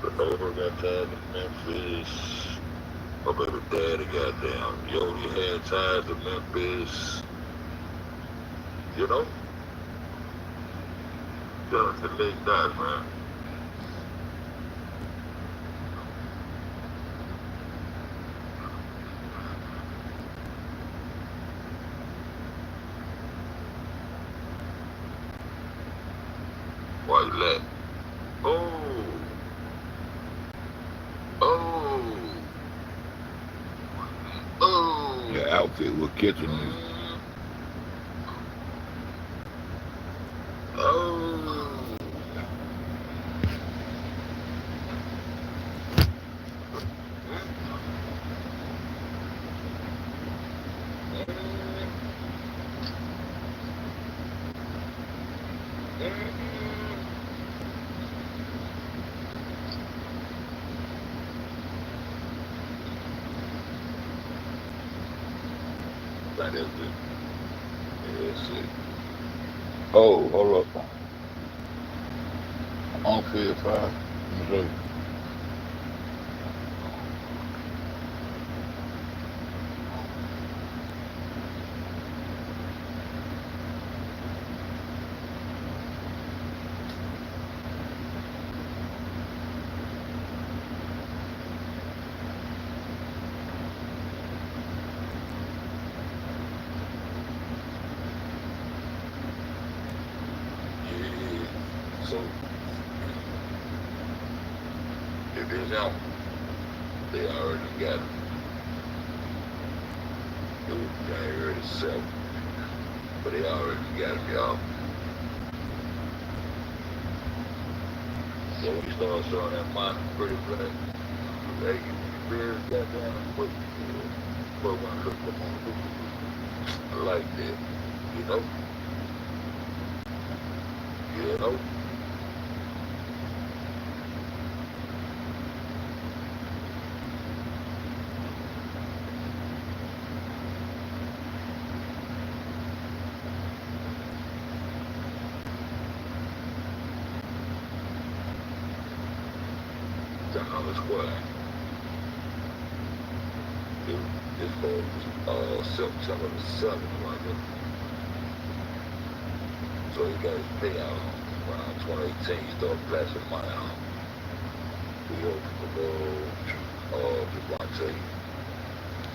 the over got tied to Memphis. My baby daddy goddamn Yodi had ties to Memphis. You know? Just the late guys, man. Why you laugh? Your outfit was catching me. That is it. Yes, it. Oh, hold up. On field 5. Let me show you. So them. They already got it. It was January the 7th. But they already got it, y'all. So when you start showing that money pretty black, hey, you very goddamn quick. But when I look up on the I like that. You know? You know? Another squad. This was September the 7th, right there. So he got his payout around 2018, he started flashing money out. We opened the little Devontae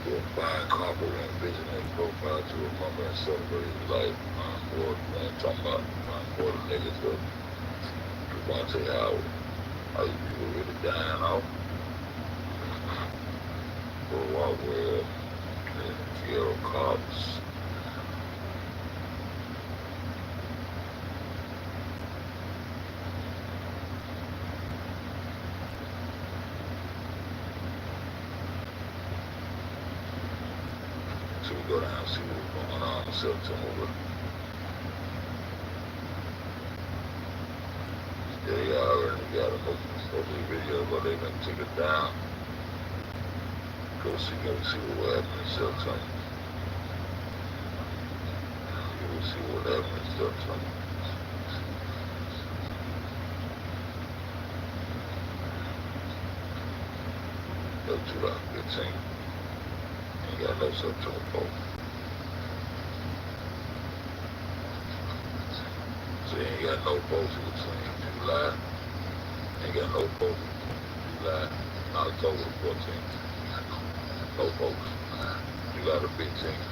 to a fine copper and visionary profile to remember and celebrate his life. More than talking about more the niggas of Devontae Howard. How these people really dying off for a while where Ghetto cops. So we go down and see what's going on in September. They already got a movie video, but they done took it down. Go see what happened in September. Go see what happened in September. Go 2015. Ain't got no September 4th. So you ain't got no post between July. Ain't got no post between July, October the 14th. No post. July the 15th.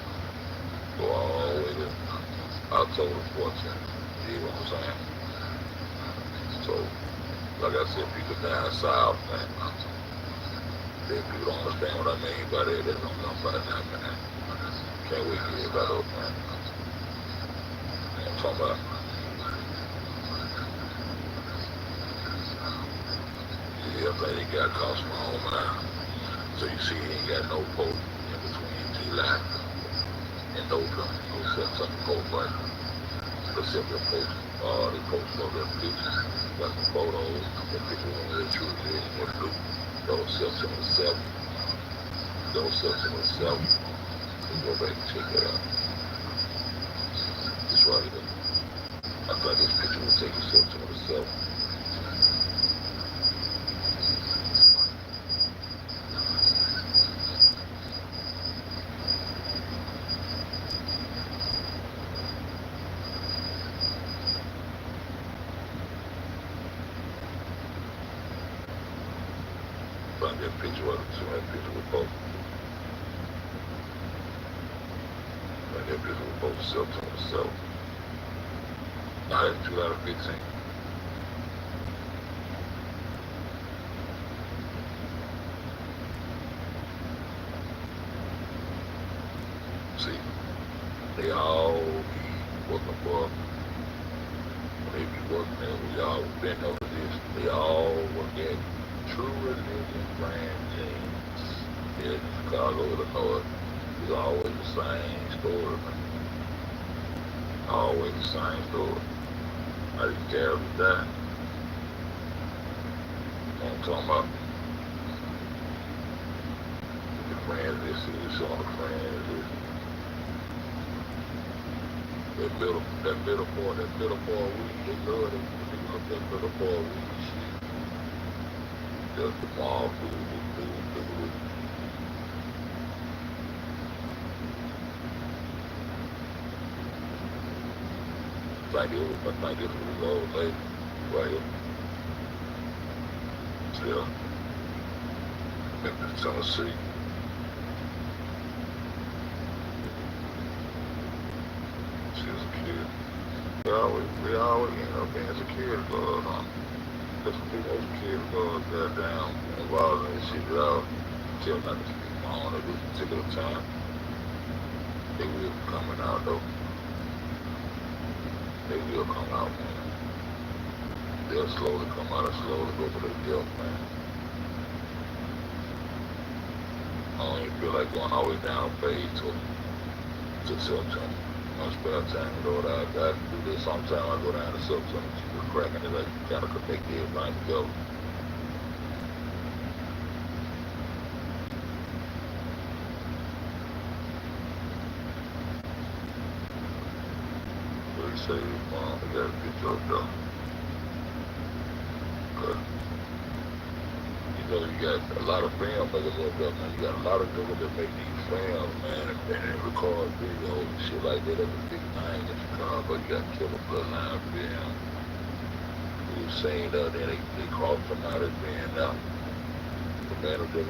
Go all the way to October the 14th. You know what I'm saying? So, like I said, people down south, man. People don't understand what I mean by that. They don't know about that, man. Can't wait to hear about it, man. I'm talking about. Yeah, I think he got caught from home now. So you see he ain't got no post in between July and November. No September post, right? Except the post, they post for their pictures. Got some photos, the people when they're true in their blue. That was September 7th. That was September 7th. We go back and check that out. This right here. I thought this picture was taken September 7th. Find that picture of that picture with both. Find that picture with both September 7th. Now that's 2015. See, they all be working for, when they be working there, we all been over this. They all work at True Religion brand jeans in Chicago, Illinois. It's always the same story, man. Always the same story. How these characters die. I'm talking about the friends, this is on the friends. That middle part weed, they love it. They look at that middle part weed shit. Just the mall food. I think it was a old lady right here. Still, Memphis, Tennessee. She was a kid. We always end up being security guards, huh? Cause some people scared of goddamn involved in this shit at all. Tell not to speak on at this particular time. They will be coming out though. They will come out, man. They'll slowly come out and slowly go for their death, man. I don't even feel like going all the way down phase to September. I spare time to go out. I do this sometimes. I go down to September, keep it cracking it like kind of connect everything together. What do you say, Mom? We got a good joke though. But, you know, you got a lot of film makers up there, man. You got a lot of people that make these films, man, and record videos and shit like that. That's a big thing in Chicago. You got Killer Bloodline film. Who's saying that they cross them out as being out. The man of them,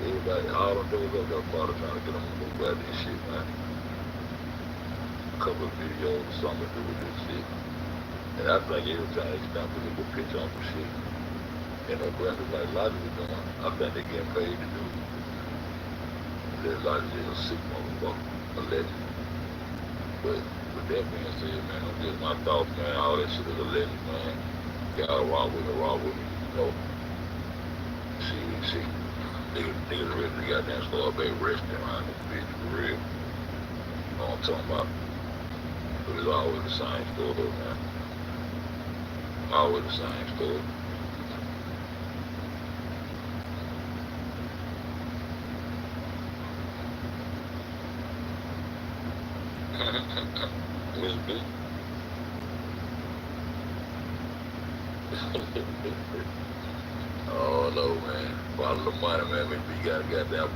everybody, all of them up there, father trying to get them to move out of this shit, man. A couple of videos or something to do with this shit. And I think every time they stop to get a picture on some shit, and no graphic like Logic is doing, I think they getting paid to do it. That Logic is a sick motherfucker, a legend. But with that being said, man, I'm just my thoughts, man. All that shit is a legend, man. Y'all rock with me, you know. See, niggas really got that start back resting around this bitch for real. You know what I'm talking about? But it's always the same story, though, man. Always the same story. Miss B. Oh no, man. Follow the money, man. Miss B got a goddamn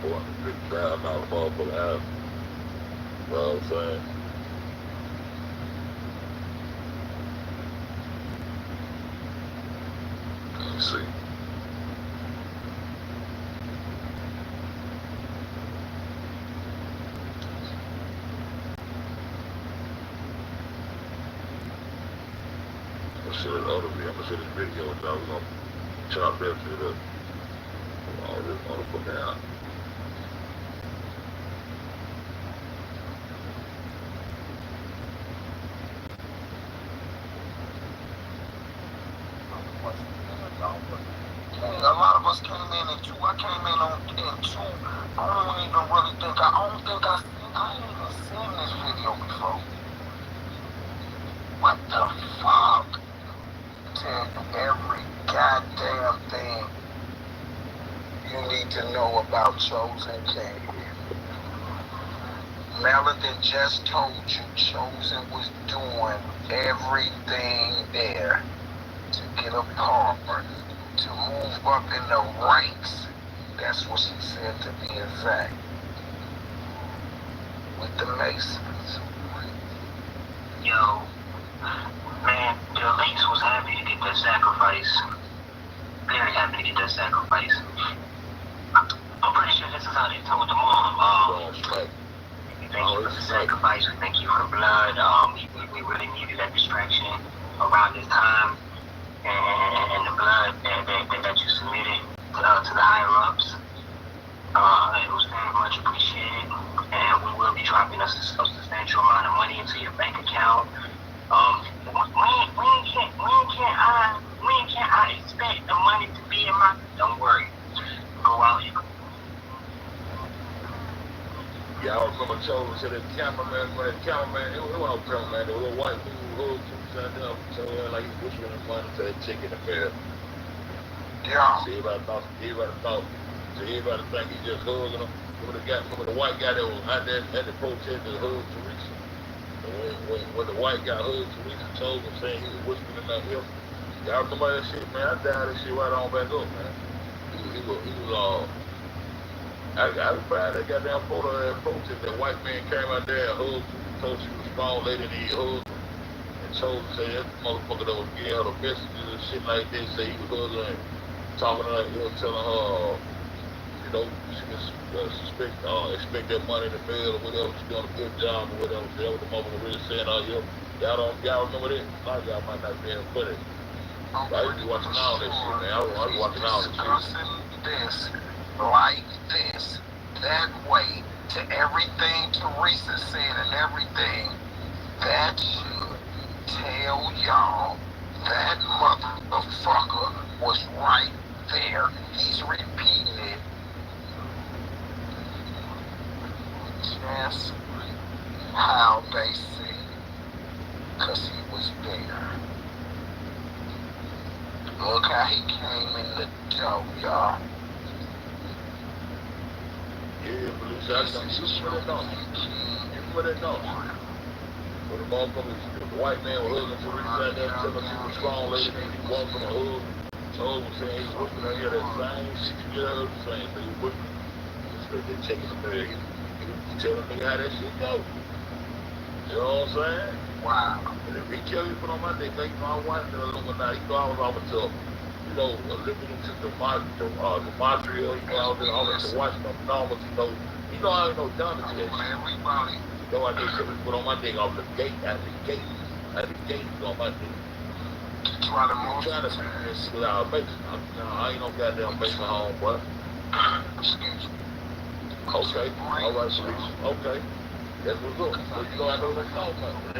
$450,000 fall for the house. You know what I'm saying? Let me see. I'm gonna see this video, so we're gonna chop that shit up. All this motherfucker out. A lot of us came in in two. I came in two. I don't even really think I ain't even seen this video before. What the fuck? Tell you every goddamn thing you need to know about Chosen King. Melody just told you Chosen was doing everything there to get a partner, to move up in the ranks. That's what she said, to be exact. With the Masons. Yo, man, the elites was happy to get that sacrifice. Very happy to get that sacrifice. I'm pretty sure this is how they told them all. Thank you for the sacrifice. We thank you for the blood. We really needed that distraction around this time. And the blood that you submitted to the higher ups. It was very much appreciated. And we will be dropping a substantial amount of money into your bank account. When can I expect the money to be in my? Don't worry. Go out here. Y'all remember Chosen to the cameraman, when the cameraman, it was no cameraman, there was a white dude who sat down, so like he whispering the money to that chick in the mirror. Yeah. See, everybody thought, so everybody think he just hugging him. Remember the white guy that was out there at the protest that hugged Teresa? When the white guy hugged Teresa, Chosen saying he was whispering in that ear. Y'all remember that shit, man? I dialed that shit right on back up, man. He was I found that goddamn photo of that protest. That white man came out there and hugged her, told she was a strong lady and he hugged her. And Chosen said that motherfucker that was getting her the messages and shit like this, say he was hugging her and talking to her, he was telling her, you know, she can expect that money in the mail or whatever, she doing a good job or whatever. So that was the motherfucker really saying, y'all remember that? A lot of y'all might not be able to put it. I used to be watching all that shit, man. I was watching all that shit. Discussing this like this, that way, to everything Teresa said and everything, that should tell y'all that motherfucker was right there. He's repeating it just how they said it, because he was there. Look how he came in the door, y'all. Yeah, but it's actually, you put it on. You put it on. When the motherfucker, the white man was hugging Teresa out there, telling her she was strong lady, and he walked from a hug. So was saying he was whipping her here, that same shit you get her, the same thing, whipping. They're taking the bag. You telling me how that shit go. You know what I'm saying? Wow. And if he tell you put on my dick, you know, I wanted to Illuminati, you know, I was over to, you know, looking into the Montreal, you know, I was to watch them novels, you know, I ain't no dumb to that shit. Everybody. You know, I did tell me to put on my dick off the gate, out the gate on my dick. Try to I'm move. trying to figure this shit out. I ain't no goddamn basement home, boy. Excuse me. Okay, all right, please. Okay. That's what's up. So you know I know what I'm talking about.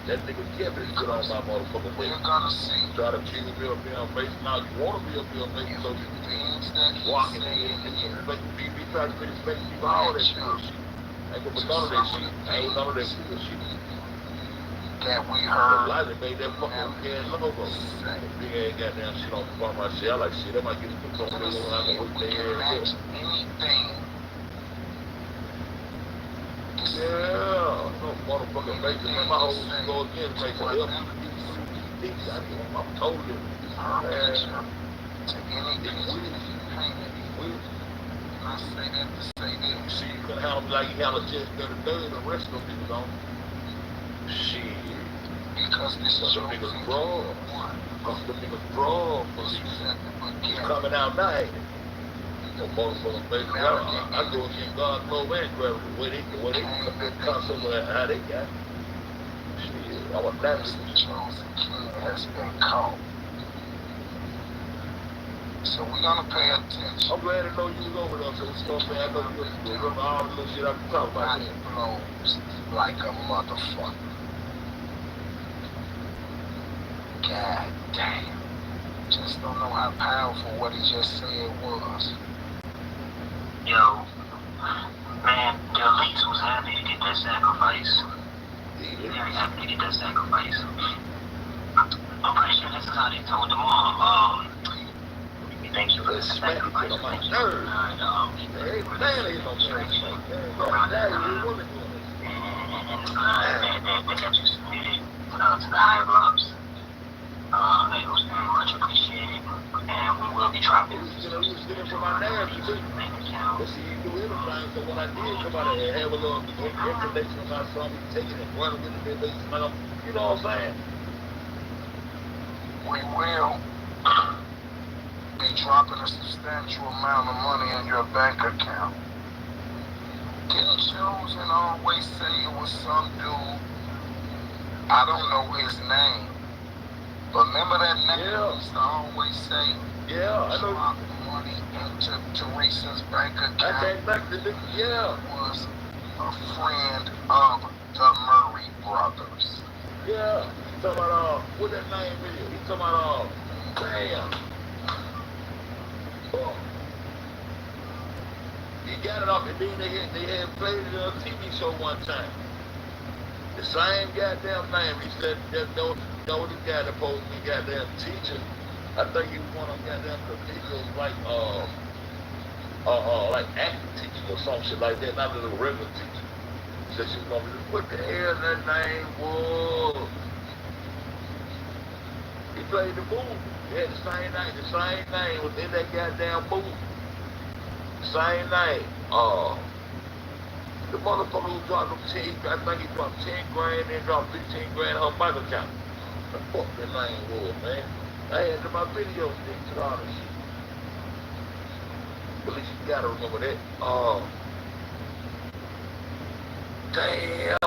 That nigga Kevin shit on my motherfucking We're dick. gonna see. Try to accuse me of being based. Now you want to be a Bill Mason, so you things that he walking said in here. and be trying to finish making people all that shit. I ain't gonna put none of that shit. I ain't none of that shit. That we heard. Lightly made that fucking weekend logo. That big ass goddamn shit on the front of my shit. I like shit. That might get put on there when I can whip their ass up. Anything. Yeah, no motherfucking Mason, man. My whole shit go again, Mason. Help me get I'm totally. To anything painted. I say that to say that. You see, you can handle me like you handle just the rest of them niggas on. Shit. Because this is some niggas broad. Because the niggas broad. He's coming out now, ain't it? No motherfucking baby. I go against God, Globe, and Gravity. Where they come in concept of how they got. Shit, I was that chosen king has been called. So we're gonna pay attention. I'm glad to know you was over there, so we start saying I know you remember all the little shit I can talk about. It blows like a motherfucker. God damn. Just don't know how powerful what he just said was. Yo, man, the elites was happy to get that sacrifice. Very happy to get that sacrifice. I'm pretty sure this is how they told them all, thank you for the sacrifice. Thank you for the that you submitted to the higher ups. It was very much appreciated, and we will be dropping. You know, he was getting from my narrative too. But see, you do everything, so when I did come out and have a little information about something, take it and run with it, you know what I'm saying? We will be dropping a substantial amount of money in your bank account. Didn't Chosen always say it was some dude? I don't know his name. But remember that name he used to always say? Yeah, I know. Drop money into Teresa's bank account. I came back to this, Was a friend of the Murray brothers. Yeah, he's talking about, what that name is? He's talking about, damn. He got it off, and then they had played it on a TV show one time. The same goddamn name. He said that was the guy that supposed to be goddamn teacher. I think he was one of them goddamn videos like acting teacher or some shit like that, not a little regular teacher. Said she was gonna be what the hell that name was. He played the movie. He had the same name was in that goddamn movie. Same name. The motherfucker who dropped him 10, I think he dropped 10 grand and dropped 15 grand on bank account. The fuck that name was, man. I had to my videos to all this shit. But at least you gotta remember that. Damn.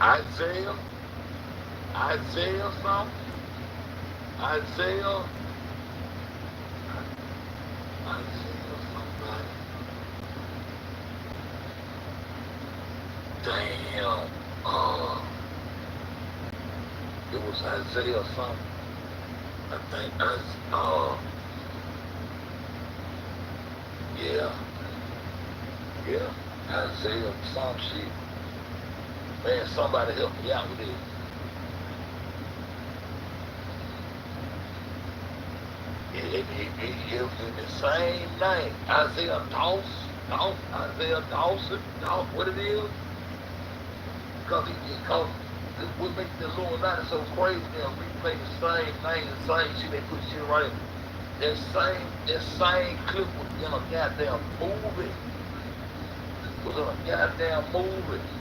Isaiah something. Isaiah somebody. Damn. It was Isaiah something. I think yeah, Isaiah some shit. Man, somebody help me out with it. It was in the same name. Isaiah Dawson, what it is? Because what makes the Illuminati so crazy, they'll replay the same name, the same shit, they put shit right in. That same clip was in a goddamn movie.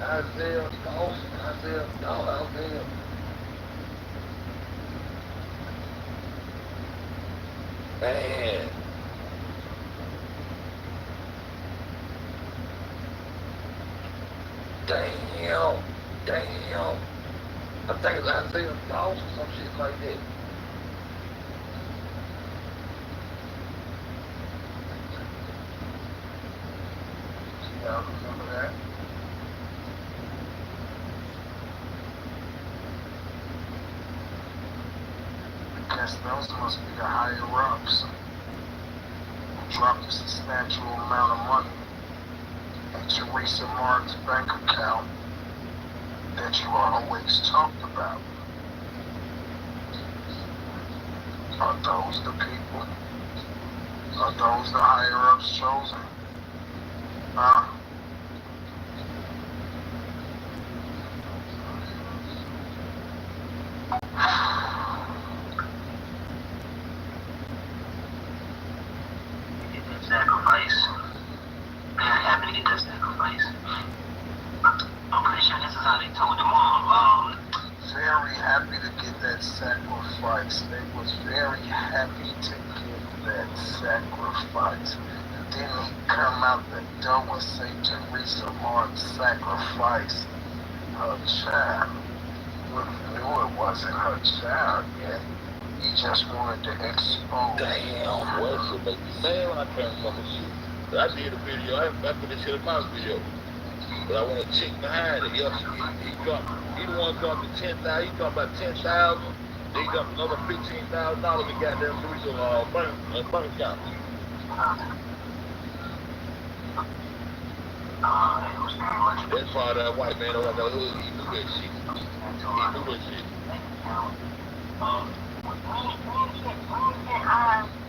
Isaiah Dawson. Man. Damn. I think it's Isaiah Dawson, some shit like that. Y'all remember that? I guess those must be the higher ups who dropped a substantial amount of money into Teresa Mark's bank account that you always talked about. Are those the people? Are those the higher ups chosen? Huh? Get that sacrifice. Very happy to get that sacrifice. I'm pretty sure this is how they told them all. Very happy to get that sacrifice. They was very happy to get that sacrifice. Then he come out the door and say Teresa Mark sacrificed her child. Well, he knew it wasn't her child yet. He just wanted to expose. Damn, what should make me mad when I turn from the shit? But I did a video, I put this shit in my video. But I want to check behind it. He the one dropped the 10,000, he dropped about 10,000. Then he dropped another $15,000 in goddamn Teresa bank account. That's why that white man over that hood, he knew that shit.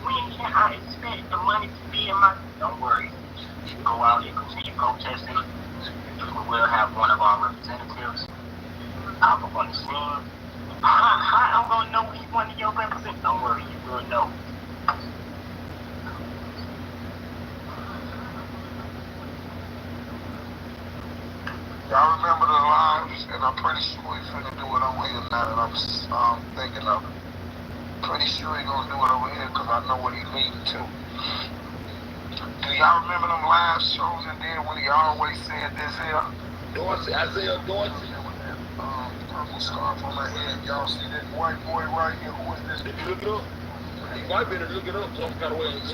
When can I expect the money to be in my... Don't worry. You go out and continue protesting. We will have one of our representatives up on the scene. How I'm gonna know he's one of your representatives? Don't worry, you will know. Y'all remember the lives? And I'm pretty sure he's finna do it over here now that I'm thinking of it. Pretty sure he's gonna do it over here because I know what he's leading to. Do y'all remember them live shows and then when he always said this here? Isaiah Dorsey. Purple scarf on my head. Y'all see this white boy right here? Who is this? Did you look it up? He might be able to look it up some kind of way. Look at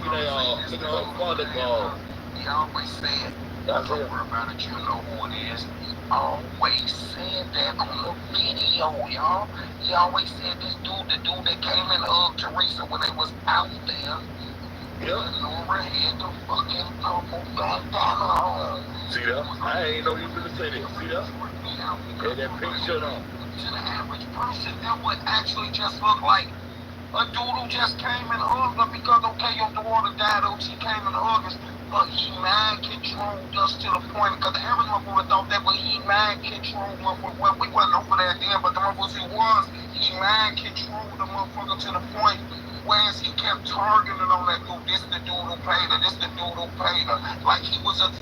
He always said, don't worry about it, you know who it is. He always said that on the video, y'all. He always said the dude that came and hugged Teresa when they was out there. Yeah. Laura had the fucking purple bandana on. See that? I ain't know you were gonna say that. See that? Had that pink shirt on. To the average person, that would actually just look like a dude who just came and hugged her because, okay, your daughter died, she came and hugged us. But he mind controlled us to the point, because the average motherfucker thought that, but he mind controlled motherfucker. Well, we wasn't over there then, but the motherfucker he was, he mind controlled the motherfucker to the point, whereas he kept targeting on that dude, this the dude who paid her, this the dude who paid her. Like he was 1,000%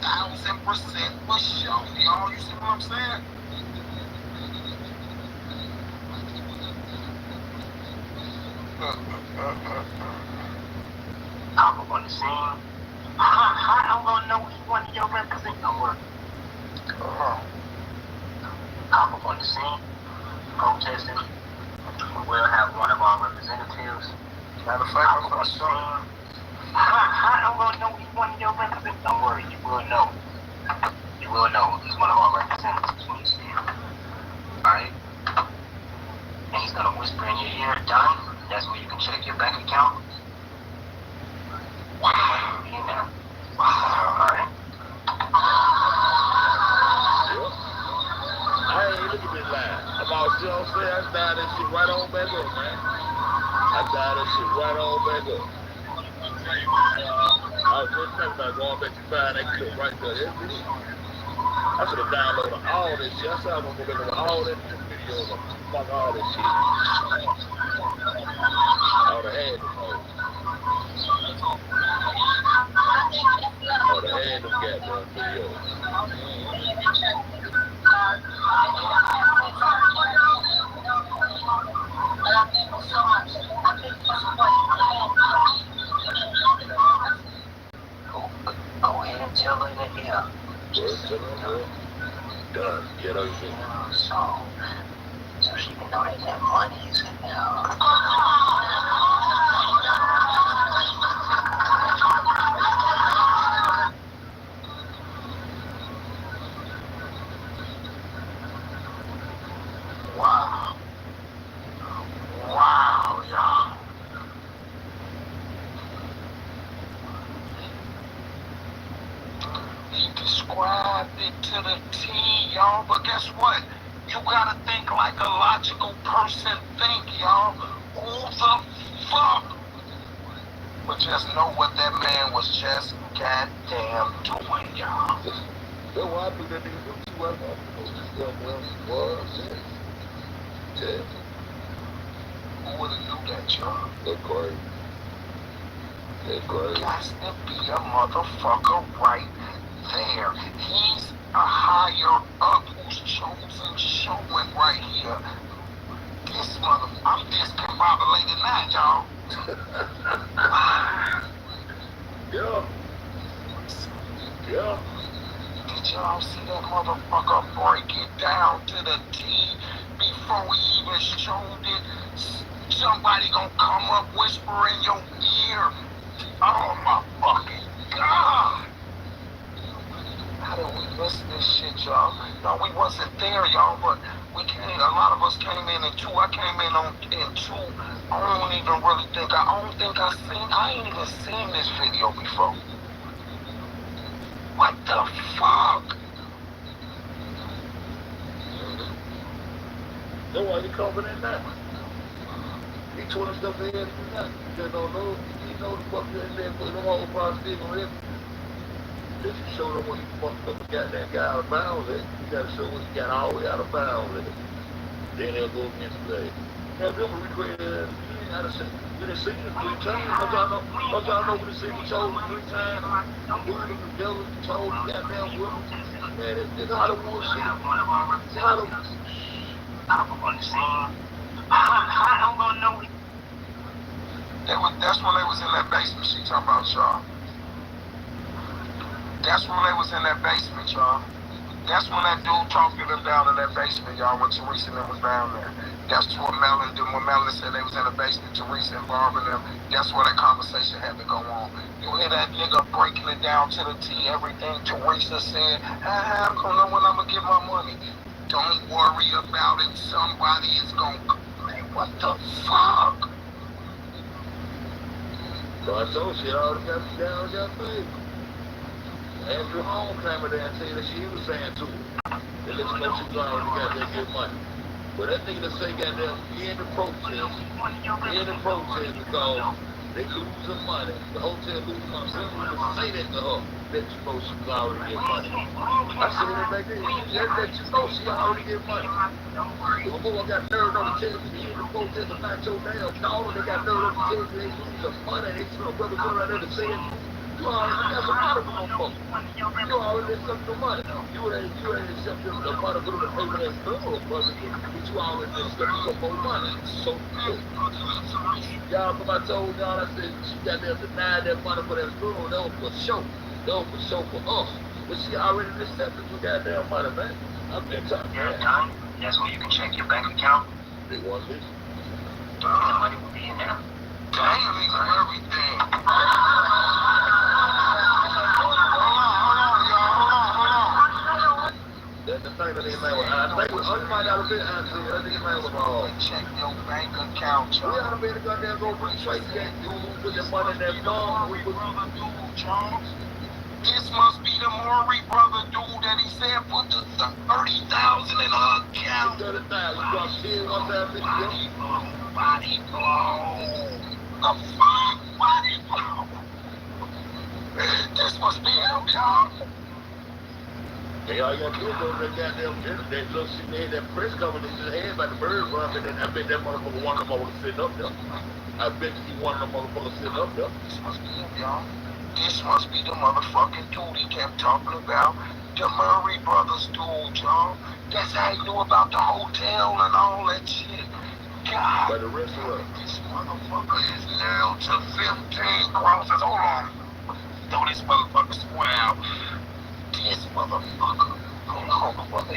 for sure, y'all. You see what I'm saying? I'm on the scene. I'm gonna know which one of your represent your work. Hop up on the scene, protesting. We'll have one of our representatives. Matter of fact, I'm gonna show you. I'm gonna know which one of your represent. Don't worry, you will know. You will know he's one of our representatives when you see him. Alright? And he's gonna whisper in your ear, done. That's where you can check your bank account. Wow. Alright? I ain't look at this line. I'm all shit on say I dialed that shit right on back up, man. I dialed that shit right on back up. I was just thinking about going back to find that clip right there. That's it. I should have downloaded all this shit. I said I'm gonna go back over all that videos and fuck all this shit. I would have had them all. I would have had them goddamn videos. Go ahead and tell her that, yeah. Tell her, done. Get her shit. So she can know that that money is in there. Wow. Wow, y'all. He described it to the T, y'all, but guess what? You gotta think like a logical person think, y'all. Who the fuck? But just know what that man was just goddamn doing, y'all. That's why I do that nigga do too. I know. Who would've knew that, y'all? That's crazy. That's crazy. Got to be a motherfucker right there. He's a higher up who's chosen showing right here. This I'm discombobulated now, y'all. Yeah. Yeah. Did y'all see that motherfucker break it down to the T before he even showed it? Somebody gonna come up, whisper in your ear. Oh my fucking God! How did we miss this shit, y'all? No, we wasn't there, y'all, but we came, a lot of us came in 2. I came in 2. I don't even really think, I ain't even seen this video before. What the fuck? That's why you coming in now. He told us stuff they had to do now. You just don't know. You know the fuck you in there, put them whole process on it. Just to show them what you fucked up and got that guy out of bounds at. You gotta show what you got all the way out of bounds at. Then they'll go against the day. Now, them recreate it. You gotta say, you done seen it 3 times. Don't y'all know when the city told him 3 times? Dude, the devil told him goddamn women. Man, it's Hollywood shit. It's Hollywood. I'm gonna sing. I'm gonna know it. That's when they was in that basement she talking about, y'all. That's when they was in that basement, y'all. That's when that dude talked to them down in that basement, y'all, when Teresa and them was down there. That's what Melon did. When Melon said they was in the basement, Teresa involving them, that's where that conversation had to go on. You hear that nigga breaking it down to the T, everything Teresa said, I'm gonna know when I'm gonna get my money. Don't worry about it, somebody is gonna, man, what the fuck? So I told you, all got down your face. Andrew Holmes came in there and tell you that she was saying to her. They let you know she was already got that good money. But that nigga that say goddamn, he in the protest because they losing money. The hotel losing money. So you say that to her, that you know she was already getting money. I said that back then, that you know she already getting money. The boy got nerve on the tell you he in the protest about your damn daughter. They got nerve on the tell you they losing money. They still brother going out there to say it. You already got some money from folks. You already accepted the money. You ain't accepted the money for the payment that's good, brother. But you already accepted some more money. So good. Y'all, come I told y'all, I said she got them denied that money for that girl. That was for show. That was for show for us. But she already accepted you goddamn money, man. I've been talking. Yeah, done. That's where you can check your bank account. They want this. The money will be in there. Damn, everything. That's the thing that they made with. I think was find out a bit answer. That nigga man was Check your bank account, we ought to be able to go there and go retrace that. You put that money in that phone. We put This must be the Maury brother dude that he said put the 30,000 in her account. 30,000. You dropped 10 one time, Body blow. The fuck? Body blow. This must be him, y'all. Hey, all you gotta do is go to that goddamn that little shit they had that press cover they just had by the bird run, and I bet that motherfucker one of them motherfuckers sitting up there. I bet you one of them motherfuckers sitting up there. This must be him, y'all. This must be the motherfucking dude he kept talking about. The Murray brothers dude, y'all. That's how he knew about the hotel and all that shit. God. By the restaurant. This motherfucker is nailed to 15 crosses. Hold on. Throw this motherfucker square out. This motherfucker. Hold on, brother.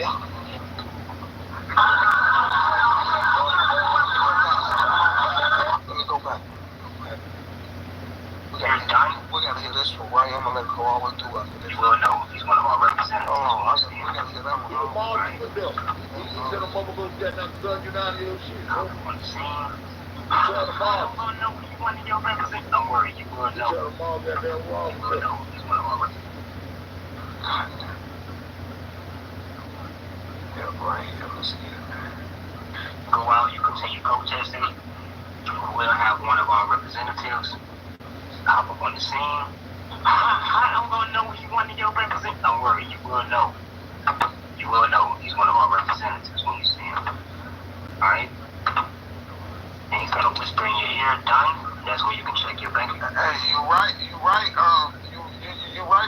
Let me go back. We gotta hear this one right. I'm gonna let it go all the way through after this. You will know. He's one of our representatives. Oh, we gotta hear that one. You all you put them. You said a motherfucker got that gun you down here shit. On the scene. You tell the mall. You will know he's one of your representatives. Don't worry, you will You know. tell the mall got that wall. You will know. He's one of our representatives. Yeah, right. Let's get it. Go out, you continue protesting. We will have one of our representatives hop up on the scene. How I'm gonna know he's one of your representatives? Don't worry, you will know. You will know he's one of our representatives when you see him. Alright? And he's gonna whisper in your ear, done. That's where you can check your bank account. Hey, you're right,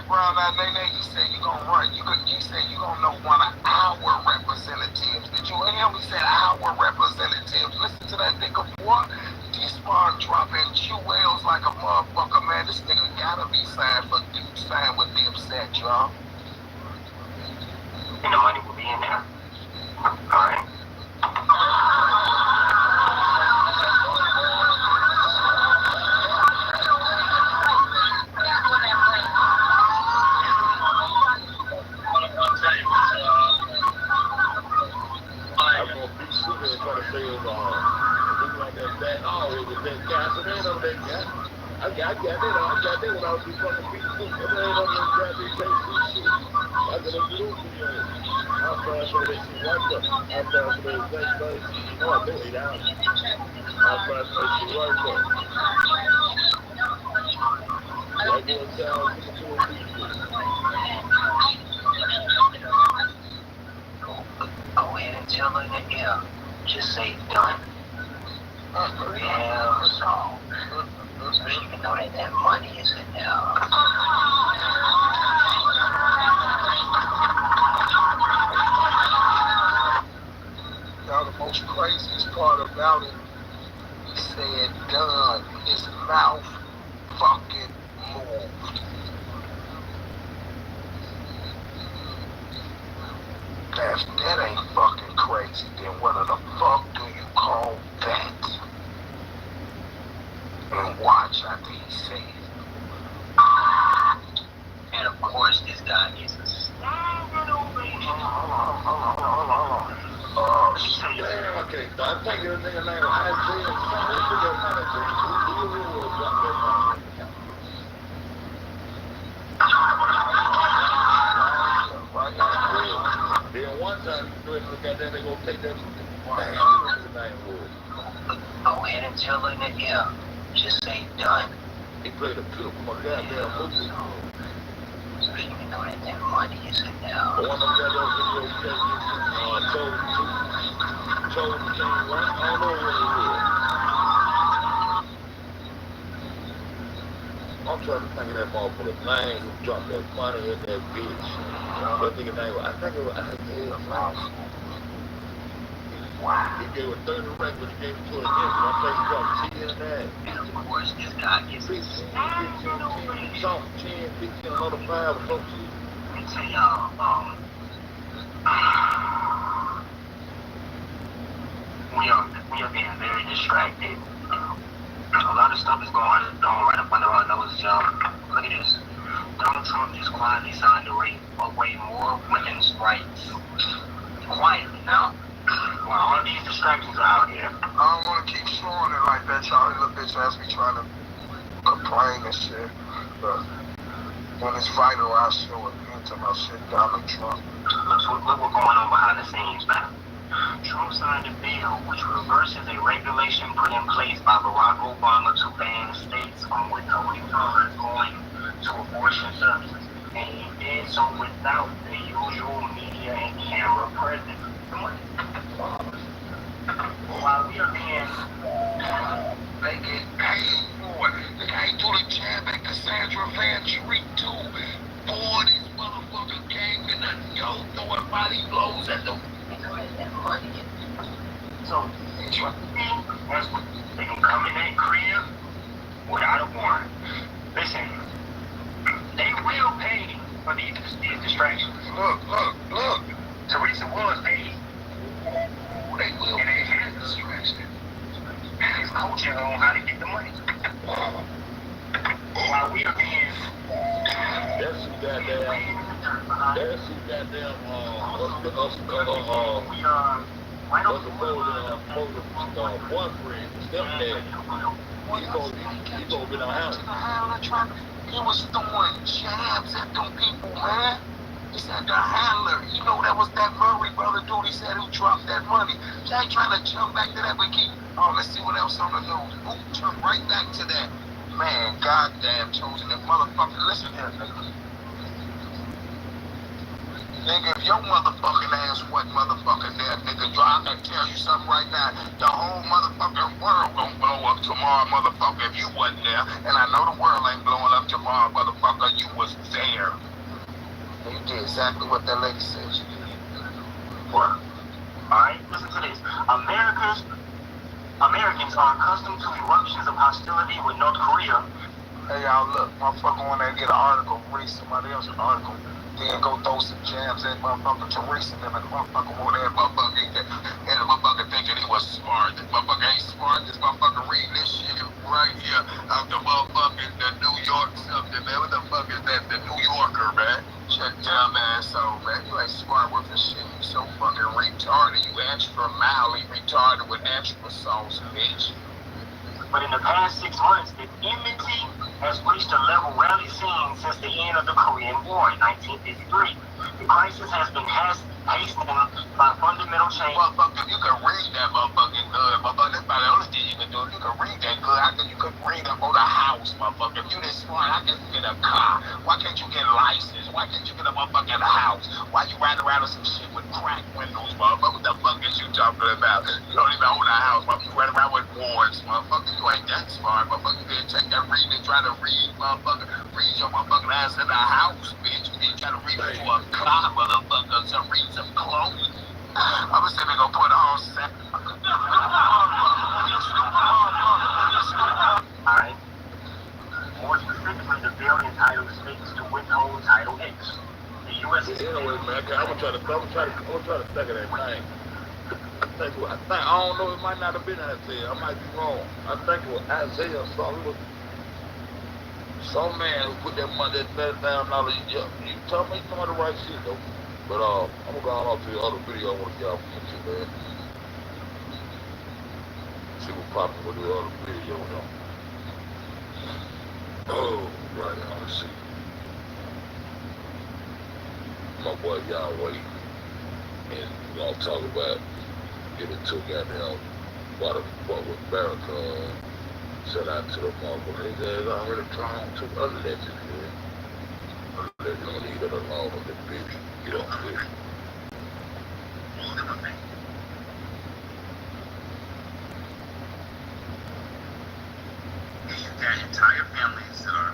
Brown. Nene, he said you gonna run. He said you gonna know one of our representatives. Did you hear him? He said our representatives. Listen to that nigga, boy. This man dropping jewels like a motherfucker, man. This nigga gotta be signed with the upset, y'all. And the money will be in there. Alright? I got that when I was just fucking people. I ain't on this goddamn shit. I got a little video. I'm trying to that shit right there. I'm trying to that same thing. You know I do it down. I'm trying to that shit right there. Right going down to a video. Go ahead and tell her that, yeah. Just say done. Yeah, so you can know that that money is in there. Y'all, the most craziest part about it, he said done. His mouth fucking moved. If that ain't fucking crazy, then what the fuck do you call that? And watch after he said it. And of course, this guy is a standing ovation. Hold on. Damn, okay. I'm taking a nigga name Isaiah. Then one time you look at that, they gonna take that. Go ahead and tell her that, yeah. Just say done. He played a clip from a goddamn movie. So you can know that that money is in there. One of the goddamn videos told the king, right? I don't know what it is. I'm I'm trying to think of that motherfucker's name who dropped that money in that bitch. That nigga name was, I think it was Isaiah Mouse. He gave a 30 rank, but he gave it to an inch. I think he dropped 10 in that. And of course, this guy gets 15, 15, another 5 or something. Let me tell y'all, we are being very distracted. A lot of stuff is going on right up under our noses, y'all. Look at this. Donald Trump just quietly signed away more women's rights. Quietly now. While all these distractions are out here. I don't want to keep showing it like that, y'all. Little bitch ass be trying to complain and shit. But when it's vital, I'll show it. Into my shit, Donald Trump. Look what's going on behind the scenes, man. Trump signed a bill which reverses a regulation put in place by Barack Obama to ban states from withholding funds going to abortion services. And he did so without the usual media and camera presence. While we are being... They get paid for it. The guy do the jab at Cassandra Van Treat too. Boy, this motherfucker came in a yo throwing body blows at the... So, they can come in that crib without a warrant. Listen, they will pay for these distractions. Look. Teresa was paid. They will And they had the distraction. He's coaching her on how to get the money. While we are being... That's some goddamn, what's the boyfriend, stepdad. He supposed to be in our house. He was throwing jabs at them people, man. He said the handler, you know that was that Murray brother dude, he said who dropped that money. They ain't trying to jump back to that, but let's see what else on the news. Ooh, jump right back to that. Man, goddamn chosen that motherfucker. Listen here, nigga. Nigga, if your motherfucking ass wasn't motherfucking there, nigga, I can tell you something right now. The whole motherfucking world gonna blow up tomorrow, motherfucker, if you wasn't there. And I know the world ain't blowing up tomorrow, motherfucker, you was there. And you did exactly what that lady said you did. What? Alright, listen to this. Americans are accustomed to eruptions of hostility with North Korea. Hey, y'all, look, motherfucker, when they get an article, read somebody else's article. Then go throw some jams at motherfucker Teresa and the motherfucker over there, motherfucker, and the motherfucker thinking he was smart. This motherfucker ain't smart. This motherfucker reading this shit right here out the motherfucking the New York something, man. What the fuck is that? The New Yorker, man. Check dumb ass out, man. You ain't smart with the shit. You so fucking retarded. You extra mildly retarded with extra sauce, bitch. But in the past 6 months, the enmity has reached a level rarely seen since the end of the Korean War in 1953. The crisis has been hastened by fundamental change. Motherfucker, you can read that motherfucking good. Motherfucker, that's about the only thing you can do. You can read that good. How can you could read up on a house, motherfucker? If you this smart, how can you get a car? Why can't you get a license? Why can't you get a motherfucking house? Why you riding around with some shit with cracked windows, motherfucker? What the fuck is you talking about? You don't even own a house, motherfucker. You riding around with boards, motherfucker. You ain't that smart, motherfucker. You didn't take that reading and try to read, motherfucker. Read your motherfucking ass in the house, bitch. You didn't try to read into a car, motherfucker. To read some clothes. I'm just gonna go put on set. Alright. More specifically, the bill entitles states to withhold Title X. The U.S. is... Anyway, man, I'm gonna try to second that thing. I don't know, it might not have been Isaiah. I might be wrong. I think it was Isaiah or something. Some man who put that money, that $1,000. You tell me the right shit though. But I'm gonna go on to the other video I want to get off into, man. See what popping with the other video, though. Oh, right now, let's see. My boy Yahweh, and we're gonna talk about get into goddamn what with Farrakhan. Sent out to the motherfucker. His ass already drawn to other legends, man. They don't leave it alone with the bitch. You don't fish. Their entire families are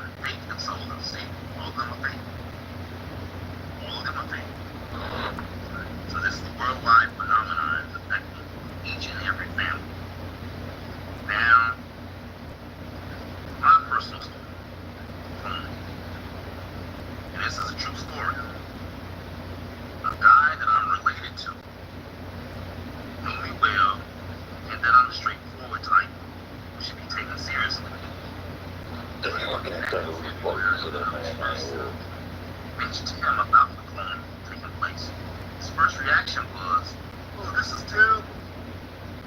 mentioned to him about the cloning taking place, his first reaction was, "Oh, this is terrible.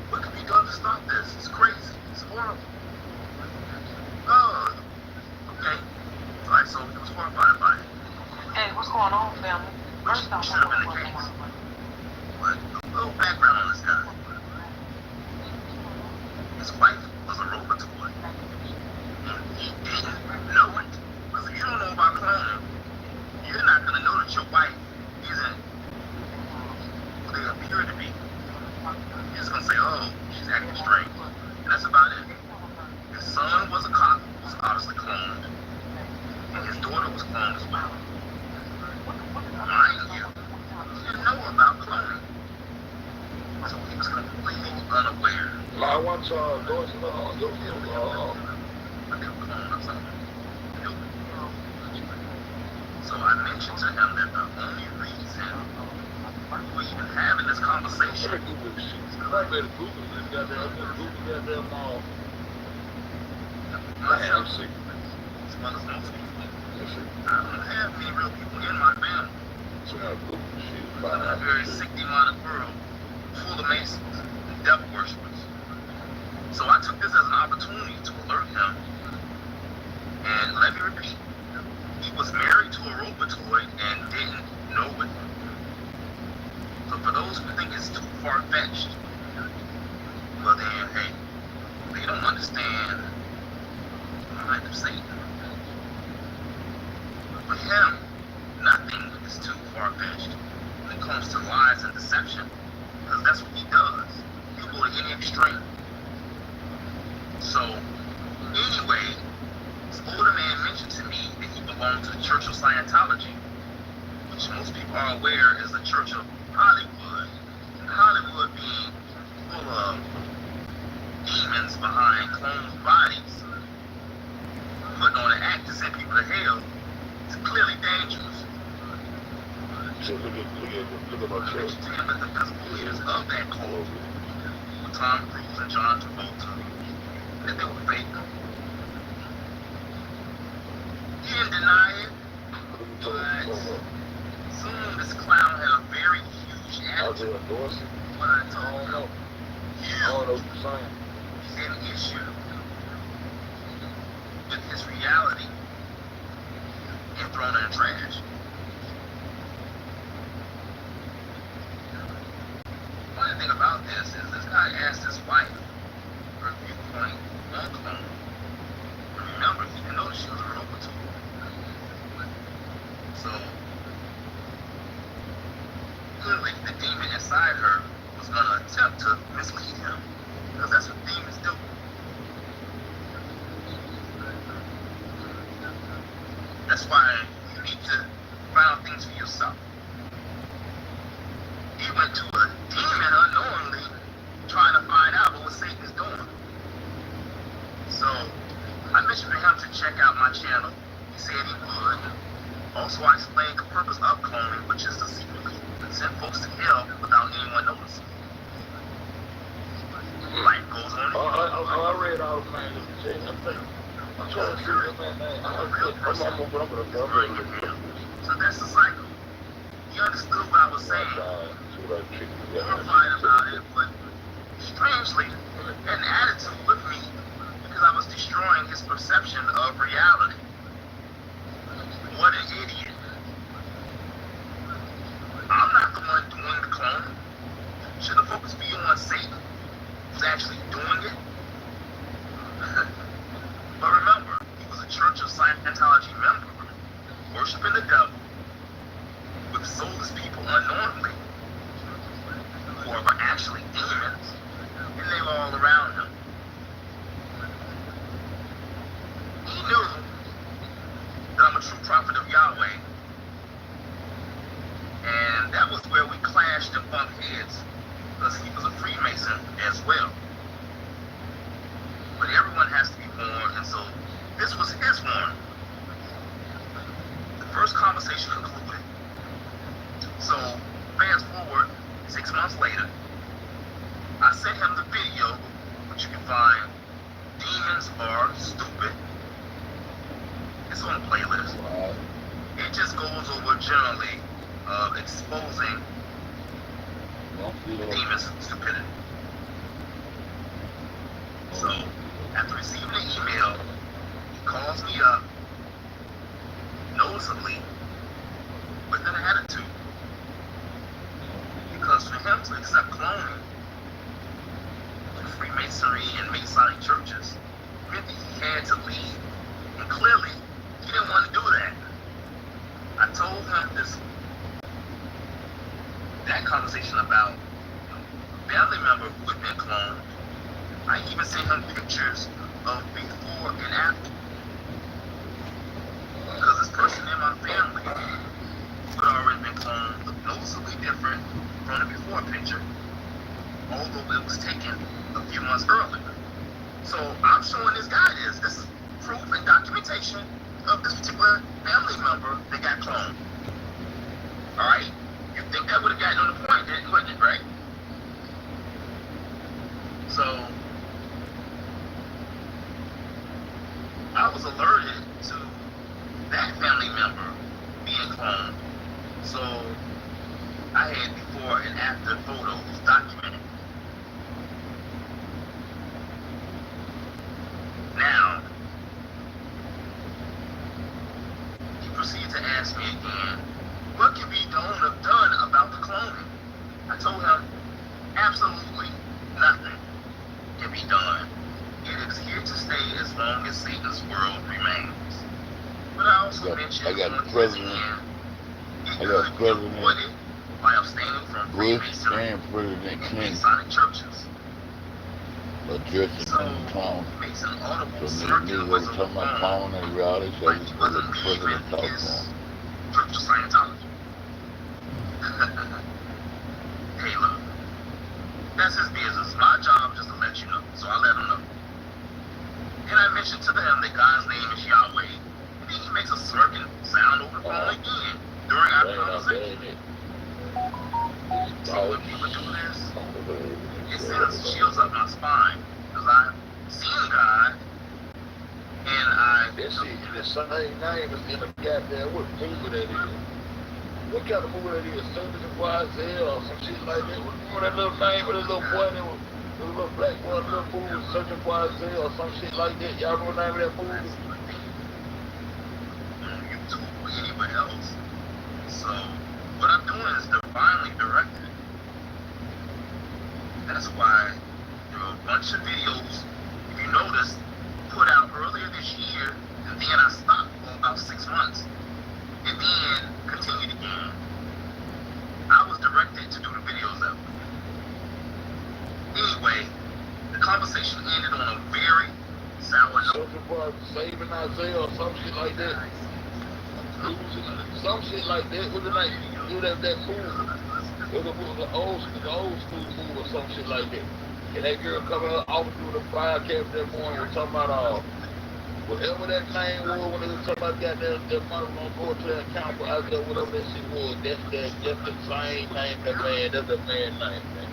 What can be done to stop this? It's crazy. It's horrible." Oh, okay. Alright, so he was horrified by it. Hey, what's going on, family? Which should have been the case. But a little background on this guy. His wife was a robot toy. And he didn't know it. Because if you don't know about cloning, you're not going to know that your wife isn't who they appear to be. You're just going to say, "Oh, she's acting strange." And that's about it. His son was a cop, was obviously cloned. And his daughter was cloned as well. Mind you, he didn't know about cloning. So he was completely unaware. I watch those But they were cloned or something. So I mentioned to him that the only reason we were even having this conversation I better Google this goddamn mall. myself, see. as well as most people, Let's see. I don't have many real people in my family. So I Google shit. I live in a very sick, demonic world full of Masons and devil worshippers. So I took this as an opportunity to alert him. And let me repeat, he was married to a robotoid and didn't know it. So for those who think it's too far-fetched, well then, hey, they don't understand the mind of Satan. For him, nothing is too far-fetched when it comes to lies and deception, because that's what he does. He'll go to any extreme. So, anyway, this older man mentioned to me that he belonged to the Church of Scientology, which most people are aware is the Church of Hollywood. And Hollywood being full of demons behind cloned bodies, putting on an act to send people to hell, is clearly dangerous. So look at my I chest. mentioned to him that the physical leaders of that cult, Tom Cruise and John Travolta, that they were fake. He didn't deny it, but soon this clown had a very huge attitude. What I told him, an issue with his reality and thrown in the trash. Funny thing about this is this guy asked his wife her viewpoint on clone. Remember, he didn't know she was a robot too. So clearly the demon inside her was going to attempt to mislead him, because that's what demons do. That's why you need to find out things for yourself. He went to a demon unknowingly trying to find out what Satan is doing. So I mentioned to him to check out my channel. He said he would. Also, I explained the purpose of cloning, which is to secretly send folks to hell without anyone noticing. Life goes on. I read all the things that you said. I'm trying to figure that man. I'm gonna So that's the cycle. He understood what I was saying. Horrified about it, but strangely, had an attitude with me because I was destroying his perception of reality. What an idiot. I'm not the one doing the cloning. Should the focus be on Satan, who's actually doing it? But remember, he was a Church of Scientology member, worshiping the devil, with soulless people unknowingly, who were actually demons, and they were all around him. He knew that I'm a true prophet of Yahweh, and that was where we clashed and bumped heads, because he was a Freemason as well. But everyone has to be born, and so this was his one. The first conversation concluded. So, fast forward 6 months later, I sent him the video, which you can find, Demons Are Stupid. It's on the playlist. it just goes over generally exposing the demon's stupidity. So, after receiving the email, he calls me up, noticeably with an attitude. Because for him to accept cloning in Freemasonry and Masonic churches meant that he had to leave. And clearly, he didn't want to do that. I told him that conversation about a family member who had been cloned. I even sent him pictures of before and after. Because this person in my family who had already been cloned looked noticeably different from the before picture, although it was taken a few months earlier. So I'm showing this guy this. This is proof and documentation of this particular family member that got cloned. Alright? You think that would have gotten on the point, wouldn't it, right? So I was alerted to that family member being cloned. So I had before and after photos documented. Now, he proceeded to ask me again, what can be done about the cloning? I told him, absolutely nothing can be done. It is here to stay as long as Satan's world remains. But I also mentioned I got on the his president. end, I got the president. By abstaining from Bush Freemasonry and President and Clinton Masonic churches. addressing So, the clown. makes an audible So circuit niggas was every time I call and rally, say like he let wasn't the leaving president talk to his him. Church of Scientology. Hey, look, that's his business. My job is just to let you know, so I let him know. And I mentioned to them that God's name is Yahweh, and then he makes a smirking sound over the phone again during our conversation. So when people do this, it sends chills up my spine, because I've seen God, and I... This shit, the same name is in the goddamn, what movie that is? What kind of movie that is? Subtitles or some shit like that? What that little name of the little boy that was, the little black boy, the little movie, Subtitles or some shit like that? Y'all know the name of that movie? YouTube or anywhere else. So, what I'm doing is divinely directed. That's why there are a bunch of videos, if you notice, put out earlier this year, and then I stopped for about 6 months, and then continued again. I was directed to do the videos of it. Anyway, the conversation ended on a very sour note. Saving Isaiah or some shit like that. Some shit like that. What did I do that movie? It was the old school movie or some shit like that. And that girl coming up off through the fire cabin that morning was talking about whatever that name was when they was talking about that mother gonna go to that account for Isaiah, whatever that shit was. That's the same name that man, that's the man name, man.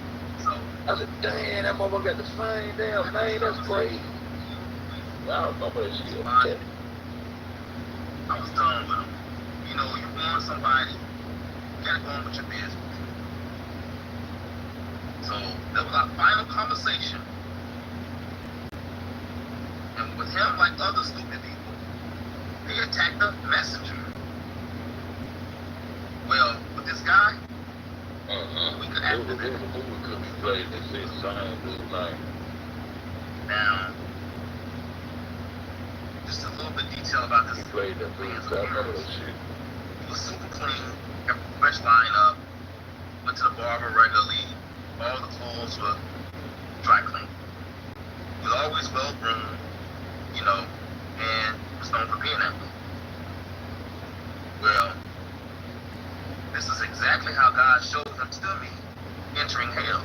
I said, damn, that motherfucker got the same damn name, that's crazy. I don't know about that shit. I was done with him. You know, you want somebody, you gotta go on with your business. So that was our final conversation. And with him, like other stupid people, they attacked the messenger. Well, with this guy, we could activate it. Now, just a little bit of detail about this. He was super clean, kept a fresh lineup, went to the barber regularly, all the clothes were dry clean. He was always well groomed, you know, and was known for being that way. Well, this is exactly how God showed him to me entering hell.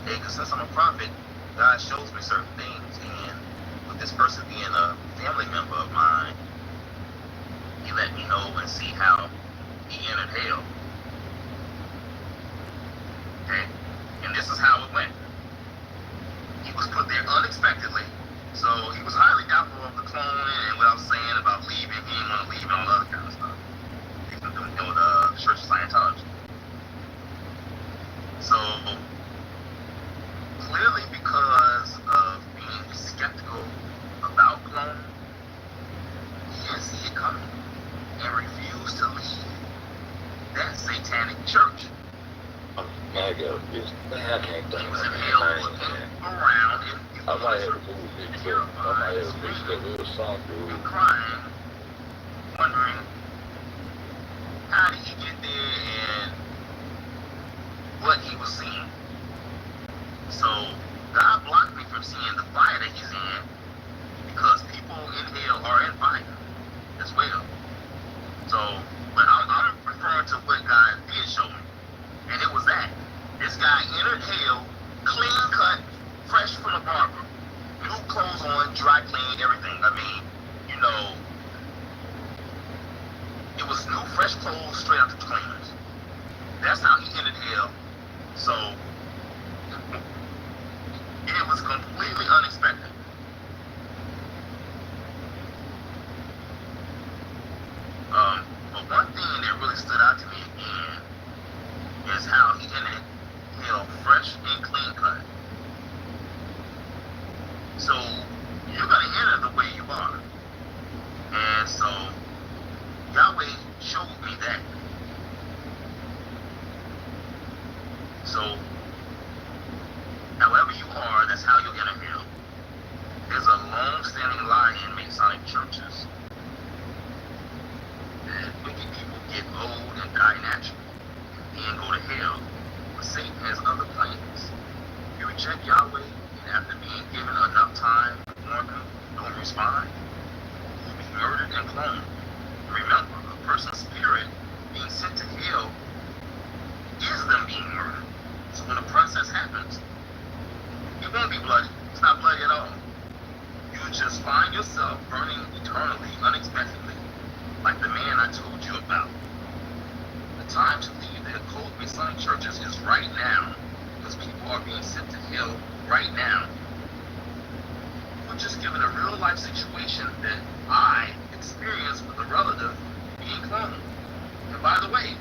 Because since I'm a prophet, God shows me certain things, and with this person being a family member of mine, he let me know and see how he entered hell. Okay? And this is how it went. He was put there unexpectedly, so he was highly doubtful of the cloning and what I was saying about leaving. He didn't want to leave and all that other kind of stuff. satanic church. Man, I got a bitch. Man, I can't He think was of in the hell name, looking man. around and I might have to move this clip. I might have to mix up. It was some and dude. crying, wondering how did he get there and what he was seeing. So God blocked me from seeing the fire that he's in because people in hell are in fire as well. So, but I'm referring to what God did show me. And it was that. This guy entered hell, clean cut, fresh from the barber, new clothes on, dry clean, everything. I mean, you know, it was new, fresh clothes straight out the cleaners. That's how he entered hell. So, it was completely unexpected. But one thing that really stood out to me again is how he entered hell fresh and clean cut. So, you're going to enter the way you are. And so, Yahweh showed me that. So, however you are, that's how you enter hell. There's a long-standing lie in Masonic churches that wicked people get old and die naturally and then go to hell. But Satan has other plans. You reject Yahweh, and after being given enough time to warn them, don't respond, you'll be murdered and cloned. Remember, a person's spirit being sent to hell is them being murdered. So when the process happens, it won't be bloody. It's not bloody at all. You just find yourself burning eternally, unexpectedly, like the man I told you about. The time to leave the occult Masonic churches is right now, because people are being sent to hell right now. We're just given a real life situation that I experienced with a relative being cloned. And by the way,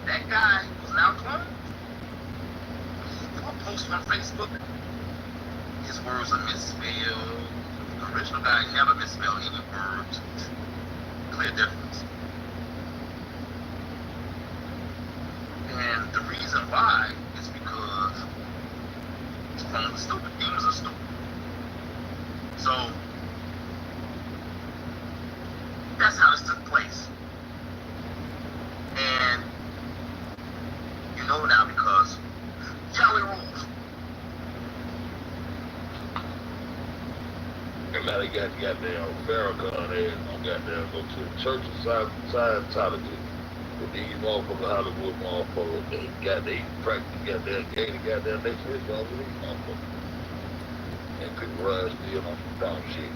that guy who's now cloned, he will post on Facebook, his words are misspelled. The original guy never misspelled any words. Clear difference. And the reason why is because his clones are stupid. Demons are stupid. So, that's how this took place. And you know now because Yahweh rules. And now they got goddamn Farrakhan there and goddamn go to the Church of Scientology with these motherfucking Hollywood motherfuckers. They got they practice goddamn gaining goddamn next week on these motherfuckers. And couldn't run still on some dumb shit.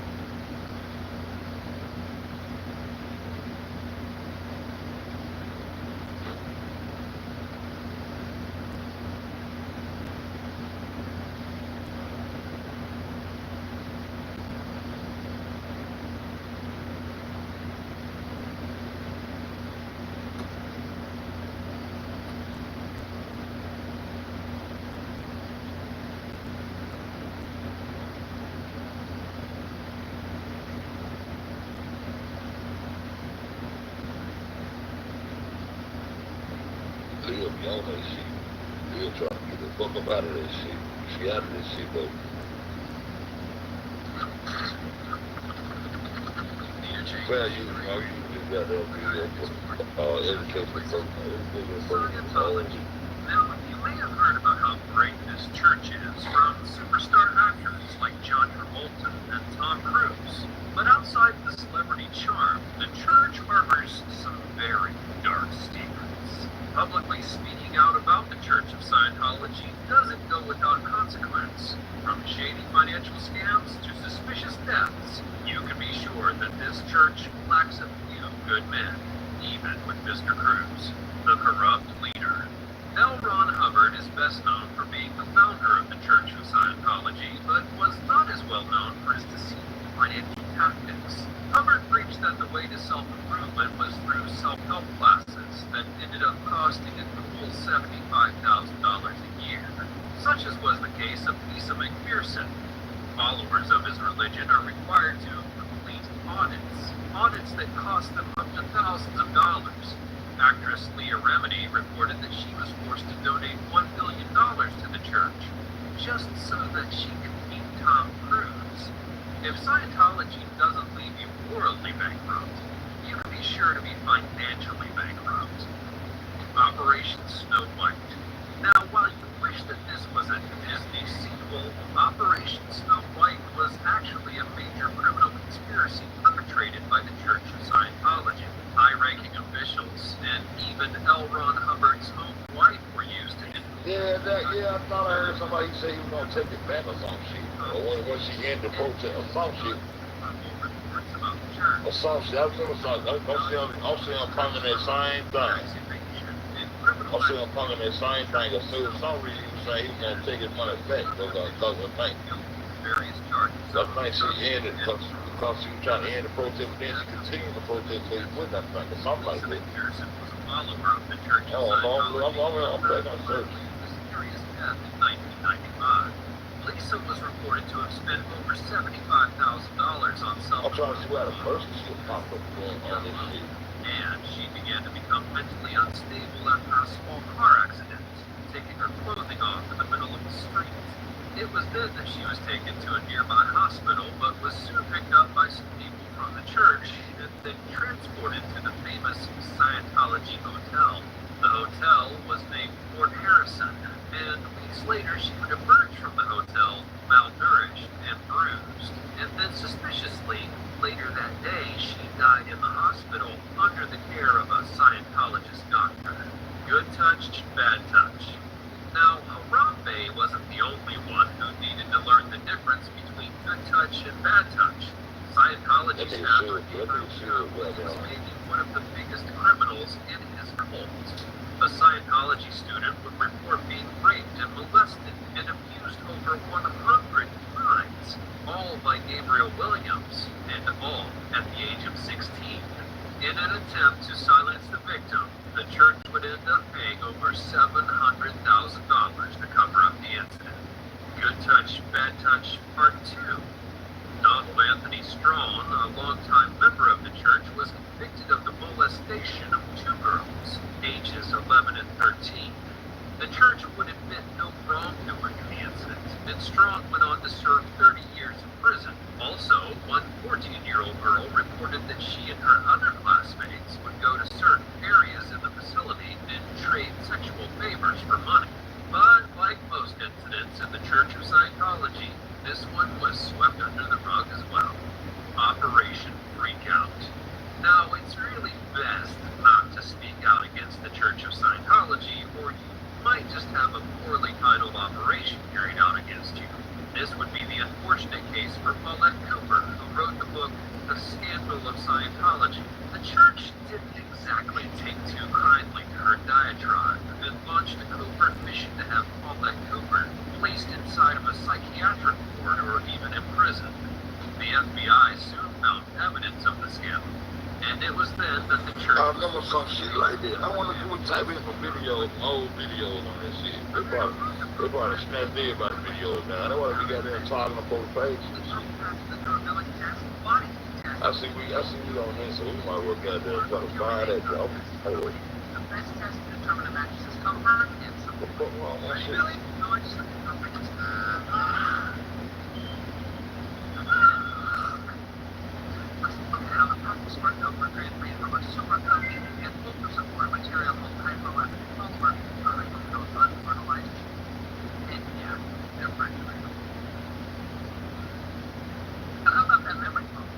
They'll be on that shit. They'll try to get the fuck up out of that shit. She out of this shit though. Well, you just got to be education Scientology. Now, you may have heard about how great this church is from superstar actors like John Travolta and Tom Cruise. But outside the celebrity charm, the church harbors some very dark secrets. Publicly speaking out about the Church of Scientology doesn't go without consequence. From shady financial scams to suspicious deaths, you can be sure that this church lacks a few good men, even with Mr. Cruz, the corrupt leader. L. Ron Hubbard is best known for being the founder of the Church of Scientology, but was not as well known for his deceitful financial tactics. Hubbard preached that the way to self-improvement was through self-help classes that ended up costing a cool $75,000 a year, such as was the case of Lisa McPherson. Followers of his religion are required to complete audits that cost them up to thousands of dollars. Actress Leah Remini reported that she was forced to donate $1 billion to the church just so that she could meet Tom Cruise. If Scientology doesn't leave you morally bankrupt, you can be sure to be financially bankrupt. Operation Snow White. Now, while you wish that this was a Disney sequel, Operation Snow White was actually a major criminal conspiracy perpetrated by the Church of Scientology. High-ranking officials and even L. Ron Hubbard's own wife were used in it. Yeah, I thought I heard somebody say he was gonna take it back or some shit. Or when she ended the protest or some shit. Reports about the church. Or some shit. I was gonna say, I'm saying punking that same thing. I'm saying punking that same thing. As soon as some reason he was saying he was gonna take his money back because I think. Various charges. I think she ended because she was trying to end the protest, but then she continued the protest so he wouldn't, I think, or something like that. Pearson was a follower of the Church of Scientology. I'm back on search. Mysterious death in 1995. Lisa was reported to have spent over $75,000 on self. I'm trying to see where the person shit popped up going on this shit. And she began to become mentally unstable after a small car accident, taking her clothing off in the middle of the street. It was then that she was taken to a nearby hospital, but was soon picked up by some people from the church and then transported to the famous Scientology Hotel. The hotel was named Fort Harrison, and weeks later she would emerge from the hotel malnourished and bruised. And then suspiciously, later that day, she died in the hospital under the care of a Scientologist doctor. Good touch, bad touch. Now, Harambe wasn't the only one who needed to learn the difference between good touch and bad touch. Scientology founder was maybe one of the biggest criminals in his cult. A Scientology student would report being raped and molested and abused over 100 times, all by Gabriel Williams, and all at the age of 16. In an attempt to silence the victim, the church would end up paying over $700,000 to cover up the incident. Good touch, bad touch, part 2. Donald Anthony Strawn, a longtime member of the church, was convicted of the molestation of 2 girls, ages 11 and 13. The church would admit no wrongdoing in the incident, and Strawn went on to serve 30 years in prison. Also, one 14-year-old girl reported that she and her other classmates would go to certain areas in the facility and trade sexual favors for money. But like most incidents in the Church of Scientology, this one was swept under the rug as well. Operation Freakout. Now, it's really best not to speak out against the Church of Scientology, or you might just have a poorly titled operation carried out against you. This would be the unfortunate case for Paulette Cooper, who wrote the book The Scandal of Scientology. The church didn't exactly take too kindly to her diatribe and launched a covert mission to have Paulette Cooper placed inside of a psychiatric ward or even imprisoned. The FBI soon found evidence of the scandal, and it was then that the church... I remember some shit like that. I wonder if we type in some videos, old videos on this shit. They probably snapped everybody's videos now. They want to be got there talking on both pages and shit. I see we on this, so we might work out there and try to find that job. Hey, wait. The best test to determine a mattress's comfort and What the fuck wrong with that shit? really? No, I just how the purple smart over grade made from a super coating and ultra support material called hyperlaptic polymer unfertilized. And yeah, they're pretty great. Now, how about that memory foam?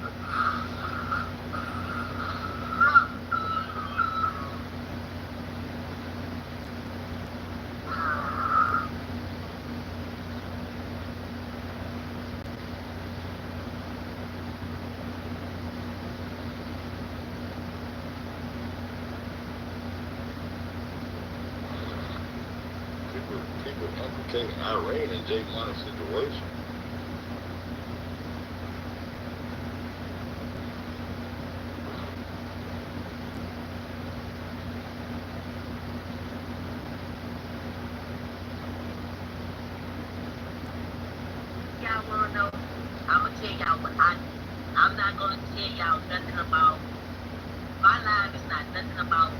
People implicating Iran in Jake Money's situation. Y'all wanna know? I'ma tell y'all what I'm not gonna tell y'all nothing about my life is not nothing about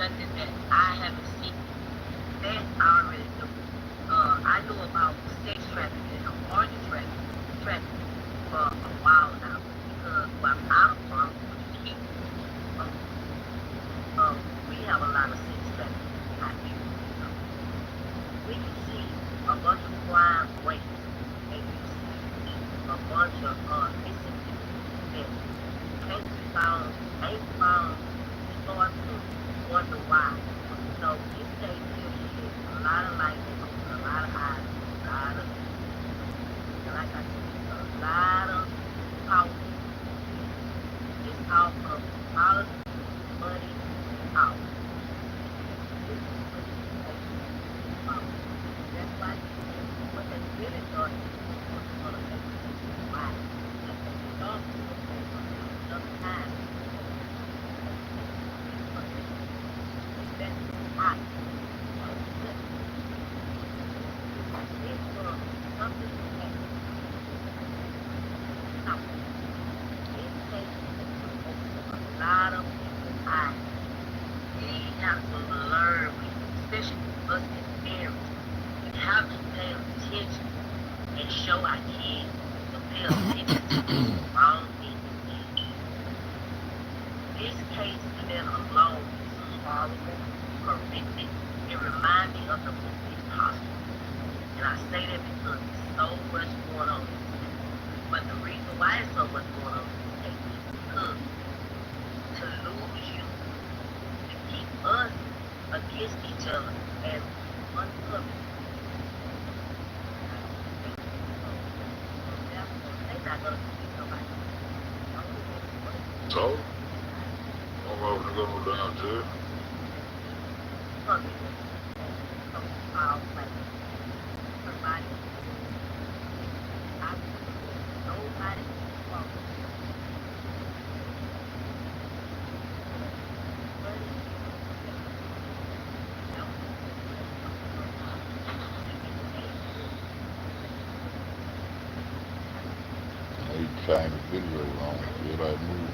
nothing that I haven't seen. That I already knew. I knew about sex trafficking and organ trafficking for a while now because where I'm from, we have a lot of sex trafficking out here. We can see a bunch of crime rates and you see a bunch of missing people that can't be found, ain't found, start to wonder why. So this day here is a lot of light, a lot of eyes, a lot of, like I said, a lot of power. It's out of politics, money, out. That's why what they really thought was going to make it why. That's what they thought was going to make it another time. That's hot. It's for something to happen. Now, it takes a lot of people's eyes. We have to learn, especially us as parents, we have to pay attention and show our kids to pay attention to wrong things. This case even alone is horrible, horrific. It reminds me of the movie Impossible. And I say that because there's so much going on. But the reason why it's so much going on is because to lose you, to keep us against each other and uncover. They're not going to be somebody. So, I'm over to go down to it. He changed the video on it, like move.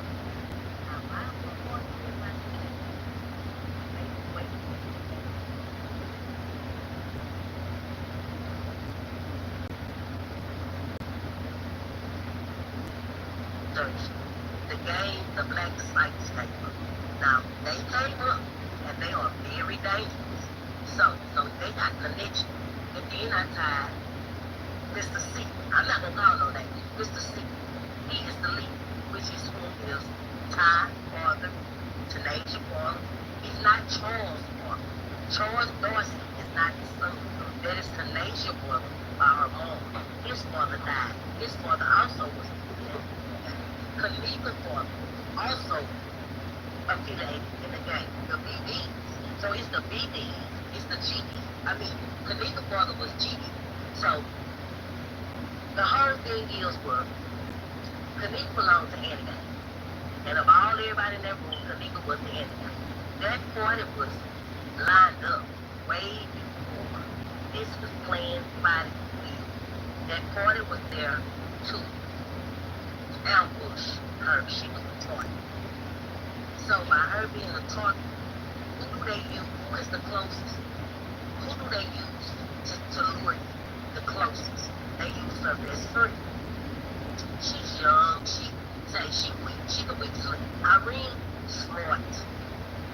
The game, the black sites came up. Now, they came up and they are very dangerous. So they got connection. And then I tied Mr. C. I'm not going to call no name. Mr. C. He is the lead, which is who is Ty Father, Tanasia Father. He's not Charles Father. Charles Dorsey is not his son. That is Tanasia Father by her mom. His father died. His father also was Kanika Father, also affiliated in the game. The BDs. So it's the BDs. It's the GDs. I mean, Kanika Father was GD. So the whole thing is, well, Kanika belonged to Annie. And of all everybody in that room, Kanika was the Annie. That party was lined up way before this was planned by the That party was there to ambush her. She was a target. So by her being a target, who do they use? Who is the closest? Who do they use to lure you? The closest. They use her best friend. She's young. She say she weak. She can weak to Irene, smart.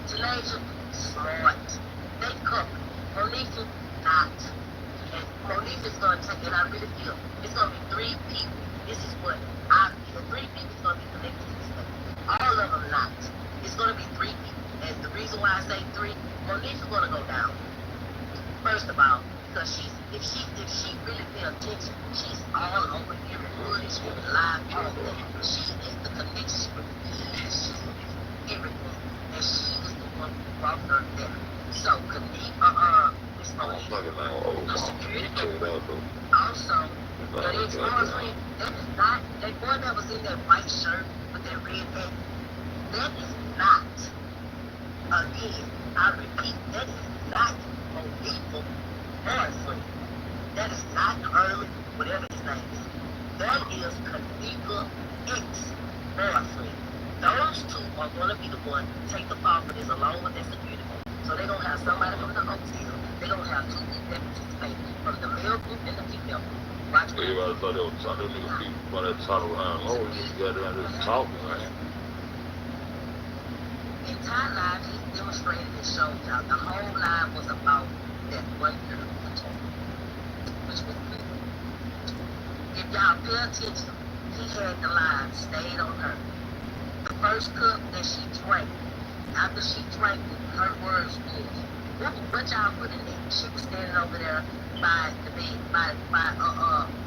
Tanasia, smart. They couple. Monisha, not. And Monisha's going to take it. I really feel it's going to be 3 people. This is what I feel. 3 people is going to be connected to this thing. All of them not. It's going to be 3 people. And the reason why I say 3, Monisha's going to go down. First of all, because if she really pay attention, she's all over here in footage, live everything. She is the connection. She's everything. And she is the one who brought her there. So, Miss Monisha, the security also, that is honestly, that is not, that boy that was in that white shirt with that red hat, that is not, again, I repeat, that is not lethal, honestly. That is not Curly, whatever his name is. That is Kanika ex-boyfriend. Those 2 are going to be the one to take the fall for this along with that security. So they're gonna have somebody from the hotel. They're gonna have two people that participate from the male group and the female group. Watch what Everybody thought they was talking, them niggas people about that talk behind. Oh, you got down there talking, man. in Thai live, he demonstrated and showed y'all the whole live was about that one girl, which was good. If y'all pay attention, he had the line stayed on her. The first cup that she drank, after she drank it, her words was, what y'all put in there? She was standing over there by the bed, right by,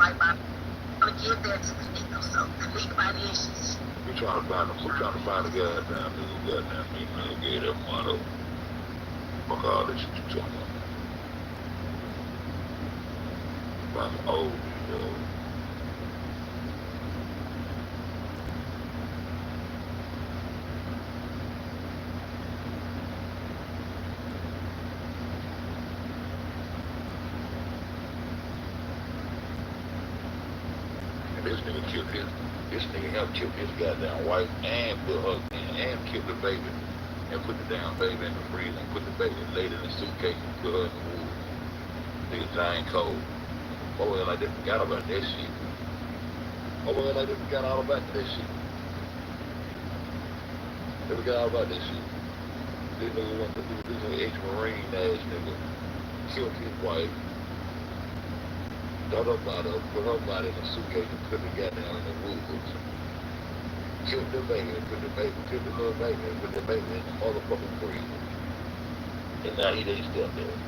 I'm gonna give that to Kanika. So Kanika by then she's, We trying to find the goddamn nigga, goddamn me, man, gave that motto. Fuck all this shit you talking about. I'm old, yo. This nigga helped kill his goddamn wife and put her and killed the baby and put the damn baby in the freezer and put the baby laid in the suitcase and put her in the woods. Nigga dying cold. Over there like they forgot about that shit. Over there like they forgot all about that shit. They forgot all about that shit. This nigga went to do this ex-marine ass nigga. Killed his wife. Dug her body up, put her body in a suitcase and put the goddamn in the woods. Killed the baby and put the baby, killed the little baby and put the baby in the motherfucking freezer. And now he ain't still there.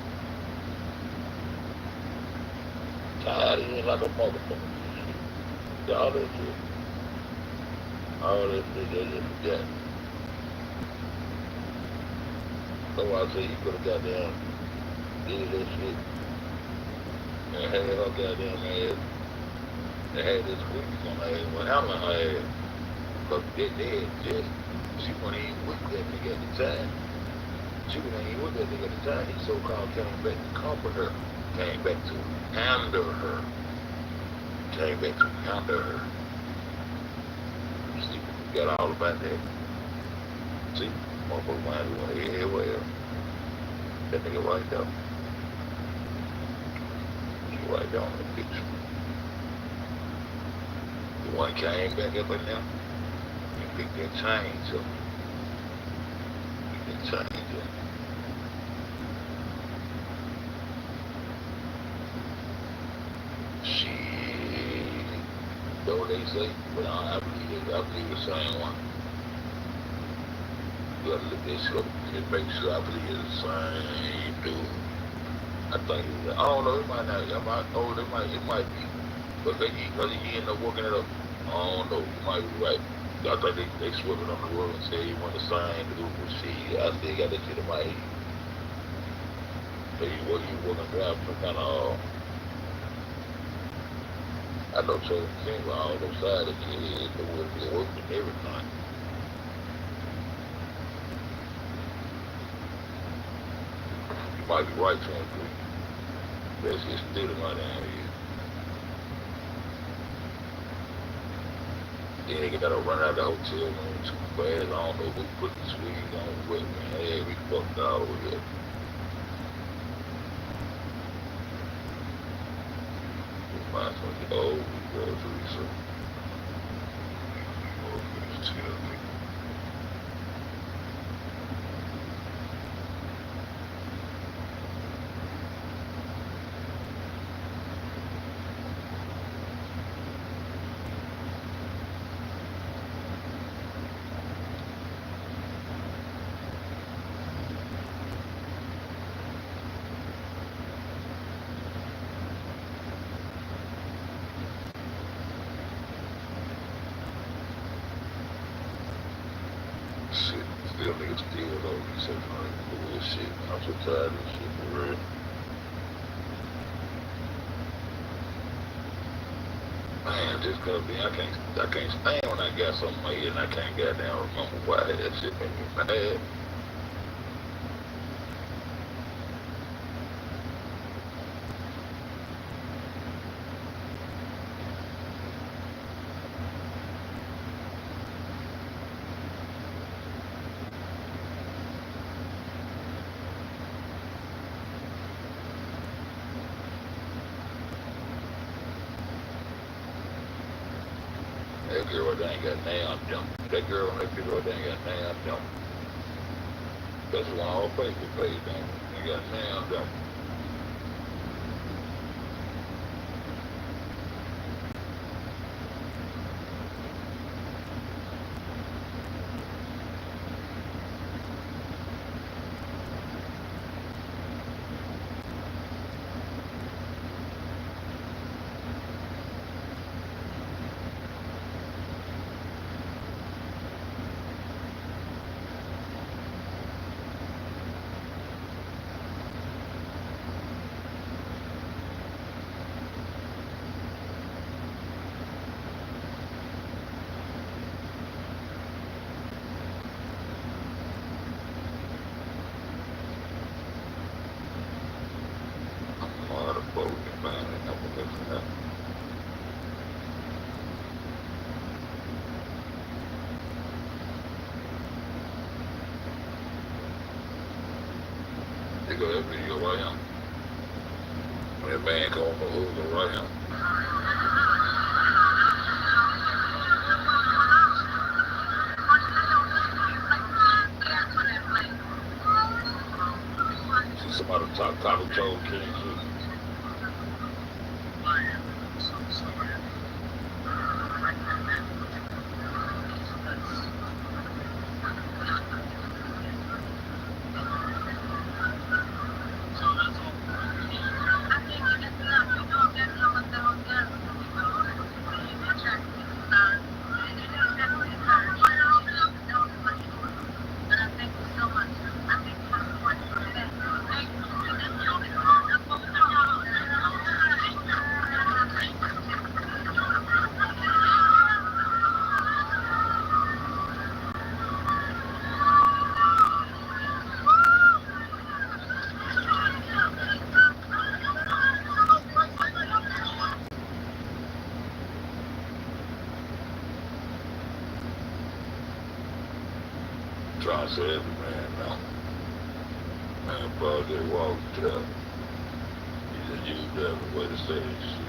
Tied in like a motherfucker. All that shit. All that shit they just forgot. So I say you could have goddamn did that shit. And had her goddamn ass, and had this squeeze on her ass, went out on her ass. But they had just, she wasn't even with that nigga at the time. She wasn't even with that nigga at the time. He so-called came back to comfort her, came back to handle her, came back to handle her. See, we got all about that. See, motherfucker mind you, yeah, well, that nigga right there. Right down the picture. The one came back up in there and picked that change up. Picked that change up. Shit. That's what they say, but I believe the same one. You gotta look this up and make sure I believe it's the same dude. I think I don't know, it might not, it might be. But because he ended up working it up. I don't know, you might be right. I think they swivel on the world and say he want the same dude, but shit, I still got that shit in my head. So you working drive some kind of I know certain things on all those sides of your head, the work and everything. You might be right, 23. Let's get still in my damn head. Then they gotta run out of the hotel room too fast. I don't know who put the squeeze on what, man. Hey, we fucked all over here. Find something old, we go to research. Oh, please tell me. Shit, still niggas still though, researching like bullshit. I'm so tired of this shit for real. Man, just gonna be, I can't stand when I got something in my head and I can't goddamn remember why that shit made me mad. girl right there ain't got damn them. That girl on that picture right there ain't got damn them. That's the one on Facebook page, man. Ain't got damn them. They got that video right here. When that man come from Hoover right here. See somebody top of Joe King shit. Trying to say every man now. Man, Project walked up. He just used that as a way to say this shit.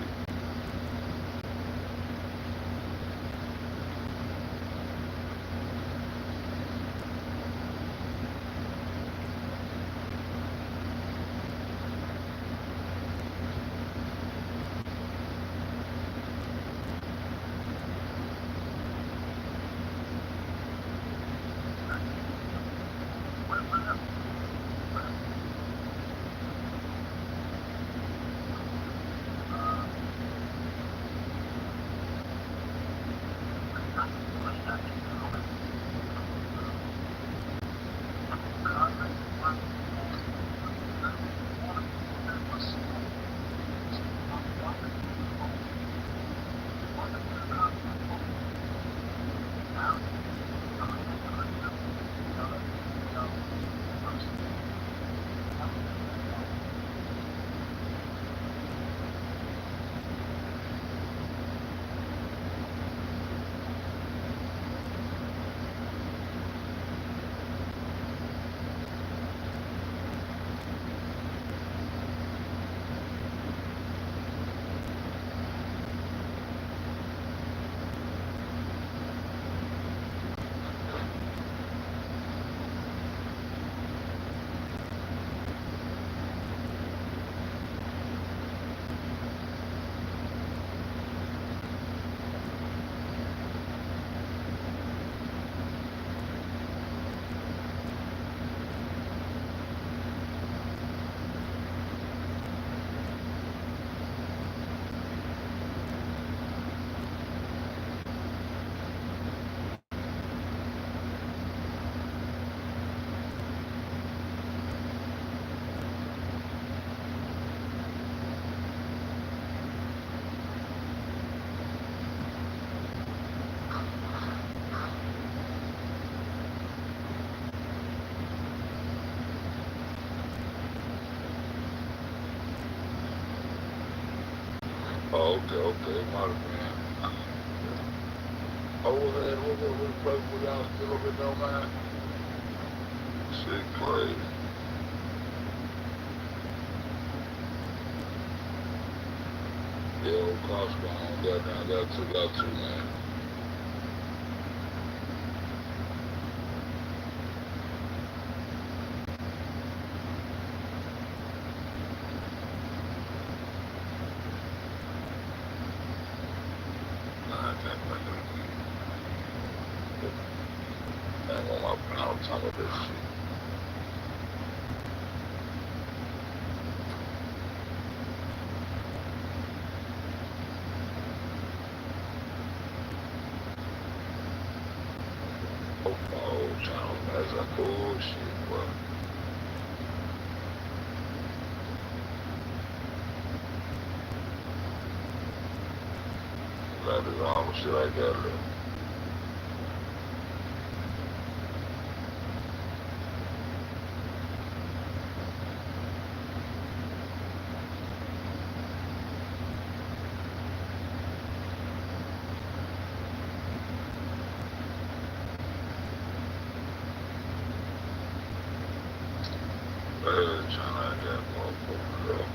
Oh, okay, might have been. Oh, what place were y'all still up in no man? Shit crazy. Yeah, old Costco, got took out too, man. Channel, that's a bullshit, bro. That is all the shit I got left. Channel I got motherfuckers up.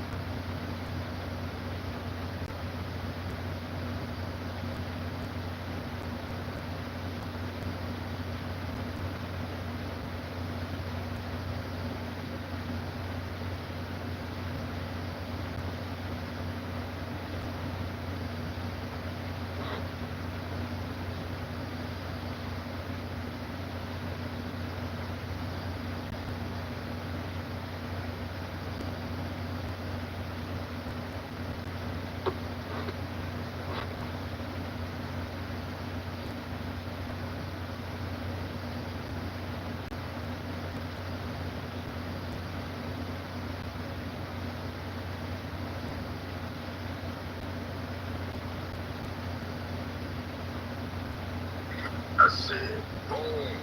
I said, boom,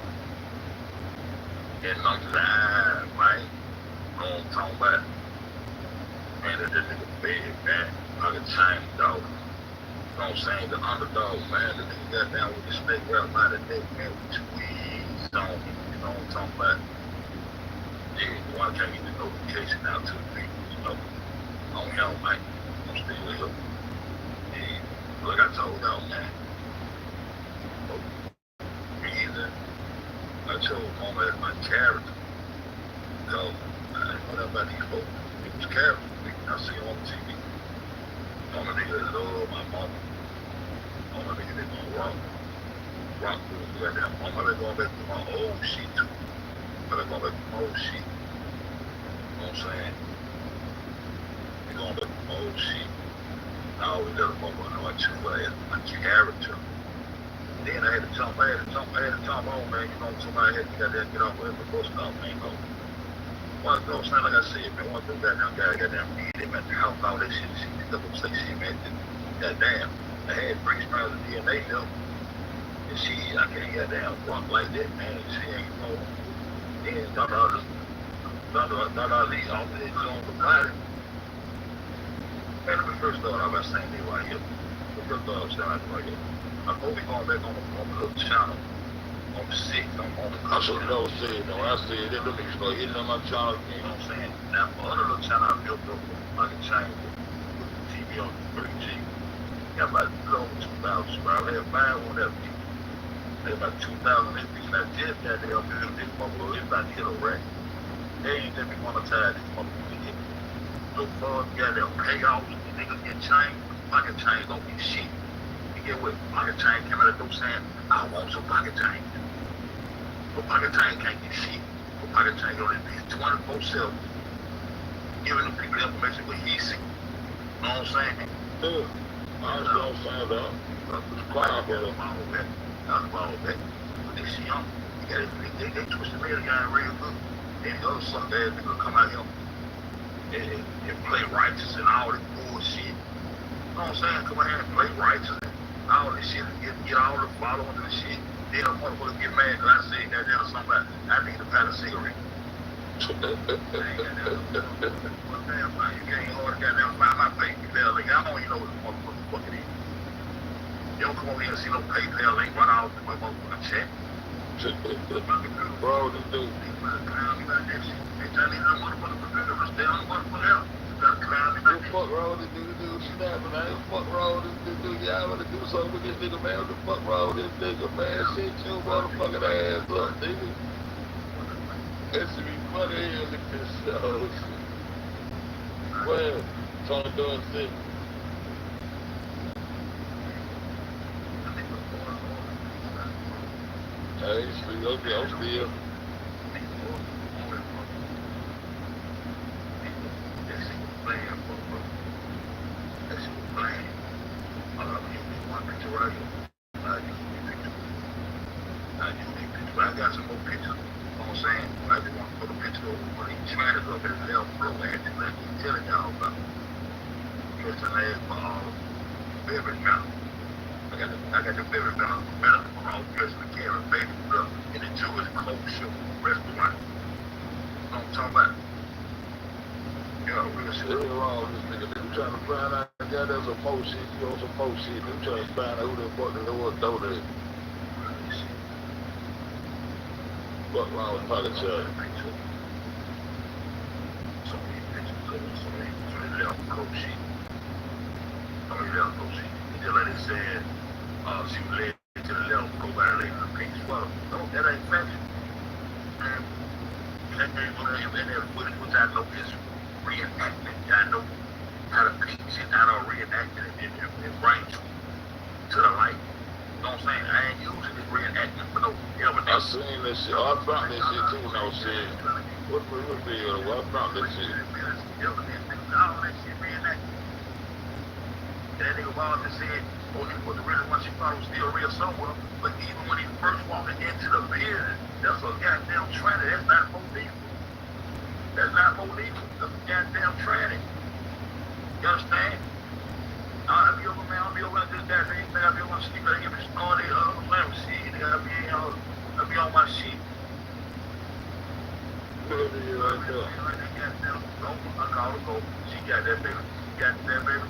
and I'm live, right? You know what I'm talking about? Man, that nigga big, man. Like a chain dog. You know what I'm saying? The underdog, man. The nigga got down with the snake right by the neck, man. We squeezed on him. You know what I'm talking about? Yeah, why can't get the notification out to the people, you know? On him, man. I'm still here. Yeah. Look, I told y'all, man. I chose Mama as my character. Because I didn't know that about these folks. It was character. I see it on TV. Mama nigga that love my mama. Mama nigga that gonna rock with me right now. Mama that going back to my old shit too. Mama that going back to my old shit. You know what I'm saying? They going back to my old shit. I always let a mama know I chose her as my character. Then I had to jump on, man. You know, somebody had to get off at the bus stop, man. You know, well, you know what I'm saying? Like I said, man, one of them goddamn guy goddamn beat him at the house, all that shit. She picked up and say shit, man. Goddamn, I had 3 strands of DNA left. And she, I can't goddamn walk like that, man. She ain't, you know, then Dr. Ali on the body. Man, let me first start off by saying they right here. The first start off saying right here. I'm going to be going back on the little channel on the 6th. I should have never said, though. I said that them niggas start hitting on my channel again. You know what I'm saying? Now, my other little channel I built up I can change with the TV on the 3G. Got about 2,000 subscribers. I had 5 on that video. They about 2,000 this week. And I just got there building this motherfucker. It's about to hit a rack. They ain't let me monetize this motherfucker. So far, got them payoffs. The niggas get changed. Pocket change don't be shit. Get with pocket chain came out of them saying, I want some pocket chain. But pocket chain can't get shit. But pocket chain on this bitch 24/7. Giving the people information what he see. You know what I'm saying? Yeah. I was gonna find out. Quiet for them all that. That's all that. But this shit on. They twisted me the guy real good. And the other sucker ass nigga come out here and play righteous and all this bullshit. You know what I'm saying? Come out here and play righteous. All this shit, get all the following and the shit. Then the motherfuckers get mad because I said that there was somebody, I need to pack a cigarette. Damn, man, you can't hard goddamn find my PayPal link. I don't even know what the motherfucker fuck it is. You don't come over here and see no PayPal link right out of my motherfucking chat. Bro, this dude. They trying to leave that motherfucker computer, but stay on the motherfucker else. What the fuck wrong with this dude snapping? I ain't fuck wrong with this dude. Y'all wanna do something with this nigga, man? What the fuck wrong with this nigga, man? Shit your motherfucking ass up, nigga. That should be funny as hell at this show. Well, Tony doing sick. Hey, sweet, okay, I'm still. I got some more pictures. Mr. Leg for baby milk. I got the baby milk from all dressed with carrot baby milk in the Jewish kosher restaurant. You know what I'm talking about? Yeah, real shit. What's wrong with this nigga? They trying to find out that there's a more shit, you on some more shit. They trying to find out who the fuck that was doing that. Fuck wrong with politics? So many pictures, so many left coat sheet. So many left coat sheet. And just like they said, she was led to the left, go by the lady in the pink sweater. No, that ain't fashion. And that ain't what I am in there footage, which I know is reenactment. I know how to pick shit out of reenactment and bring to the light. You know what I'm saying? I ain't using this reenactment for no evidence. I seen this shit. I found this shit too, no shit. What the hell? I found this shit. All that shit reenactment. And that nigga Wall just said, oh, he was the real one she thought was still real somewhere. But even when he first walked into the building, that's a goddamn tragedy. That's not more lethal. That's not more lethal. That's a goddamn tragedy. You understand? I'll be over, man. I'll be over at this goddamn thing. I'll be on my sleep. I'll get me started. Let me see. I'll be on my shit. Look at you right there. I call her go. She got that baby. She got that baby.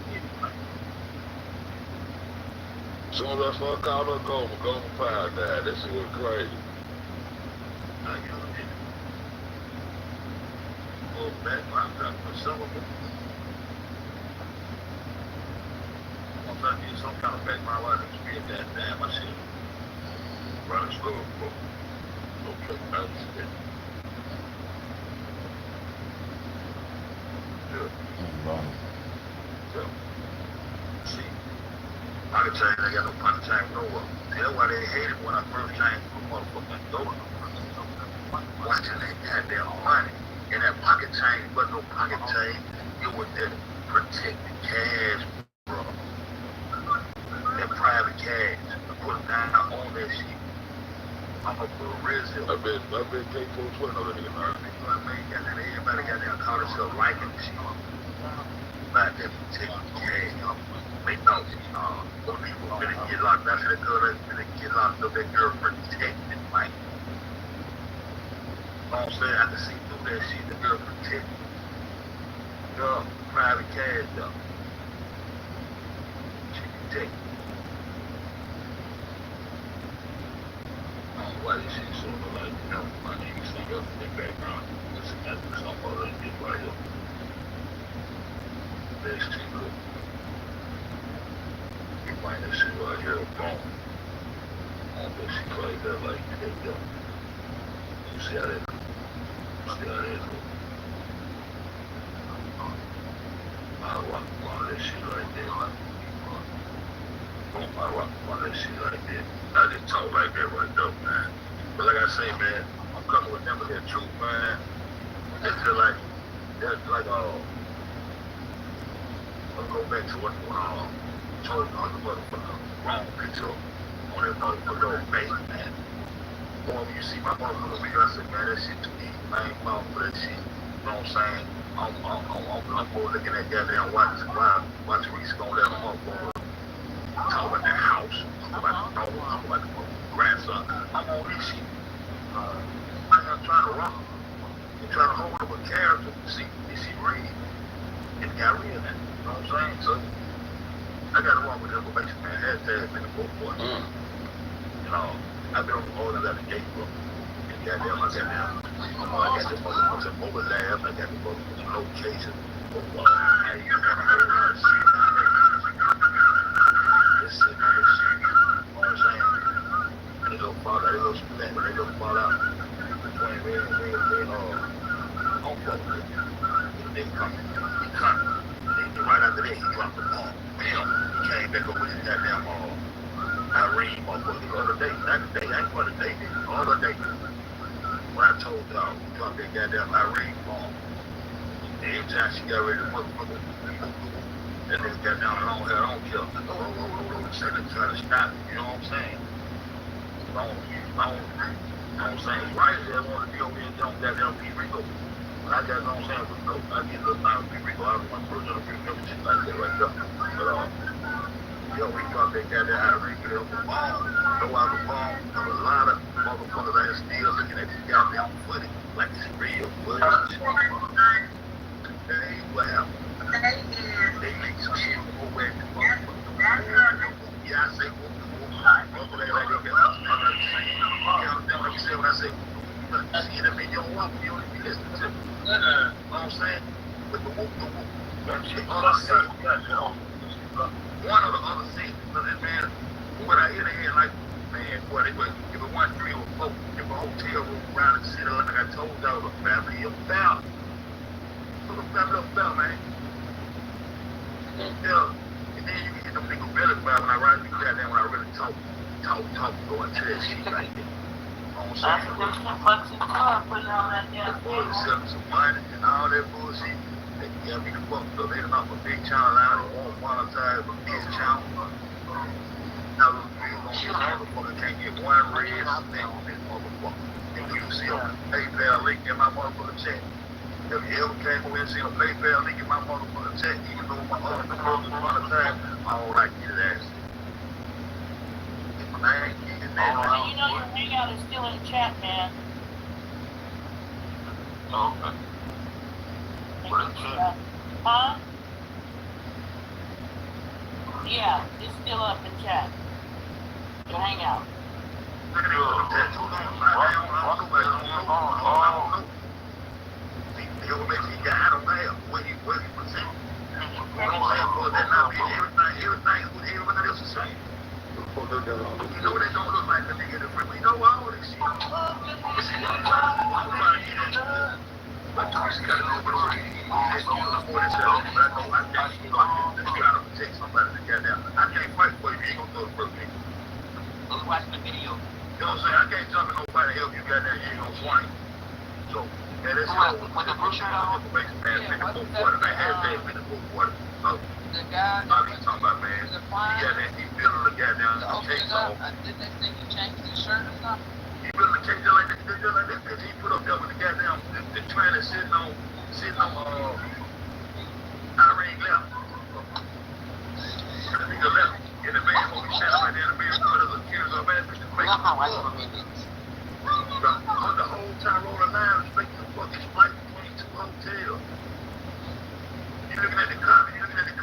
As soon as I called her go, I'm going to find that. This shit was crazy. I get it. Oh, man. I'm trying to put some of it. I'm trying to get some kind of background light experience that damn I see. Running slow, bro. Okay, that's it. Yeah. See, pocket change, I got no pocket change nowhere. That's why they hated when I first changed from motherfucking door. Watching that goddamn money. And that pocket change, but no pocket change, it was that protected cash, bro. That private cash. I put it down on that shit. I'm a real. I bet K420 know that nigga. You know what I mean? Everybody got that call themselves liking shit. About that protected cash. They know, those people finna get locked up. That girl finna get locked up. That girl protected, like. You know what I'm saying? I can see through that shit. The girl protected. Girl, private cash, though. She protected. Why this shit so like, you know, my name is like up in the background. Listen, I do something other than this right here. That's too good. You find this shit right here, boom. I don't think she played that like that, though. You see how that goes? See how that goes? I rock on that shit right there, like, boom, I rock on that shit like that. I just talk like that right there, man. But like I say, man, I'm coming with them with that truth, man. It's just like, I'll go back to what told me on the motherfucker wrong picture on that motherfucker old baby, man. Boy, when you see my motherfucker video, I said, man, that shit too easy. I ain't falling for that shit. You know what I'm saying? I'm more looking at goddamn watch Reese go that motherfucker. Talk about that house. Talk about the dog. Talk about the grandson. I'm on this shit. I'm trying to rock. I'm trying to hold up a character. See read. And got real in it. You know what I'm saying? So, I got to walk with information, man. Hashtag been a book boy. You know, I've been on the road, I got the gate book. And goddamn, I got this motherfucking mobile lab. I got the motherfucking location. Hey, you got a whole lot of shit. Just sitting on this shit. You know what I'm saying? And they go fall out. They go split. They go fall out. Between me and on fuck with it. They come. He come. And right after that, he dropped the bomb. Bam. He came back up with his goddamn Irene motherfucker the other day. Not the day. I ain't for the day. The other day. When I told y'all, he dropped that goddamn Irene bomb. And every time she got ready to motherfucker, that nigga got down long hair, I don't care. Second trying to stop it, you know what I'm saying? You know what I'm saying? Right there, I want to be over here and don't goddamn be Rico. I got no saying with no, I get a little loud people. I don't want to put on everything like that right there. But yo, we got that Irene get up the phone, go out the phone. Have a lot of motherfuckers that still looking at this goddamn footage like it's real footage. They laugh. They make some shit go back to motherfuckers. Yeah, I say motherfucker like they got like you said when I say see that mean you don't want me, you don't be listening to me. You know what I'm saying? With the whoop. One of the other scenes, man, what I hear like, man, boy, they would give it 1, 3, or 4, give a hotel room around the city like I told y'all, the family of Bell. So the family of Bell, man. Yeah. And then you can get them niggas belly about when I ride through that, when I really talk, go into that shit right there. Selling some money and all that bullshit. They got me fucked up. They done off a big channel out. They won't monetize a big channel. Now those niggas gonna get a motherfucker can't get one red snake on this motherfucker. And you see a PayPal link in my motherfucking chat. If you ever came over and seen a PayPal link in my motherfucking chat, even though my other motherfuckers monetize, I don't like it ass. Man, you know your hangout is still in chat, man. Okay. Huh? Yeah, it's still up in chat. Your hangout. You know they don't look like the nigga in the front. We know all this shit. But you just gotta know what you're eating. But I know I can't try to protect somebody that got down. I can't fight for you. You ain't gonna do it for me. Let's watch the video. You know what I'm saying? I can't jump in nobody to help you got down. You ain't gonna swing. So, yeah, that's all. With the blue shirt on? The guy I be talking about, man. the fire, He building the goddamn case on. did they think he changed his shirt or something? He building the case like that because he put up there with the goddamn the train that's sitting on Irene left. The nigga left. And the man who was standing right there, the man put us accused of man, on the whole time rolling line, making the fucking flight between 2 hotels. You looking at the comment, and even the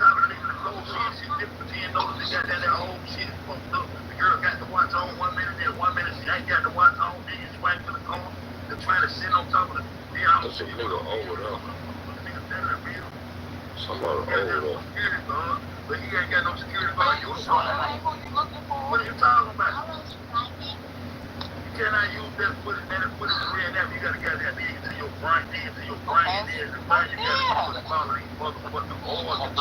clothes shit different. You didn't notice they got that whole shit fucked up. The girl got the watch on 1 minute, then 1 minute she ain't got the watch on, then you swing to the corner. They're trying to sit on top of the That's a nigga over there. Somebody over there. Security guard, but he ain't got no security guard. Who you looking for? What are you talking about? You cannot use that footage, man. That footage is reenactment. You gotta get that into your brain, into your brain, into your brain. You gotta follow these motherfucking orders.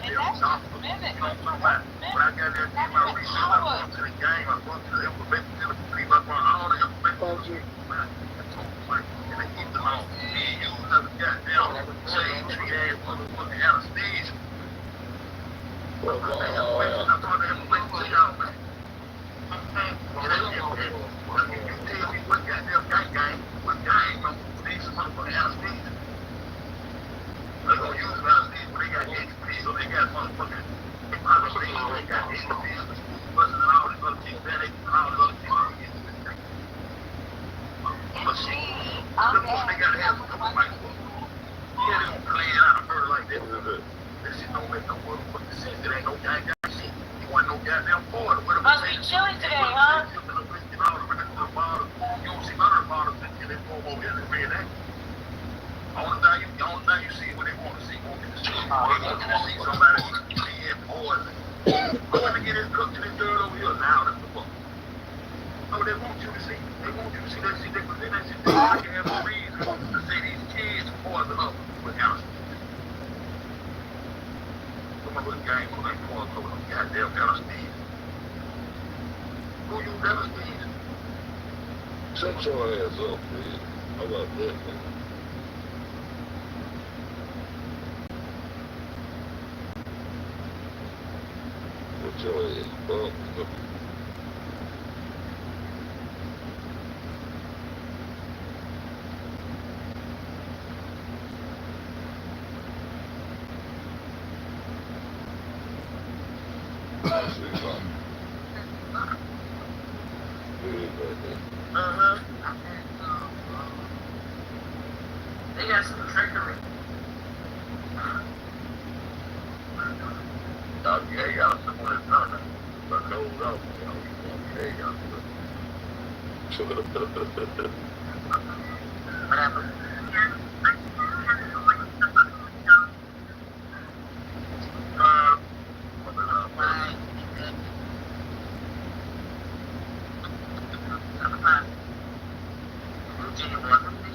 You know what I'm talking about? When I got that in my research, I went to the game, I went to the information, to the people, I went all the information. And they keep them on being used as a goddamn shade tree ass motherfucking anesthesia. I'm talking information to y'all, man. You tell me what goddamn gang, what gang these motherfucking anesthesia. They're gonna use anesthesia when they got XP, so they got motherfucking they got XP, the school buses and all these other things, man, they all these other things. But shit, they gotta have some couple microphones. Yeah, they gonna play it out of her like that. This shit don't make no motherfucking sense. It ain't no goddamn shit. You want no goddamn border. Must be chilly today, huh? You don't see none of the bottles until they form over here in the reenactment. Only thing you see what they want to see. They want to see somebody being poison. Going to get his cooked and his dirt over here loud as the fuck. No, they want you to see. They want you to see that shit. They present that shit. They can have a reason to say these kids poison up with anesthesia. Some of the gang when they poison up with goddamn anesthesia. Who use anesthesia? Shut your ass up, man. How about that, man? Shut your ass up. See something? Uh-huh. They got some trickery. Yeah, y'all someone is not. But no, yeah, y'all. What happened? Right. Number 5. Virginia wasn't there.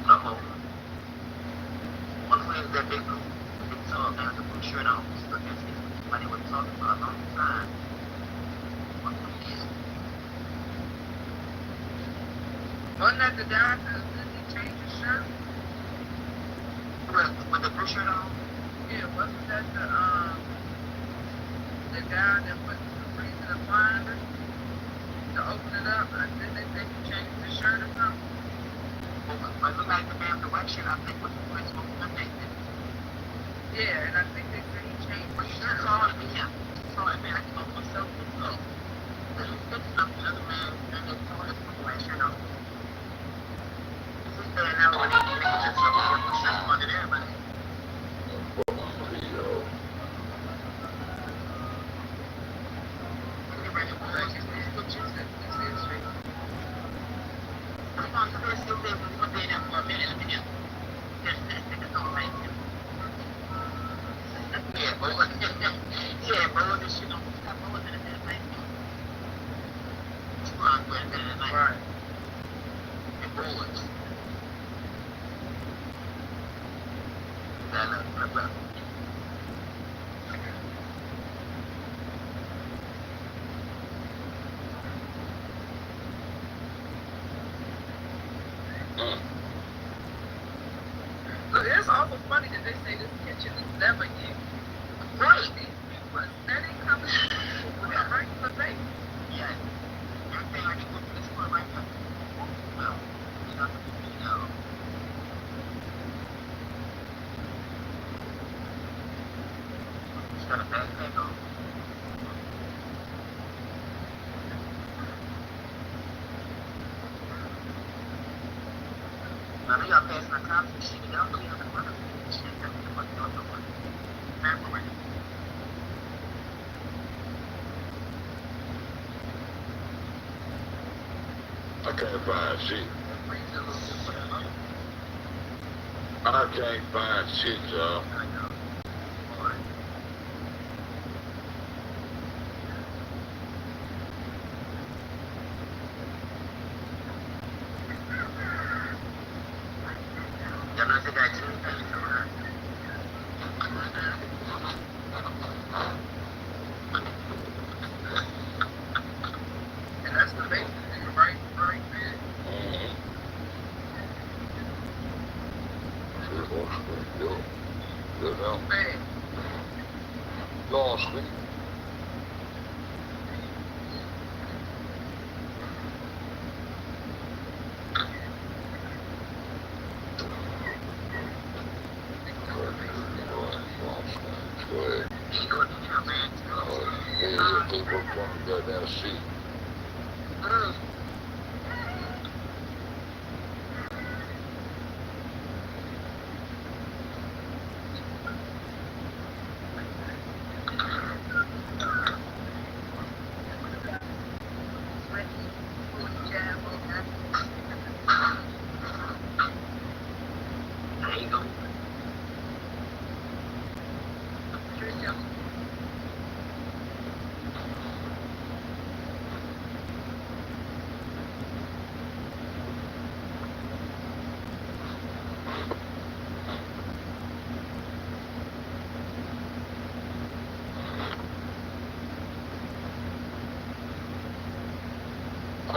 Uh-oh. One of the things that big talk, they had to put shirt on. So that's what they were talking for a long time. What was it? Wasn't that the guy that he changed his shirt? With the blue shirt on? Yeah, wasn't that the guy that put the freezer the blinder to open it up and then they think he changed his shirt or something? Well, it looked like the man direction, I think, was supposed to make it. Yeah, and I think they said he changed his shirt. Saw it, yeah. Saw it, man. I came up myself and look. Then he said something, the other man, and they saw his black shirt on. He said, now when they just something with the shirt on everybody. Right. And bullets. Look, it's awful funny that they say this kitchen is never used. Right. These people are steady coming with a regular baby. Yeah. Everything I can go to the store right now. Well, you know. She's got a backpack on. Now they got past my top and shit. Y'all really have to work on this shit. That's what y'all doing. Tampering. I can't find shit. I can't find shit, y'all. And that's the basic thing, right there. Man. Lost me. Go ahead. Yeah, people come got that seat.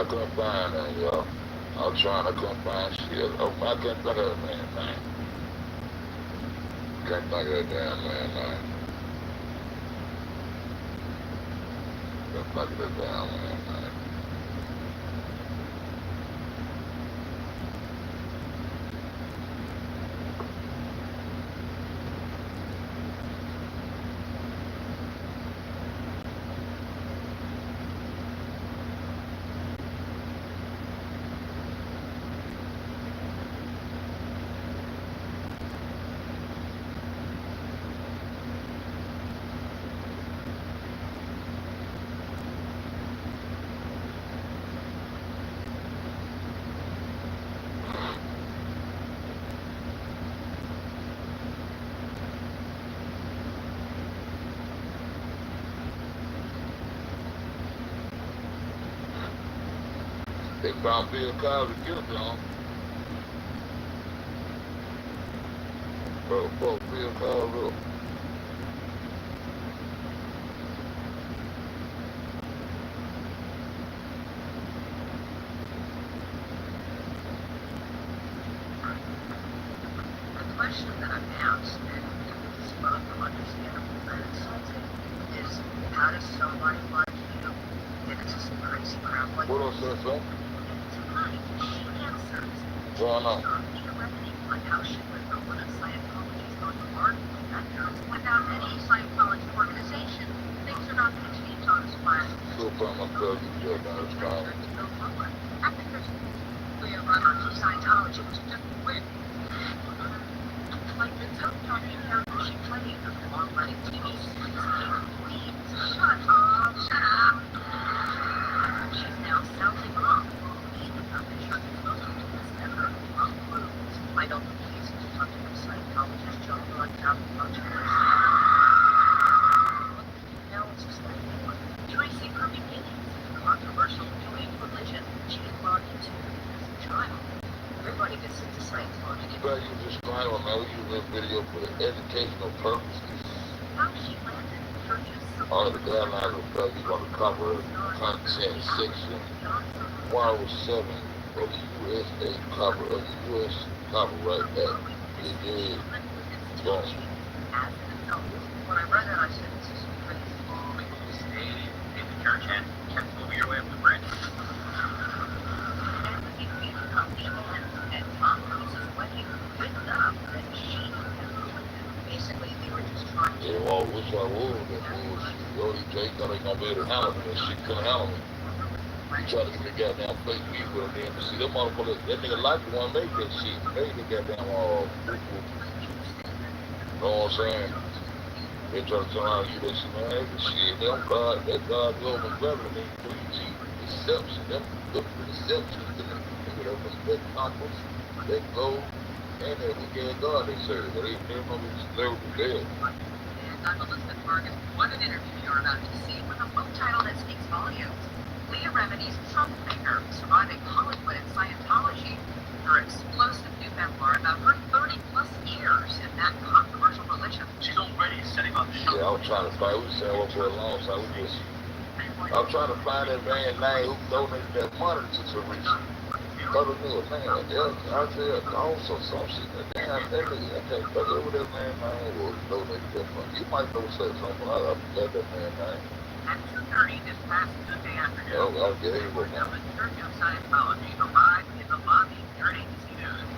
couldn't find that, y'all. I was trying to couldn't find shit. Oh, I couldn't think of that man's name. Can't think of that damn man's name. Couldn't think of that damn man's name. They found Bill Cosby guilty on. Bro, fuck Bill Cosby up. The question that I'm asked, and it's both understandable and insulting, is how does somebody like you get into some crazy crap like What else this? is that? Tonight, she answers. What's going on? Geographical on how she would know what a Scientology is going to learn from that girl. Without any Scientology organization, things are not going to change on this planet. Still put my cousin just on his phone. I think there's a runners of Scientology, which is just weird. Like the tough talking character she played in the long-running TV series, please, shut up, shut up. She's now sounding off. Even though the church is supposed to be this ever wrong moves. I don't think he's talking to Scientologist John like how much now it's just like tracing her beginnings in the controversial New Age religion she was brought into as a child. Everybody gets into Scientology. But you disclaimer, man, we use this video for the educational purposes. How she landed in churches. All the guidelines will tell you on the cover of content section 107 of the USA cover of the US Copyright Act. You did. Boom. When I read it, I said, this is crazy. You stayed in the church and kept moving your way up the bridge. And the big and Tom Cruise's wedding with them that she had ruined. Basically, they were just trying to. Yeah, well, which I would, that bullshit. Yo, he Jay thought he gonna be able to handle me, and she couldn't handle me. He tried to get the goddamn fake beef with him, then see, them motherfuckers, that nigga like the one made that shit. Made the goddamn, you know what I'm saying? They try to turn around and you that shit, man, that shit, them God, that God goes and grabbing them, they deception, them deception, that conquers, that gold, and that weekend God they serve, but they never be served to death. And I'm Elizabeth Vargas. What an interview you're about to see with a book title that speaks volumes. Leah Remini's Trump finger, surviving Hollywood and Scientology. Her explosive new memoir about her 30-plus years in that controversial religion. She's already setting up shop. Yeah, I was trying to find, we said what for a long time, I was trying to find that man name who donated that money to Teresa. Other nigga, man, yeah, I said, also some shit, damn, that nigga, I can't think of what that man name was, donated that money. You might know say something, I forgot that man name. At 2:30 this past Tuesday afternoon, Yeah, I'll get it right now. the Church of Scientology arrived in the lobby near ABC News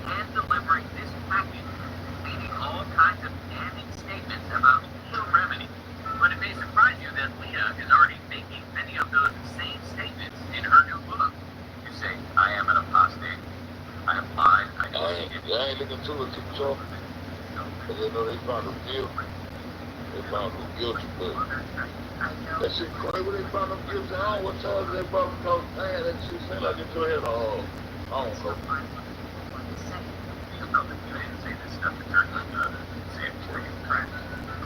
and delivering this package containing all kinds of damning statements about Leah Remini. But it may surprise you that Leah is already making many of those same statements in her new book. You say, I am an apostate. I have lied. I ain't looking to it, so, because they know they found him guilty. They found him guilty, but that shit crazy when they found him guilty. I don't know what charge they brought him because, man, that shit seemed like it could have, I don't know.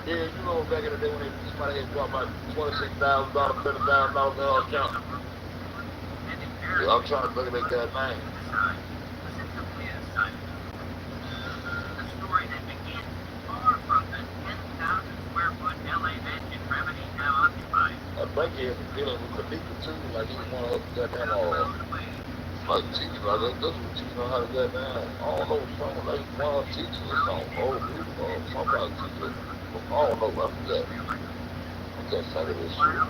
Yeah, you know back in the day when somebody had dropped about $26,000, $30,000 in their account. Yeah, I'm trying to look at that guy's name. A story that begins far from the 10,000 square foot LA mansion Remini now occupies. I think he had been dealing with Kanika too, like he was one of the goddamn like teachers, like that's what teaching her how to goddamn, I don't know, something like one of the teachers or something, somebody teacher, I don't know, I forgot. I can't think of this shit.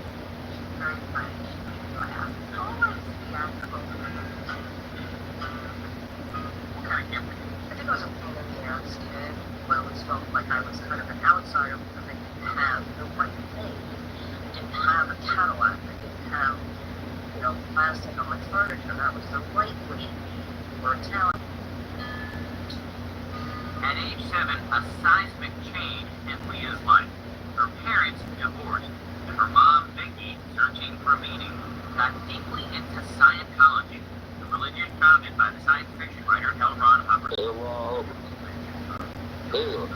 I think I was a pain in the ass kid. I always felt like I was kind of an outsider because I didn't have the right thing. I didn't have a Cadillac. I didn't have, plastic on my furniture. That was the right way for Italian. At age 7, a seismic change in Leah's life. Her parents divorced, and her mom, Vicky, searching for meaning, got deeply into Scientology, the religion founded by the science fiction writer L. Ron Hubbard. Hell no.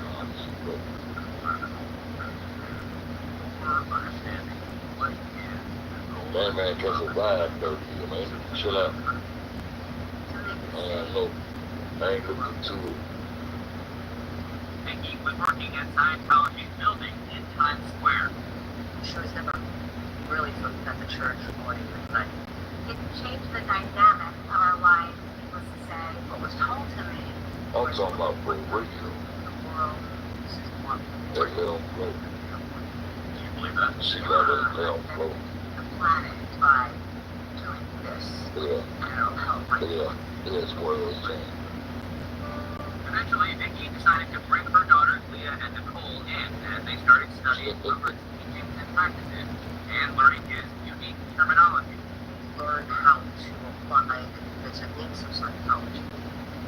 Man can survive 30 years, man. Chill out. No, I ain't looking to it. Vicky was working at Scientology's building in Times Square. She was never really looked at the church or anything. It changed the dynamic of our lives, needless to say. What was told to me, I'm talking about for radio. the world is one. That little float. Do you believe that? She got a little float. The planet by doing this. Yeah. Help my Yeah, it's one of those things. Eventually, Vicky decided to bring her daughters, Leah and Nicole, in, and they started studying Hubbard's teachings and practices and learning his unique terminology. learn how to apply the techniques of Scientology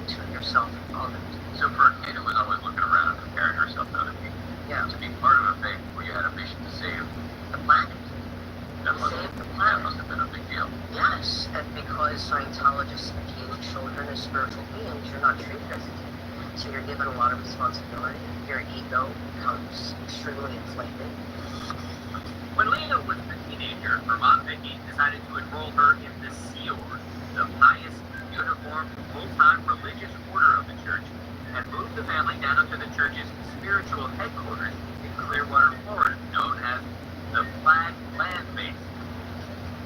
to yourself and others. So for a kid who was always looking around and comparing herself to other people, Yeah, to be part of a faith where you had a mission to save, the planet. that must Save the that planet. must have been a big deal. Yes, and because Scientologists view children as spiritual beings, you're not treated as a kid. So you're given a lot of responsibility. Your ego becomes extremely inflated. When Leah was a teenager, her mom Vicky decided to enroll her in the Sea Order, the highest uniformed full-time religious order of the church, and moved the family down to the church's spiritual headquarters in Clearwater, Florida, known as the Flag Land Base.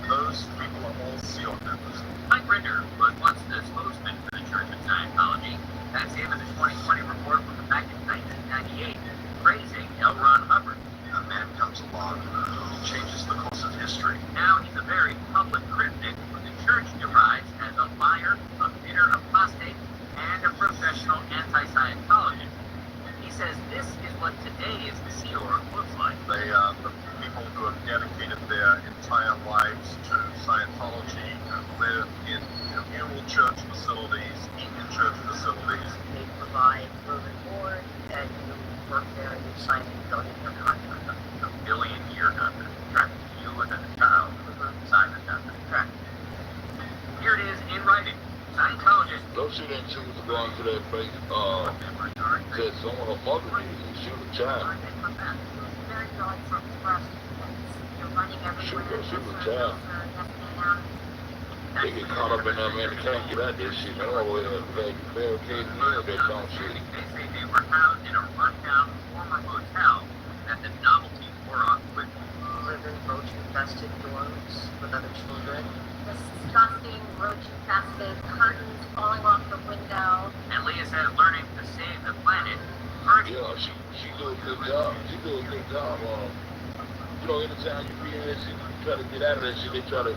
Those people are all SEAL members. Mike Rinder was once the spokesman for the Church of Scientology. That's him in the 2020 report from back in 1998, praising L. Ron Hubbard. A man comes along who changes the course of history. Now he's a very public critic who the church derides as a liar, a bitter apostate, and a professional anti-Scientologist. He says this is what today's Sea Org looks like. They are the people who have dedicated their entire lives to Scientology and live in communal church facilities, eat in church facilities. They provide room and board, and you work there and you sign a billion-year contract. A billion-year contract. Correct. You and a child sign the contract. Correct. Here it is in writing. Scientologists Don't she didn't choose to go into that place, said someone her mother did, shoot a child. Very going from first place. You're running everywhere. Shoot a child. They get caught up in that, man, they can't get out there shit, man. All the way to the barricade in that dumb shit. They say they were housed in a rundown former hotel that the novelties wore off quickly. Live in roach-infested dorms with other children. Disgusting, roach-infested, curtains falling off the window. And Leah says learning to save the planet hurt. Yeah, she do a good job. She do a good job. Anytime you be in that shit, you try to get out of that shit, they try to,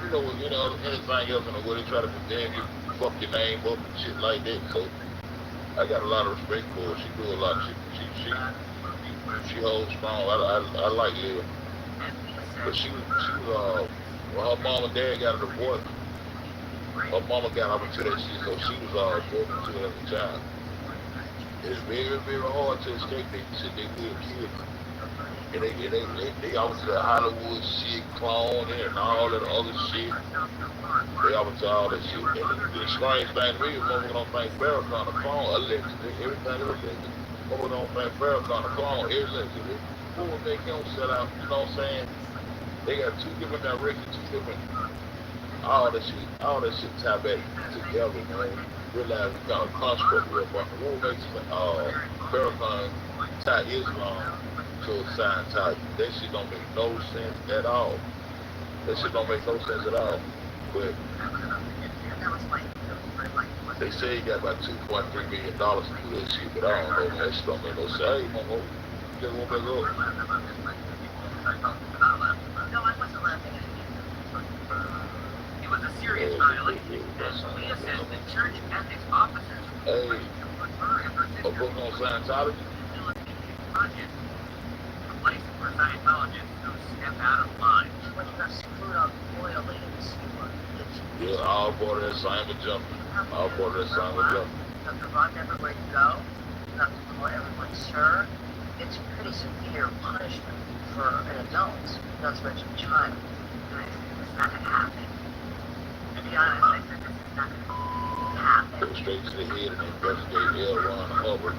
anything else in the way, they try to damn you, fuck your name up and shit like that. So I got a lot of respect for her. She do a lot of shit. She holds strong. I like Leah. But she was when her mom and dad got a divorce, her mama got up into that shit, so she was broken to it as a child. It's very, very hard to escape that shit. They good kids. And they off to the Hollywood shit, cloning and all that other shit. They off to all that shit. And the strange thing to me is mother don't think Farrakhan a clone, allegedly. Everything allegedly. Mother don't think Farrakhan a clone, allegedly. Before they don't set out, you know what I'm saying? They got two different directions, two different, all that shit tie back together, man. Realize we got a construct real fucking. What makes Farrakhan tie Islam to a Scientology. That shit don't make no sense at all. That shit don't make no sense at all. But they say he got about $2.3 million to do that shit, but I don't know. That shit don't make no sense. Hey, Momo, you just want back up? No, I wasn't laughing at you. It was a serious violation, and Reassessing the church ethics officers. Hey, a book on Scientology? A place where Scientologists who step out of line. When you got screwed up royally in the sewer, Yeah, all aboard that Simon jumping. All aboard that Simon jumping. you have to run everywhere you go. You have to call everyone sir. It's pretty severe punishment for an adult, not to mention a child. It's not gonna happen. To be honest, I said this is not gonna happen. Go straight to the head and investigate L. Ron Hubbard,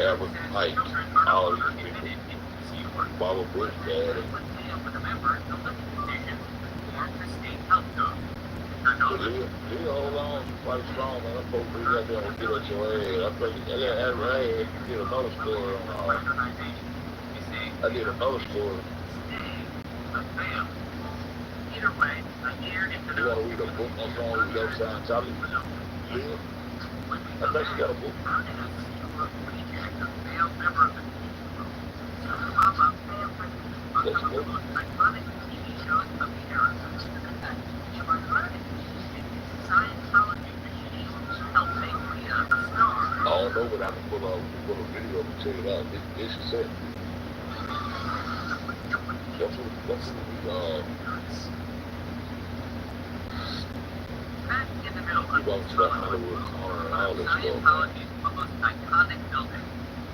Albert Pike, all these people. Barbara Bush, Dad, and Leo, hold on, fight strong, man. I'm supposed to be out there and get at your ass. I think I did another story on I did another story. Either way, a year into You want to read a book on someone who loves Scientology? Leo? I think she got a book. That's a book. I don't know, but I can pull a video and check it out. This is it. That's what we going to the Hollywood corner and all this stuff. Scientology's most iconic building,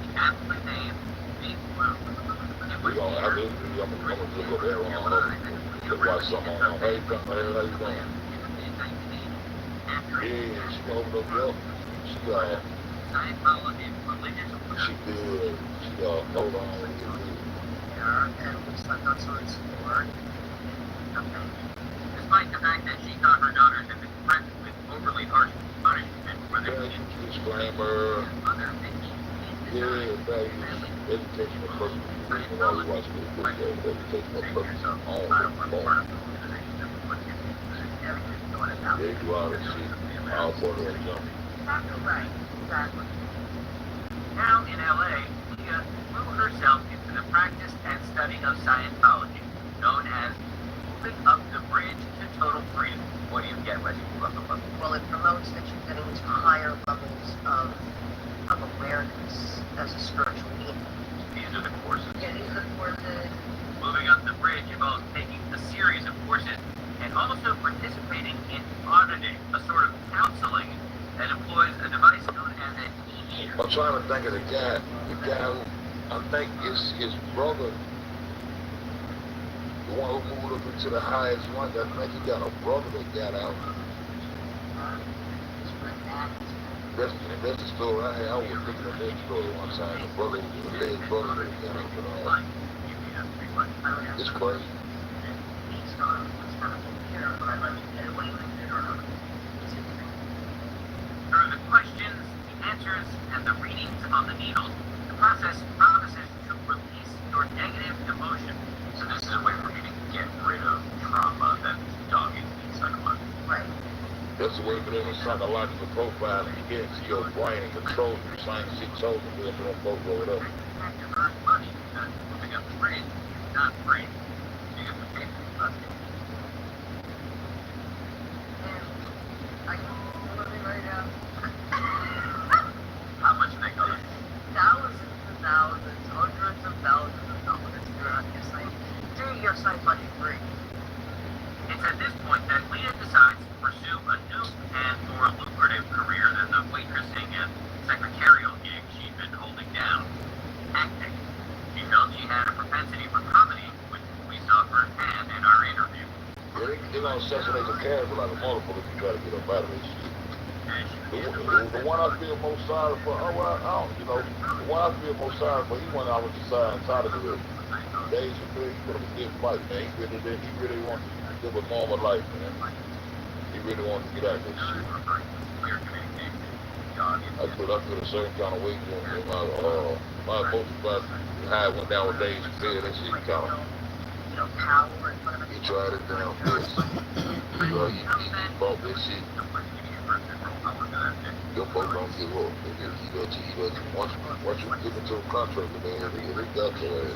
the aptly named Big Blue. I'm gonna look up there on to watch something on. Hey, how you doing? Yeah, she opened up there. She good. Hold on. And it looks like that's what it's for. Despite the fact that she thought her daughters had been threatened with overly harsh punishment for their Disclaimer. other Yeah, values, educational purposes. Reason why we watch this video, educational purposes only. They do all this shit. All for the jump. Right, exactly. Now in LA, Leah threw herself into the practice and study of Scientology, known as moving up the bridge to total freedom. What do you get when you move up the level? Well, it promotes that you're getting into higher levels of awareness as a spiritual being. These are the courses. Yeah, these are the courses. Moving up the bridge involves taking a series of courses and also participating in auditing, a sort of counseling that employs a device known as an e-meter. I'm trying to think of the guy who, I think is his brother, the one who moved up into the highest one. I think he got a brother that got out. That's the story I had. I was looking at that story one time. The brother, the alleged brother that got out. It's crazy. Through the questions, the answers, and the readings on the needle, the process promises to release your negative emotion. So this is a way for you to get rid of trauma that's dogging you psychologically. Right. That's the way for them psychological profiling. You get into your brain and control you. Same shit chosen for them to both go it up. You earn money because moving up the bridge is not free. You have to pay for it. Are you living right now? How much do they cost? Thousands and thousands, hundreds of thousands of dollars throughout your site. Do your site money free. It's at this point that Leah decides to pursue a new and more lucrative career than the waitressing and secretarial gig she'd been holding down. Acting. She felt she had a propensity for comedy, which we saw firsthand in our interview. They're gonna assassinate the character like a motherfucker if you try to get up out of this shit. The one I feel most sorry for, the one I feel most sorry for, he went out with the Scientology days of he put up a good fight, man. He really wanted to live a normal life, man. He really wanted to get out of this shit. I put a certain kind of weight in my emotions, but how it went down with Dave Chappelle, that shit kind of, he tried it down first. He bought that shit. Your folks don't give up. Once you get into a contract, man, they got your ass.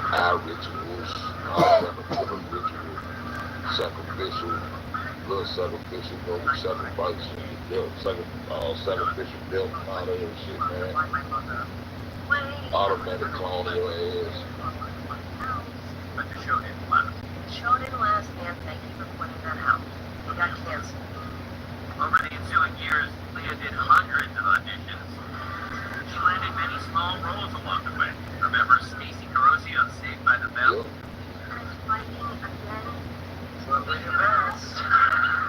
Our rituals, all kind of different rituals, sacrificial, blood sacrificial, sacrifice, sacrificial death, all that shit, man. Automatic clone of your ass. But the show didn't last. The show didn't last, and thank you for pointing that out. It got canceled. Over the ensuing years, Leah did hundreds of auditions. She landed many small roles along the way. Remember Stacy Carosio on Saved by the Bell? And fighting again. Probably the best.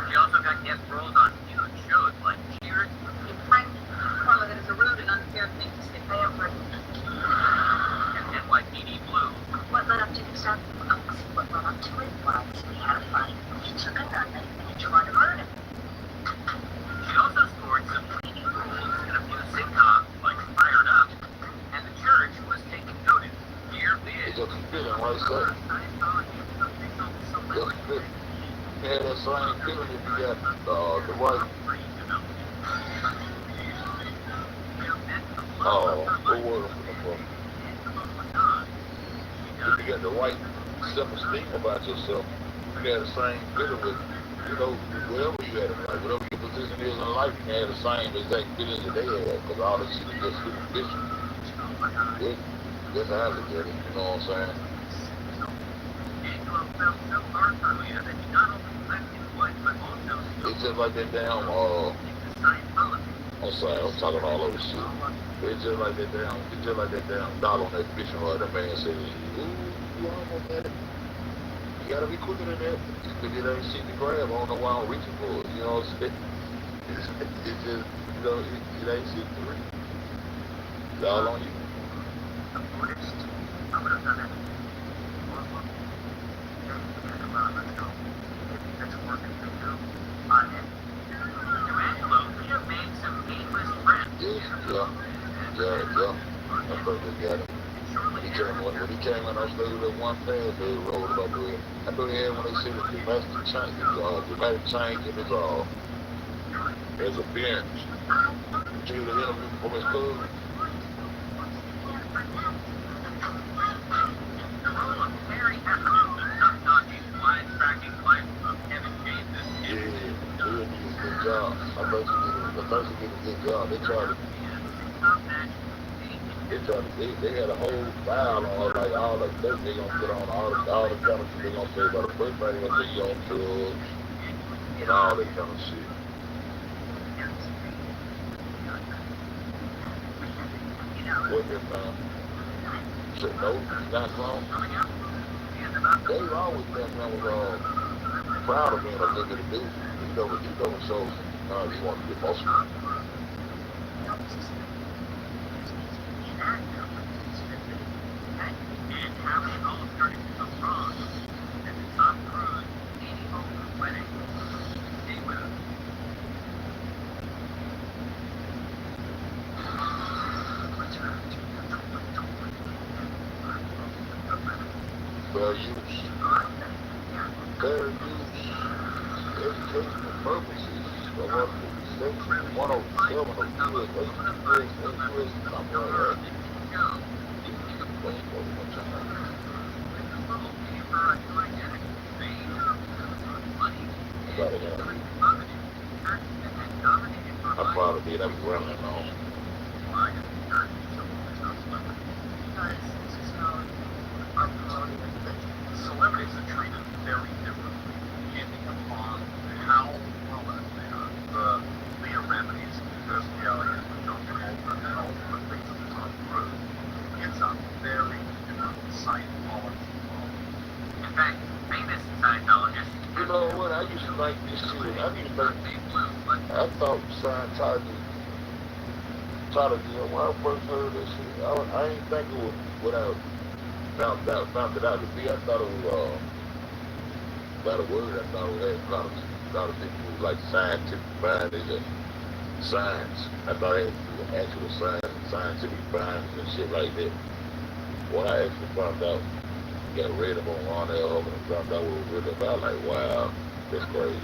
She also got guest roles on huge shows like Cheers. Carla, that is a rude and unfair thing to say. I am right. And NYPD Blue. What led up to this? What led up to it was we had a fight. He took a gun and he tried to murder him. She also scored some leading roles in a few sitcoms like Fired Up, and the church was taking notice. Dear Liz. It just fit in right there. Just fit. You had that same feeling if you got the right. What was it? If you got the right self-esteem about yourself, you got the same feeling with, wherever you at in life, whatever your position is in life, you have the same exact feelings that they have, because all this shit is just superficial. That's how I look at it, you know what I'm saying? It's just like that damn, I'm sorry, I'm talking all over shit. It's just like that damn dot on that fishing rod. That man said, ooh, you almost had it. You gotta be quicker than that. If it ain't shit to grab, I don't know why I'm reaching for it. You know what I'm saying? It's just, it ain't shit to reach. It's all on you. Yeah. I thought they got him. When he came in on stage with one thing, they rolled up with him. I knew he had when they see the dramatic change in his appearance. Did you hear the interview from his cousin? Yeah, he did a good job. I thought he did a good job. They had a whole file on like all the stuff they gonna put on all the kind of shit they gonna say about the first thing they gonna say you on drugs and all that kind of shit. What that man? Said no, not wrong. They always that man was proud of being a nigga to do. He never showed he wanted to get emotional. Fair use, educational purposes, section 107 of US copyright. I'm proud of it. I'm running on. Celebrities are treated very differently, depending upon how relevant they are. The Leah Remini's personality, the John Travolta, and all the things that the Tom Cruise, it's a very different Scientology. In fact, famous Scientologists. You know what? I used to like this shit. I thought Scientology, when I first heard this shit, I ain't think it was without. Found it out to be. I thought it was by the word. I thought it had a lot of A lot of people do like scientific findings and science. I thought I had to do actual science and scientific findings and shit like that. When I actually found out, got read up on Ron L. Hogan and found out what it was really about, like, wow, that's crazy.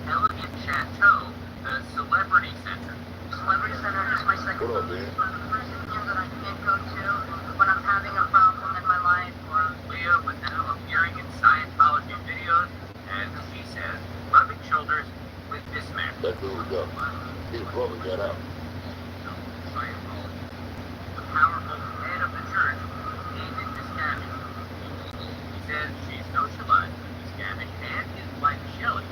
Elegant Chateau, the Celebrity Center. Celebrity Center is my second What up, man? museum that I can't go to when I'm having a problem in my life or Leah was now appearing in Scientology videos, and she says, rubbing shoulders with this man. That dude got, his brother got out. Scientology. The powerful head of the church, David Discrepancy. He says she's socialized with Discrepancy and his wife Chillin,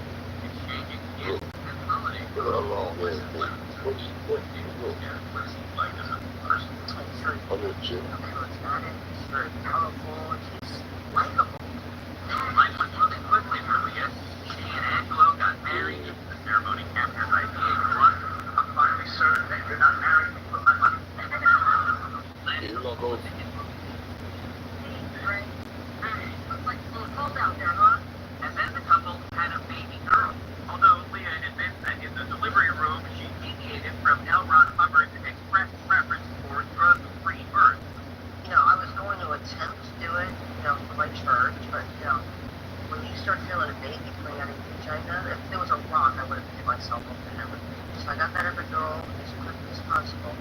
exchanging gifts and holidays. Look at how long that is. What do you look? What is he like as a person? it's very, A little chill. so it's not it. It's very powerful. It's likable. Life was moving quickly for Leah. She and Angelo got married. The ceremony captured by VH1. I'm finally certain that you're not married with my money. He's gonna go. Right? Looks like it's a little cold out there, huh? And then the couple had a baby girl. Although Leah admits that in the delivery room, she deviated from L. Ron Hubbard's express preference for drug-free birth. You know, I was going to attempt to do it, you know, for my church, but, you know, when you start feeling a baby coming out of your vagina, if there was a rock, I would have hit myself over the head with it. So I got that epidural as quickly as possible.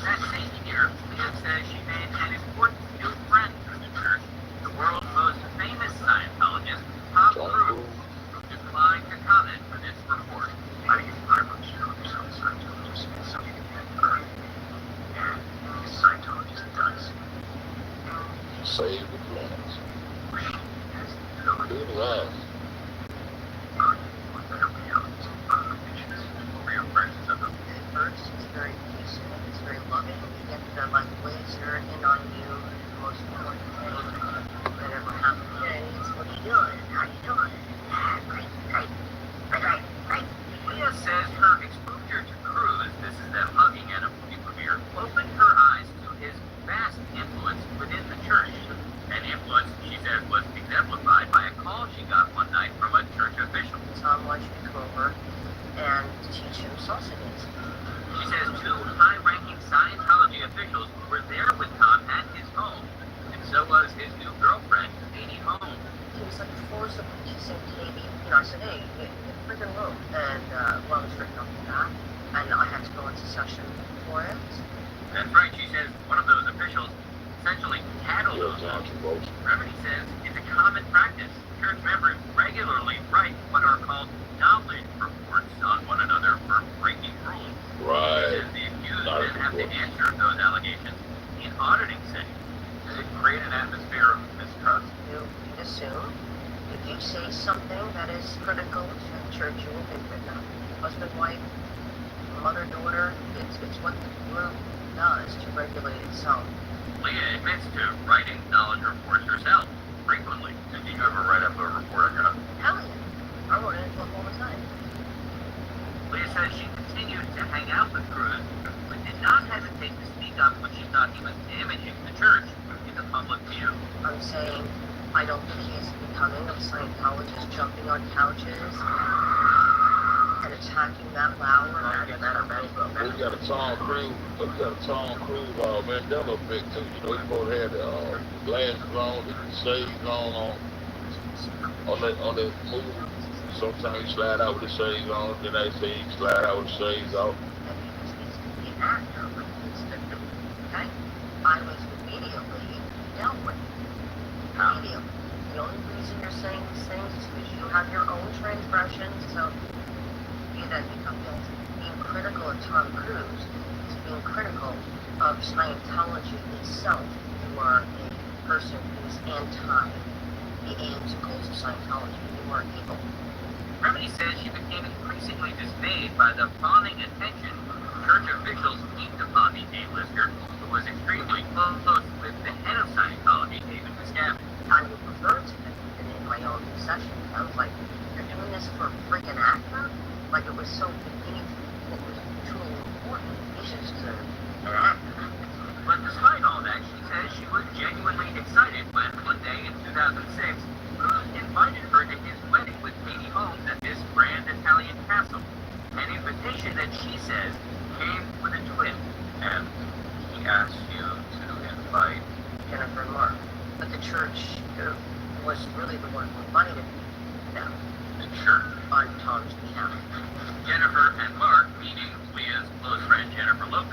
That same year, Leah says she made an important new friend through the church, the world's most famous Scientologist, Tom Cruise, who declined to comment for this report. I think it's very much some Scientologists mean something in the earth. And this Scientologist does. Save the plants. Has no Look at his eyes. better realities of pictures. Real presence of them. At first, it's very decent, it's very loving. You get the, like, laser in on you, the most important thing that ever happened today is, what are you doing? How you doing? Right. Leah says her exposure to Cruise, this is them hugging at a movie premiere, opened her eyes to his vast influence within the church. An influence, she says, was exemplified by a call she got one night from a church official. Tom wants you to come over and teach him sausages. She says two high-ranking Scientology officials were there with Tom at his home, and so was his new girlfriend, Katie Holmes. He was like forcibly kissing Katie. You know, I said, hey, get the freaking room. And, well, I was freaking off the bat, and I had to go into session for it. That's right, she says one of those officials essentially tattled Yeah, on John them. Travolta. Remedy says it's a common practice. Church members regularly write what are called knowledge reports on one another for breaking rules. Right. Says the accused Knowledge then have to reports. answer those allegations in auditing settings. Does it create an atmosphere of mistrust? You'd assume if you say something that is critical to the church, you will think that no. Husband, wife, mother, daughter, it's what the group does to regulate itself. Leah admits to writing knowledge reports herself frequently. Did you ever write up a report on your Hell yeah. I wrote it all the time. Leah says she continued to hang out with Cruz, but did not hesitate to speak up when she thought he was damaging the church in the public view. I'm saying I don't think he's becoming a Scientologist, jumping on couches and attacking that loud. We got a Tom Cruise. We got a Tom Cruise Mandela effect too. You know, he both had the glasses on, the shades on the movie. Sometimes he slide out with the shades on, then they say he slide out with the shades off. And he was the actor, but he's the victim. Okay? I was immediately dealt with. Immediately. The only reason you're saying these things is because you have your own transgressions, so you then become guilty. Being critical of Tom Cruise is being critical of Scientology itself. You are a person who's anti the aims and goals of Scientology. You are evil. Remedy says she became increasingly dismayed by the fawning attention church officials heaped upon the A-lister, who was extremely close with the head of Scientology, David Miscavige. I would prefer to have been in my own session. I was like, you're doing this for a freaking actor? Like it was so beneath what was truly important. He's just an actor. But despite all that, she says she was genuinely excited when one day in 2006, Cruz invited her to his wedding.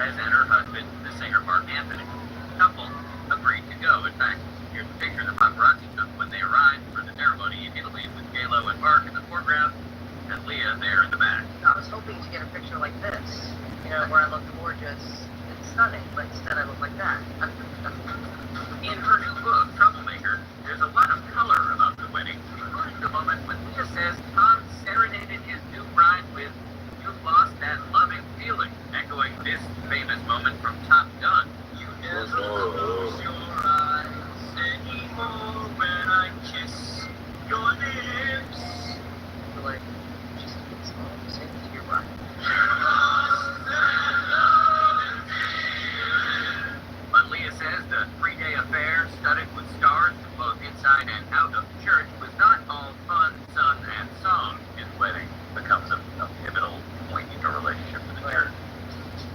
Lopez and her husband, the singer Mark Anthony. The couple agreed to go. In fact, here's a picture the paparazzi took when they arrived for the ceremony in Italy with J-Lo and Mark in the foreground and Leah there in the back. I was hoping to get a picture like this, where I look gorgeous and stunning, but instead I look like that. In her new book, Troublemaker, there's a lot of color about the wedding, including the moment when Leah says Tom serenaded his new bride with "You've lost that loving feeling," echoing this famous moment from Top Gun. You never close your eyes anymore when I kiss your lips. You're like, just say it to your bride. But Leah says the 3-day affair, studded with stars from both inside and out of the church, was not all fun, sun, and song. His wedding becomes a pivotal point in her relationship with the church.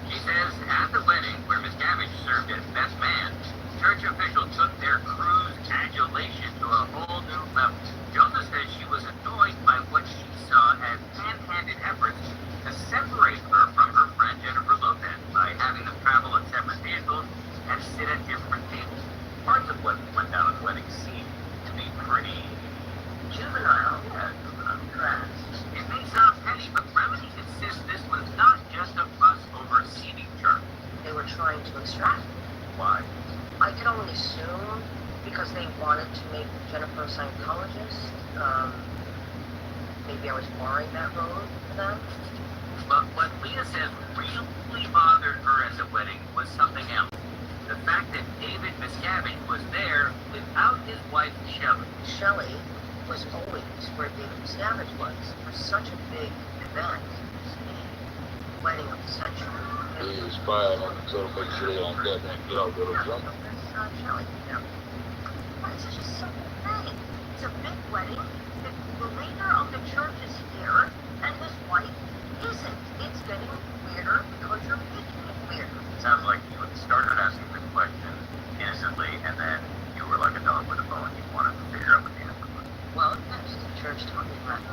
She says at the wedding, where Miscavige served as best man, church officials took their cruise adulation to a whole new level. Joseph says she was annoyed by what she saw as hand-handed efforts to separate her from her friend Jennifer Lopez by having them travel in separate vehicles and sit at different tables. Parts of what went down at the wedding seemed to be pretty juvenile. Yeah, juvenile. Crass. It may sound petty, but Remedy insists this was not just a fuss over a seating chart. They were trying to extract me. Why? I can only assume because they wanted to make Jennifer a Scientologist. Maybe I was barring that road for them. But what Leah says really bothered her at the wedding was something else. The fact that David Miscavige was there without his wife, Shelley. Shelley was always where David Miscavige was for such a big event. The wedding of the century. He inspired on them to make sure they don't get out there or something. Shelley, But it's such a simple thing. It's a big wedding. The leader of the church is here, and his wife isn't. It's getting weirder because you're making it weirder. Sounds like you started asking the question innocently, and then you were like a dog with a bone. You wanted to figure out what the answer was. Well, that's the church talking about.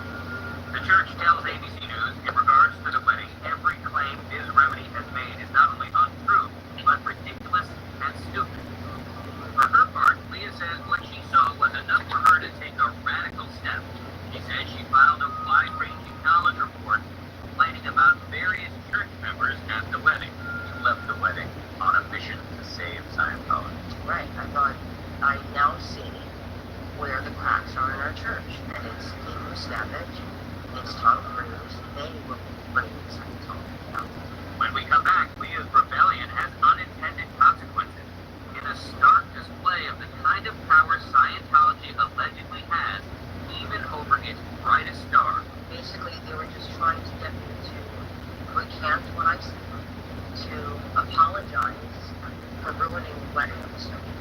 The church tells ABC News in regards to the wedding, every claim Ms. Remedy has made is not only untrue, but ridiculous and stupid. For her part, Leah says what she saw was enough for her to take a radical step. She said she filed a wide-ranging knowledge report complaining about various church members at the wedding who left the wedding on a mission to save Scientology. Right. I thought I now see where the cracks are in our church. And it's David Miscavige, it's Tom Cruise, they will bring Scientology down. When we come back, Leah's rebellion has unintended consequences in a stark display of the kind of power Scientology allegedly has, even over its brightest star. Basically, they were just trying to get me to recant what I said, to apologize for ruining the wedding of the century.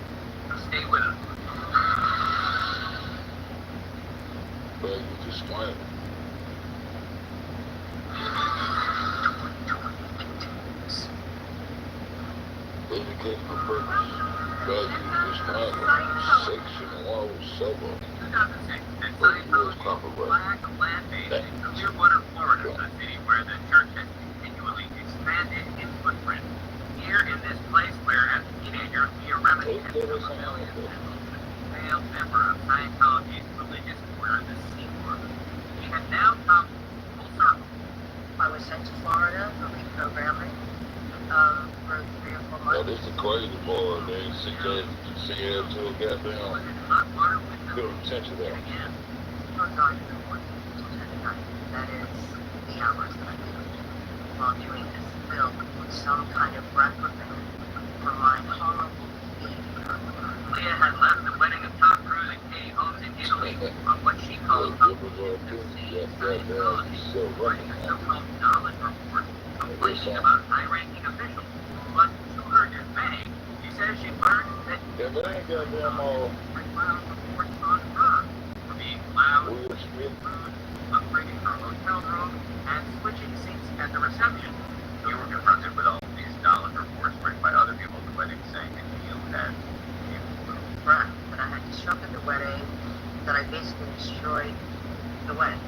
Stay with us. But you just smile. Educational purpose. Value is not section 107. 2006, and Scientology flag a land base in Clearwater, Florida, a city where the church has continually expanded its footprint. Here in this place where, as a teenager, Leah Remedy had become rebellious and failed member of Scientology's religious order, the Sea Order. She had now come full circle. I was sent to Florida for reprogramming for 3 or 4 months. Now, this is the crazy part. They see that to a goddamn good attention there. Again, from 9 in the morning to 10 at night. That is the hours that I do while doing this film with some kind of reprimand for my horrible behavior. Leah had left the wedding of Tom Cruise and Katie Holmes in Italy on what she called Scientology, writing a so-called knowledge report complaining about high-ranking officials. But to her dismay, she says she learned that If it ain't goddamn all filed reports on her for being loud, Will Smith, rude, upgrading her hotel room, and switching seats at the reception. You were confronted with all these knowledge reports written by other people at the wedding saying that you had Right, that I had disrupted the wedding, that I basically destroyed the wedding.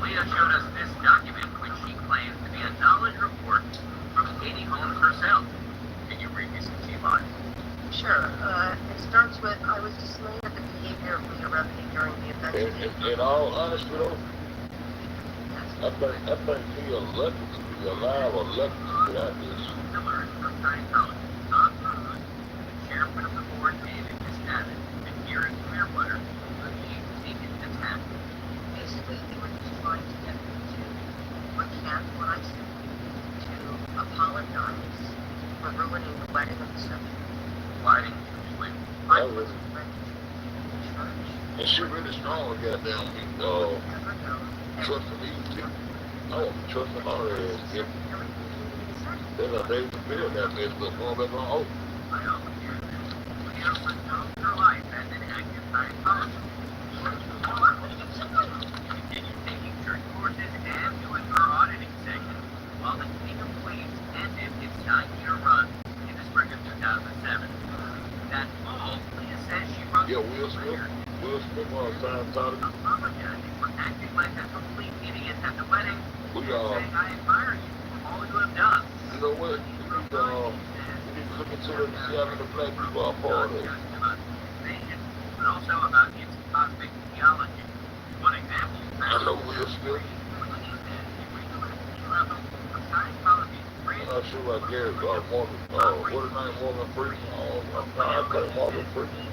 Leah showed us this document, which she claims to be a knowledge report from Katie Holmes herself. Mel, can you read me some key lines? Sure. It starts with, I was dismayed at the behavior of Leah Remini during the investigation. In all honesty, though, I think he elected to be alive or elected to get out this. Pillars from Scientology, Tom Cruise, the chairman of the board, David Miscavige, and Gary Clearwater, were being taken to task. Basically, they were just trying to get me to recant what I said, to apologize for ruining the wedding of the century. Why didn't you sleep? I wasn't ready to church. And she really strong, goddamn me. Never know. Trusting these people. I won't be trusting all their ass. If they're like David Bill got messed up going back on oath. I often hear this. Leah fulfilled her life as an active Scientologist. She continued taking church courses and doing her auditing sessions while the King of Queens ended its 9-year run in the spring of 2007. That fall, Leah says she wrote Yeah, Will Smith. Will Smith was Scientology. apologizing for acting like a complete idiot at the wedding We and saying, I admire you for all you have done. you know what? You need to look into it and see how many black people are part of it. But also about its cosmic theology. One example, I know Will Smith. I'm not sure about Gary, Morgan, what his name, Morgan Freeman? I think Morgan Freeman.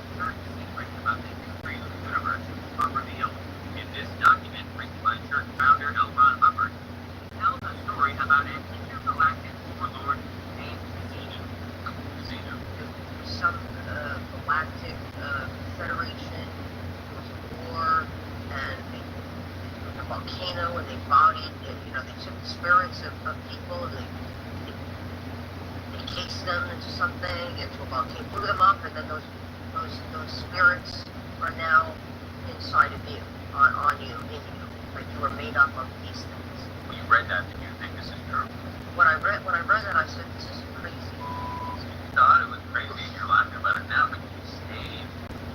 Secrets about the history of the universe are revealed. In this document, written by church founder L. Ron Hubbard, tells a story about an intergalactic warlord named Xenu. Some galactic federation was a war, and there was a volcano, and they bodied, they took the spirits of people, and they cased them into something, into a volcano, blew them up, and then those spirits are now inside of you, on you, in you. Like you were made up of these things. When you read that, did you think this is true? When I read it, I said, this is crazy. You thought it was crazy, you're laughing about it now, but you stayed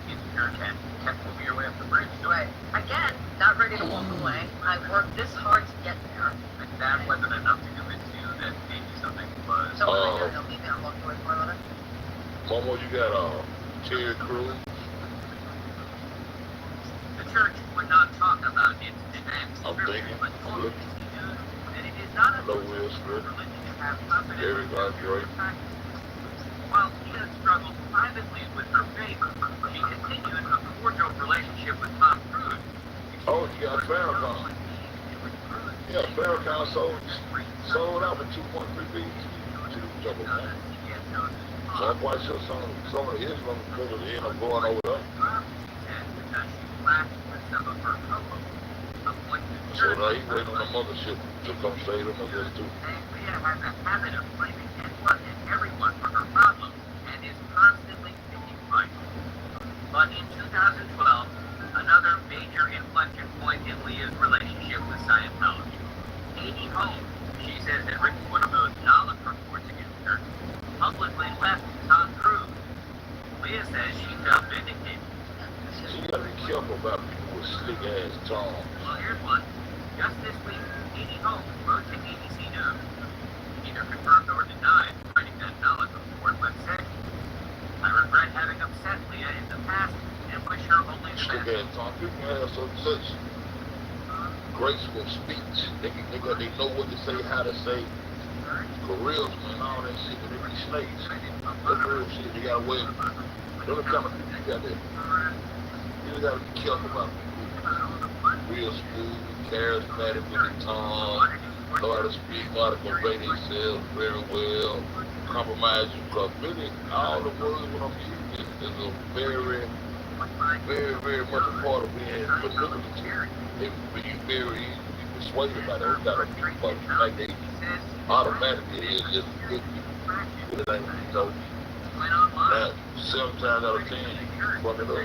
in church and kept moving your way up the bridge. Right. Again, not ready to walk away. I worked this hard to get there. But that wasn't enough to convince you that maybe something was... So when I did, they'll leave me and walk away from it. Momo, you got Terry Crews. The church would not talk about its events, I'm thinking. but I'm told looking. that it is not a Hello, Will Smith. religion to have confidence Gary Garfield. While Tina struggled privately with her faith, she continued a cordial relationship with Tom Cruise. Oh, you got Farrakhan. Yeah, Farrakhan sold out for 2.3 billion to Double Man. So I'm quite sure some of his brothers end up going over there. So now he's waiting on the mothership to come save him, I guess, too. Leah has a habit of blaming anyone and everyone for her problems and is constantly picking fights. But in 2012, another major inflection point in Leah's relationship with Scientology. Amy Holmes, she says, had written one of those knowledge reports against her, publicly left Tom Cruise. Leah says she felt vindicated. So you gotta be careful about people with slick ass tongues. Well, here's one. Just this week, Amy Holmes wrote to ABC News, either confirmed or denied writing that knowledge report, but said, I regret having upset Leah in the past and wish her only the Slick best. ass tongues. People have such graceful speech. They know what to say, how to say, charisma and all that shit, but they be snakes. That's real shit. They got away with it. Those are the kind of people you got there. You gotta be careful about people. Real smooth, charismatic with their tongue, know how to speak, know how to convey themselves very well, compromise you, because really all the words when I'm using is a very, very, very much a part of being manipulative. When you very easy to be persuaded by those kind of people, like they automatically is just good people. It ain't, you know, now 7 times out of 10, fuck it up.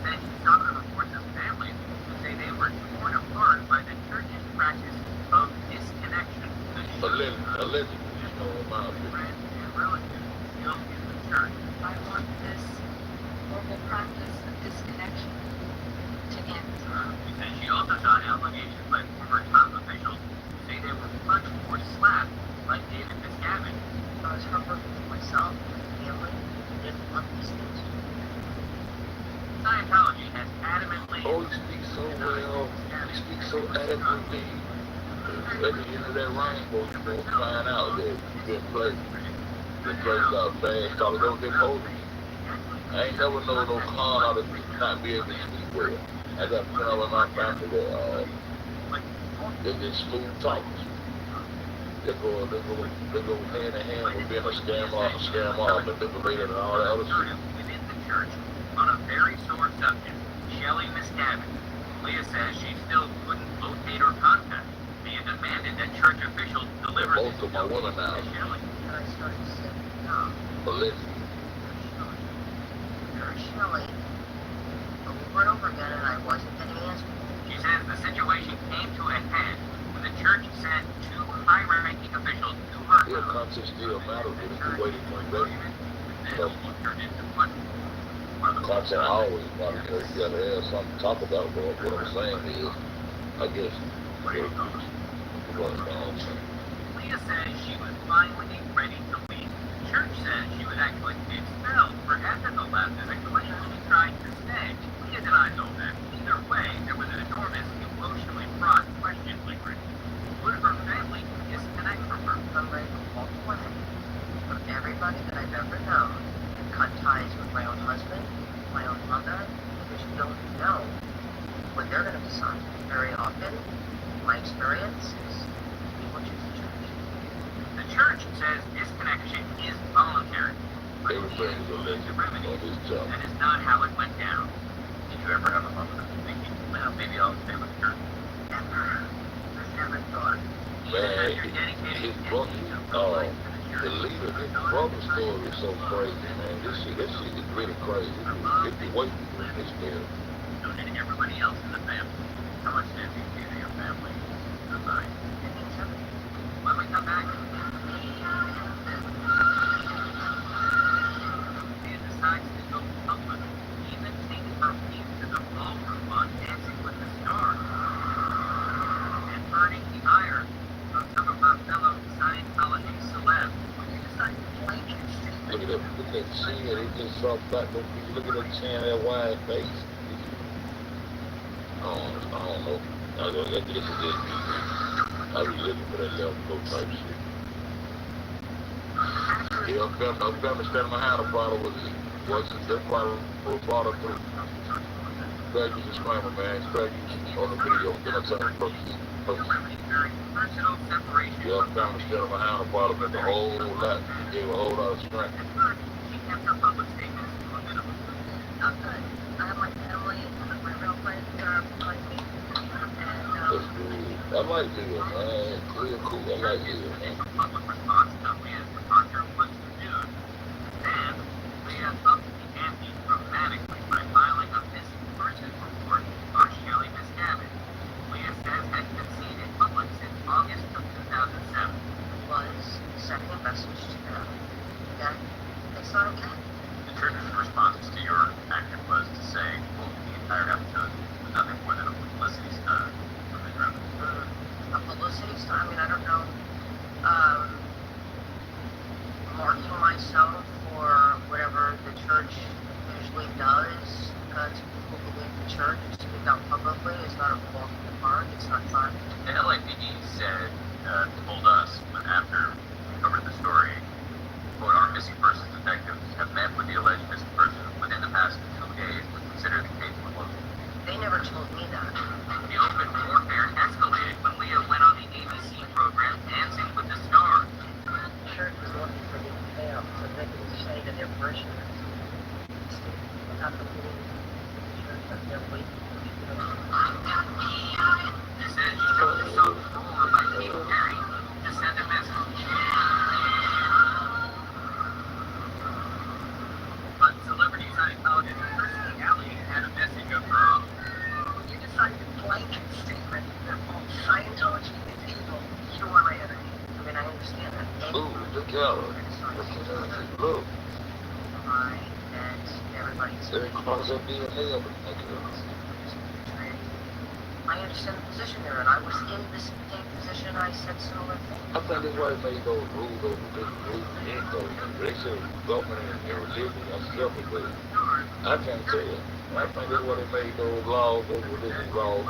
Said she saw the reports of families who say they were torn apart by the church's practice of disconnection. Allegedly, you know, in my opinion. Friends and relatives still in the church. I want this horrible practice of disconnection to end. She said she also saw allegations by former top officials who say they were punched or slapped like David Miscavige myself, my family, didn't want these things. Scientology has adamantly. Oh, he speaks so well. He speaks so eloquently. At the end of that rainbow, you're going to find out that you've been played. Been played out fast. Call it over there, poetry. I ain't never known no con out of not be able to speak well. I got friends with my family that they're just smooth talkers. They go hand in hand with being a scam manipulator, and all that other shit. Within the church, on a very sore subject, Shelley miscarried. Leah says she still couldn't locate or contact. Leah demanded that church officials deliver Most of my women now. to Shelley. And I started to say, no, But listen, Shelley, over and over again, and I wasn't getting answers. She says the situation came to a head when the church sent two high-ranking officials to her your house. content still matters, but it's the way they convey it. So, Turned into what? One of the content always matters, because you gotta have something to talk about, but what I'm saying is, I guess, Leah says she was finally ready to leave. The church says she was actually expelled for ethical lapses and claims she tried to stay. Leah denies all that. Either way, there was an enormous, emotionally fraught question lingering. Would her family disconnect from her? I'm ready to walk away from everybody that I've ever known, cut ties with my own husband, my own mother, because you don't know what they're going to decide. Very often, my experience is people choose the church. The church says disconnection is voluntary. Everything's a legend on this job. That is not how it went down. Did you ever have a moment of thinking, well, maybe I'll stay with the church? Never. I never thought. Man, his brother, the leader, his brother's story is so crazy, man. That shit is really crazy. It's the way people in this story. So did everybody else in the family? How much did you do to your family tonight? When we come back, Leah decides to go public, even taking her feet to the ballroom on Dancing with the Stars, and earning the ire of some of her fellow Scientology celebs. She decided to blanket Look at that chin, he just saw back. Look at that chin, that wide face. I don't know. I guess it's just me. I be looking for that level go type shit. Yeah, I'm family standing behind her probably that probably was brought her through. Scratchy disclaimer, man. Scratchy on the video. Then I tell her personal separation. yeah, I'm family standing behind her probably meant a whole lot. Gave a whole lot of strength. She kept her public statements to a minimum. I'm good. I have my family, my real friends like me. That's good. I like Leah, man. Leah cool. I like Leah, man. Public response to Leah's departure was subdued. Then, Leah upped the ante dramatically by filing a missing persons report on Shelley Miscavige. Leah says had been seen in public since August of 2007. Was sending a message to them that it's not okay. The church's response to your action was to say, well, the entire episode was nothing more than a publicity stunt from the ground. A publicity stunt. I mean, I don't know. Marking myself for whatever the church usually does to people who leave the church, to speak out publicly, is not a walk in the park. It's not fun. The LAPD said, told us, after we covered the story, quote, our missing persons detectives have met with the alleged missing person within the past 2 days to consider the case closed. They never told me that. The open warfare escalated when Leah went on the ABC program Dancing with the Stars. The church was looking for me to fail so they could say to their parishioners, without the church of their weight. She said she took the song forward by Steve Perry to send a message. But celebrity Scientologist Kirstie Alley had a message of her own. When you decide to blanket statement that Scientology is evil, you are my enemy. I mean, I understand that. Ooh, look out. Look. And everybody's There cross up DNA up in that I understand the position there, and I was in this same position. I said similar things. I think that's why they made those rules over different groups and income. They said government and religion are separate, but I can't tell. I think that's why they made those laws, those religious laws.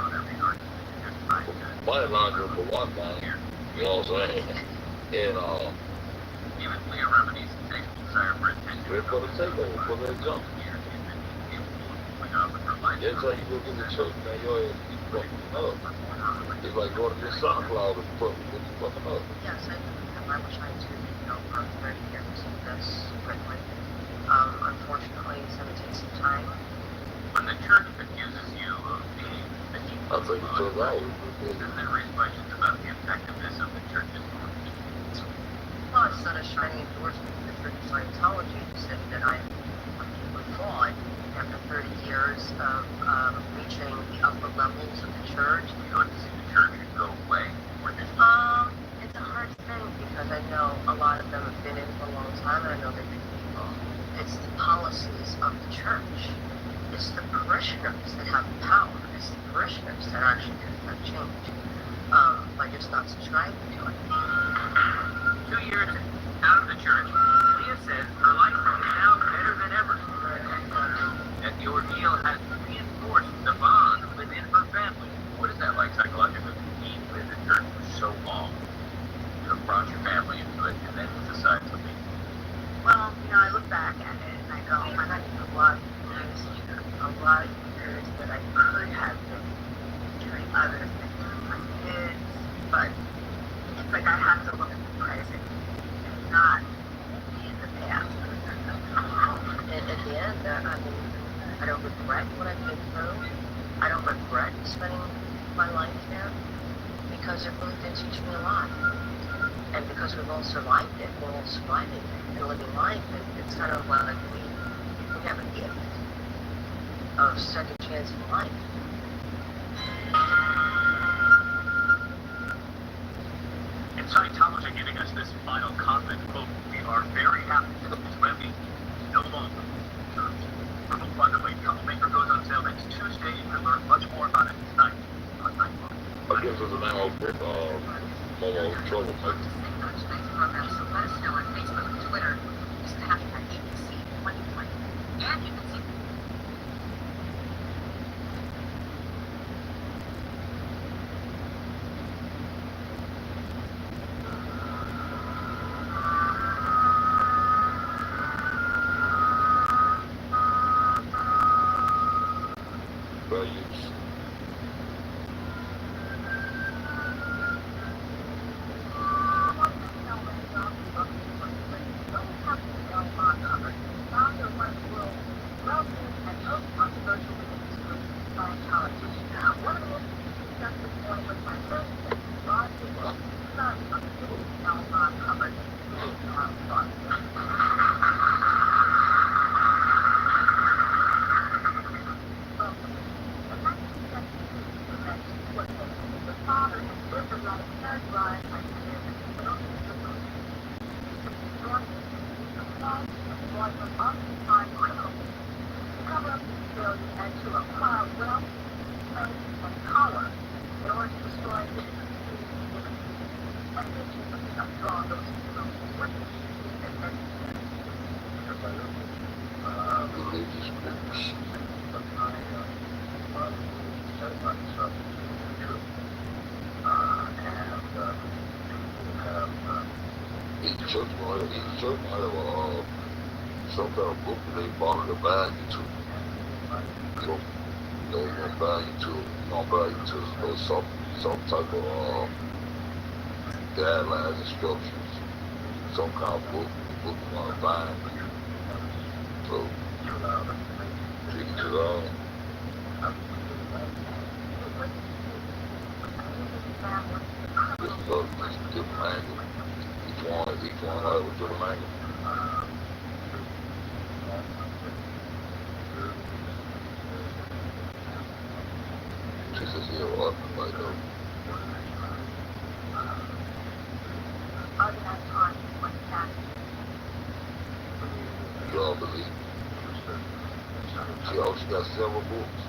Money laundering for one thing, you know what I'm saying? And Even clear remedies and sexual desire for attention. we're for the takeover, for the jump. That's how you go get the church, man. Your ass be fucking up. It's like going to get sunflower and fucking up. Yes, I do. I wish I too, for 30 years. That's quickly. Unfortunately, it's going to take some time. When the church accuses you of being a I'll take it to that. then there raise questions about the effectiveness of the church's movement. Well, it's not a shining endorsement for Scientology that I'm completely flawed after 30 years of reaching the upper levels of the church. You don't see the church go away. It's a hard thing because I know a lot of them have been in for a long time, and I know they're good people. It's the policies of the church. It's the parishioners that have the power. It's the parishioners that are actually going to change by just not subscribing to it. 2 years out of the church, Leah says her life is now better than ever. That the ordeal has reinforced the bond within her family. What is that like psychologically to be with the church for so long? You have brought your family into it and then decide to leave. Well, I look back at it and I go, I had a lot of years here, a lot of years that I could have been doing other things with my kids, but it's like I have to look at the present and not be in the past. And at the end, I don't regret what I've been through. I don't regret spending my life there because it really did teach me a lot. And because we've all survived it, we're all surviving it and living life, and it's kind of like we have a gift of second chance in life. In Scientology giving us this final comment, quote, we are very happy to be no longer church. By the way, Troublemaker goes on sale next Tuesday. You can learn much more about it tonight on Nightbook. I guess it's the name of the book, Momo Troublemaker. Program, so let us know on Facebook and Twitter. Use the hashtag ABC2020. And you can see values. Religious groups. Each church might have some kind of book that they bought the value to. So they're gonna value to some type of guidelines, instructions, some kind of book you wanna find. So each his own. Just different angle. Each one has a different angle. Just as you up like that. You all believe. She got several books.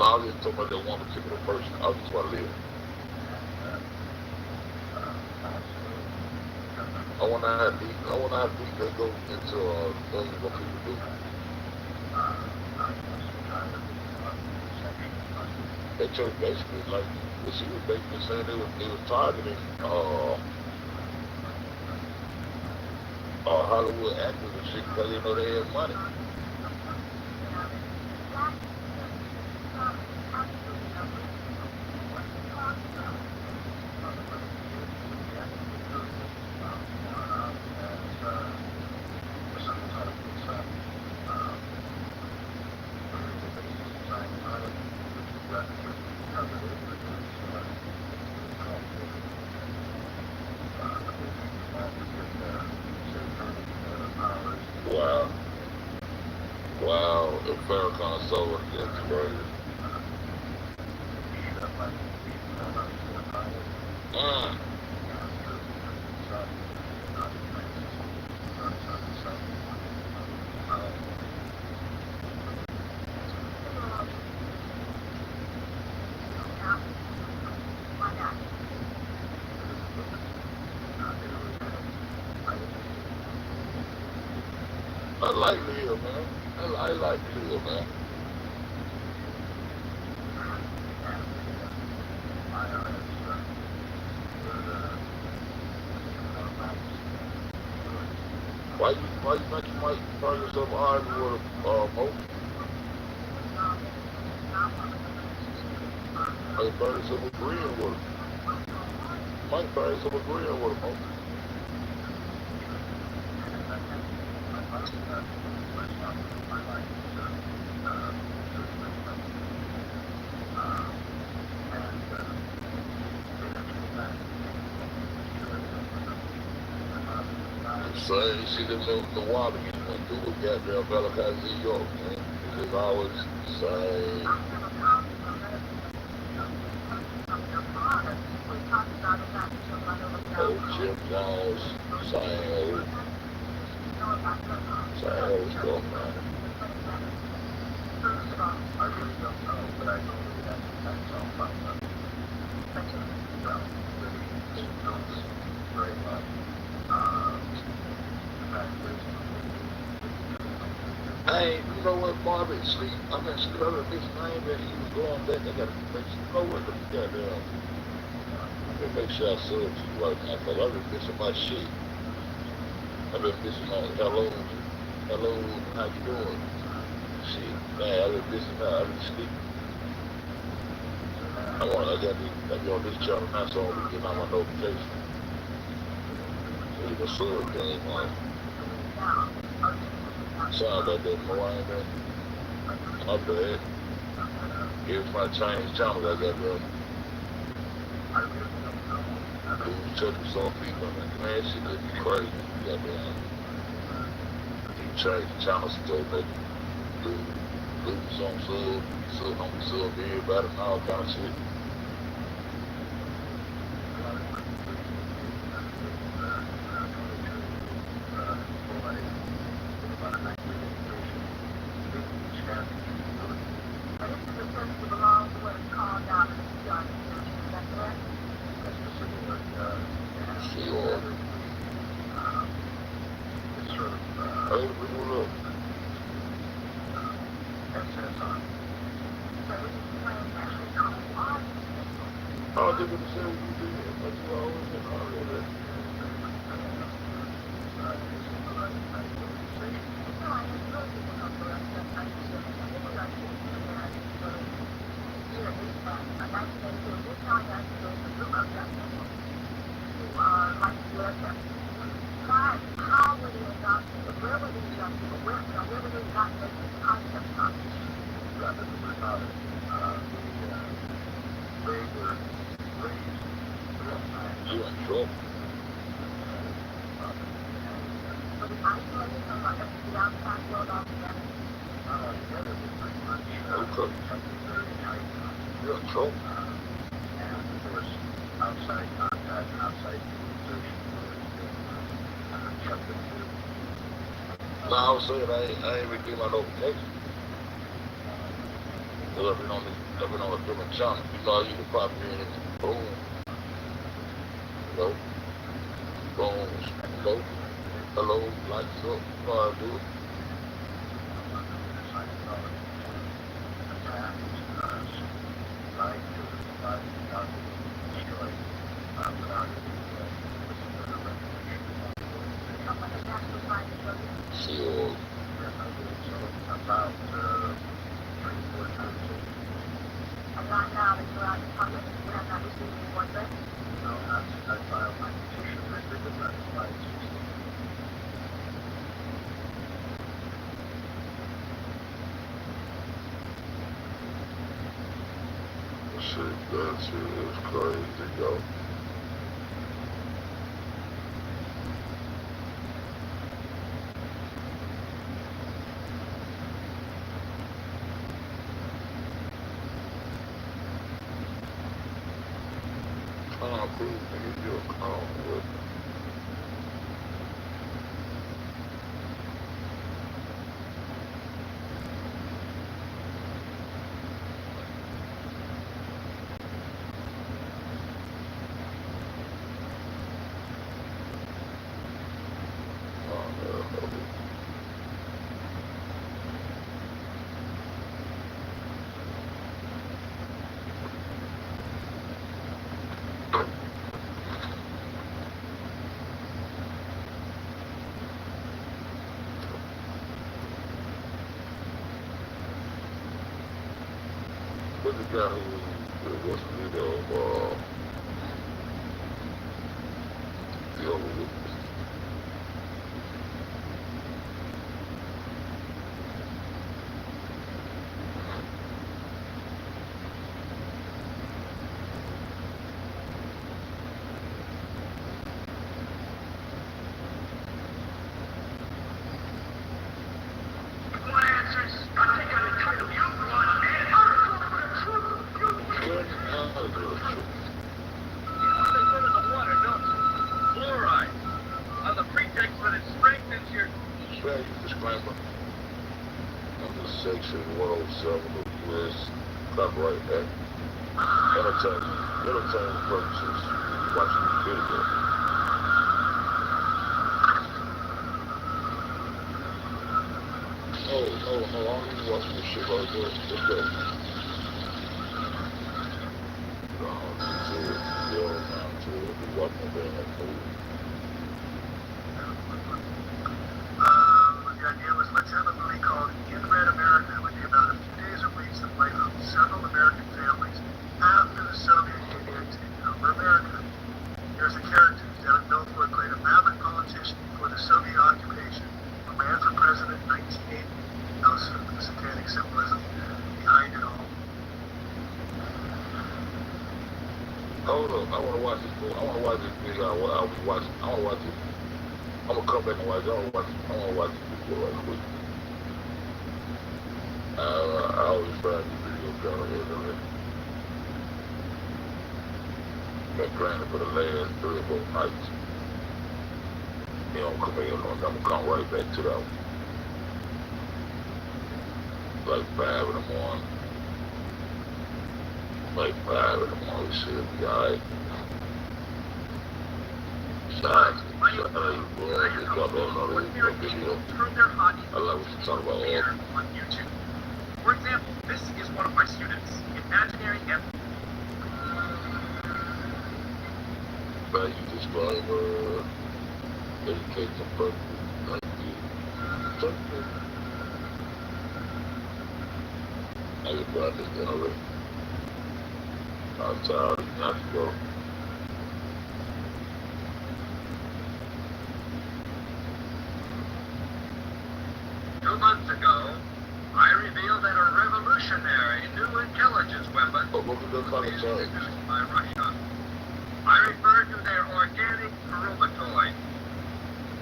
I was just talking about that one particular person. I was just want to live. I want to have deep. I want to have deep that go into things what people do. That church basically, like, she was basically saying they was targeting Hollywood actors and shit because they know they had money. Wow. Wow. If Farrakhan sold it, that's crazy. Mm. I like Leo, man. I like Leo, man. Why you think you might find yourself arguing with Mo? Might find yourself agreeing with him. Might find yourself agreeing with him, Mo. So you see the water you went through with goddamn Relocations, York, man. It's always the same. Old Jim Jones, same old stuff, man. I really don't know, but I know that that's all about very much. Hey, you know what, Marvin? Sleep. I mean, sleep over this name that he was going back. I got to make sure. You know what? Let me goddamn. Let me make sure I said it to you right now, because I've been missing my shit. I've been missing my hello, how you doing? Shit, man, I've been missing that. I've been sleeping. I got to be on this channel now, so I'm getting on my notifications. The sword thing, man. Sorry about that, Mo. I ain't been. My bad. Here's my Chinese channel I got there. Lose touch with some people, man. Shit, that'd be crazy. Goddamn. You change the channel so that lose some sub, don't be sub everybody and all kind of shit. I was saying I ain't even get my notification. Because I've been on this Looking on a different channel. You know, you can pop in and boom. You know, boom, hello, hello, lights up. You know how I do it. Sure. About 3-4 times a week. And not now that you're out in public, you have not received any more threats? No, I filed my petition. I did the right. Shit, that shit is crazy, yo. Tom Cruise, nigga, you a clown, bro. What's the guy who was the leader of the other witness? Disclaimer under Section 107 of the U.S. Copyright Act. Entertainment purposes. Watching the video. No, I don't even watch this shit right there. Let's go. Watching the movie. The idea was let's have a movie called In Red America, which would be about a few days or weeks that play out several American families after the Soviet Union taken over America. There's a character who's down in Northwood, played a maverick politician before the Soviet occupation, who ran for president in 1980. Also, the satanic symbolism behind it all. Hold up, I want to watch this movie. I want to watch this video. I want to watch it. I'm going to come back and watch it. I want to watch this video right quick. I always find the video down here. Been planning for the last 3 or 4 nights. You don't come in, I'm going to come right back to that one. Like 5 in the morning. Like 5 in the morning, shit, be alright. Shout I love what you talk about all. On YouTube. For example, this is one of my students, Imaginary F. Value disclaimer, educate some purpose, thank you. I just brought this in already. I'm tired, not to go. 2 months ago, I revealed that a revolutionary new intelligence weapon was introduced by Russia. I refer to their organic corroborating.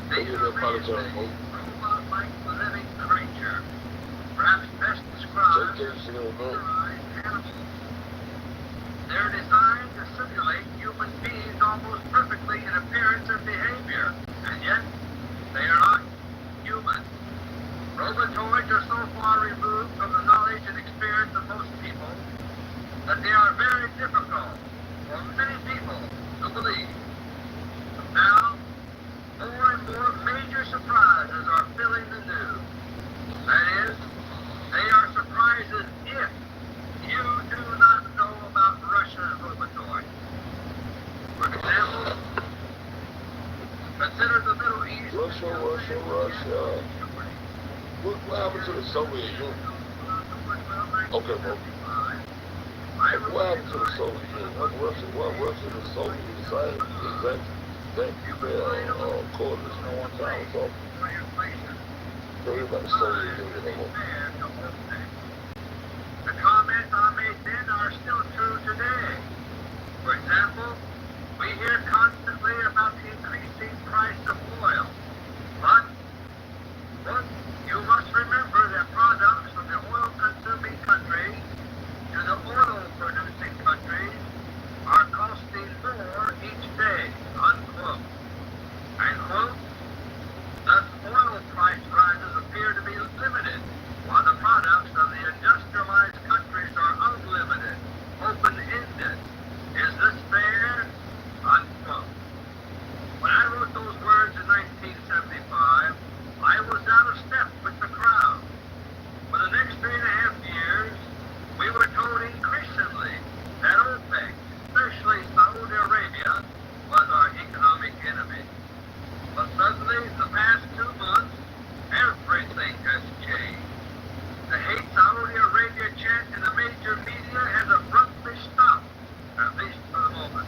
These are robot-like living creature, perhaps best described as animals. They're designed to simulate human beings almost perfectly in appearance and behavior, and yet they are not human. Robotoids are so far removed from the knowledge and experience of most people happened to the Soviet Union? Okay, bro. What happened to the Soviet Union? What Russia and the Soviet the same exact coalition at one time or something? Tell me about the Soviet Union. The comments I made then are still true today. For example, we hear constantly about the increasing price of oil. But you must remember that products from the oil-consuming countries to the oil-producing countries are costing more each day, unquote. And quote, thus oil price rises appear to be limited, while the products of the industrialized countries are unlimited, open-ended. Is this fair? Unquote. When I wrote those words in 1975, I was out of step with the crowd. For the next 3.5 years, we were told increasingly that OPEC, especially Saudi Arabia, was our economic enemy. But suddenly, the past 2 months, everything has changed. The hate Saudi Arabia chant in the major media has abruptly stopped, at least for the moment.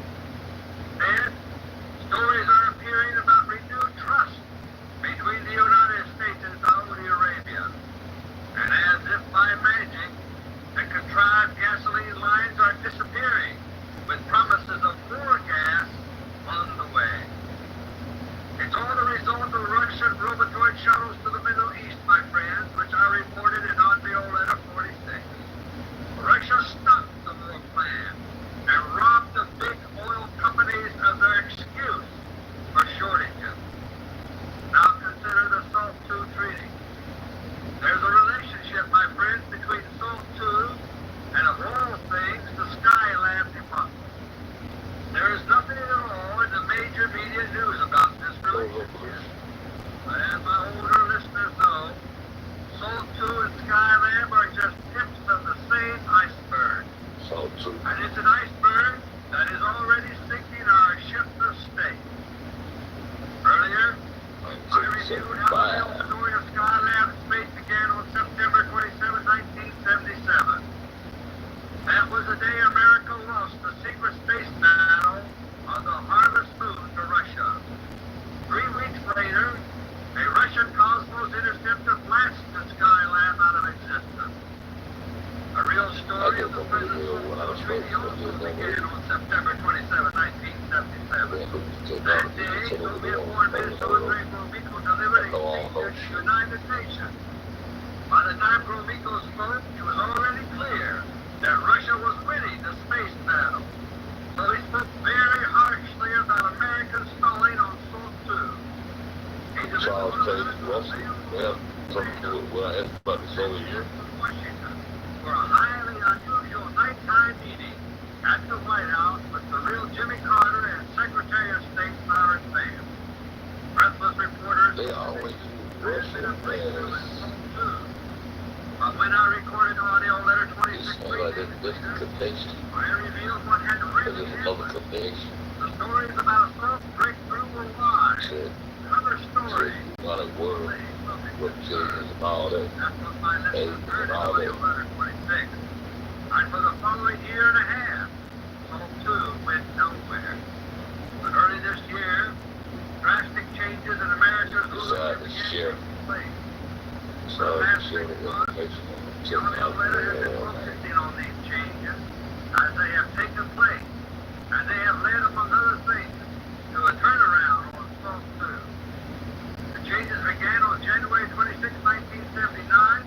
And stories are appearing about renewed trust between the United States and Saudi Arabia. And as if by magic, the contrived gasoline lines are disappearing, with promises of more gas on the way. It's all the result of Russian robotoid shuttles to the Middle East, my friends, which I reported in on-bill letter 46. Russia stopped the war plan and robbed the big oil companies of their excuse for shortages. Now consider the SALT II Treaty. There's a relationship, my friends, between SALT II and, of all things, the Skylab debacle. There is nothing at all in the major media news about this relationship. But as my older listeners know, SALT II and Skylab are just tips of the same iceberg. SALT II. And it's an iceberg that is already sinking our ship of state. Earlier, I reviewed how the real story of Skylab space began on September 27, 1977. That was the day America lost the secret space battle on the Harvest Moon to Russia. 3 weeks later, a Russian Cosmos interceptor blasted the Skylab out of existence. A real story of the present SALT Treaty also began on September 27, 1977. That day, Soviet Foreign Minister Andrei Gromyko delivered a speech at the United Nations. By the time Gromyko spoke, it was already clear that Russia was winning the space battle. So he spoke very harshly about American stalling on SALT II. Charles Taylor, Russell, they have something to do with what I asked about the Soviet Union. Washington for a highly unusual nighttime meeting at the White House with the real Jimmy Carter and Secretary of State Cyrus Vance. Breathless reporters They always use Russia as but when I recorded audio letter 26 like that's the connection. I revealed what had really There's another happened. connection. The stories about assault breakthrough were lies. Shit. Other stories. A lot of words, reptilians and all that. That was my lesson Aliens third and all audio that. letter 26. And for the following year and a half, SALT II went nowhere. But early this year, drastic changes in America's Decide to share. place. So share the information on the The audio letter has been focusing on these changes as they have taken place, and they have led, among other things, to a turnaround on SALT II. The changes began on January 26, 1979,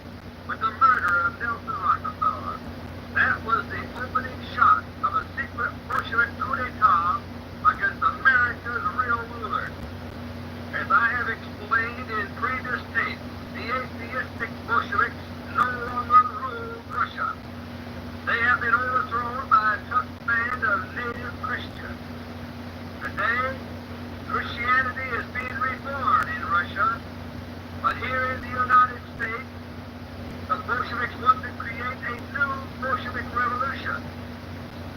with the murder of Nelson Rockefeller. That was the opening shot of a secret Bolshevik coup d'etat against America's real rulers. As I have explained in previous tapes, the atheistic Bolsheviks no longer rule Russia. They have been overthrown by a tough band of native Christians. Today, Christianity is being reborn in Russia, but here in the United States, the Bolsheviks want to create a new Bolshevik revolution.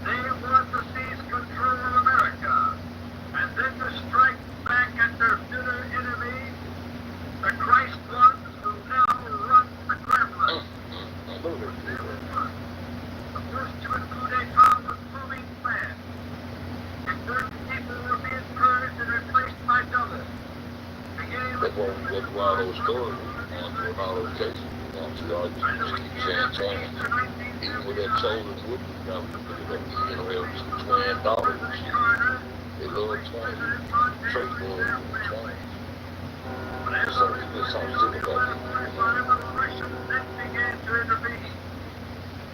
They want to seize control of America, and then to strike back at their bitter enemy, the Christ ones who now run the through all those stories, going through all those cases, all you just keep saying twin. Even with that chosen wood, you know, it was twin daughters and shit. They love twins. Trace boys and twins. There's something sick about it.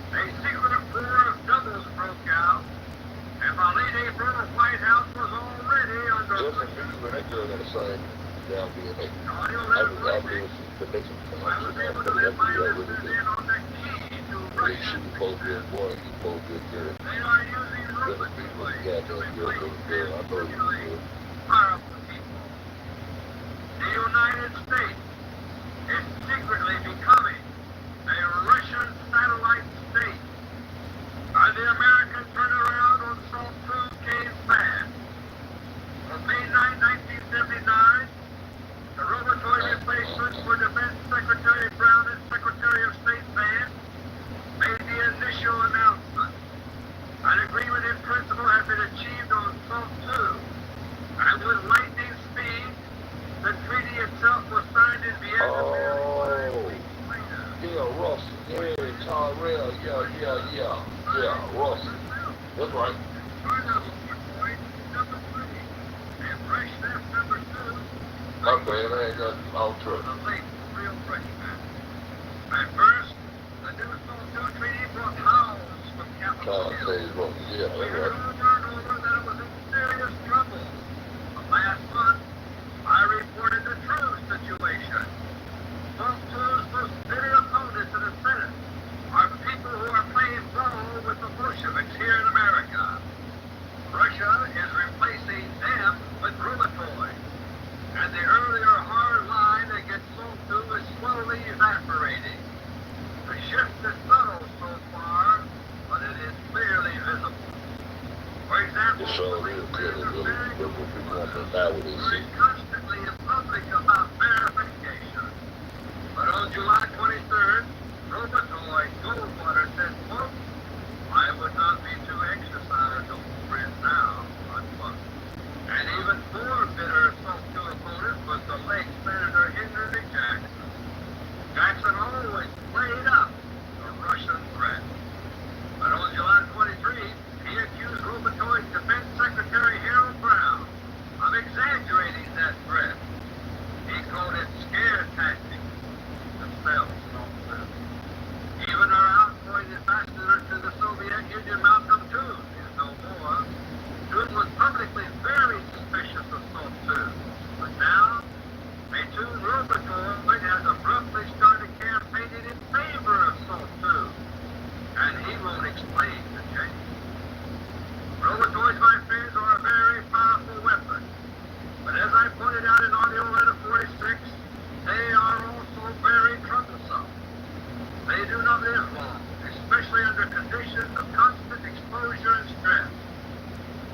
A secret war of doubles broke out, and by late April, the White House was already under. Different people, but that girl got the same down DNA. I believe the next one, she was supposed to be a boy, he was supposed to be a girl. They are using Different people, goddamn girl, little girl, I know you will. powerful people. The United States is secretly becoming a Russian satellite state. The American turnaround on Salt Food came fast. On May 9, 1979, the Robotoid replacement for Defense Secretary Brown and Secretary of State Vance made the initial announcement. An agreement in principle had been achieved on Salt 2, and with lightning speed, the treaty itself was signed in Vienna. Oh, yeah, Russell, yeah, Tyrell, yeah, Russell. That's right. My bad, I ain't got all truck. At first, the new Salt 2 treaty brought howls from Capitol Hill. Yeah, that's right. That it was in serious trouble. But last month, I reported the true situation. Salt 2's most bitter opponents in the Senate are people who are playing ball with the Bolsheviks here in America. Russia is replacing them with Robotoid. And the earlier hard line against Salt 2 is slowly evaporating. The shift is subtle so far, but it is clearly visible. For example, we're constantly in public about verification. But on July 23rd, Robotoid Goldwater said, quote, I would not be too exercised over it now, unquote. And even more bitter Salt 2 opponent was the late Senator Henry Jackson. Jackson always played up the Russian threat. But on July 23, he accused Robotoid Defense Secretary Harold Brown of exaggerating that threat. He called it scare tactics themselves. Even our outgoing ambassador to the Soviet Union, Malcolm Toon, is no more. Toon was publicly very suspicious of Salt 2. But now, a Toon Robotoid has abruptly started campaigning in favor of Salt 2. And he won't explain the change. Robotoids, my friends, are a very powerful weapon. But as I pointed out in audio letter 46, they are also very troublesome. They do not live long, especially under conditions of constant exposure and stress.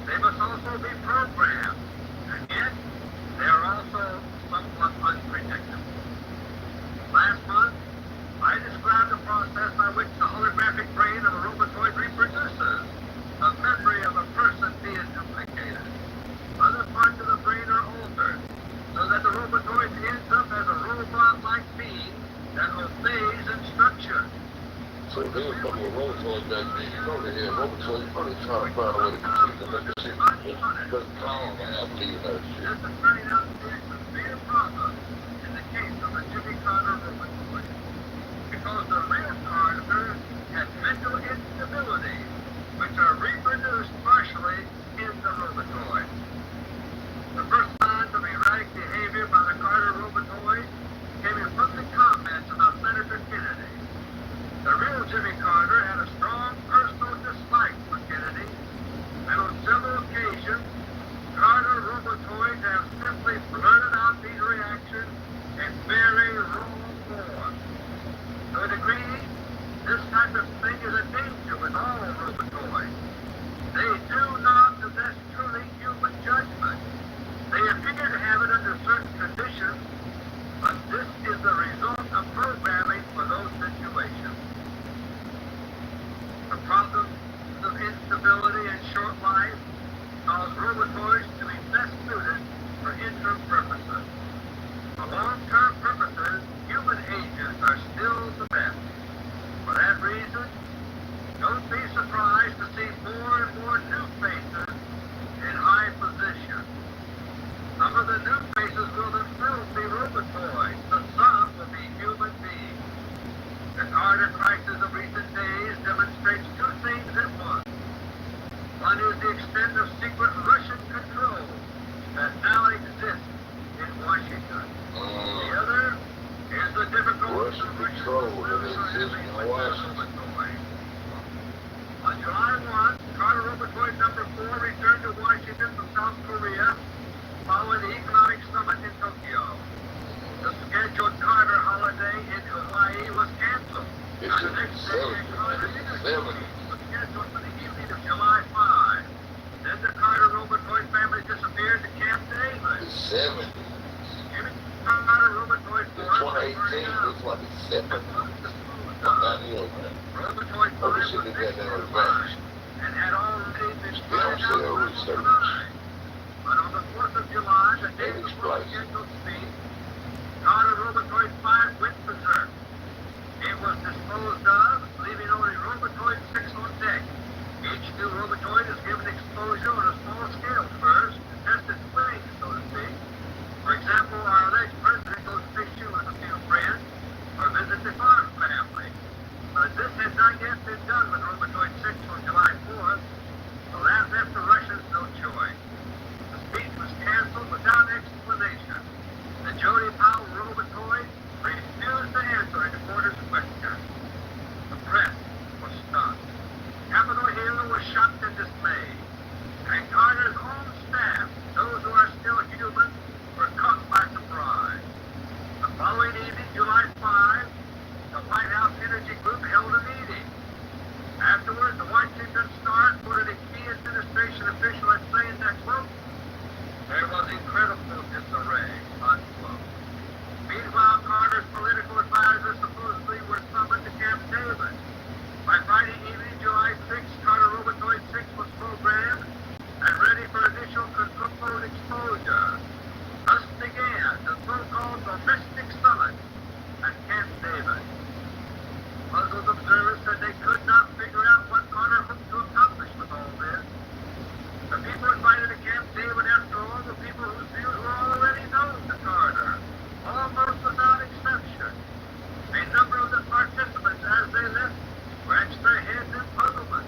They must also be programmed, and yet they are also somewhat unpredictable. Last month, I described the process by which the holographic brain of a robotoid reproduces the memory of a person being duplicated. Other parts of the brain are altered, so that the robotoid ends up as a robot-like being that obeys instructions. So there's a couple of robotoids back there, you know they had robotoids, you know they're trying to find a way to complete the next shit. Because Colin, I believe that shit. This is turning out to be a severe problem in the case of the Jimmy Carter robotoid. Because the real Carter has mental instability, which are reproduced partially in the robotoid. The first signs of erratic behavior by the Carter robotoid came in public comments about Senator Kennedy. The real Jimmy Carter had a strong personal dislike for Kennedy, and on several occasions, Carter robotoids have simply blurted out these reactions in very raw form. To a degree, this type of thing is a danger with all robotoids. They do not possess truly human judgment. They appear to have it under certain conditions, but this is the result of programming for those situations. The problems of instability and short life cause robotoids to be best suited for interim purposes. A long-term The Carter crisis of recent days demonstrates two things at once. One is the extent of secret Russian control that now exists in Washington. The other is the difficulty Russian control that exists in Washington. On July 1, Carter Robotoid number 4 returned to Washington from South Korea following the economic summit in Tokyo. The scheduled Carter holiday in Hawaii was canceled. It's And the in next the day, Carter 70s. was scheduled for the evening of July 5. Then the Carter Robotoid family disappeared to Camp David. The 70s. Jimmy Carter Robotoid 4 The 2018 looks like the 70s. Not here, man. Robotoid 5 Oh, was this shit is that next advanced. and had already been Still started say that out research. But on the 4th of July, the day Maybe before the splice. scheduled speech, Carter Robotoid 5 went berserk. It was disposed of, leaving only Robotoid 6 on deck. Each new Robotoid is given exposure on a small scale first, to test its wings, so to speak. For example, our alleged president goes fishing with a few friends, or visits a farm family. But this had not yet been done with Robotoid 6 on July 4th, so that left the Russians no choice. The speech was canceled without explanation. The Jody Powell Robotoid refused to answer a reporter's question. The press was stunned. Capitol Hill was shocked and dismayed. And Carter's own staff, those who are still human, were caught by surprise. The following evening, July 5, the White House Energy Group held a meeting. Afterwards, the Washington Star quoted a key administration official as saying that, quote, there was incredible disarray, unquote. Meanwhile, Carter's political advisors supposedly were summoned to Camp David. By Friday evening, July 6, Carter Robotoid 6 was programmed and ready for initial controlled exposure. Thus began the so-called domestic summit at Camp David. Puzzled observers said they could not figure out what Carter hoped to accomplish with all this. The people invited to Camp David, after all, were people whose views were already known to Carter, almost without exception. A number of the participants, as they left, scratched their heads in puzzlement.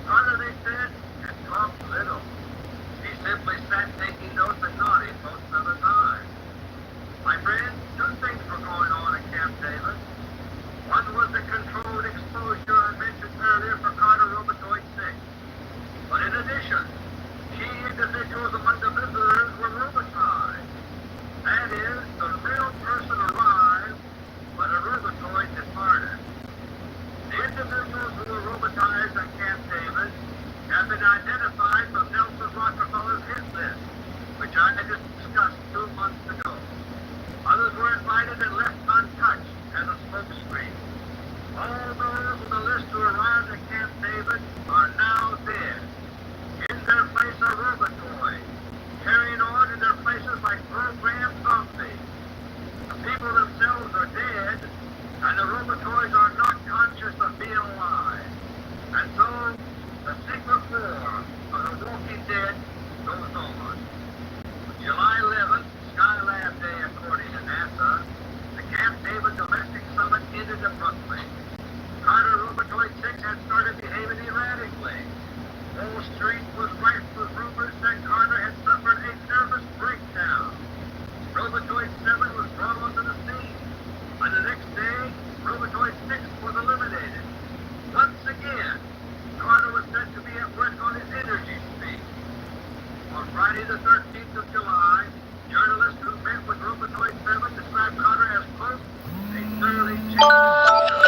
Carter, they said, had talked little. He simply sat taking notes and nodding most of the time. My friends, two things were going on at Camp David. One was the controlled exposure I mentioned earlier for Carter Robotoid 6. But in addition, key individuals among the visitors were robotized. That is, the real person arrived, but a robotoid departed. The individuals who were robotized at Camp David have been identified from Nelson Rockefeller's hit list, which I had discussed 2 months ago. Others were invited and left untouched as a smokescreen. All those on the list who arrived at Camp David are now dead. In their place are robotoids, carrying on in their places like programmed zombies. The people themselves are dead, and the robotoids are not conscious of being alive. And so, the secret war of the Walking Dead goes on. July 11th, Skylab Day according to NASA, the Camp David domestic summit ended abruptly. Carter Robotoid 6 had started behaving erratically. Wall Street was rife with rumors that Carter had suffered a nervous breakdown. Robotoid 7 was brought onto the scene. On the next day, Robotoid 6 was eliminated. Once again, Carter was said to be at work on his energy speech. On Friday the 13th of July, journalists who met with Robotoid 7 described Carter as, quote, a thoroughly changed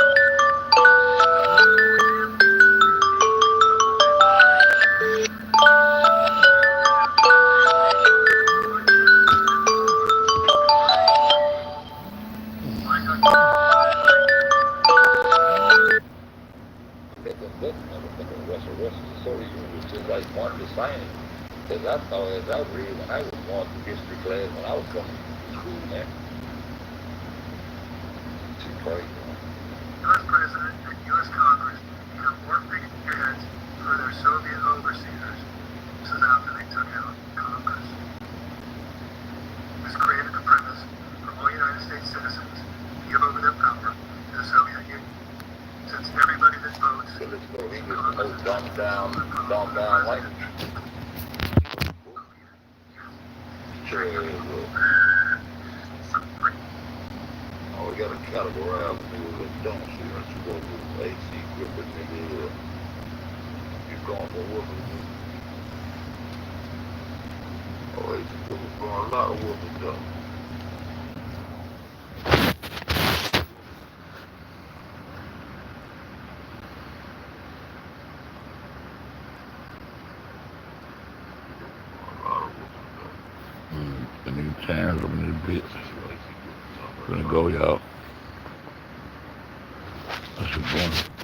Because I thought, as I read when I was going to history class when I was coming to school, man. It's crazy, man. U.S. President and U.S. Congress become war figureheads for their Soviet overseers. This is after they took out Congress. This created the premise for all United States citizens to give over their power to the Soviet Union. So let's go. He was the most dumbed down language. Sure is. Oh, we got a categorize niggas that don't see what you go do. AC gripping nigga. You going for whooping. Oh, AC gripping going a lot of whooping though. Spending times up in this bitch. Gonna go, y'all. That's a fun.